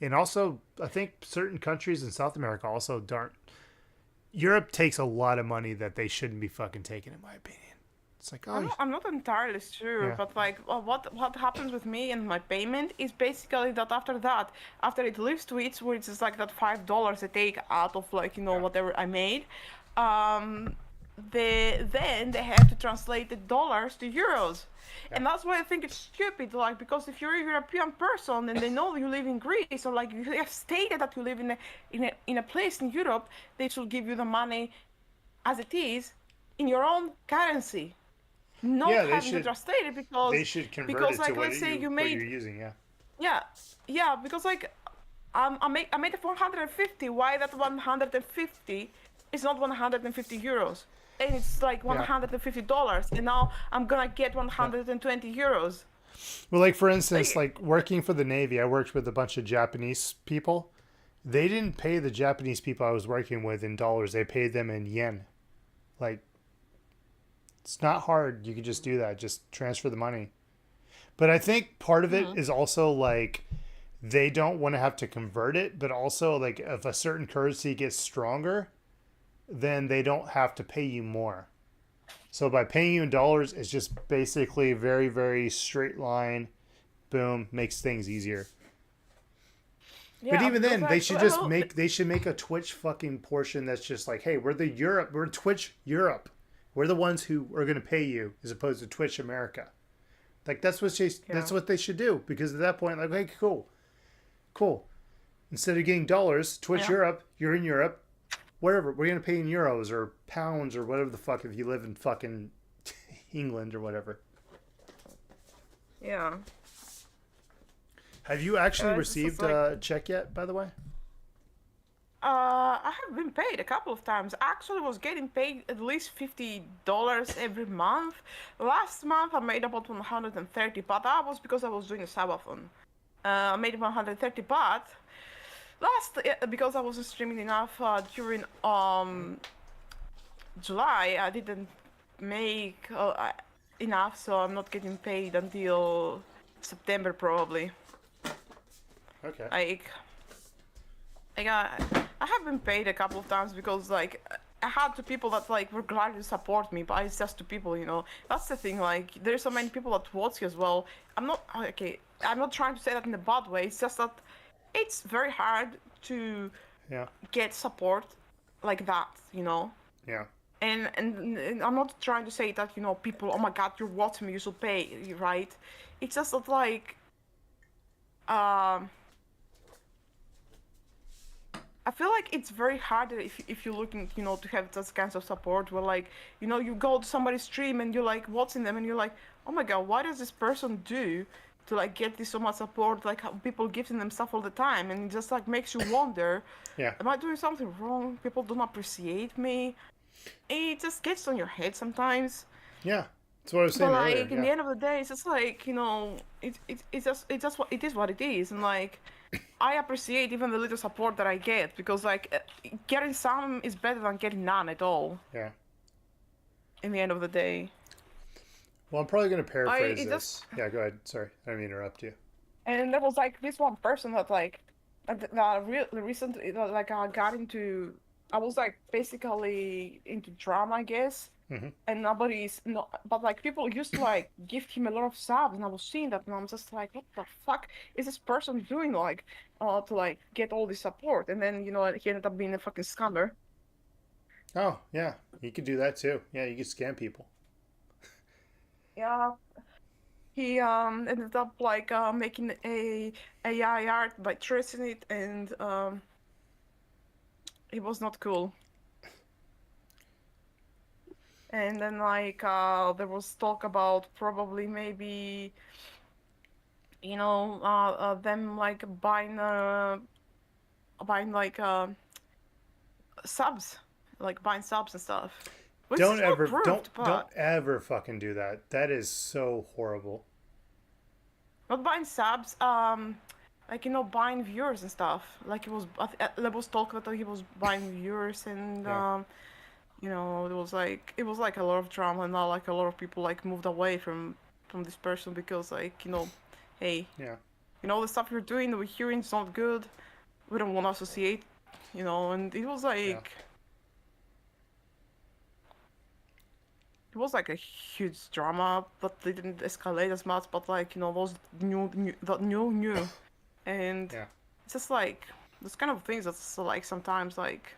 And also, I think certain countries in South America also don't. Europe takes a lot of money that they shouldn't be fucking taking, in my opinion. It's like, oh, I'm not entirely sure, Yeah. but like what happens with me and my payment is basically that after it leaves tweets, which is like that $5 they take out of like whatever I made, then they have to translate the dollars to euros. And that's why I think it's stupid, like, because if you're a European person and they know you live in Greece, or like you have stated that you live in a place in Europe, they should give you the money as it is in your own currency, not Yeah, they having to should- translate it, because they should convert because it like to what, let's say you what made you're using, yeah. yeah, because like I made it 150. Why that 150 is not 150 euros? And it's like $150, and now I'm gonna get 120 euros. Well, like, for instance, like, working for the Navy, I worked with a bunch of Japanese people. They didn't pay the Japanese people I was working with in dollars. They paid them in yen. Like, it's not hard. You could just do that. Just transfer the money. But I think part of it is also, like, they don't want to have to convert it. But also, like, if a certain currency gets stronger, then they don't have to pay you more. So by paying you in dollars, it's just basically very, very straight line. Boom, makes things easier. Yeah, But even then, because, they like, should just well, make a Twitch fucking portion that's just like, hey, we're Twitch Europe. We're the ones who are going to pay you, as opposed to Twitch America. Like, that's what they should do, because at that point, like, hey, cool. Instead of getting dollars, Twitch Europe, you're in Europe. Whatever, we're going to pay in euros or pounds or whatever the fuck if you live in fucking England or whatever. Yeah. Have you actually It's just received like- a check yet, by the way? I have been paid a couple of times. I actually was getting paid at least $50 every month. Last month I made about 130, but that was because I was doing a subathon. I made 130, but because I wasn't streaming enough during July, I didn't make enough, so I'm not getting paid until September probably. Okay. I have been paid a couple of times because like I had two people that like were glad to support me, but it's just two people, you know. That's the thing. Like, there's so many people that watch you as well. I'm not trying to say that in a bad way. It's just that it's very hard to get support like that, you know. Yeah. And I'm not trying to say that, you know, people, oh my God, you're watching me, you should pay, right? It's just that like, I feel like it's very hard if you're looking, you know, to have those kinds of support where like, you know, you go to somebody's stream and you're like watching them and you're like, oh my God, what does this person do to like get this so much support? Like how people giving them stuff all the time, and it just like makes you wonder, am I doing something wrong? People don't appreciate me. It just gets on your head sometimes. Yeah, that's what I was saying But like earlier. in the end of the day, it's just like, you know, it's just what it is, what it is, and like I appreciate even the little support that I get, because like getting some is better than getting none at all. Yeah. In the end of the day. Well, I'm probably going to paraphrase this. Yeah, go ahead. Sorry, I didn't mean to interrupt you. And there was like this one person that like that recently like I got into. I was like basically into drama, I guess. And nobody's not, but like people used to like gift him a lot of subs, and I was seeing that, and I'm just like, what the fuck is this person doing, like, to like get all this support? And then, you know, he ended up being a fucking scammer. Oh yeah, you could do that too. Yeah, you could scam people. Yeah, he ended up like making a AI art by tracing it, and it was not cool. And then like there was talk about probably maybe, you know, them like buying like subs, like buying subs and stuff. Don't ever fucking do that. That is so horrible. Not buying subs, like, you know, buying viewers and stuff. Like it was talk that he was buying viewers, and you know, it was like a lot of drama, and now like a lot of people like moved away from this person because like, you know, hey, you know, the stuff you're doing, we're hearing it's not good. We don't want to associate, you know. And it was like it was like a huge drama, but they didn't escalate as much. But like, you know, those new, and it's just like those kind of things that's like sometimes like,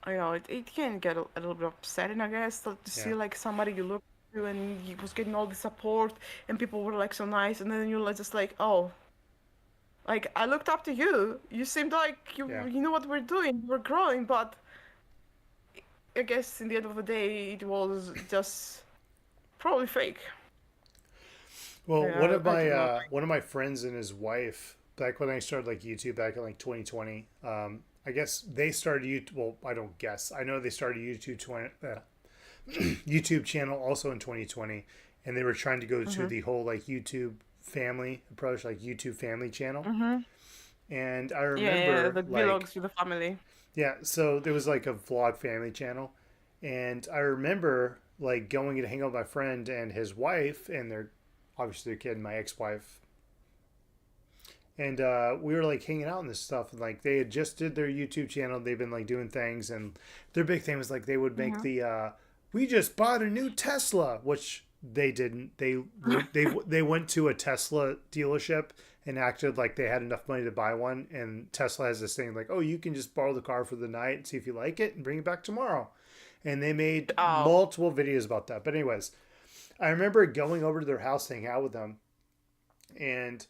you know, it can get a little bit upsetting, I guess, to see like somebody you look to and he was getting all the support and people were like so nice, and then you're like just like, oh, like I looked up to you. You seemed like you know what we're doing. We're growing, but I guess in the end of the day, it was just probably fake. Well, one of my friends and his wife, back when I started like YouTube back in like 2020, I guess they started YouTube. Well, I don't guess. I know they started YouTube channel also in 2020, and they were trying to go to the whole like YouTube family approach, like YouTube family channel. And I remember the vlogs with the family. Yeah, so there was like a vlog family channel, and I remember like going to hang out with my friend and his wife and obviously their kid, my ex-wife. And we were like hanging out and this stuff, and like they had just did their YouTube channel. They've been like doing things, and their big thing was like they would make the we just bought a new Tesla, which they didn't. They went to a Tesla dealership and acted like they had enough money to buy one, and Tesla has this thing like, oh, you can just borrow the car for the night and see if you like it and bring it back tomorrow. And they made multiple videos about that. But anyways, I remember going over to their house to hang out with them, and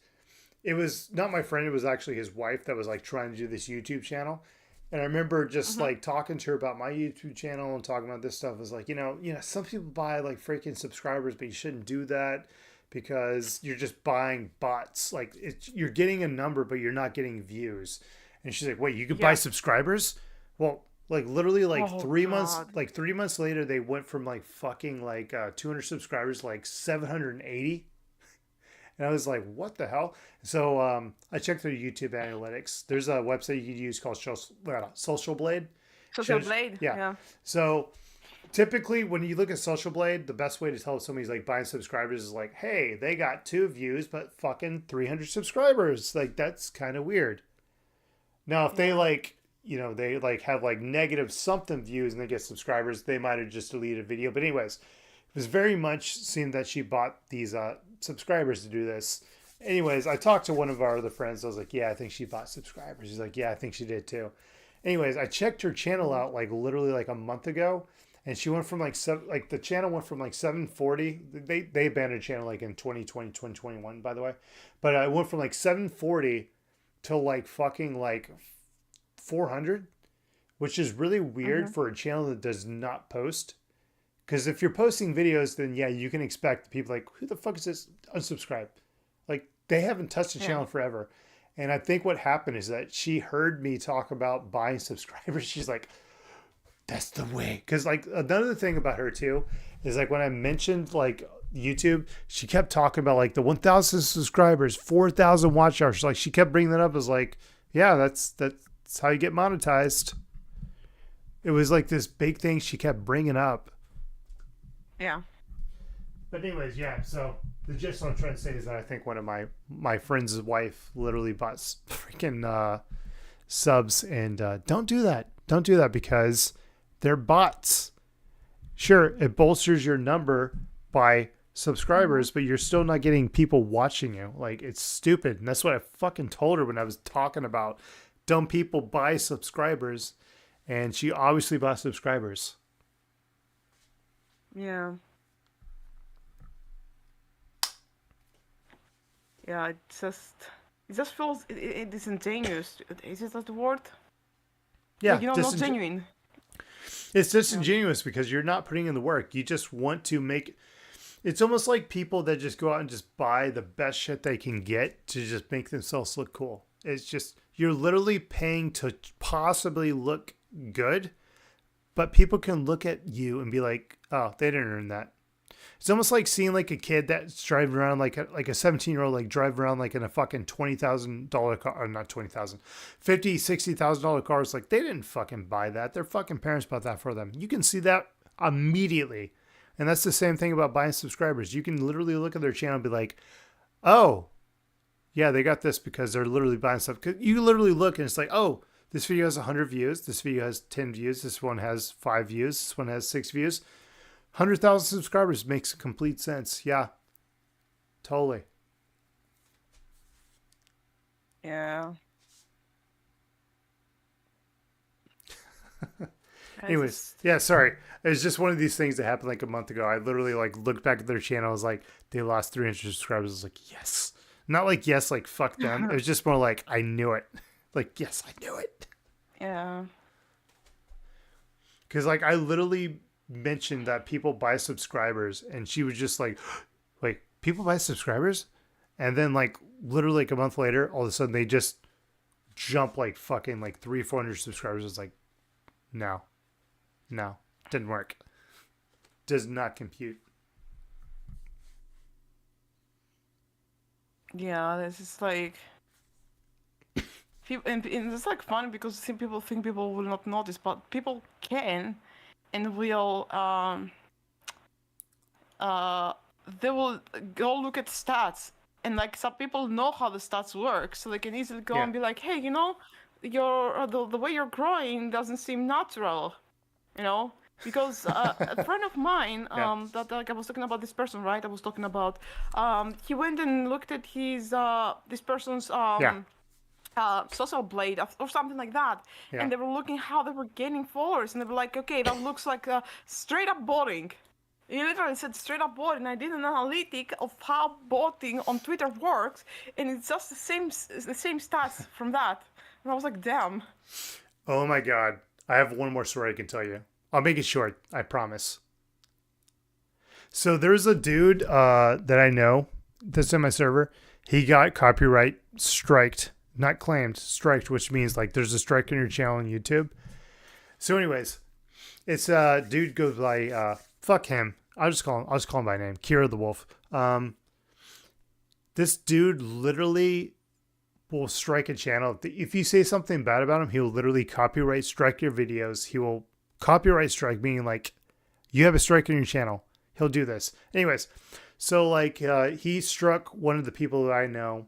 it was not my friend, it was actually his wife that was like trying to do this YouTube channel. And I remember just like talking to her about my YouTube channel and talking about this stuff. It was like, you know, some people buy like freaking subscribers, but you shouldn't do that because you're just buying bots. Like you're getting a number, but you're not getting views. And she's like, wait, you could buy subscribers? Well, like literally like 3 months later, they went from like fucking like 200 subscribers to like 780. And I was like, what the hell? So I checked their YouTube analytics. There's a website you could use called Social Blade. Social Blade? Yeah. So typically when you look at Social Blade, the best way to tell if somebody's like buying subscribers is like, hey, they got 2 views, but fucking 300 subscribers. Like, that's kind of weird. Now, if they like, you know, they like have like negative something views and they get subscribers, they might have just deleted a video. But anyways, it was very much seemed that she bought these subscribers to do this. Anyways, I talked to one of our other friends. I was like, yeah, I think she bought subscribers. He's like, yeah, I think she did too. Anyways, I checked her channel out like literally like a month ago, and she went from like the channel went from like 740. They banned her channel like in 2020, 2021, by the way. But I went from like 740 to like fucking like 400, which is really weird for a channel that does not post. Because if you're posting videos, then yeah, you can expect people like, who the fuck is this? Unsubscribe. Like, they haven't touched the channel forever. And I think what happened is that she heard me talk about buying subscribers. She's like, that's the way. Because like another thing about her too is like when I mentioned like YouTube, she kept talking about like the 1,000 subscribers, 4,000 watch hours. Like she kept bringing that up as like, yeah, that's how you get monetized. It was like this big thing she kept bringing up. Yeah. But anyways, yeah, so the gist I'm trying to say is that I think one of my friend's wife literally bought freaking subs, and don't do that. Don't do that because they're bots. Sure, it bolsters your number by subscribers, but you're still not getting people watching you. Like, it's stupid. And that's what I fucking told her when I was talking about dumb people buy subscribers, and she obviously bought subscribers. Yeah. Yeah, it just feels disingenuous. Is it that the word? Yeah, like, not genuine. It's disingenuous because you're not putting in the work. You just want to make. It's almost like people that just go out and just buy the best shit they can get to just make themselves look cool. It's just you're literally paying to possibly look good, but people can look at you and be like, "Oh, they didn't earn that." It's almost like seeing like a kid that's driving around like a 17-year-old like drive around like in a fucking $20,000 car, or not $20,000, $50,000-$60,000 car. It's like they didn't fucking buy that. Their fucking parents bought that for them. You can see that immediately, and that's the same thing about buying subscribers. You can literally look at their channel and be like, "Oh, yeah, they got this because they're literally buying stuff." Cause you literally look and it's like, "Oh, this video has 100 views. This video has 10 views. This one has 5 views. This one has 6 views." 100,000 subscribers makes complete sense. Yeah, totally. Yeah. Anyways, yeah, sorry. It's just one of these things that happened like a month ago. I literally like looked back at their channel. I was like, they lost 300 subscribers. I was like, yes. Not like, yes, like fuck them. It was just more like, I knew it. Like, yes, I knew it. Yeah. Because like I literally mentioned that people buy subscribers, and she was just like, wait, people buy subscribers? And then like literally like a month later, all of a sudden they just jump like fucking like 300-400 subscribers. It's like, no, didn't work. Does not compute. Yeah, this is like people, and it's like funny because some people think people will not notice, but people can. And will they will go look at stats, and like some people know how the stats work, so they can easily go and be like, hey, you know, the way you're growing doesn't seem natural, you know, because a friend of mine that like I was talking about this person, right? I was talking about he went and looked at his this person's social blade or something like that, and they were looking how they were gaining followers, and they were like, okay, that looks like straight up botting. He literally said straight up bot, and I did an analytic of how botting on Twitter works, and it's just the same stats from that. And I was like, damn. Oh my god, I have one more story I can tell you. I'll make it short, I promise. So there's a dude that I know that's in my server. He got copyright striked. Not claimed, striked, which means like there's a strike on your channel on YouTube. So anyways, it's dude goes by fuck him. I'll just call him by name. Kira the Wolf. This dude literally will strike a channel. If you say something bad about him, he'll literally copyright strike your videos. He will copyright strike, meaning like you have a strike on your channel. He'll do this. Anyways, so like he struck one of the people that I know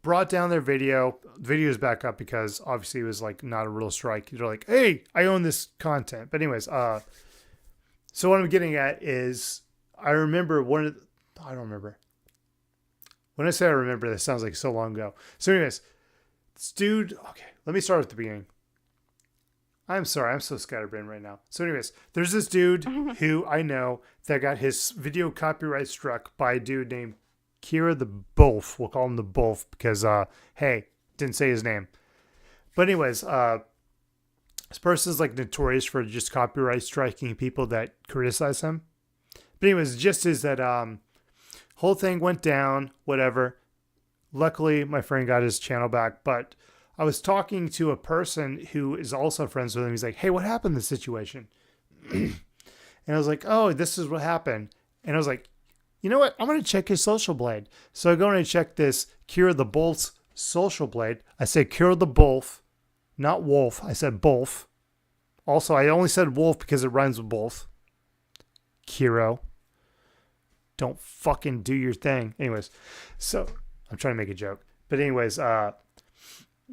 brought down their video. Video's back up because obviously it was like not a real strike. They're like, hey, I own this content. But anyways, so what I'm getting at is I remember I don't remember. When I say I remember, this sounds like so long ago. So anyways, this dude, okay, let me start at the beginning. I'm sorry, I'm so scatterbrained right now. So anyways, there's this dude who I know that got his video copyright struck by a dude named Kira the Bolf. We'll call him the Bolf because, hey, didn't say his name. But anyways, this person's like notorious for just copyright striking people that criticize him. But anyways, just is that whole thing went down, whatever. Luckily, my friend got his channel back, but I was talking to a person who is also friends with him. He's like, hey, what happened in this situation? And I was like, oh, this is what happened. And I was like, you know what? I'm going to check his social blade. So I go and I check this Kira the Bolf's social blade. I said Kira the Bolf, not Wolf. I said Bolf. Also, I only said Wolf because it rhymes with both. Kiro. Don't fucking do your thing. Anyways, so I'm trying to make a joke. But anyways,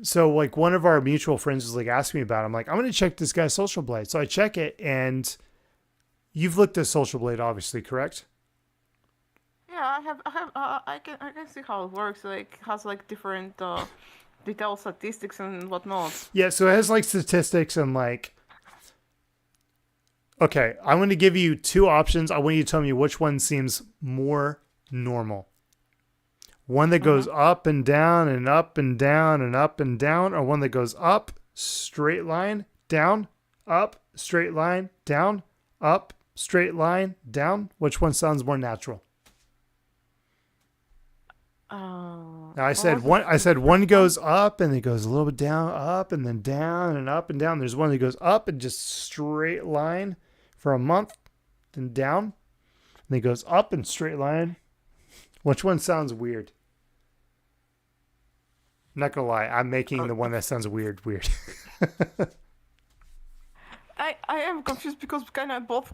so like one of our mutual friends was like asking me about it. I'm like, I'm going to check this guy's social blade. So I check it, and you've looked at social blade, obviously, correct? Yeah, I can see how it works. Like, it has like different detailed statistics and whatnot. Yeah, so it has like statistics and like. Okay, I'm going to give you two options. I want you to tell me which one seems more normal. One that goes up and down and up and down and up and down, or one that goes up, straight line, down, up, straight line, down, up, straight line, down. Which one sounds more natural? Now I said one goes up and it goes a little bit down, up and then down and up and down. There's one that goes up and just straight line for a month, then down, and then it goes up and straight line. Which one sounds weird? I'm not gonna lie, I'm making the one that sounds weird. I am confused because both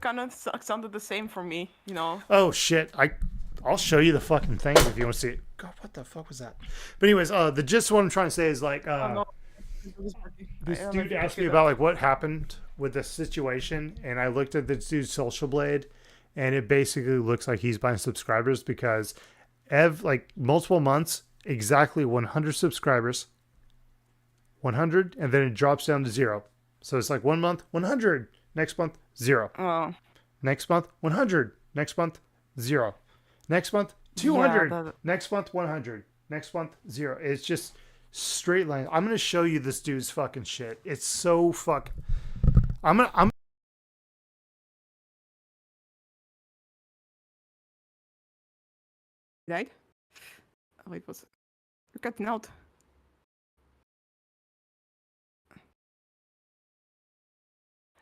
sounded the same for me, you know. Oh shit! I'll show you the fucking thing if you want to see it. God, what the fuck was that? But anyways, the gist of what I'm trying to say is like, this dude asked me about like what happened with the situation, and I looked at this dude's social blade, and it basically looks like he's buying subscribers because like multiple months, exactly 100 subscribers, 100, and then it drops down to 0. So it's like 1 month, 100, next month, 0. Oh. Next month, 100, next month, 0. Next month, 200, next month, 100, next month, 0. It's just straight line. I'm going to show you this dude's fucking shit. It's so fuck. I'm Right? Oh, wait, what's it? You're cutting out.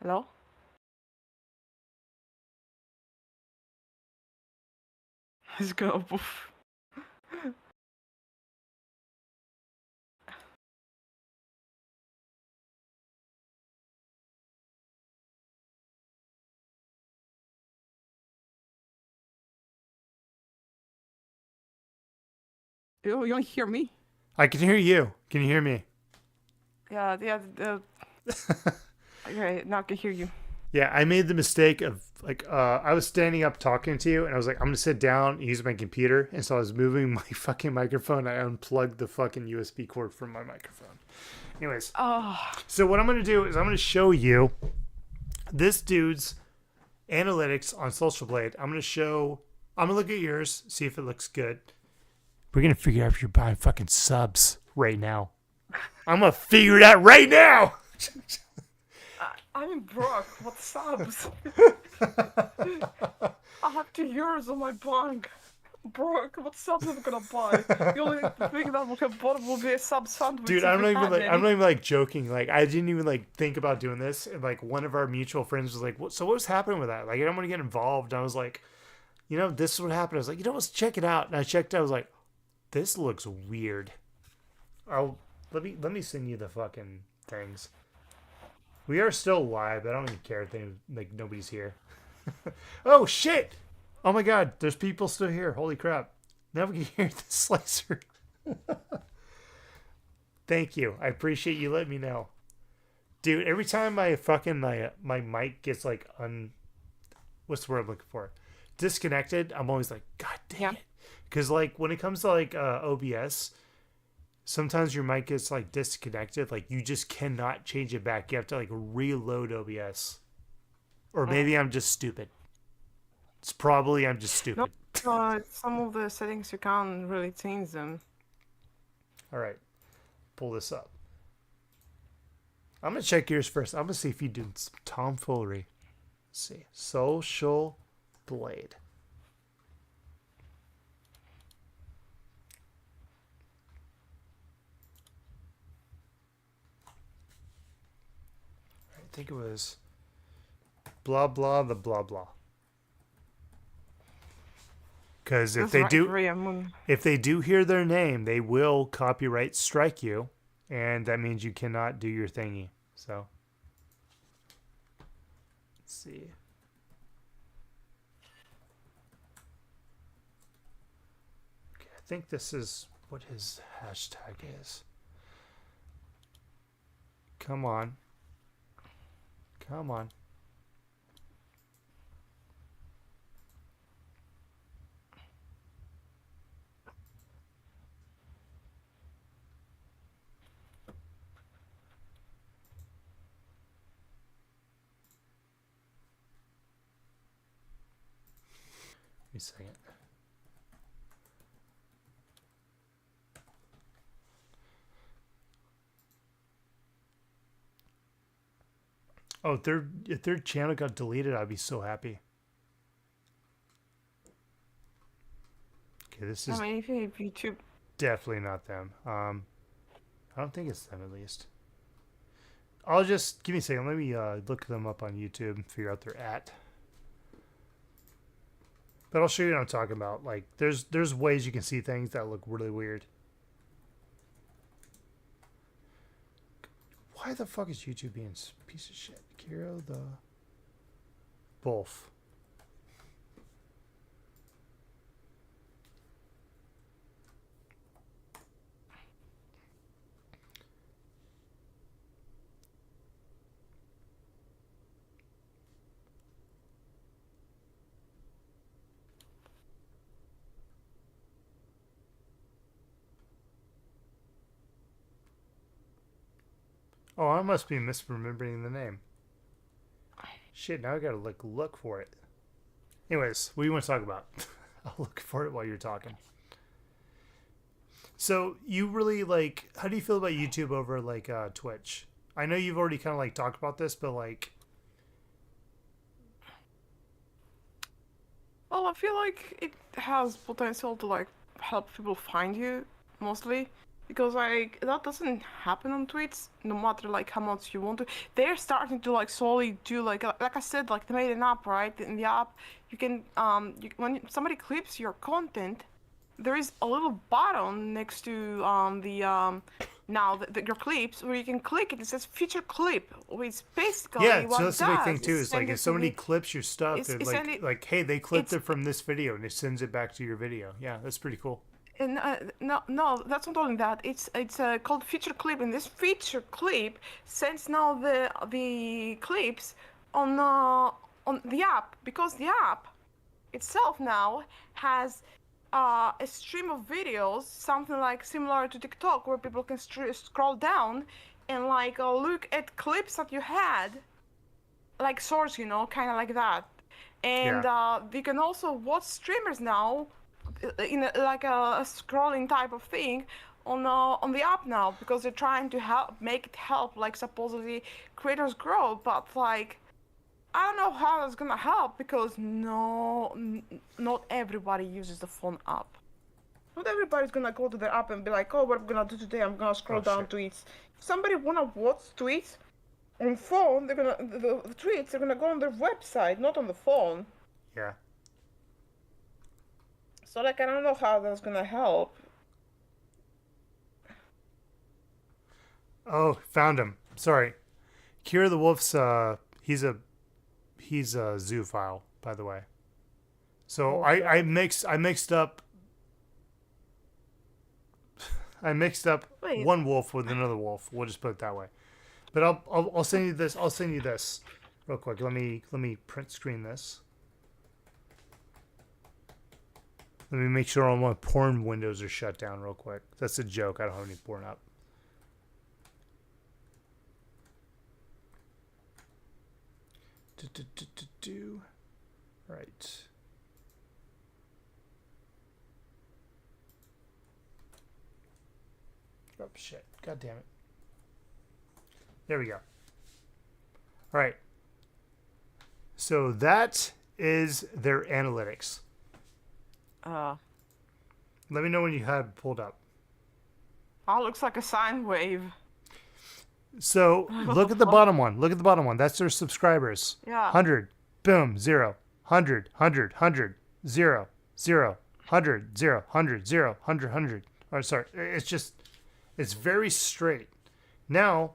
Hello? Let's go. Poof. You don't hear me? I can hear you. Can you hear me? Yeah. Okay, now I can hear you. Yeah, I made the mistake of like I was standing up talking to you, and I was like, I'm gonna sit down and use my computer, and so I was moving my fucking microphone. I unplugged the fucking USB cord from my microphone. Anyways, so what I'm gonna do is I'm gonna show you this dude's analytics on Social Blade. I'm gonna look at yours, see if it looks good. We're gonna figure out if you're buying fucking subs right now. I'm gonna figure it out right now. I'm broke. What subs? I have €2 on my bank. Broke. What subs am I gonna buy? The only thing that will have bought will be a sub sandwich. Dude, I'm not even like joking. Like I didn't even like think about doing this. And like one of our mutual friends was like, so what was happening with that? Like I don't want to get involved. And I was like, this is what happened. I was like, let's check it out. And I checked. I was like, this looks weird. Let me send you the fucking things. We are still live. I don't even care. Like nobody's here. Oh shit! Oh my god, there's people still here. Holy crap! Now we can hear the slicer. Thank you. I appreciate you letting me know. Dude, every time my fucking my mic gets like what's the word I'm looking for? Disconnected, I'm always like, God damn it. Because like when it comes to like OBS, sometimes your mic gets like disconnected. Like you just cannot change it back. You have to like reload OBS. Or maybe I'm just stupid. It's probably I'm just stupid. No, some of the settings you can't really change them. All right. Pull this up. I'm going to check yours first. I'm going to see if you do some tomfoolery. Let's see. Social Blade. I think it was blah, blah, the blah, blah. Because if they do hear their name, they will copyright strike you, and that means you cannot do your thingy. So, let's see. Okay, I think this is what his hashtag is. Come on. Come on. Wait a second. Oh, if their channel got deleted, I'd be so happy. Okay, this is if YouTube definitely not them. I don't think it's them, at least. I'll just give me a second. Let me look them up on YouTube and figure out their at. But I'll show you what I'm talking about. Like, there's ways you can see things that look really weird. Why the fuck is YouTube being a piece of shit? Kiro the Wolf. Oh, I must be misremembering the name. Shit, now I gotta look for it. Anyways, what do you want to talk about? I'll look for it while you're talking. So, you really, like, how do you feel about YouTube over, like, Twitch? I know you've already kind of, like, talked about this, but, like... Well, I feel like it has potential to, like, help people find you, mostly. Because, like, that doesn't happen on Twitch, no matter, like, how much you want to. They're starting to, like, slowly do, like I said, like, they made an app, right? In the app, you can, when somebody clips your content, there is a little button next to, your clips, where you can click it. It says feature clip, which basically yeah, what so that's it the big does thing, too, is, like, if somebody clips your stuff, like, hey, they clipped it from this video, and it sends it back to your video. Yeah, that's pretty cool. And no, that's not only that. It's called feature clip, and this feature clip sends now the clips on the app, because the app itself now has a stream of videos, something like similar to TikTok, where people can scroll down and like look at clips that you had, like source, kind of like that. And you can also watch streamers now in like a scrolling type of thing on the app now, because they're trying to make it help, like, supposedly creators grow. But like, I don't know how that's gonna help, because not everybody uses the phone app. Not everybody's gonna go to the app and be like, oh, what I'm gonna do today, I'm gonna scroll down tweets. If somebody wanna watch tweets on phone, they're gonna the tweets are gonna go on their website, not on the phone. Yeah. So, like, I don't know how that's gonna help. Oh, found him. Sorry. Kira the Wolf's, he's a zoophile, by the way. So I mixed up I mixed up Wait. one wolf with another wolf. We'll just put it that way. But I'll send you this. I'll send you this real quick. Let me print screen this. Let me make sure all my porn windows are shut down real quick. That's a joke. I don't have any porn up. Right. Oh, shit. God damn it. There we go. All right. So that is their analytics. Let me know when you have it pulled up. Oh, looks like a sine wave. So look at the bottom one. Look at the bottom one. That's their subscribers. Yeah. 100. Boom. 0. 100. 100. 100. 0. 0. 100. 0. 100. 0. 100. 100. Oh, sorry. It's just, it's very straight. Now,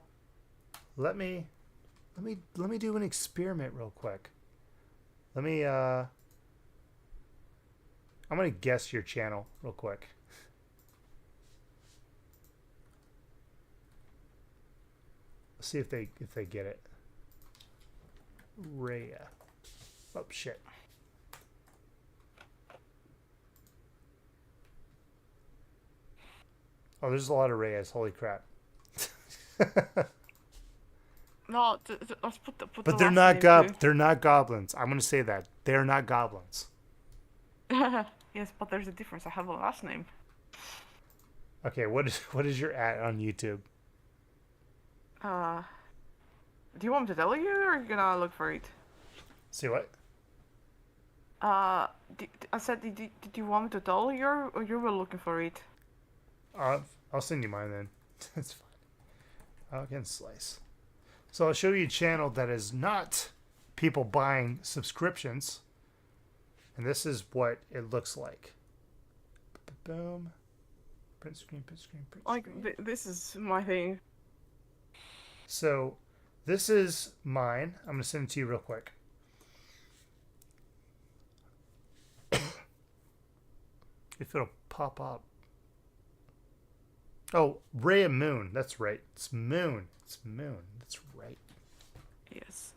let me do an experiment real quick. Let me, I'm going to guess your channel real quick. Let's see if they get it. Rhea. Oh shit. Oh, there's a lot of Rheas. Holy crap. No, let's put the But they're last not name they're not goblins. I'm gonna say that. They're not goblins. too. Yes, but there's a difference. I have a last name. Okay, what is your at on YouTube? Do you want me to tell you, or are you gonna look for it? See what? I said, did you want me to tell you, or you were looking for it? I'll send you mine then. That's fine. I can slice. So I'll show you a channel that is not people buying subscriptions. And this is what it looks like. Boom. Print screen, print screen, print screen. Like, this is my thing. So this is mine. I'm going to send it to you real quick. If it'll pop up. Oh, Ray of Moon. That's right. It's Moon. It's Moon. That's right. Yes.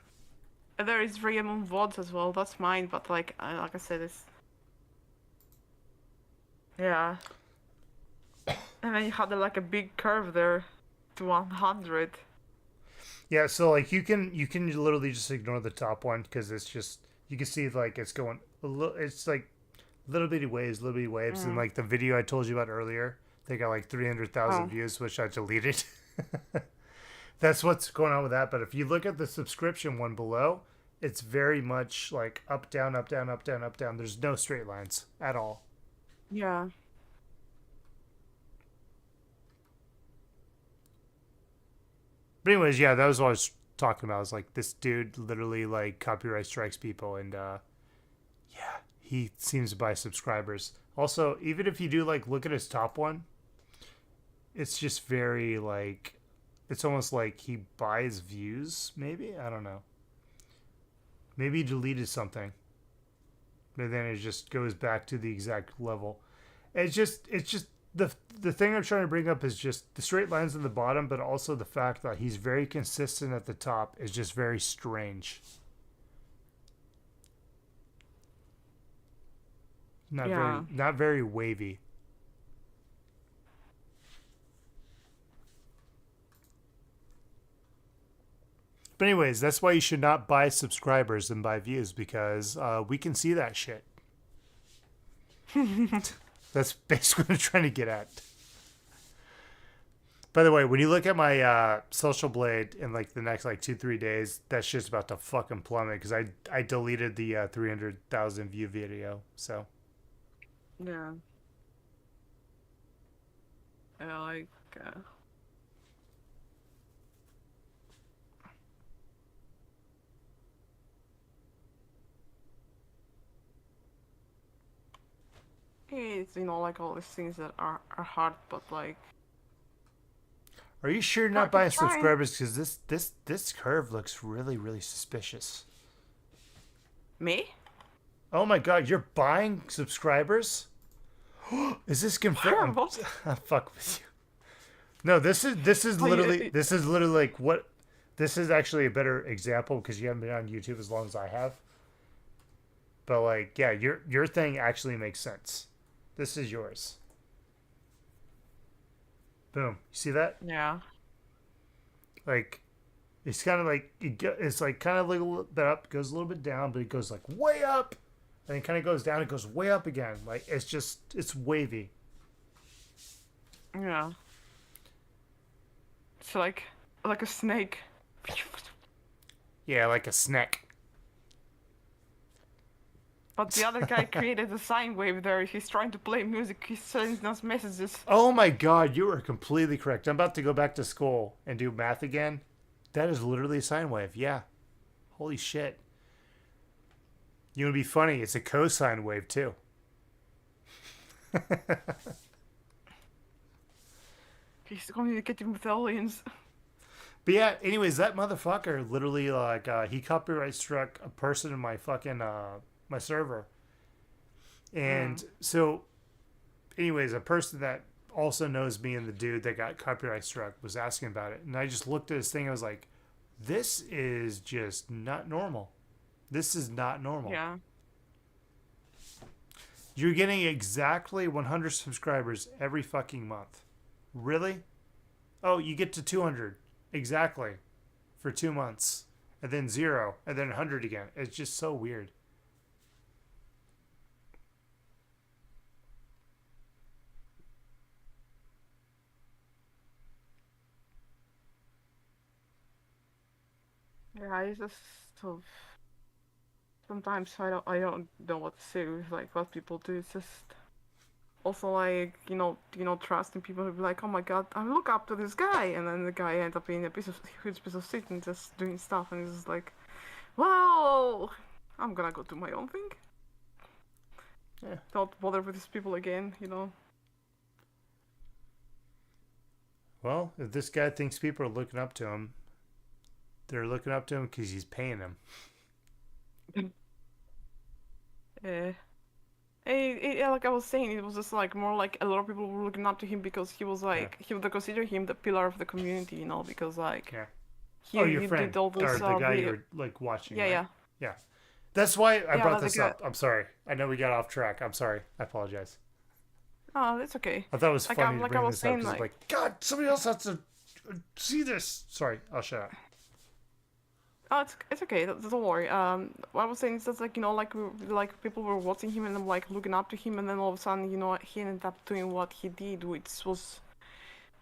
And there is Raymond VODs as well. That's mine, but like I said, it's... Yeah. And then you had like a big curve there to 100. Yeah, so like you can literally just ignore the top one because it's just, you can see like it's going a little, it's like little bitty waves, and like the video I told you about earlier, they got like 300,000 views, which I deleted. That's what's going on with that. But if you look at the subscription one below, it's very much like up, down, up, down, up, down, up, down. There's no straight lines at all. Yeah. But anyways, yeah, that was what I was talking about. I was like, this dude literally like copyright strikes people, and yeah, he seems to buy subscribers. Also, even if you do like look at his top one, it's just very like, it's almost like he buys views, maybe? I don't know. Maybe he deleted something. But then it just goes back to the exact level. It's just the thing I'm trying to bring up is just the straight lines in the bottom, but also the fact that he's very consistent at the top is just very strange. Not very wavy. But anyways, that's why you should not buy subscribers and buy views, because we can see that shit. That's basically what I'm trying to get at. By the way, when you look at my Social Blade in like the next like 2-3 days, that shit's about to fucking plummet because I deleted the 300,000 view video. So yeah, like it's, you know, like all these things that are hard, but like. Are you sure you're not buying subscribers? Because this curve looks really, really suspicious. Me? Oh my god, you're buying subscribers? Is this confirmed? What? Fuck with you. No, this is Oh, literally like what. This is actually a better example because you haven't been on YouTube as long as I have. But like, yeah, your thing actually makes sense. This is yours. Boom. You see that? Yeah. Like, it's kind of like it's like kind of like a little bit up, goes a little bit down, but it goes like way up, and it kind of goes down. It goes way up again. Like it's wavy. Yeah. It's like a snake. Yeah, like a snack. But the other guy created a sine wave there. He's trying to play music. He's sending us messages. Oh my god, you are completely correct. I'm about to go back to school and do math again. That is literally a sine wave. Yeah. Holy shit. You want to be funny? It's a cosine wave too. He's communicating with aliens. But yeah, anyways, that motherfucker literally like he copyright struck a person in my fucking my server. And so anyways, a person that also knows me and the dude that got copyright struck was asking about it. And I just looked at his thing, I was like, this is just not normal. This is not normal. Yeah. You're getting exactly 100 subscribers every fucking month. Really? Oh, you get to 200. Exactly. For 2 months. And then 0. And then 100 again. It's just so weird. Yeah, I just sort of, sometimes I don't know what to say with like what people do. It's just also like you know trusting people who be like, oh my god, I look up to this guy, and then the guy ends up being a huge piece of shit and just doing stuff, and it's just like, well, I'm gonna go do my own thing. Yeah. Don't bother with these people again, you know. Well, if this guy thinks people are looking up to him, they're looking up to him because he's paying them. Yeah, like I was saying, it was just like more like a lot of people were looking up to him because he was like they consider him the pillar of the community, you know, because like your friend did all those, or the guy you were like watching. Yeah, right? Yeah. That's why I brought this like up. I'm sorry. I know we got off track. I'm sorry. I apologize. Oh, it's okay. I thought it was like funny to like bring I was this saying, up because like, God, somebody else has to see this. Sorry, I'll shut up. Oh, it's okay. Don't worry. What I was saying is that like like people were watching him and like looking up to him, and then all of a sudden he ended up doing what he did, which was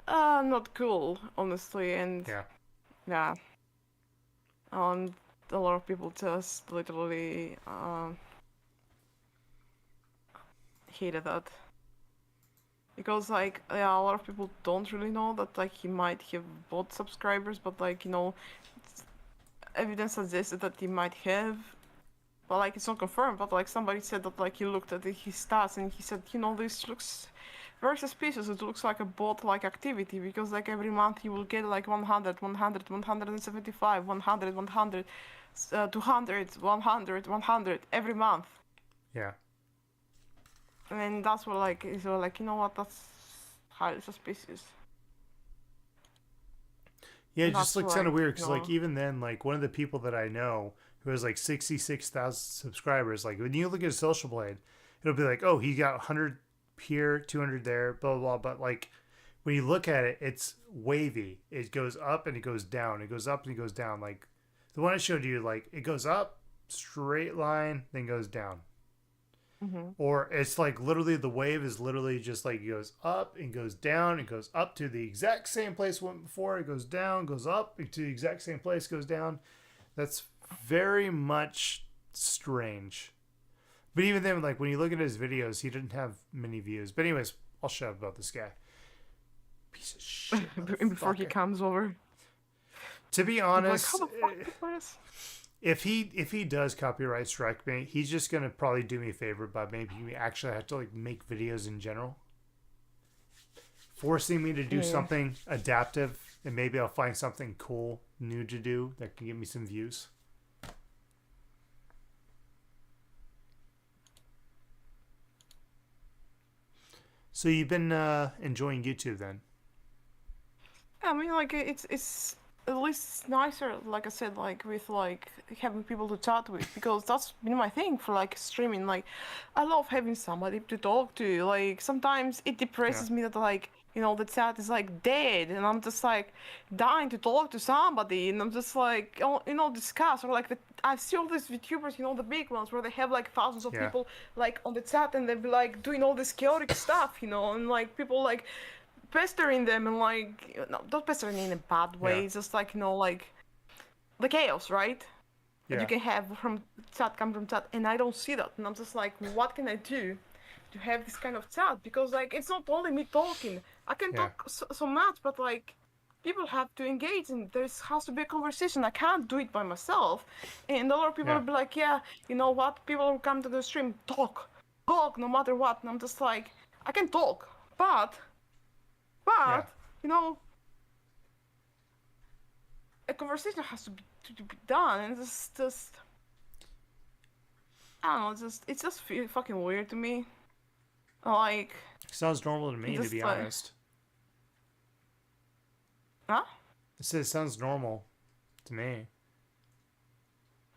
not cool, honestly. And yeah, a lot of people just literally hated that. Because like a lot of people don't really know that like he might have bought subscribers, but like evidence suggests that he might have, but like it's not confirmed. But like somebody said that like he looked at his stats and he said, this looks very suspicious. It looks like a bot like activity because like every month you will get like 100, 100, 175, 100, 100, 200, 100, 100 every month. Yeah. And that's what like is like what, that's highly suspicious. Yeah, it just looks kind of weird because like even then, like one of the people that I know who has like 66,000 subscribers, like when you look at a Social Blade, it'll be like, oh, he got 100 here, 200 there, blah blah blah. But like when you look at it, it's wavy. It goes up and it goes down. It goes up and it goes down. Like the one I showed you, like it goes up, straight line, then goes down. Mm-hmm. Or it's like literally the wave is literally just like it goes up and goes down. It goes up to the exact same place it went before. It goes down, goes up to the exact same place, goes down. That's very much strange. But even then, like when you look at his videos, he didn't have many views. But anyways, I'll shut up about this guy. Piece of shit. Before he comes over. To be honest, like, how the fuck if he does copyright strike me, he's just gonna probably do me a favor by making me actually have to like make videos in general, forcing me to do something adaptive, and maybe I'll find something cool new to do that can give me some views. So you've been enjoying YouTube then? I mean, like it's at least it's nicer, like I said, like with like having people to chat with, because that's been my thing for like streaming. Like, I love having somebody to talk to. Like sometimes it depresses me that like the chat is like dead, and I'm just like dying to talk to somebody, and I'm just like discuss, or like I see all these VTubers, the big ones where they have like thousands of people like on the chat, and they're like doing all this chaotic stuff, and like people like pestering them, and like not pestering in a bad way, just like like the chaos, right? That you can have from chat, come from chat, and I don't see that, and I'm just like, what can I do to have this kind of chat? Because like it's not only me talking. I can talk so much, but like people have to engage, and there has to be a conversation. I can't do it by myself, and a lot of people will be like, you know what? People will come to the stream, talk no matter what, and I'm just like, I can talk, but a conversation has to be done, and it's just I don't know, it's just fucking weird to me. Like, sounds normal to me, to be honest. Huh? I said it sounds normal to me.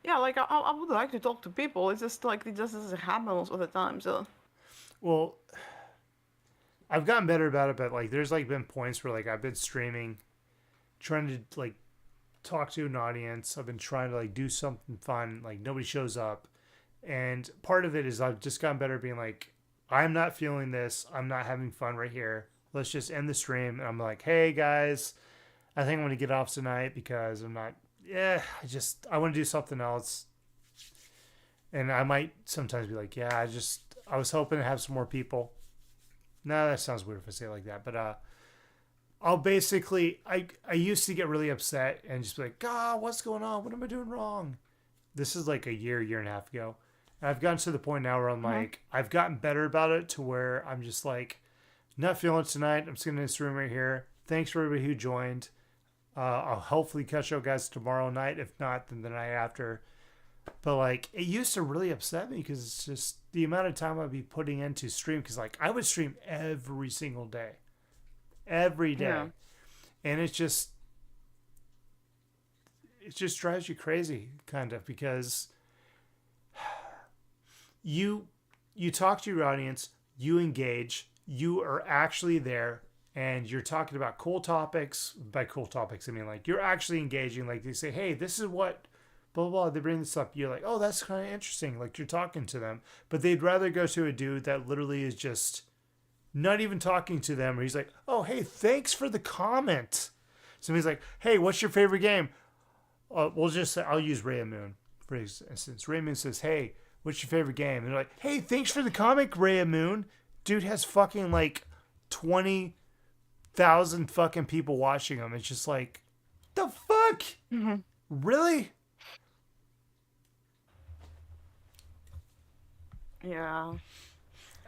Yeah, like I would like to talk to people. It's just like it just doesn't happen most of the time. So. Well, I've gotten better about it, but like there's like been points where like I've been streaming, trying to like talk to an audience. I've been trying to like do something fun, like nobody shows up, and part of it is I've just gotten better at being like, I'm not feeling this. I'm not having fun right here. Let's just end the stream. And I'm like, hey guys, I think I'm gonna get off tonight because I'm not. I want to do something else. And I might sometimes be like, I was hoping to have some more people. No, that sounds weird if I say it like that. But I'll basically, I used to get really upset and just be like, God, what's going on? What am I doing wrong? This is like a year and a half ago. And I've gotten to the point now where I'm like, I've gotten better about it to where I'm just like, not feeling it tonight. I'm just going to stream right here. Thanks for everybody who joined. I'll hopefully catch you guys tomorrow night. If not, then the night after. But like, it used to really upset me because it's just the amount of time I'd be putting into stream. Because like, I would stream every single day, every day, and it just drives you crazy, kind of, because you talk to your audience, you engage, you are actually there. And you're talking about cool topics. By cool topics, I mean like you're actually engaging. Like they say, hey, this is what, blah, blah, blah. They bring this up. You're like, oh, that's kind of interesting. Like you're talking to them. But they'd rather go to a dude that literally is just not even talking to them. Or he's like, oh, hey, thanks for the comment. So he's like, hey, what's your favorite game? We'll just say, I'll use Ray Moon, for instance. Ray Moon says, hey, what's your favorite game? And they're like, hey, thanks for the comment, Ray Moon. Dude has fucking like 20,000 fucking people watching him. It's just like, the fuck? Mm-hmm. Really? Yeah.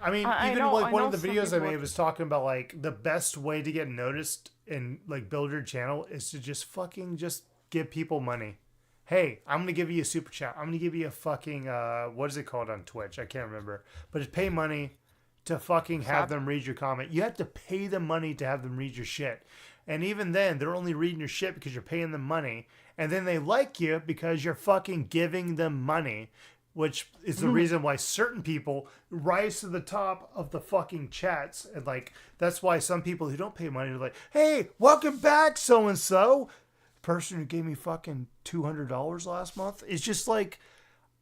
I mean, one of the videos I made was talking about like the best way to get noticed and like build your channel is to just fucking just give people money. Hey, I'm going to give you a super chat. I'm going to give you a fucking, what is it called on Twitch? I can't remember. But it's pay money to fucking have them read your comment. You have to pay them money to have them read your shit. And even then, they're only reading your shit because you're paying them money. And then they like you because you're fucking giving them money, which is the reason why certain people rise to the top of the fucking chats. And like, that's why some people who don't pay money are like, hey, welcome back, so-and-so. Person who gave me fucking $200 last month. It's just like,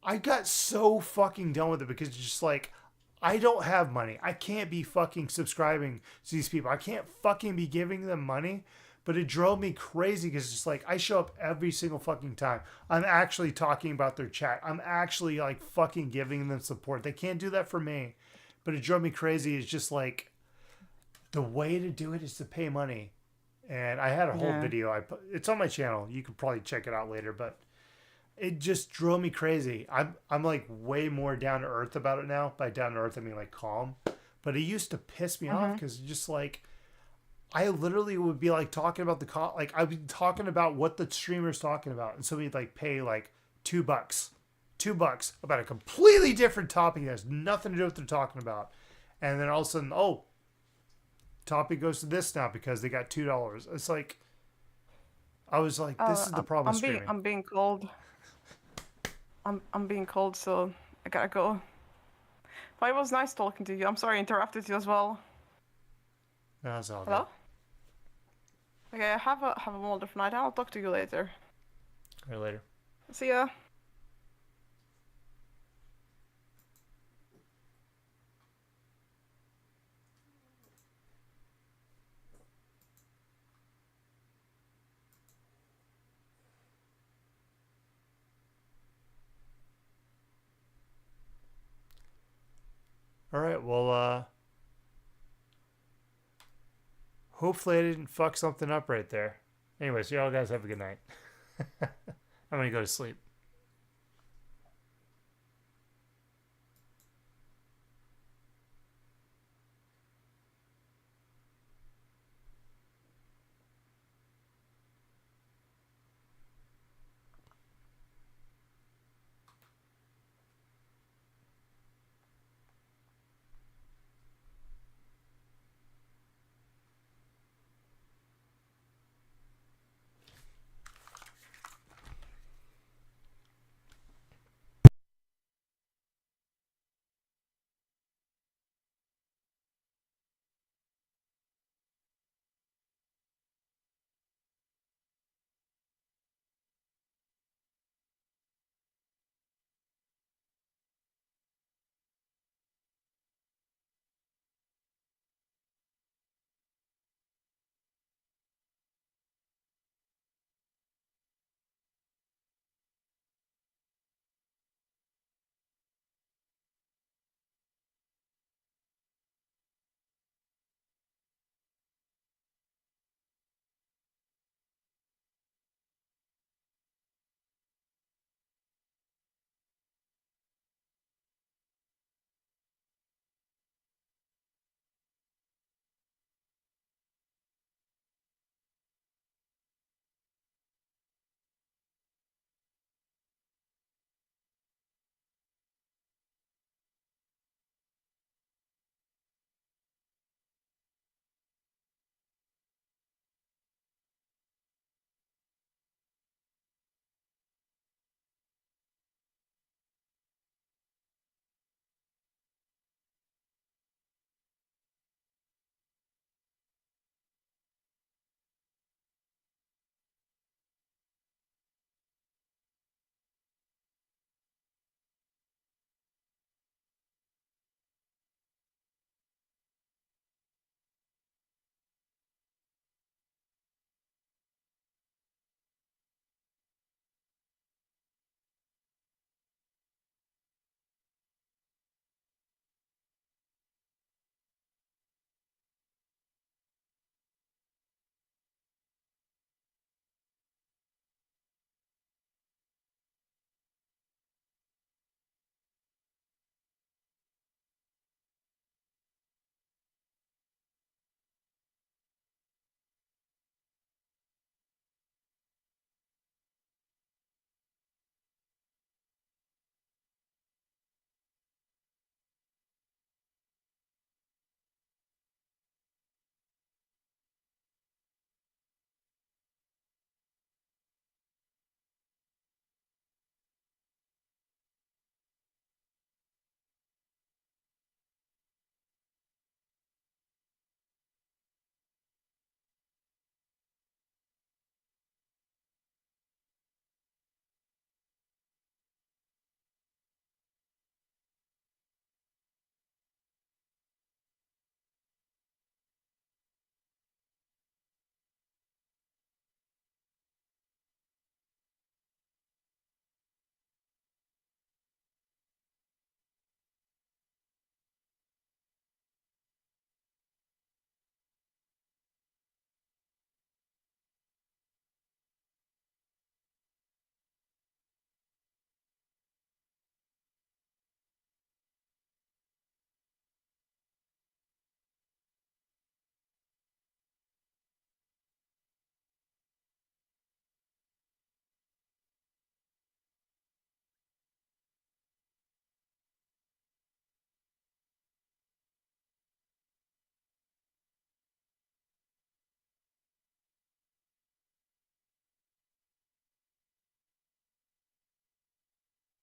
I got so fucking done with it because it's just like, I don't have money. I can't be fucking subscribing to these people. I can't fucking be giving them money. But it drove me crazy because it's just like, I show up every single fucking time. I'm actually talking about their chat. I'm actually like fucking giving them support. They can't do that for me. But it drove me crazy. It's just like, the way to do it is to pay money. And I had a whole video. It's on my channel. You can probably check it out later. But it just drove me crazy. I'm like way more down to earth about it now. By down to earth, I mean like calm. But it used to piss me off because just like, I literally would be like talking about I'd be talking about what the streamer's talking about. And somebody'd like pay like $2 about a completely different topic that has nothing to do with what they're talking about. And then all of a sudden, topic goes to this now because they got $2. It's like, I was like, this is the problem with streaming. I'm being called. I'm being called, so I gotta go. But it was nice talking to you. I'm sorry I interrupted you as well. That's all Hello? Okay, have a wonderful night. I'll talk to you later. All right, later. See ya. All right, well, hopefully I didn't fuck something up right there. Anyways, y'all guys have a good night. I'm gonna go to sleep.